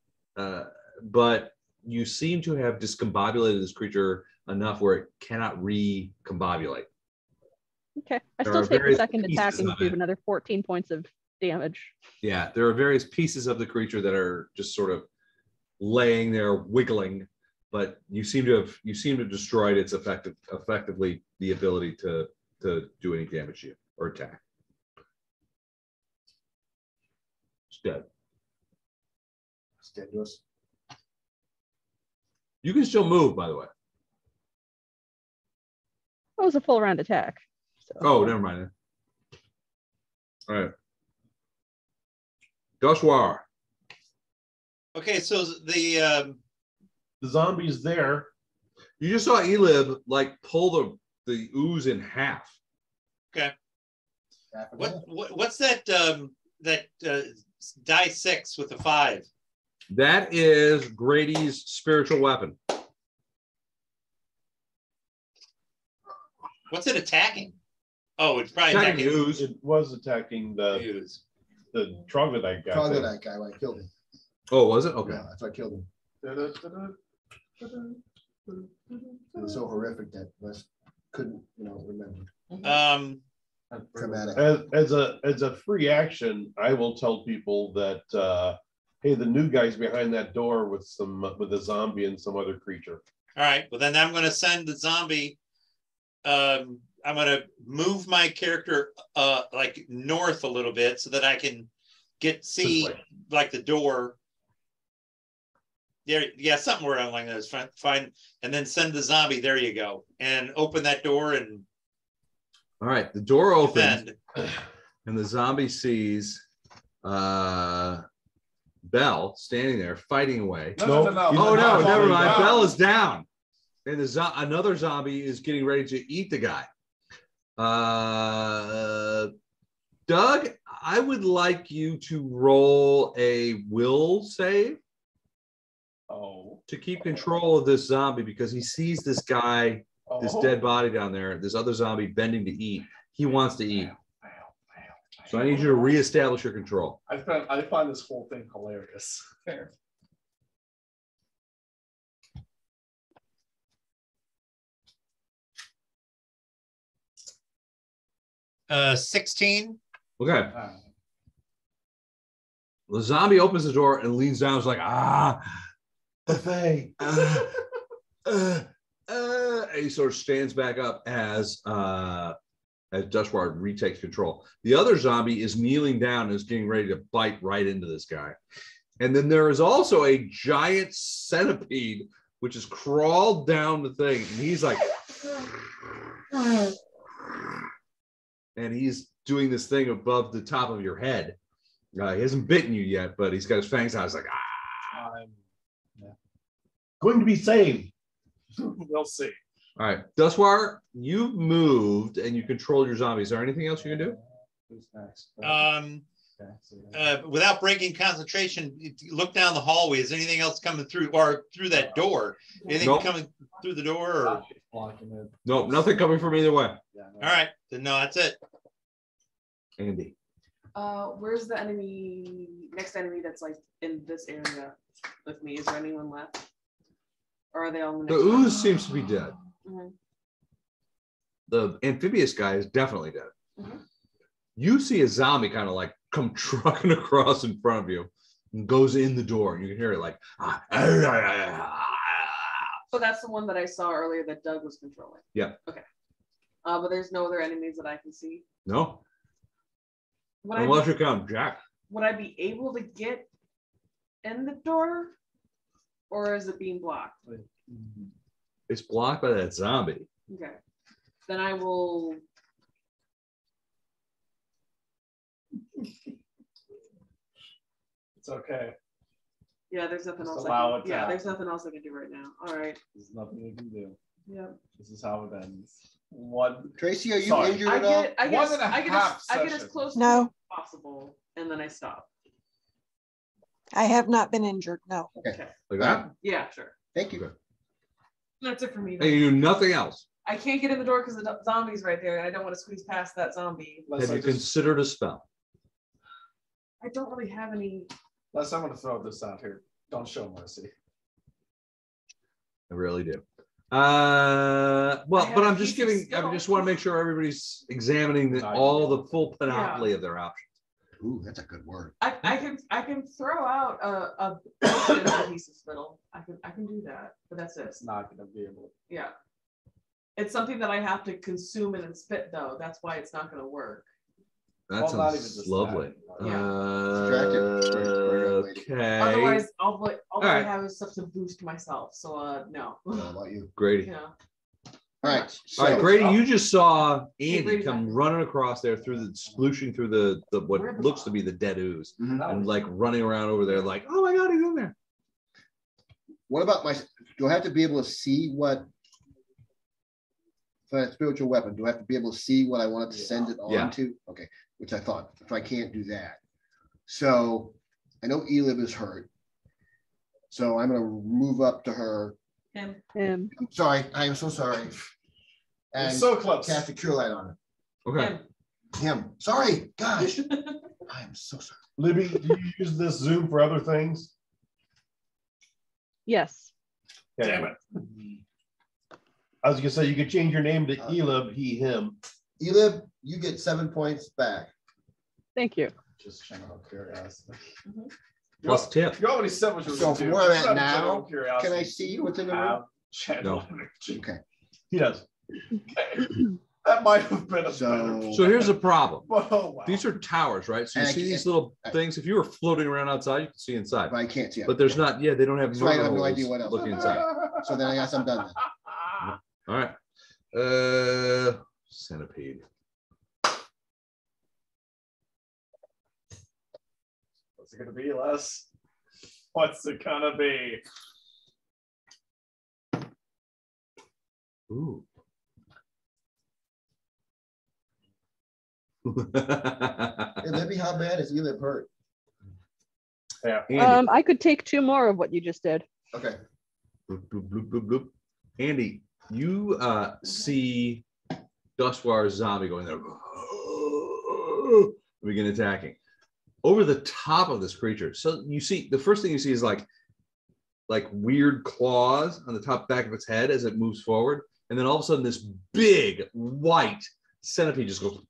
Speaker 11: But you seem to have discombobulated this creature enough where it cannot recombobulate.
Speaker 8: Okay. I
Speaker 11: There
Speaker 8: still
Speaker 11: are
Speaker 8: take the
Speaker 11: various
Speaker 8: second attack
Speaker 11: pieces
Speaker 8: and
Speaker 11: of
Speaker 8: do
Speaker 11: it.
Speaker 8: another 14 points of damage.
Speaker 11: Yeah, there are various pieces of the creature that are just sort of laying there wiggling, but you seem to have destroyed its effectively the ability to do any damage to you or attack. It's dead.
Speaker 5: It's dead to us.
Speaker 11: You can still move, by the way.
Speaker 8: That was a full round attack. So.
Speaker 11: Oh, never mind. All right. Joshua.
Speaker 12: Okay, so the
Speaker 9: zombie's there.
Speaker 11: You just saw Elib like pull the ooze in half.
Speaker 12: Okay. What's that die 6 with a 5?
Speaker 11: That is Grady's spiritual weapon.
Speaker 12: What's it attacking? Oh, it's probably
Speaker 9: attacking ooze. It was attacking the troglodyte guy.
Speaker 5: Troglodyte guy, I killed him.
Speaker 11: Oh, was it? Okay.
Speaker 5: Yeah, that's why I killed him. It was so horrific that Wes couldn't, remember. Traumatic.
Speaker 9: As a free action, I will tell people that hey, the new guy's behind that door with a zombie and some other creature.
Speaker 12: All right. Well, then I'm going to send the zombie. I'm going to move my character like north a little bit so that I can see like the door. There, yeah, something where I'm like that is fine. And then send the zombie. There you go, and open that door and.
Speaker 11: All right, the door opens, and the zombie sees Belle standing there fighting away.
Speaker 4: No.
Speaker 11: Oh no, never mind. Belle is down, and another zombie is getting ready to eat the guy. Doug, I would like you to roll a will save. To keep control of this zombie because he sees this guy, this dead body down there, this other zombie bending to eat. He wants to eat. So I need you to reestablish your control.
Speaker 4: I find this whole thing hilarious. Fair.
Speaker 12: Uh, 16.
Speaker 11: Okay. The zombie opens the door and leans down. It's like, buffet. And he sort of stands back up as Dushward retakes control. The other zombie is kneeling down and is getting ready to bite right into this guy. And then there is also a giant centipede which has crawled down the thing. And he's like, and he's doing this thing above the top of your head. He hasn't bitten you yet, but he's got his fangs out. He's like,
Speaker 9: Going to be saved.
Speaker 4: We'll see.
Speaker 11: All right, Dustwire, you've moved and you controlled your zombies. Is there anything else you can do?
Speaker 4: Who's next?
Speaker 12: without breaking concentration, look down the hallway. Is anything else coming through or through that door? Anything
Speaker 11: Nope.
Speaker 12: coming through the door? Or?
Speaker 11: Nope, nothing coming from either way.
Speaker 12: All right, then no, that's it.
Speaker 11: Andy.
Speaker 6: Where's the next enemy that's like in this area with me? Is there anyone left? Or are they all in
Speaker 11: The ooze seems to be dead.
Speaker 6: Mm-hmm.
Speaker 11: The amphibious guy is definitely dead.
Speaker 6: Mm-hmm.
Speaker 11: You see a zombie kind of like come trucking across in front of you and goes in the door. And you can hear it like,
Speaker 6: So that's the one that I saw earlier that Doug was controlling.
Speaker 11: Yeah.
Speaker 6: Okay. But there's no other enemies that I can see.
Speaker 11: No. Unless you come, Jack.
Speaker 6: Would I be able to get in the door? Or is it being blocked?
Speaker 11: It's blocked by that zombie.
Speaker 6: Okay. Then I will.
Speaker 4: It's okay.
Speaker 6: Yeah, there's nothing
Speaker 4: Just
Speaker 6: else.
Speaker 4: allow it to
Speaker 6: there's
Speaker 4: happen.
Speaker 6: nothing else I can do right now. All right.
Speaker 4: There's nothing you can do.
Speaker 6: Yeah.
Speaker 4: This is how it ends. One.
Speaker 5: Tracy, are you
Speaker 4: Sorry.
Speaker 5: injured at all?
Speaker 6: I get as
Speaker 4: session.
Speaker 6: close
Speaker 10: No.
Speaker 6: to as possible, and then I stop.
Speaker 10: I have not been injured. No.
Speaker 6: Okay.
Speaker 11: Like that?
Speaker 6: Yeah, sure.
Speaker 5: Thank you.
Speaker 11: Okay.
Speaker 6: That's it for me.
Speaker 11: And you do nothing else.
Speaker 6: I can't get in the door because the zombie's right there, and I don't want to squeeze past that zombie.
Speaker 11: Have you considered a spell?
Speaker 6: I don't really have any.
Speaker 4: I'm going to throw this out here. Don't show mercy.
Speaker 11: I really do. Well, but I'm just giving. I
Speaker 6: skill.
Speaker 11: just want to make sure everybody's examining all the full panoply of their options.
Speaker 5: Ooh, that's a good word.
Speaker 6: I can throw out a potion of adhesive spittle. I can do that, but that's it.
Speaker 4: It's not going to be able.
Speaker 6: Yeah. It's something that I have to consume and then spit though. That's why it's not going to work.
Speaker 11: That
Speaker 4: Well, not even
Speaker 11: sounds
Speaker 4: just
Speaker 11: lovely.
Speaker 4: that.
Speaker 6: Yeah.
Speaker 11: Okay.
Speaker 6: Otherwise, all I
Speaker 11: right.
Speaker 6: have is stuff to boost myself. So no.
Speaker 5: How about you?
Speaker 11: Grady.
Speaker 6: Yeah.
Speaker 5: All right.
Speaker 11: All right, Grady, you just saw
Speaker 6: Hey,
Speaker 11: Andy
Speaker 6: Grady.
Speaker 11: come running across there through the splooshing through the what looks to be the dead ooze and like running around over there like, oh my God, he's in there.
Speaker 5: What about do I have to be able to see what, for a spiritual weapon, do I have to be able to see what I wanted to send it on
Speaker 11: Yeah.
Speaker 5: to? Okay, which I thought, if I can't do that. So I know Elib is hurt. So I'm going to move up to her.
Speaker 6: Him.
Speaker 5: I'm sorry. I am so sorry.
Speaker 4: You're
Speaker 5: And
Speaker 4: so close.
Speaker 5: cast a cure light on her.
Speaker 11: Okay.
Speaker 5: Him. Sorry, gosh. I am so sorry.
Speaker 9: Libby, do you use this Zoom for other things?
Speaker 8: Yes.
Speaker 9: Damn it. I was gonna say you could change your name to Elib, he, him.
Speaker 5: Elib, you get 7 points back.
Speaker 8: Thank you.
Speaker 4: Just out of curiosity.
Speaker 11: Plus tip.
Speaker 4: You already said what you were
Speaker 5: So
Speaker 4: going
Speaker 5: from
Speaker 4: to do.
Speaker 5: where I'm
Speaker 4: Just
Speaker 5: at
Speaker 4: out of
Speaker 5: now,
Speaker 4: general curiosity,
Speaker 5: can I see what's in the room?
Speaker 4: have channel
Speaker 11: No.
Speaker 4: energy.
Speaker 5: Okay.
Speaker 9: He does.
Speaker 4: That might have been a
Speaker 5: So,
Speaker 11: So here's the problem.
Speaker 4: Oh, wow.
Speaker 11: These are towers, right? So you
Speaker 5: And I
Speaker 11: see
Speaker 5: can't-
Speaker 11: these little things. If you were floating around outside, you can see inside.
Speaker 5: but I can't see it.
Speaker 11: But there's not. Yeah, they don't have.
Speaker 5: So I have no
Speaker 11: murder
Speaker 5: idea
Speaker 11: holes
Speaker 5: what else.
Speaker 11: looking inside.
Speaker 5: So then I guess I'm done then.
Speaker 11: All right. Centipede.
Speaker 4: What's it going to be, Les? What's it going to be?
Speaker 11: Ooh.
Speaker 5: Hey, Libby, how bad is Elib hurt?
Speaker 4: Yeah.
Speaker 11: Andy.
Speaker 8: I could take 2 more of what you just did.
Speaker 5: Okay.
Speaker 11: Bloop, bloop, bloop, bloop, bloop. Andy, you see Dustwar's zombie going there. Begin attacking over the top of this creature. So you see the first thing you see is like weird claws on the top back of its head as it moves forward, and then all of a sudden this big white centipede just goes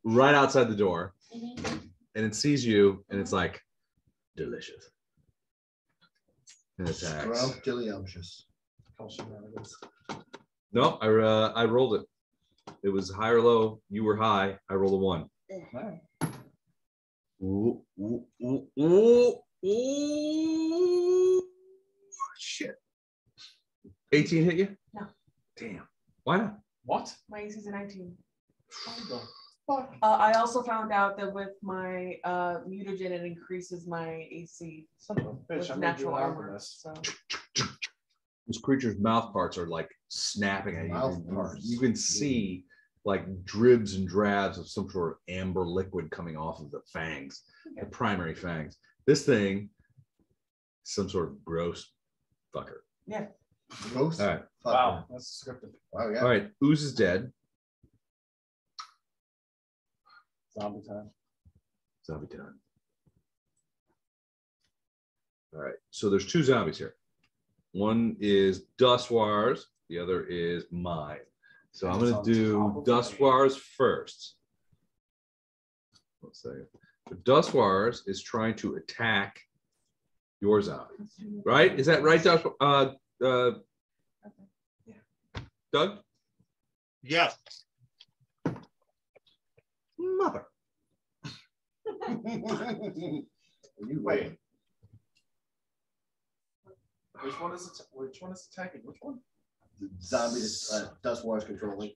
Speaker 11: right outside the door, and it sees you, and it's like delicious. And attacks.
Speaker 5: Scrumptious.
Speaker 11: No, I rolled it. It was high or low. You were high. I rolled a 1. Ooh, ooh, ooh, ooh, ooh. Shit. 18 hit you?
Speaker 6: No.
Speaker 11: Damn. Why not?
Speaker 4: What?
Speaker 6: My AC's a 19. I also found out that with my mutagen, it increases my AC with natural armor. So.
Speaker 11: This creature's mouth parts are like snapping at you.
Speaker 5: Mouth parts.
Speaker 11: You can see like dribs and drabs of some sort of amber liquid coming off of the fangs, the primary fangs. This thing, some sort of gross fucker.
Speaker 6: Yeah.
Speaker 5: Gross.
Speaker 11: All right.
Speaker 4: Wow, that's scripted.
Speaker 5: Wow, yeah.
Speaker 11: All right. Ooze is dead.
Speaker 4: Zombie time.
Speaker 11: Zombie time. All right. So there's 2 zombies here. One is Dustwar's. The other is mine. So I'm going to do Dustwar's first. Let's see. So Dustwar's is trying to attack your zombie, right? Is that right, Doug?
Speaker 12: Yeah.
Speaker 11: Mother.
Speaker 5: You
Speaker 4: Wait. Which one is attacking? Which one?
Speaker 5: The zombie that Dust War is controlling.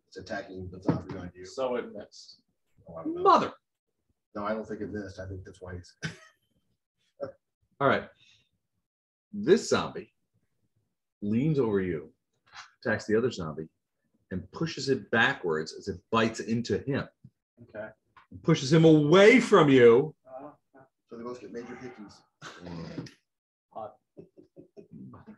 Speaker 5: It's attacking the zombie on you.
Speaker 4: So it missed.
Speaker 5: Oh, I don't know.
Speaker 11: Mother.
Speaker 5: No, I don't think it missed. I think that's why he's.
Speaker 11: All right. This zombie leans over you, attacks the other zombie, and pushes it backwards as it bites into him.
Speaker 4: Okay.
Speaker 11: Pushes him away from you.
Speaker 5: So they both get major hickeys.
Speaker 4: Hot.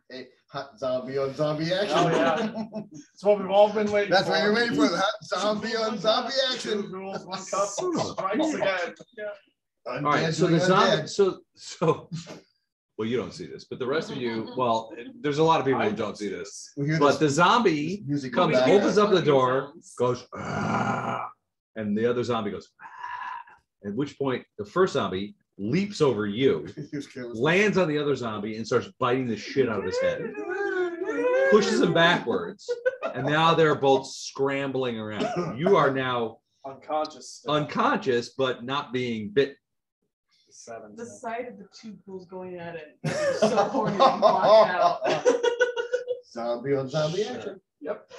Speaker 5: Hey, hot zombie on zombie action.
Speaker 4: Oh yeah. That's what we've all been waiting
Speaker 5: That's
Speaker 4: for.
Speaker 5: what you're waiting for. The hot zombie on zombie action.
Speaker 4: 2 rules, 1 cup. Strikes again. Yeah.
Speaker 11: All right. So the zombie. So. Well, you don't see this, but the rest of you. Well, there's a lot of people who don't see this. But the zombie comes, opens up the door, goes, ah, and the other zombie goes, ah. At which point the first zombie leaps over you, lands on the other zombie, and starts biting the shit out of his head. Pushes him backwards, and now they're both scrambling around. You are now unconscious, but not being bit.
Speaker 6: The sight of the 2 pools going at it. That's so horny and blocked out.
Speaker 5: Zombie on zombie action.
Speaker 4: Yep.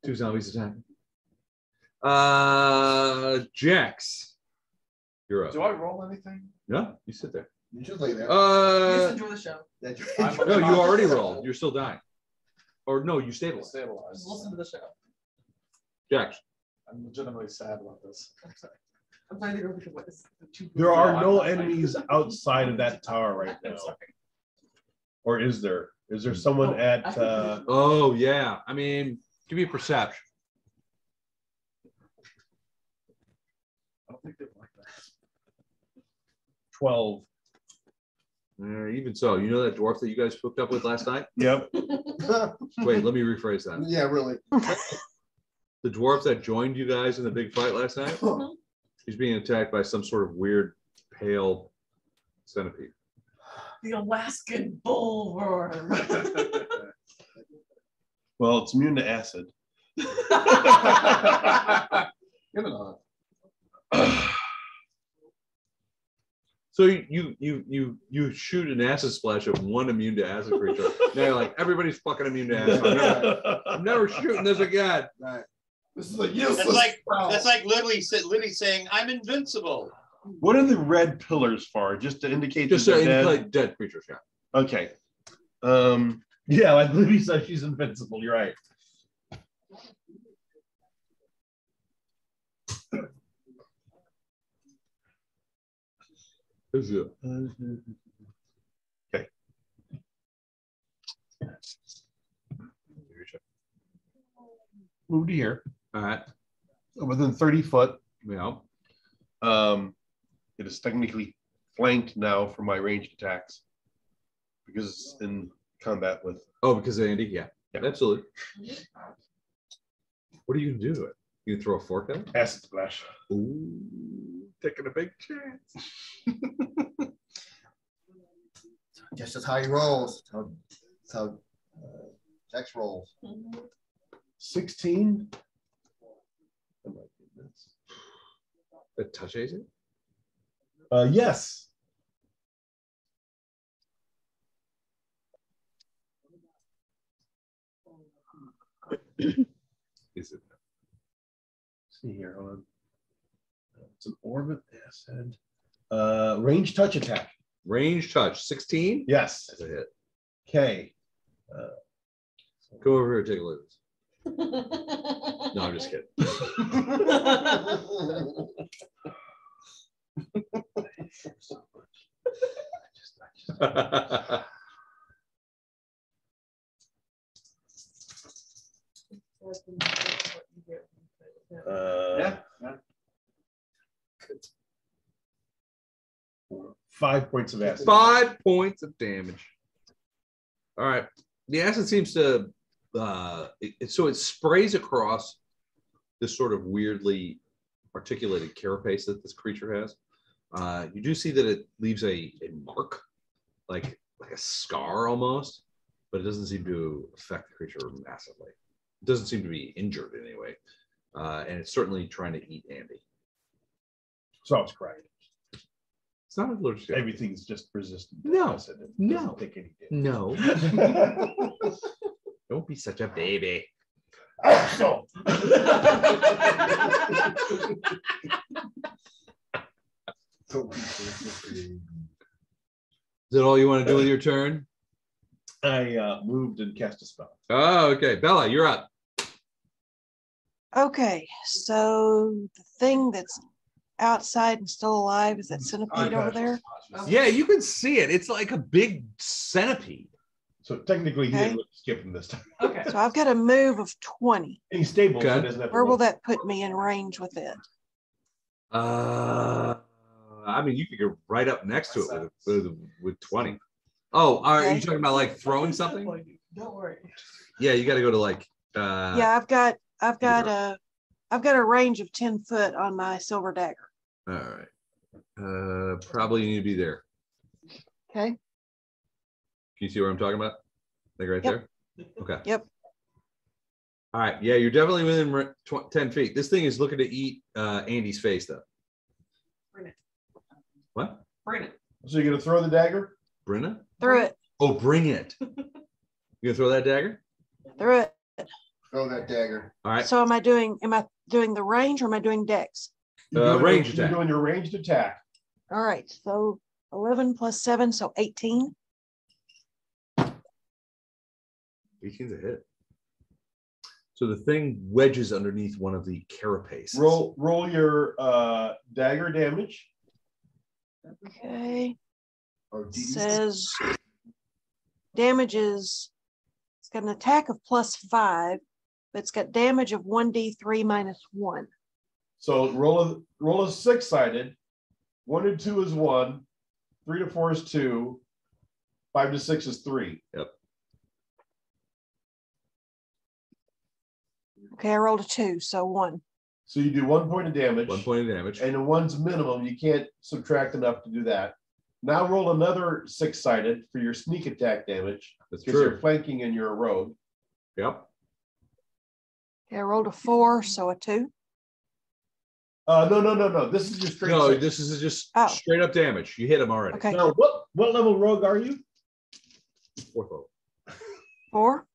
Speaker 11: 2 zombies attacking. Jex, you're up.
Speaker 4: Do I roll anything?
Speaker 11: No, you sit there.
Speaker 5: You just lay there.
Speaker 6: Just enjoy the show.
Speaker 11: No, you already rolled. You're still dying. Or no, you stabilized.
Speaker 6: Just listen to the show.
Speaker 11: Jex.
Speaker 4: I'm legitimately sad about this.
Speaker 6: I'm trying to go look at what is the 2 pools.
Speaker 9: There are no enemies outside of that tower right now. Or is there? Is there someone at
Speaker 11: Oh yeah. I mean, give me a perception.
Speaker 4: I don't think they like that.
Speaker 9: 12.
Speaker 11: Even so, you know that dwarf that you guys hooked up with last night?
Speaker 9: Yep.
Speaker 11: Wait, let me rephrase that.
Speaker 5: Yeah, really.
Speaker 11: The dwarf that joined you guys in the big fight last night? He's being attacked by some sort of weird pale centipede.
Speaker 6: The Alaskan bullworm.
Speaker 9: Well, it's immune to acid.
Speaker 4: Give it on.
Speaker 11: So you shoot an acid splash at one immune to acid creature. Now you're like, everybody's fucking immune to acid. I'm never shooting this again.
Speaker 5: Right.
Speaker 4: This is a useless.
Speaker 12: That's like Lily saying, "I'm invincible."
Speaker 9: What are the red pillars for? Just to indicate
Speaker 11: Just
Speaker 9: that
Speaker 11: to
Speaker 9: they're
Speaker 11: indicate dead creatures, yeah.
Speaker 9: Okay. Yeah, like Libby said, she's invincible. You're right. Okay. Move to here.
Speaker 11: All right.
Speaker 9: Within 30 foot.
Speaker 11: Yeah.
Speaker 9: It is technically flanked now for my ranged attacks because it's in combat with.
Speaker 11: Oh, because of Andy? Yeah. Absolutely. What are you gonna do to it? You gonna throw a fork at it?
Speaker 9: Acid splash.
Speaker 11: Ooh, taking a big chance.
Speaker 5: Just as how he rolls. That's how Jex rolls.
Speaker 9: 16.
Speaker 11: Oh my goodness. That touches it?
Speaker 9: Yes.
Speaker 11: Is it?
Speaker 9: See here, hold on. It's an orbit acid. Range touch attack.
Speaker 11: Range touch, 16?
Speaker 9: Yes.
Speaker 11: That's a hit.
Speaker 9: Okay.
Speaker 11: Go over here and take a look at this. No, I'm just kidding.
Speaker 9: 5 points of acid.
Speaker 11: 5 points of damage. All right. The acid seems to so it sprays across this sort of weirdly articulated carapace that this creature has. You do see that it leaves a mark, like a scar almost, but it doesn't seem to affect the creature massively. It doesn't seem to be injured in any way, and it's certainly trying to eat Andy.
Speaker 9: So it's crying.
Speaker 11: It's not allergic to
Speaker 9: everything's just resistant.
Speaker 11: No,
Speaker 9: acid. It
Speaker 11: no,
Speaker 9: doesn't take any damage.
Speaker 11: no. Don't be such a baby.
Speaker 9: So.
Speaker 11: Is that all you want to do with your turn?
Speaker 9: I moved and cast a spell.
Speaker 11: Oh, okay. Bella, you're up.
Speaker 10: Okay, so the thing that's outside and still alive is that centipede over there?
Speaker 11: Yeah, you can see it. It's like a big centipede.
Speaker 9: So technically, he didn't skip him this time.
Speaker 6: Okay.
Speaker 10: So I've got a move of 20.
Speaker 9: He's stable. So he doesn't have to
Speaker 10: Where will
Speaker 9: roll.
Speaker 10: that put me in range with it?
Speaker 11: I mean, you could go right up next to it with 20. Oh, are you talking about like throwing something?
Speaker 6: Don't worry.
Speaker 11: Yeah, you got to go to like.
Speaker 10: Yeah, I've got a range of 10 foot on my silver dagger.
Speaker 11: All right. Probably need to be there.
Speaker 10: Okay.
Speaker 11: Can you see where I'm talking about? Like right there? Okay.
Speaker 10: Yep.
Speaker 11: All right. Yeah, you're definitely within 10 feet. This thing is looking to eat Andy's face, though.
Speaker 6: Bring it.
Speaker 11: What?
Speaker 6: Bring it.
Speaker 9: So you're going to throw the dagger?
Speaker 11: Brenna?
Speaker 10: Through it.
Speaker 11: Oh, bring it. You going to throw that dagger?
Speaker 10: Through it.
Speaker 5: Throw that dagger.
Speaker 11: All right.
Speaker 10: So am I doing the range or am I doing dex?
Speaker 11: Range attack.
Speaker 9: You're doing your ranged attack.
Speaker 10: All right. So 11 plus 7, so 18.
Speaker 11: 18's a hit. So the thing wedges underneath one of the carapaces.
Speaker 9: Roll your dagger damage.
Speaker 10: Okay. Says damage is, it's got an attack of +5, but it's got damage of 1d3 minus 1.
Speaker 9: So roll a 6-sided. 1 to 2 is 1. 3 to 4 is 2. 5 to 6 is 3.
Speaker 11: Yep.
Speaker 10: Okay, I rolled a 2, so 1.
Speaker 9: So you do 1 point of damage.
Speaker 11: 1 point of damage.
Speaker 9: And 1's minimum. You can't subtract enough to do that. Now roll another 6-sided for your sneak attack damage.
Speaker 11: That's
Speaker 9: because
Speaker 11: true.
Speaker 9: you're flanking and you're a rogue.
Speaker 11: Yep.
Speaker 10: Okay, I rolled a 4, so a 2.
Speaker 9: No. This is just straight.
Speaker 11: No,
Speaker 9: 6.
Speaker 11: this is just straight up damage. You hit him already.
Speaker 10: Okay.
Speaker 9: Now, what level rogue are you?
Speaker 11: 4th level.
Speaker 10: 4?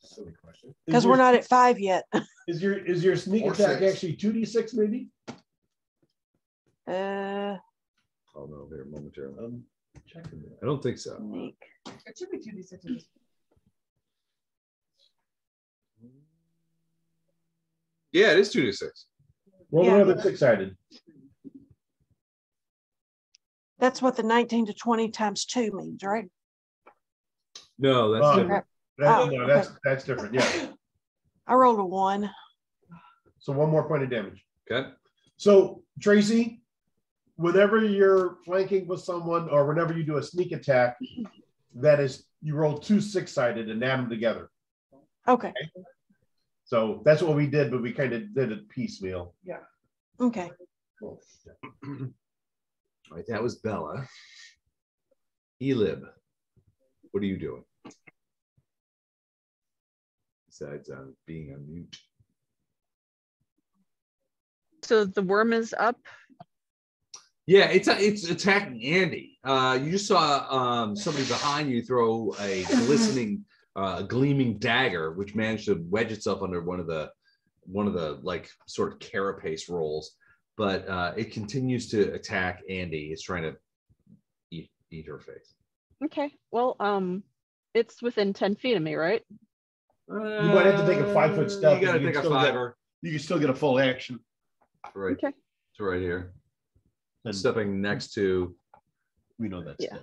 Speaker 9: Silly question.
Speaker 10: Because we're not at 5 yet.
Speaker 9: Is your sneak
Speaker 5: Or
Speaker 9: attack
Speaker 5: 6.
Speaker 9: actually 2d6 maybe?
Speaker 11: Oh no, here momentarily.
Speaker 9: Checking that.
Speaker 11: I don't think so.
Speaker 10: Sneak.
Speaker 6: It should be 2d6.
Speaker 11: Yeah, it is 2d6.
Speaker 9: Roll
Speaker 10: Yeah.
Speaker 9: another 6-sided.
Speaker 10: That's what the 19 to 20 times 2 means, right?
Speaker 11: No, that's
Speaker 9: Oh,
Speaker 11: different.
Speaker 9: That's different. Yeah.
Speaker 10: I rolled a 1.
Speaker 9: So 1 more point of damage.
Speaker 11: Okay.
Speaker 9: So Tracy, whenever you're flanking with someone or whenever you do a sneak attack, that is, you roll 2 6-sided and add them together.
Speaker 10: Okay.
Speaker 9: So that's what we did, but we kind of did it piecemeal.
Speaker 6: Yeah.
Speaker 10: Okay.
Speaker 11: All right, that was Bella. Elib, what are you doing? Besides being on mute.
Speaker 8: So the worm is up.
Speaker 11: Yeah, it's attacking Andy. You just saw somebody behind you throw a gleaming dagger, which managed to wedge itself under one of the like sort of carapace rolls. But it continues to attack Andy. It's trying to eat her face.
Speaker 8: Okay. Well, it's within 10 feet of me, right?
Speaker 9: You might have to take a 5-foot step.
Speaker 11: You gotta
Speaker 9: and
Speaker 11: take a
Speaker 9: still get-
Speaker 11: fiver.
Speaker 9: You can still get a full action.
Speaker 11: Right.
Speaker 8: Okay.
Speaker 11: It's right here.
Speaker 9: And
Speaker 11: Stepping next to,
Speaker 9: we know that's
Speaker 8: Yeah.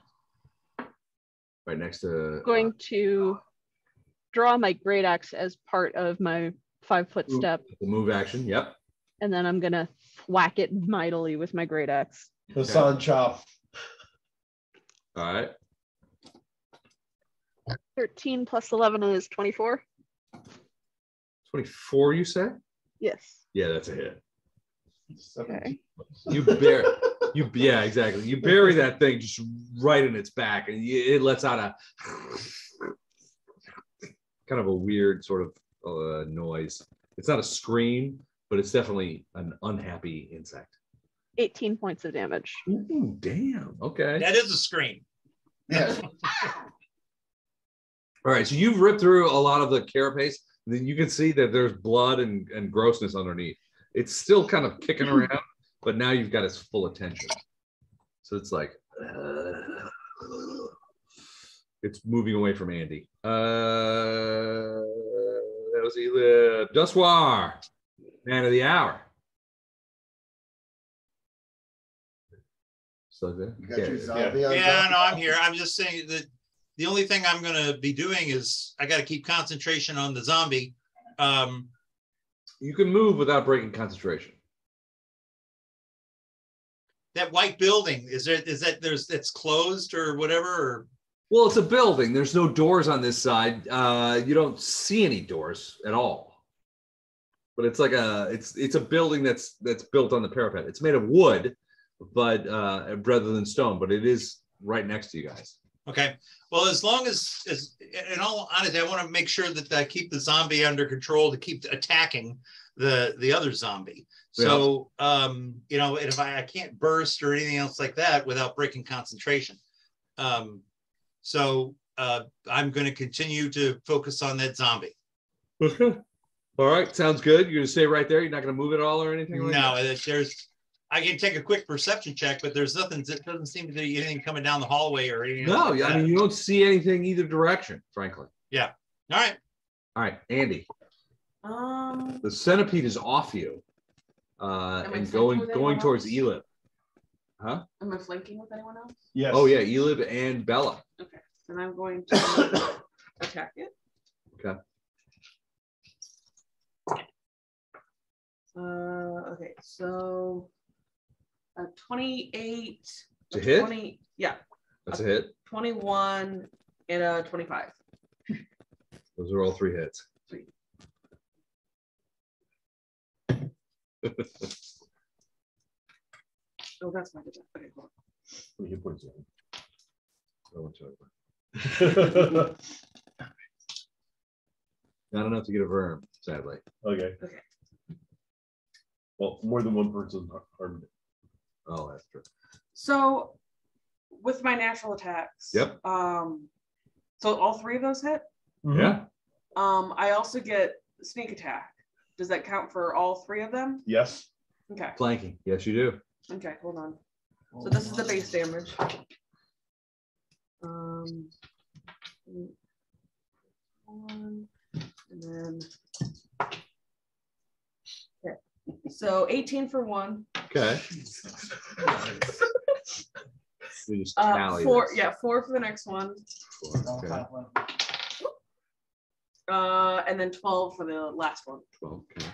Speaker 11: right next to.
Speaker 8: Going to draw my great axe as part of my 5-foot step,
Speaker 11: The move action. Yep.
Speaker 8: and then I'm gonna whack it mightily with my great axe.
Speaker 9: Hassan chop.
Speaker 11: All right.
Speaker 8: 13 plus 11 is 24.
Speaker 11: 24, you say?
Speaker 8: Yes.
Speaker 11: Yeah, that's a hit.
Speaker 8: Okay.
Speaker 11: Yeah, exactly. You bury that thing just right in its back, and it lets out a kind of a weird sort of noise. It's not a scream, but it's definitely an unhappy insect.
Speaker 8: 18 points of damage.
Speaker 11: Ooh, damn. Okay.
Speaker 12: That is a scream.
Speaker 5: Yeah.
Speaker 11: All right. So you've ripped through a lot of the carapace. Then you can see that there's blood and grossness underneath. It's still kind of kicking around, but now you've got its full attention. So it's like it's moving away from Andy. That was Elib. Dussoir, man of the hour. So there.
Speaker 5: You got your zombie on
Speaker 12: Yeah,
Speaker 5: top?
Speaker 12: no, I'm here. I'm just saying that the only thing I'm going to be doing is I got to keep concentration on the zombie.
Speaker 11: You can move without breaking concentration.
Speaker 12: That white building, it's closed or whatever? Or?
Speaker 11: Well, it's a building. There's no doors on this side. You don't see any doors at all. But it's like it's a building that's built on the parapet. It's made of wood, but rather than stone. But it is right next to you guys.
Speaker 12: Okay. Well, as long as in all honesty, I want to make sure that I keep the zombie under control to keep attacking the other zombie. So, you know, if I can't burst or anything else like that without breaking concentration. So I'm going to continue to focus on that zombie.
Speaker 11: Okay. All right. Sounds good. You're going to stay right there. You're not going to move at all or anything like
Speaker 12: No,
Speaker 11: that?
Speaker 12: I can take a quick perception check, but there's nothing. There doesn't seem to be anything coming down the hallway or anything.
Speaker 11: No,
Speaker 12: like
Speaker 11: I mean, you don't see anything either direction, frankly.
Speaker 12: Yeah. All right.
Speaker 11: All right, Andy. The centipede is off you, and going towards Elib. Huh?
Speaker 6: Am I flanking with anyone else?
Speaker 9: Yes.
Speaker 11: Oh yeah, Elib and Bella.
Speaker 6: Okay, then I'm going to attack it.
Speaker 11: Okay.
Speaker 6: Okay, so 28.
Speaker 11: To hit?
Speaker 6: 20, yeah.
Speaker 11: That's a hit.
Speaker 6: 21 and a 25.
Speaker 11: Those are all 3 hits.
Speaker 6: Sweet. Oh, that's my good. Okay, cool.
Speaker 11: Not enough to get a verm, sadly.
Speaker 9: Okay. Well, more than one person harmed it.
Speaker 11: Oh, that's true.
Speaker 6: So with my natural attacks.
Speaker 11: Yep.
Speaker 6: So all 3 of those hit?
Speaker 11: Yeah.
Speaker 6: I also get sneak attack. Does that count for all 3 of them?
Speaker 9: Yes.
Speaker 6: Okay.
Speaker 11: Flanking. Yes, you do.
Speaker 6: Okay, hold on. So this is the base damage. One, and then okay. So 18 for 1.
Speaker 11: Okay. We just tally
Speaker 6: 4,
Speaker 11: this.
Speaker 6: yeah, 4 for the next one.
Speaker 11: 4, okay.
Speaker 6: And then 12 for the last one.
Speaker 11: 12, okay. Is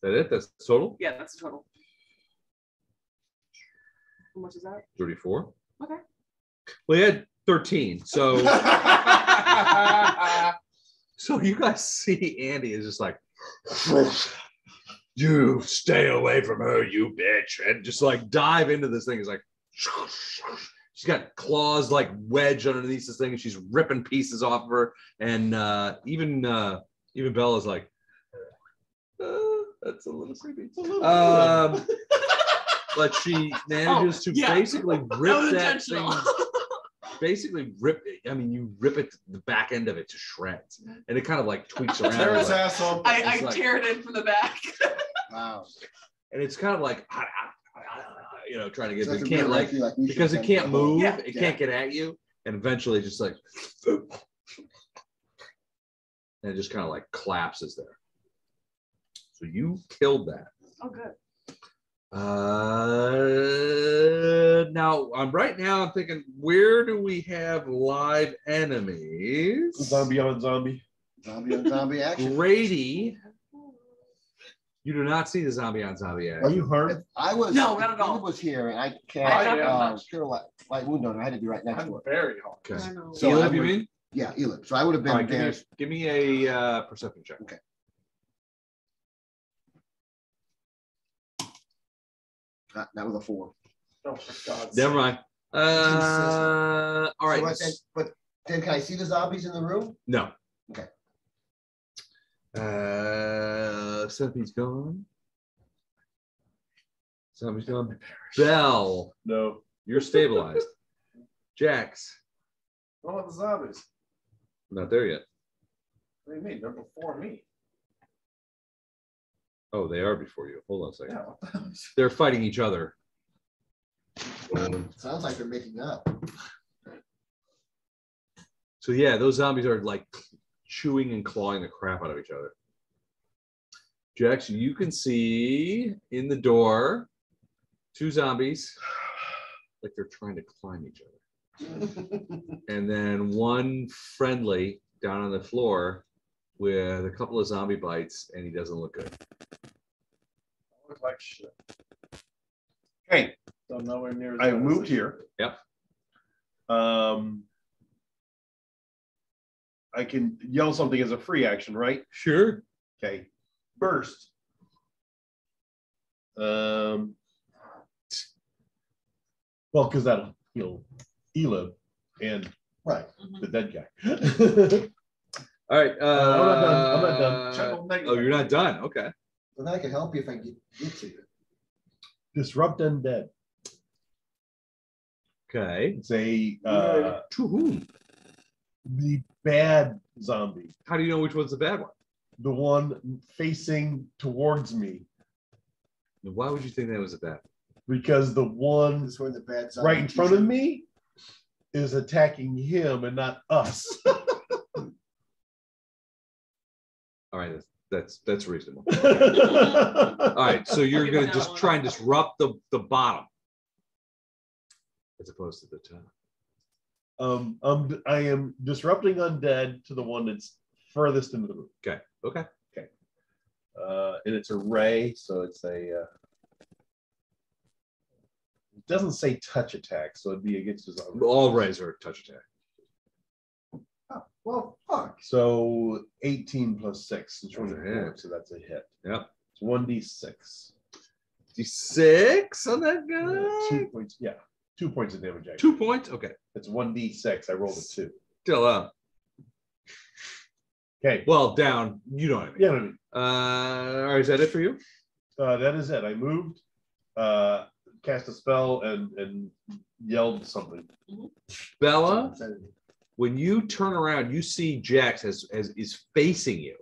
Speaker 11: that it? That's total?
Speaker 6: Yeah, that's the total. How much is that?
Speaker 11: 34.
Speaker 6: Okay.
Speaker 11: Well, you had 13. So so you guys see Andy is just like, you stay away from her, you bitch. And just like dive into this thing. It's like she's got claws like wedged underneath this thing, and she's ripping pieces off of her. And even Bella's like, that's a little creepy. But she manages to basically rip that thing. Basically rip it. I mean, you rip it, the back end of it to shreds, and it kind of like tweaks around.
Speaker 9: Tear his
Speaker 11: like,
Speaker 9: ass up.
Speaker 6: I
Speaker 11: like,
Speaker 6: tear it in from the back.
Speaker 5: Wow.
Speaker 11: And it's kind of like, you know, trying to get.
Speaker 5: So
Speaker 11: It can't like because it can't move.
Speaker 6: Yeah.
Speaker 11: It can't get at you, and eventually just like. and it just kind of like collapses there. So you killed that.
Speaker 6: Oh, good.
Speaker 11: Now right now I'm thinking, where do we have live enemies?
Speaker 9: Zombie on zombie.
Speaker 5: Zombie on zombie action.
Speaker 11: Grady, you do not see the zombie on zombie action.
Speaker 9: Are you harmed?
Speaker 5: I was
Speaker 6: No, not at all.
Speaker 5: was here, and I
Speaker 6: I
Speaker 5: cast cure light wound on her. I had to be right next to her.
Speaker 4: Very hard.
Speaker 11: Okay.
Speaker 6: I know.
Speaker 5: So I
Speaker 11: Elib, you
Speaker 5: would-
Speaker 11: mean?
Speaker 5: Yeah, Elib. So I would have been
Speaker 11: All right,
Speaker 5: there.
Speaker 11: give me a perception check.
Speaker 5: Okay. That was a 4.
Speaker 4: Oh, for God's
Speaker 11: Never
Speaker 4: sake.
Speaker 11: mind. All right.
Speaker 5: So but then can I see the zombies in the room?
Speaker 11: No.
Speaker 5: Okay.
Speaker 11: Centipede's gone. Zombie's gone. Bell,
Speaker 9: No.
Speaker 11: you're stabilized. Jax,
Speaker 4: What about the zombies?
Speaker 11: not there yet.
Speaker 4: What do you mean? They're before me.
Speaker 11: Oh, they are before you. Hold on a second.
Speaker 4: Yeah, what the hell is-
Speaker 11: They're fighting each other.
Speaker 5: Sounds like they're making up.
Speaker 11: So yeah, those zombies are like chewing and clawing the crap out of each other. Jax, you can see in the door 2 zombies, like they're trying to climb each other. And then 1 friendly down on the floor with a couple of zombie bites, and he doesn't look good.
Speaker 4: Look like shit.
Speaker 9: Hey,
Speaker 4: So nowhere near. as
Speaker 9: I
Speaker 4: bad as
Speaker 9: moved
Speaker 4: it
Speaker 9: here.
Speaker 11: Yep.
Speaker 9: I can yell something as a free action, right?
Speaker 11: Sure.
Speaker 9: Okay. Burst. Well, because that'll heal Elib and
Speaker 5: Right.
Speaker 9: the dead guy.
Speaker 11: All right.
Speaker 9: I'm not done. I'm not done.
Speaker 11: Oh, you're not done. Okay.
Speaker 5: Well, then I can help you if I get to you.
Speaker 9: Disrupt undead.
Speaker 11: Okay.
Speaker 9: It's a
Speaker 11: To whom?
Speaker 9: the bad zombie,
Speaker 11: How do you know which one's the bad one?
Speaker 9: the one facing towards me,
Speaker 11: Why would you think that was a bad one?
Speaker 9: because the one
Speaker 5: This one, the bad zombie
Speaker 9: right in front of me is attacking him and not us.
Speaker 11: All right, that's reasonable. All right, so you're
Speaker 6: Give
Speaker 11: gonna
Speaker 6: that
Speaker 11: just
Speaker 6: one.
Speaker 11: try and disrupt the bottom as opposed to the top.
Speaker 9: I am disrupting undead to the one that's furthest into the room.
Speaker 11: Okay. Okay.
Speaker 9: And it's a ray, so it's a. It doesn't say touch attack, so it'd be against his own.
Speaker 11: All rays are touch attack.
Speaker 5: Oh, well, fuck.
Speaker 9: So 18 plus 6 is 24,
Speaker 11: hit.
Speaker 9: so that's a hit.
Speaker 11: Yep.
Speaker 9: It's 1d6.
Speaker 11: D6 on that guy.
Speaker 9: 2 points. Yeah, 2 points of damage. Actually.
Speaker 11: 2 points. Okay.
Speaker 9: It's 1d6. I rolled a 2.
Speaker 11: Still up.
Speaker 9: Okay.
Speaker 11: Well, down. You know what I mean.
Speaker 9: Yeah, I mean,
Speaker 11: All right, is that it for you?
Speaker 9: that is it. I moved, cast a spell, and yelled something.
Speaker 11: Bella, when you turn around, you see Jax as is facing you,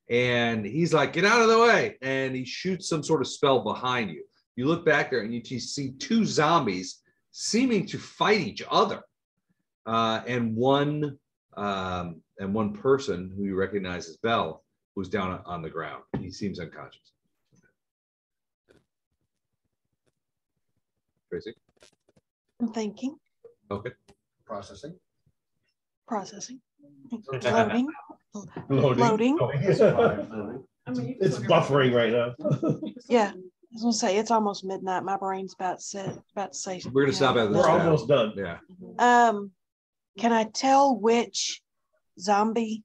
Speaker 11: and he's like, "Get out of the way!" And he shoots some sort of spell behind you. You look back there, and you see 2 zombies seeming to fight each other, and one person who you recognize as Bell, who's down on the ground. He seems unconscious. Tracy?
Speaker 10: I'm thinking,
Speaker 11: Okay.
Speaker 5: Processing.
Speaker 10: processing, loading,
Speaker 9: Loading.
Speaker 10: loading.
Speaker 6: I mean, you can
Speaker 9: It's
Speaker 6: still get-
Speaker 9: buffering right now.
Speaker 10: Yeah, I was gonna say it's almost midnight. My brain's about to say.
Speaker 11: We're gonna stop at this.
Speaker 9: We're almost done.
Speaker 11: Yeah.
Speaker 10: Can I tell which zombie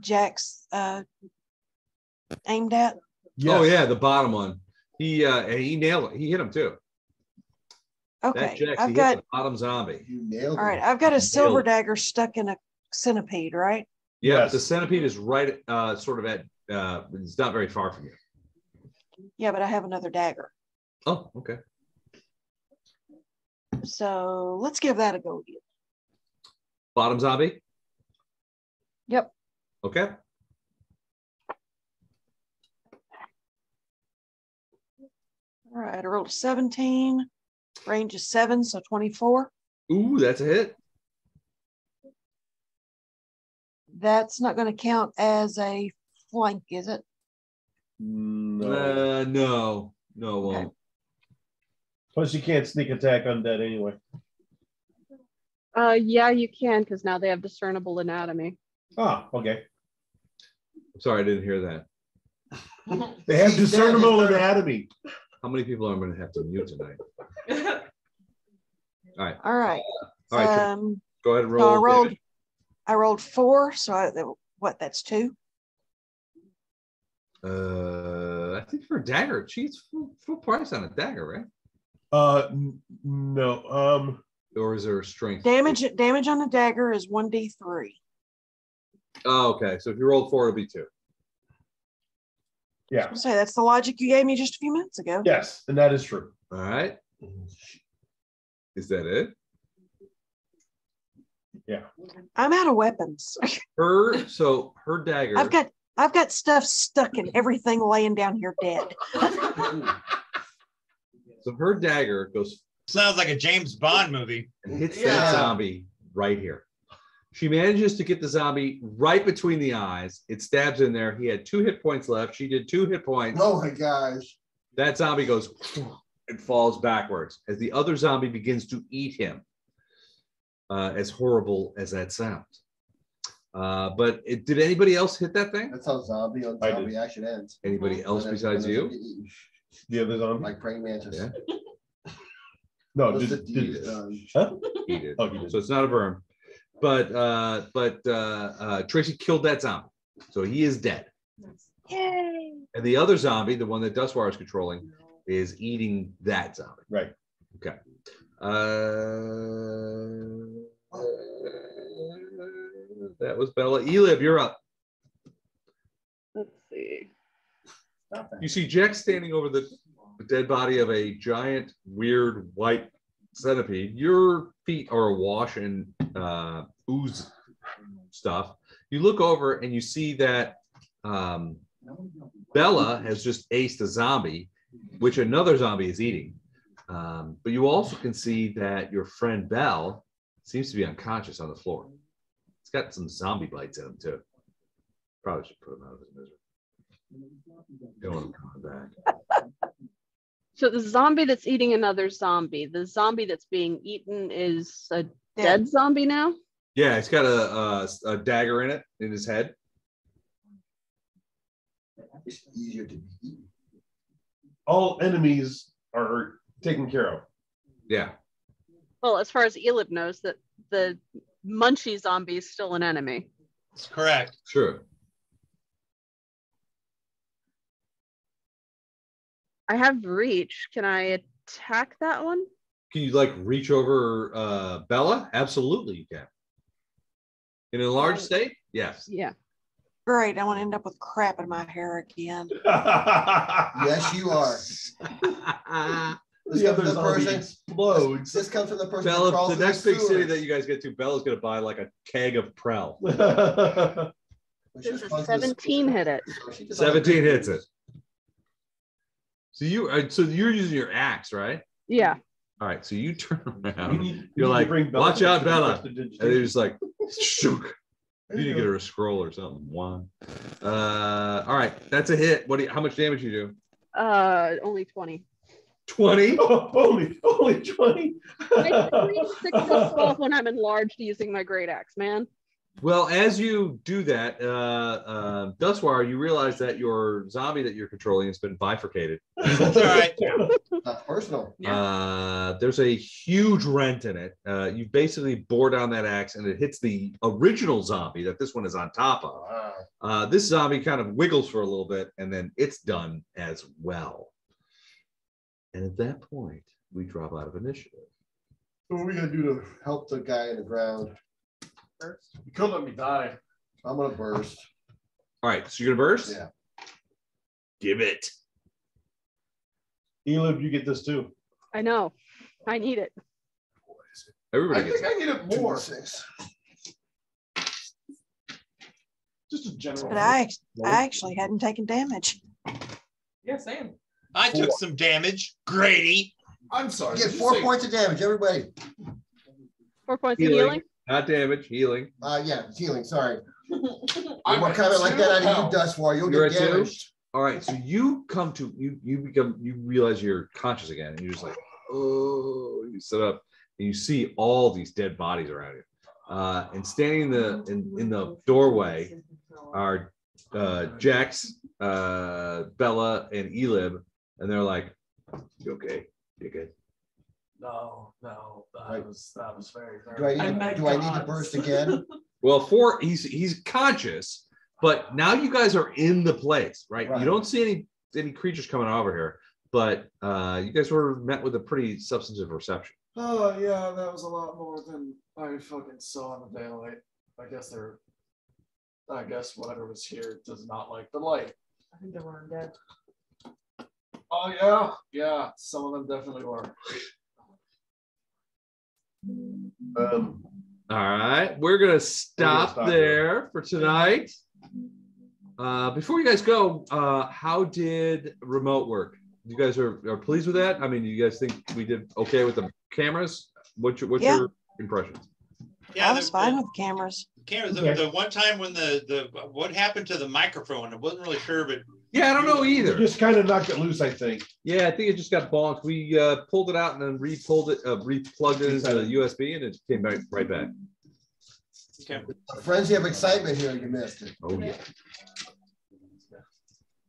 Speaker 10: Jack's aimed at?
Speaker 11: Oh yeah, the bottom one. He nailed it. He hit him too. That
Speaker 10: Okay,
Speaker 11: Jax,
Speaker 10: I've
Speaker 11: he hit
Speaker 10: got.
Speaker 11: the bottom zombie.
Speaker 5: You nailed
Speaker 10: All right,
Speaker 5: it.
Speaker 10: I've got a silver
Speaker 11: Nailed it.
Speaker 10: dagger stuck in a centipede, right?
Speaker 11: Yeah,
Speaker 9: Yes.
Speaker 11: the centipede is right, sort of at. It's not very far from you.
Speaker 10: Yeah, but I have another dagger.
Speaker 11: Oh, okay.
Speaker 10: So let's give that a go again.
Speaker 11: Bottom zombie.
Speaker 10: Yep.
Speaker 11: Okay.
Speaker 10: All right, I rolled a 17. Range is 7, so 24.
Speaker 11: Ooh, that's a hit.
Speaker 10: That's not going to count as a flank, is it?
Speaker 11: No. No, it won't.
Speaker 9: Plus, you can't sneak attack undead anyway.
Speaker 8: Yeah, you can, because now they have discernible anatomy.
Speaker 9: Ah, okay.
Speaker 11: I'm sorry, I didn't hear that.
Speaker 9: They have discernible anatomy.
Speaker 11: How many people am I going to have to mute tonight? All right.
Speaker 10: All right.
Speaker 11: All right. Go ahead and roll.
Speaker 10: So I rolled 4. So that's 2.
Speaker 11: I think for a dagger, she's full price on a dagger, right?
Speaker 9: No.
Speaker 11: Or is there a strength?
Speaker 10: Damage on a dagger is 1d3.
Speaker 11: Oh, okay. So if you rolled 4, it'll be 2.
Speaker 9: Yeah.
Speaker 10: I'll say that's the logic you gave me just a few minutes ago.
Speaker 9: Yes, and that is true.
Speaker 11: All right. Is that it?
Speaker 9: Yeah.
Speaker 10: I'm out of weapons.
Speaker 11: Her dagger.
Speaker 10: I've got stuff stuck in everything laying down here dead.
Speaker 11: So her dagger goes.
Speaker 12: Sounds like a James Bond movie.
Speaker 11: And hits that zombie right here. She manages to get the zombie right between the eyes. It stabs in there. He had 2 hit points left. She did 2 hit points.
Speaker 5: Oh my gosh.
Speaker 11: That zombie goes and falls backwards as the other zombie begins to eat him. As horrible as that sounds. But did anybody else hit that thing?
Speaker 5: That's how zombie on zombie action ends.
Speaker 11: Anybody else besides you?
Speaker 9: The other zombie?
Speaker 5: Like praying mantis.
Speaker 11: Yeah.
Speaker 9: No,
Speaker 11: Eat it. Oh, he did. So it's not a burn. But Tracy killed that zombie. So he is dead.
Speaker 10: Yay.
Speaker 11: And the other zombie, the one that Dustwire is controlling, is eating that zombie.
Speaker 9: Right.
Speaker 11: Okay. That was Bella. Elib, you're up.
Speaker 8: Let's see.
Speaker 11: You see Jex standing over the dead body of a giant, weird white centipede. Your feet are awash in ooze stuff. You look over and you see that Bella has just aced a zombie, which another zombie is eating. But you also can see that your friend Belle seems to be unconscious on the floor. It's got some zombie bites in him too. Probably should put him out of his misery. Don't want him coming back.
Speaker 8: So the zombie that's eating another zombie, the zombie that's being eaten is a dead zombie now?
Speaker 11: Yeah, it's got a dagger in it in his head.
Speaker 5: It's easier to eat.
Speaker 9: All enemies are taken care of.
Speaker 11: Yeah.
Speaker 8: Well, as far as Elib knows, that the Munchie zombie is still an enemy.
Speaker 12: That's correct.
Speaker 11: Sure.
Speaker 8: I have reach. Can I attack that one?
Speaker 11: Can you like reach over Bella? Absolutely, you can. In a large state? Yes.
Speaker 8: Yeah.
Speaker 10: Great. I want to end up with crap in my hair again.
Speaker 5: Yes, you are. This comes from the person explodes. This comes from the person.
Speaker 11: Bella, the next big city that you guys get to, Bella's going to buy like a keg of Prel.
Speaker 8: Does a 17 hit it?
Speaker 11: 17 hits it. So you're using your axe, right?
Speaker 8: Yeah.
Speaker 11: All right. So you turn around. You're like, watch out, Bella. And they're just like, shook. You need to get her a scroll or something. 1. All right. That's a hit. How much damage you do?
Speaker 8: Only 20.
Speaker 11: 20?
Speaker 9: Only 20.
Speaker 8: I 6 when I'm enlarged using my great axe, man.
Speaker 11: Well, as you do that, Dustwire, you realize that your zombie that you're controlling has been bifurcated.
Speaker 12: That's all right.
Speaker 5: That's personal.
Speaker 11: There's a huge rent in it. You basically bore down that axe and it hits the original zombie that this one is on top of. This zombie kind of wiggles for a little bit and then it's done as well. And at that point, we drop out of initiative.
Speaker 5: What are we going to do to help the guy in the ground?
Speaker 4: You could let me die.
Speaker 5: I'm going to burst.
Speaker 11: All right, so you're going to burst?
Speaker 5: Yeah.
Speaker 11: Give it.
Speaker 9: Elib, you get this too.
Speaker 8: I know. I need it.
Speaker 11: Everybody
Speaker 4: I think I need it more.
Speaker 5: 6.
Speaker 4: Just a general.
Speaker 10: But I actually hadn't taken damage.
Speaker 6: Yeah, same.
Speaker 12: I took some damage. Grady.
Speaker 4: I'm sorry.
Speaker 5: You get 4 points of damage, everybody.
Speaker 8: 4 points of healing?
Speaker 11: Not damage, healing.
Speaker 5: Yeah, it's healing. Sorry. I'm gonna comment like that out of you, Dust War. You'll
Speaker 11: You're
Speaker 5: get
Speaker 11: at 2?
Speaker 5: damaged.
Speaker 11: All right, so you come to you realize you're conscious again, and you're just like, oh, you sit up and you see all these dead bodies around you. And standing in the doorway are Jex, Bella, and Elib, and they're like, "You okay? You good?"
Speaker 4: No, that was very.
Speaker 5: Do I need to burst again?
Speaker 11: Well, he's conscious, but now you guys are in the place, right? You don't see any creatures coming over here, but you guys were met with a pretty substantive reception.
Speaker 4: Oh yeah, that was a lot more than I fucking saw in the daylight. I guess whatever was here does not like the light.
Speaker 6: I think they were undead.
Speaker 4: Oh yeah, some of them definitely were.
Speaker 11: All right, we're gonna stop there for tonight. Before you guys go, how did remote work? You guys are pleased with that? I mean, you guys think we did okay with the cameras? What's your impressions?
Speaker 10: Yeah, I was fine with cameras.
Speaker 12: The one time when the what happened to the microphone, I wasn't really sure, but
Speaker 11: yeah, I don't know either.
Speaker 9: You just kind of knocked it loose, I think.
Speaker 11: Yeah, I think it just got bonked. We pulled it out and then replugged it into the USB, and it came back right back.
Speaker 12: Okay.
Speaker 5: A frenzy of excitement here. You missed it.
Speaker 11: Oh yeah.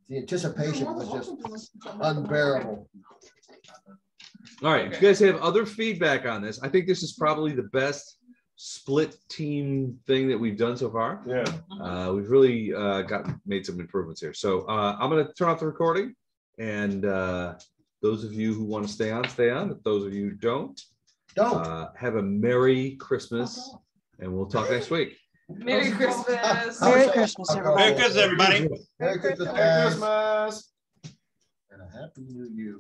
Speaker 5: The anticipation was just unbearable.
Speaker 11: All right, if you guys have other feedback on this, I think this is probably the best split team thing that we've done so far.
Speaker 9: Yeah.
Speaker 11: We've really made some improvements here. So I'm going to turn off the recording, and those of you who want to stay on, stay on. But those of you who don't, have a Merry Christmas, and we'll talk next week.
Speaker 6: Merry Christmas.
Speaker 10: Merry Christmas, everybody.
Speaker 12: Merry Christmas, everybody.
Speaker 5: Merry Christmas. And a Happy New Year.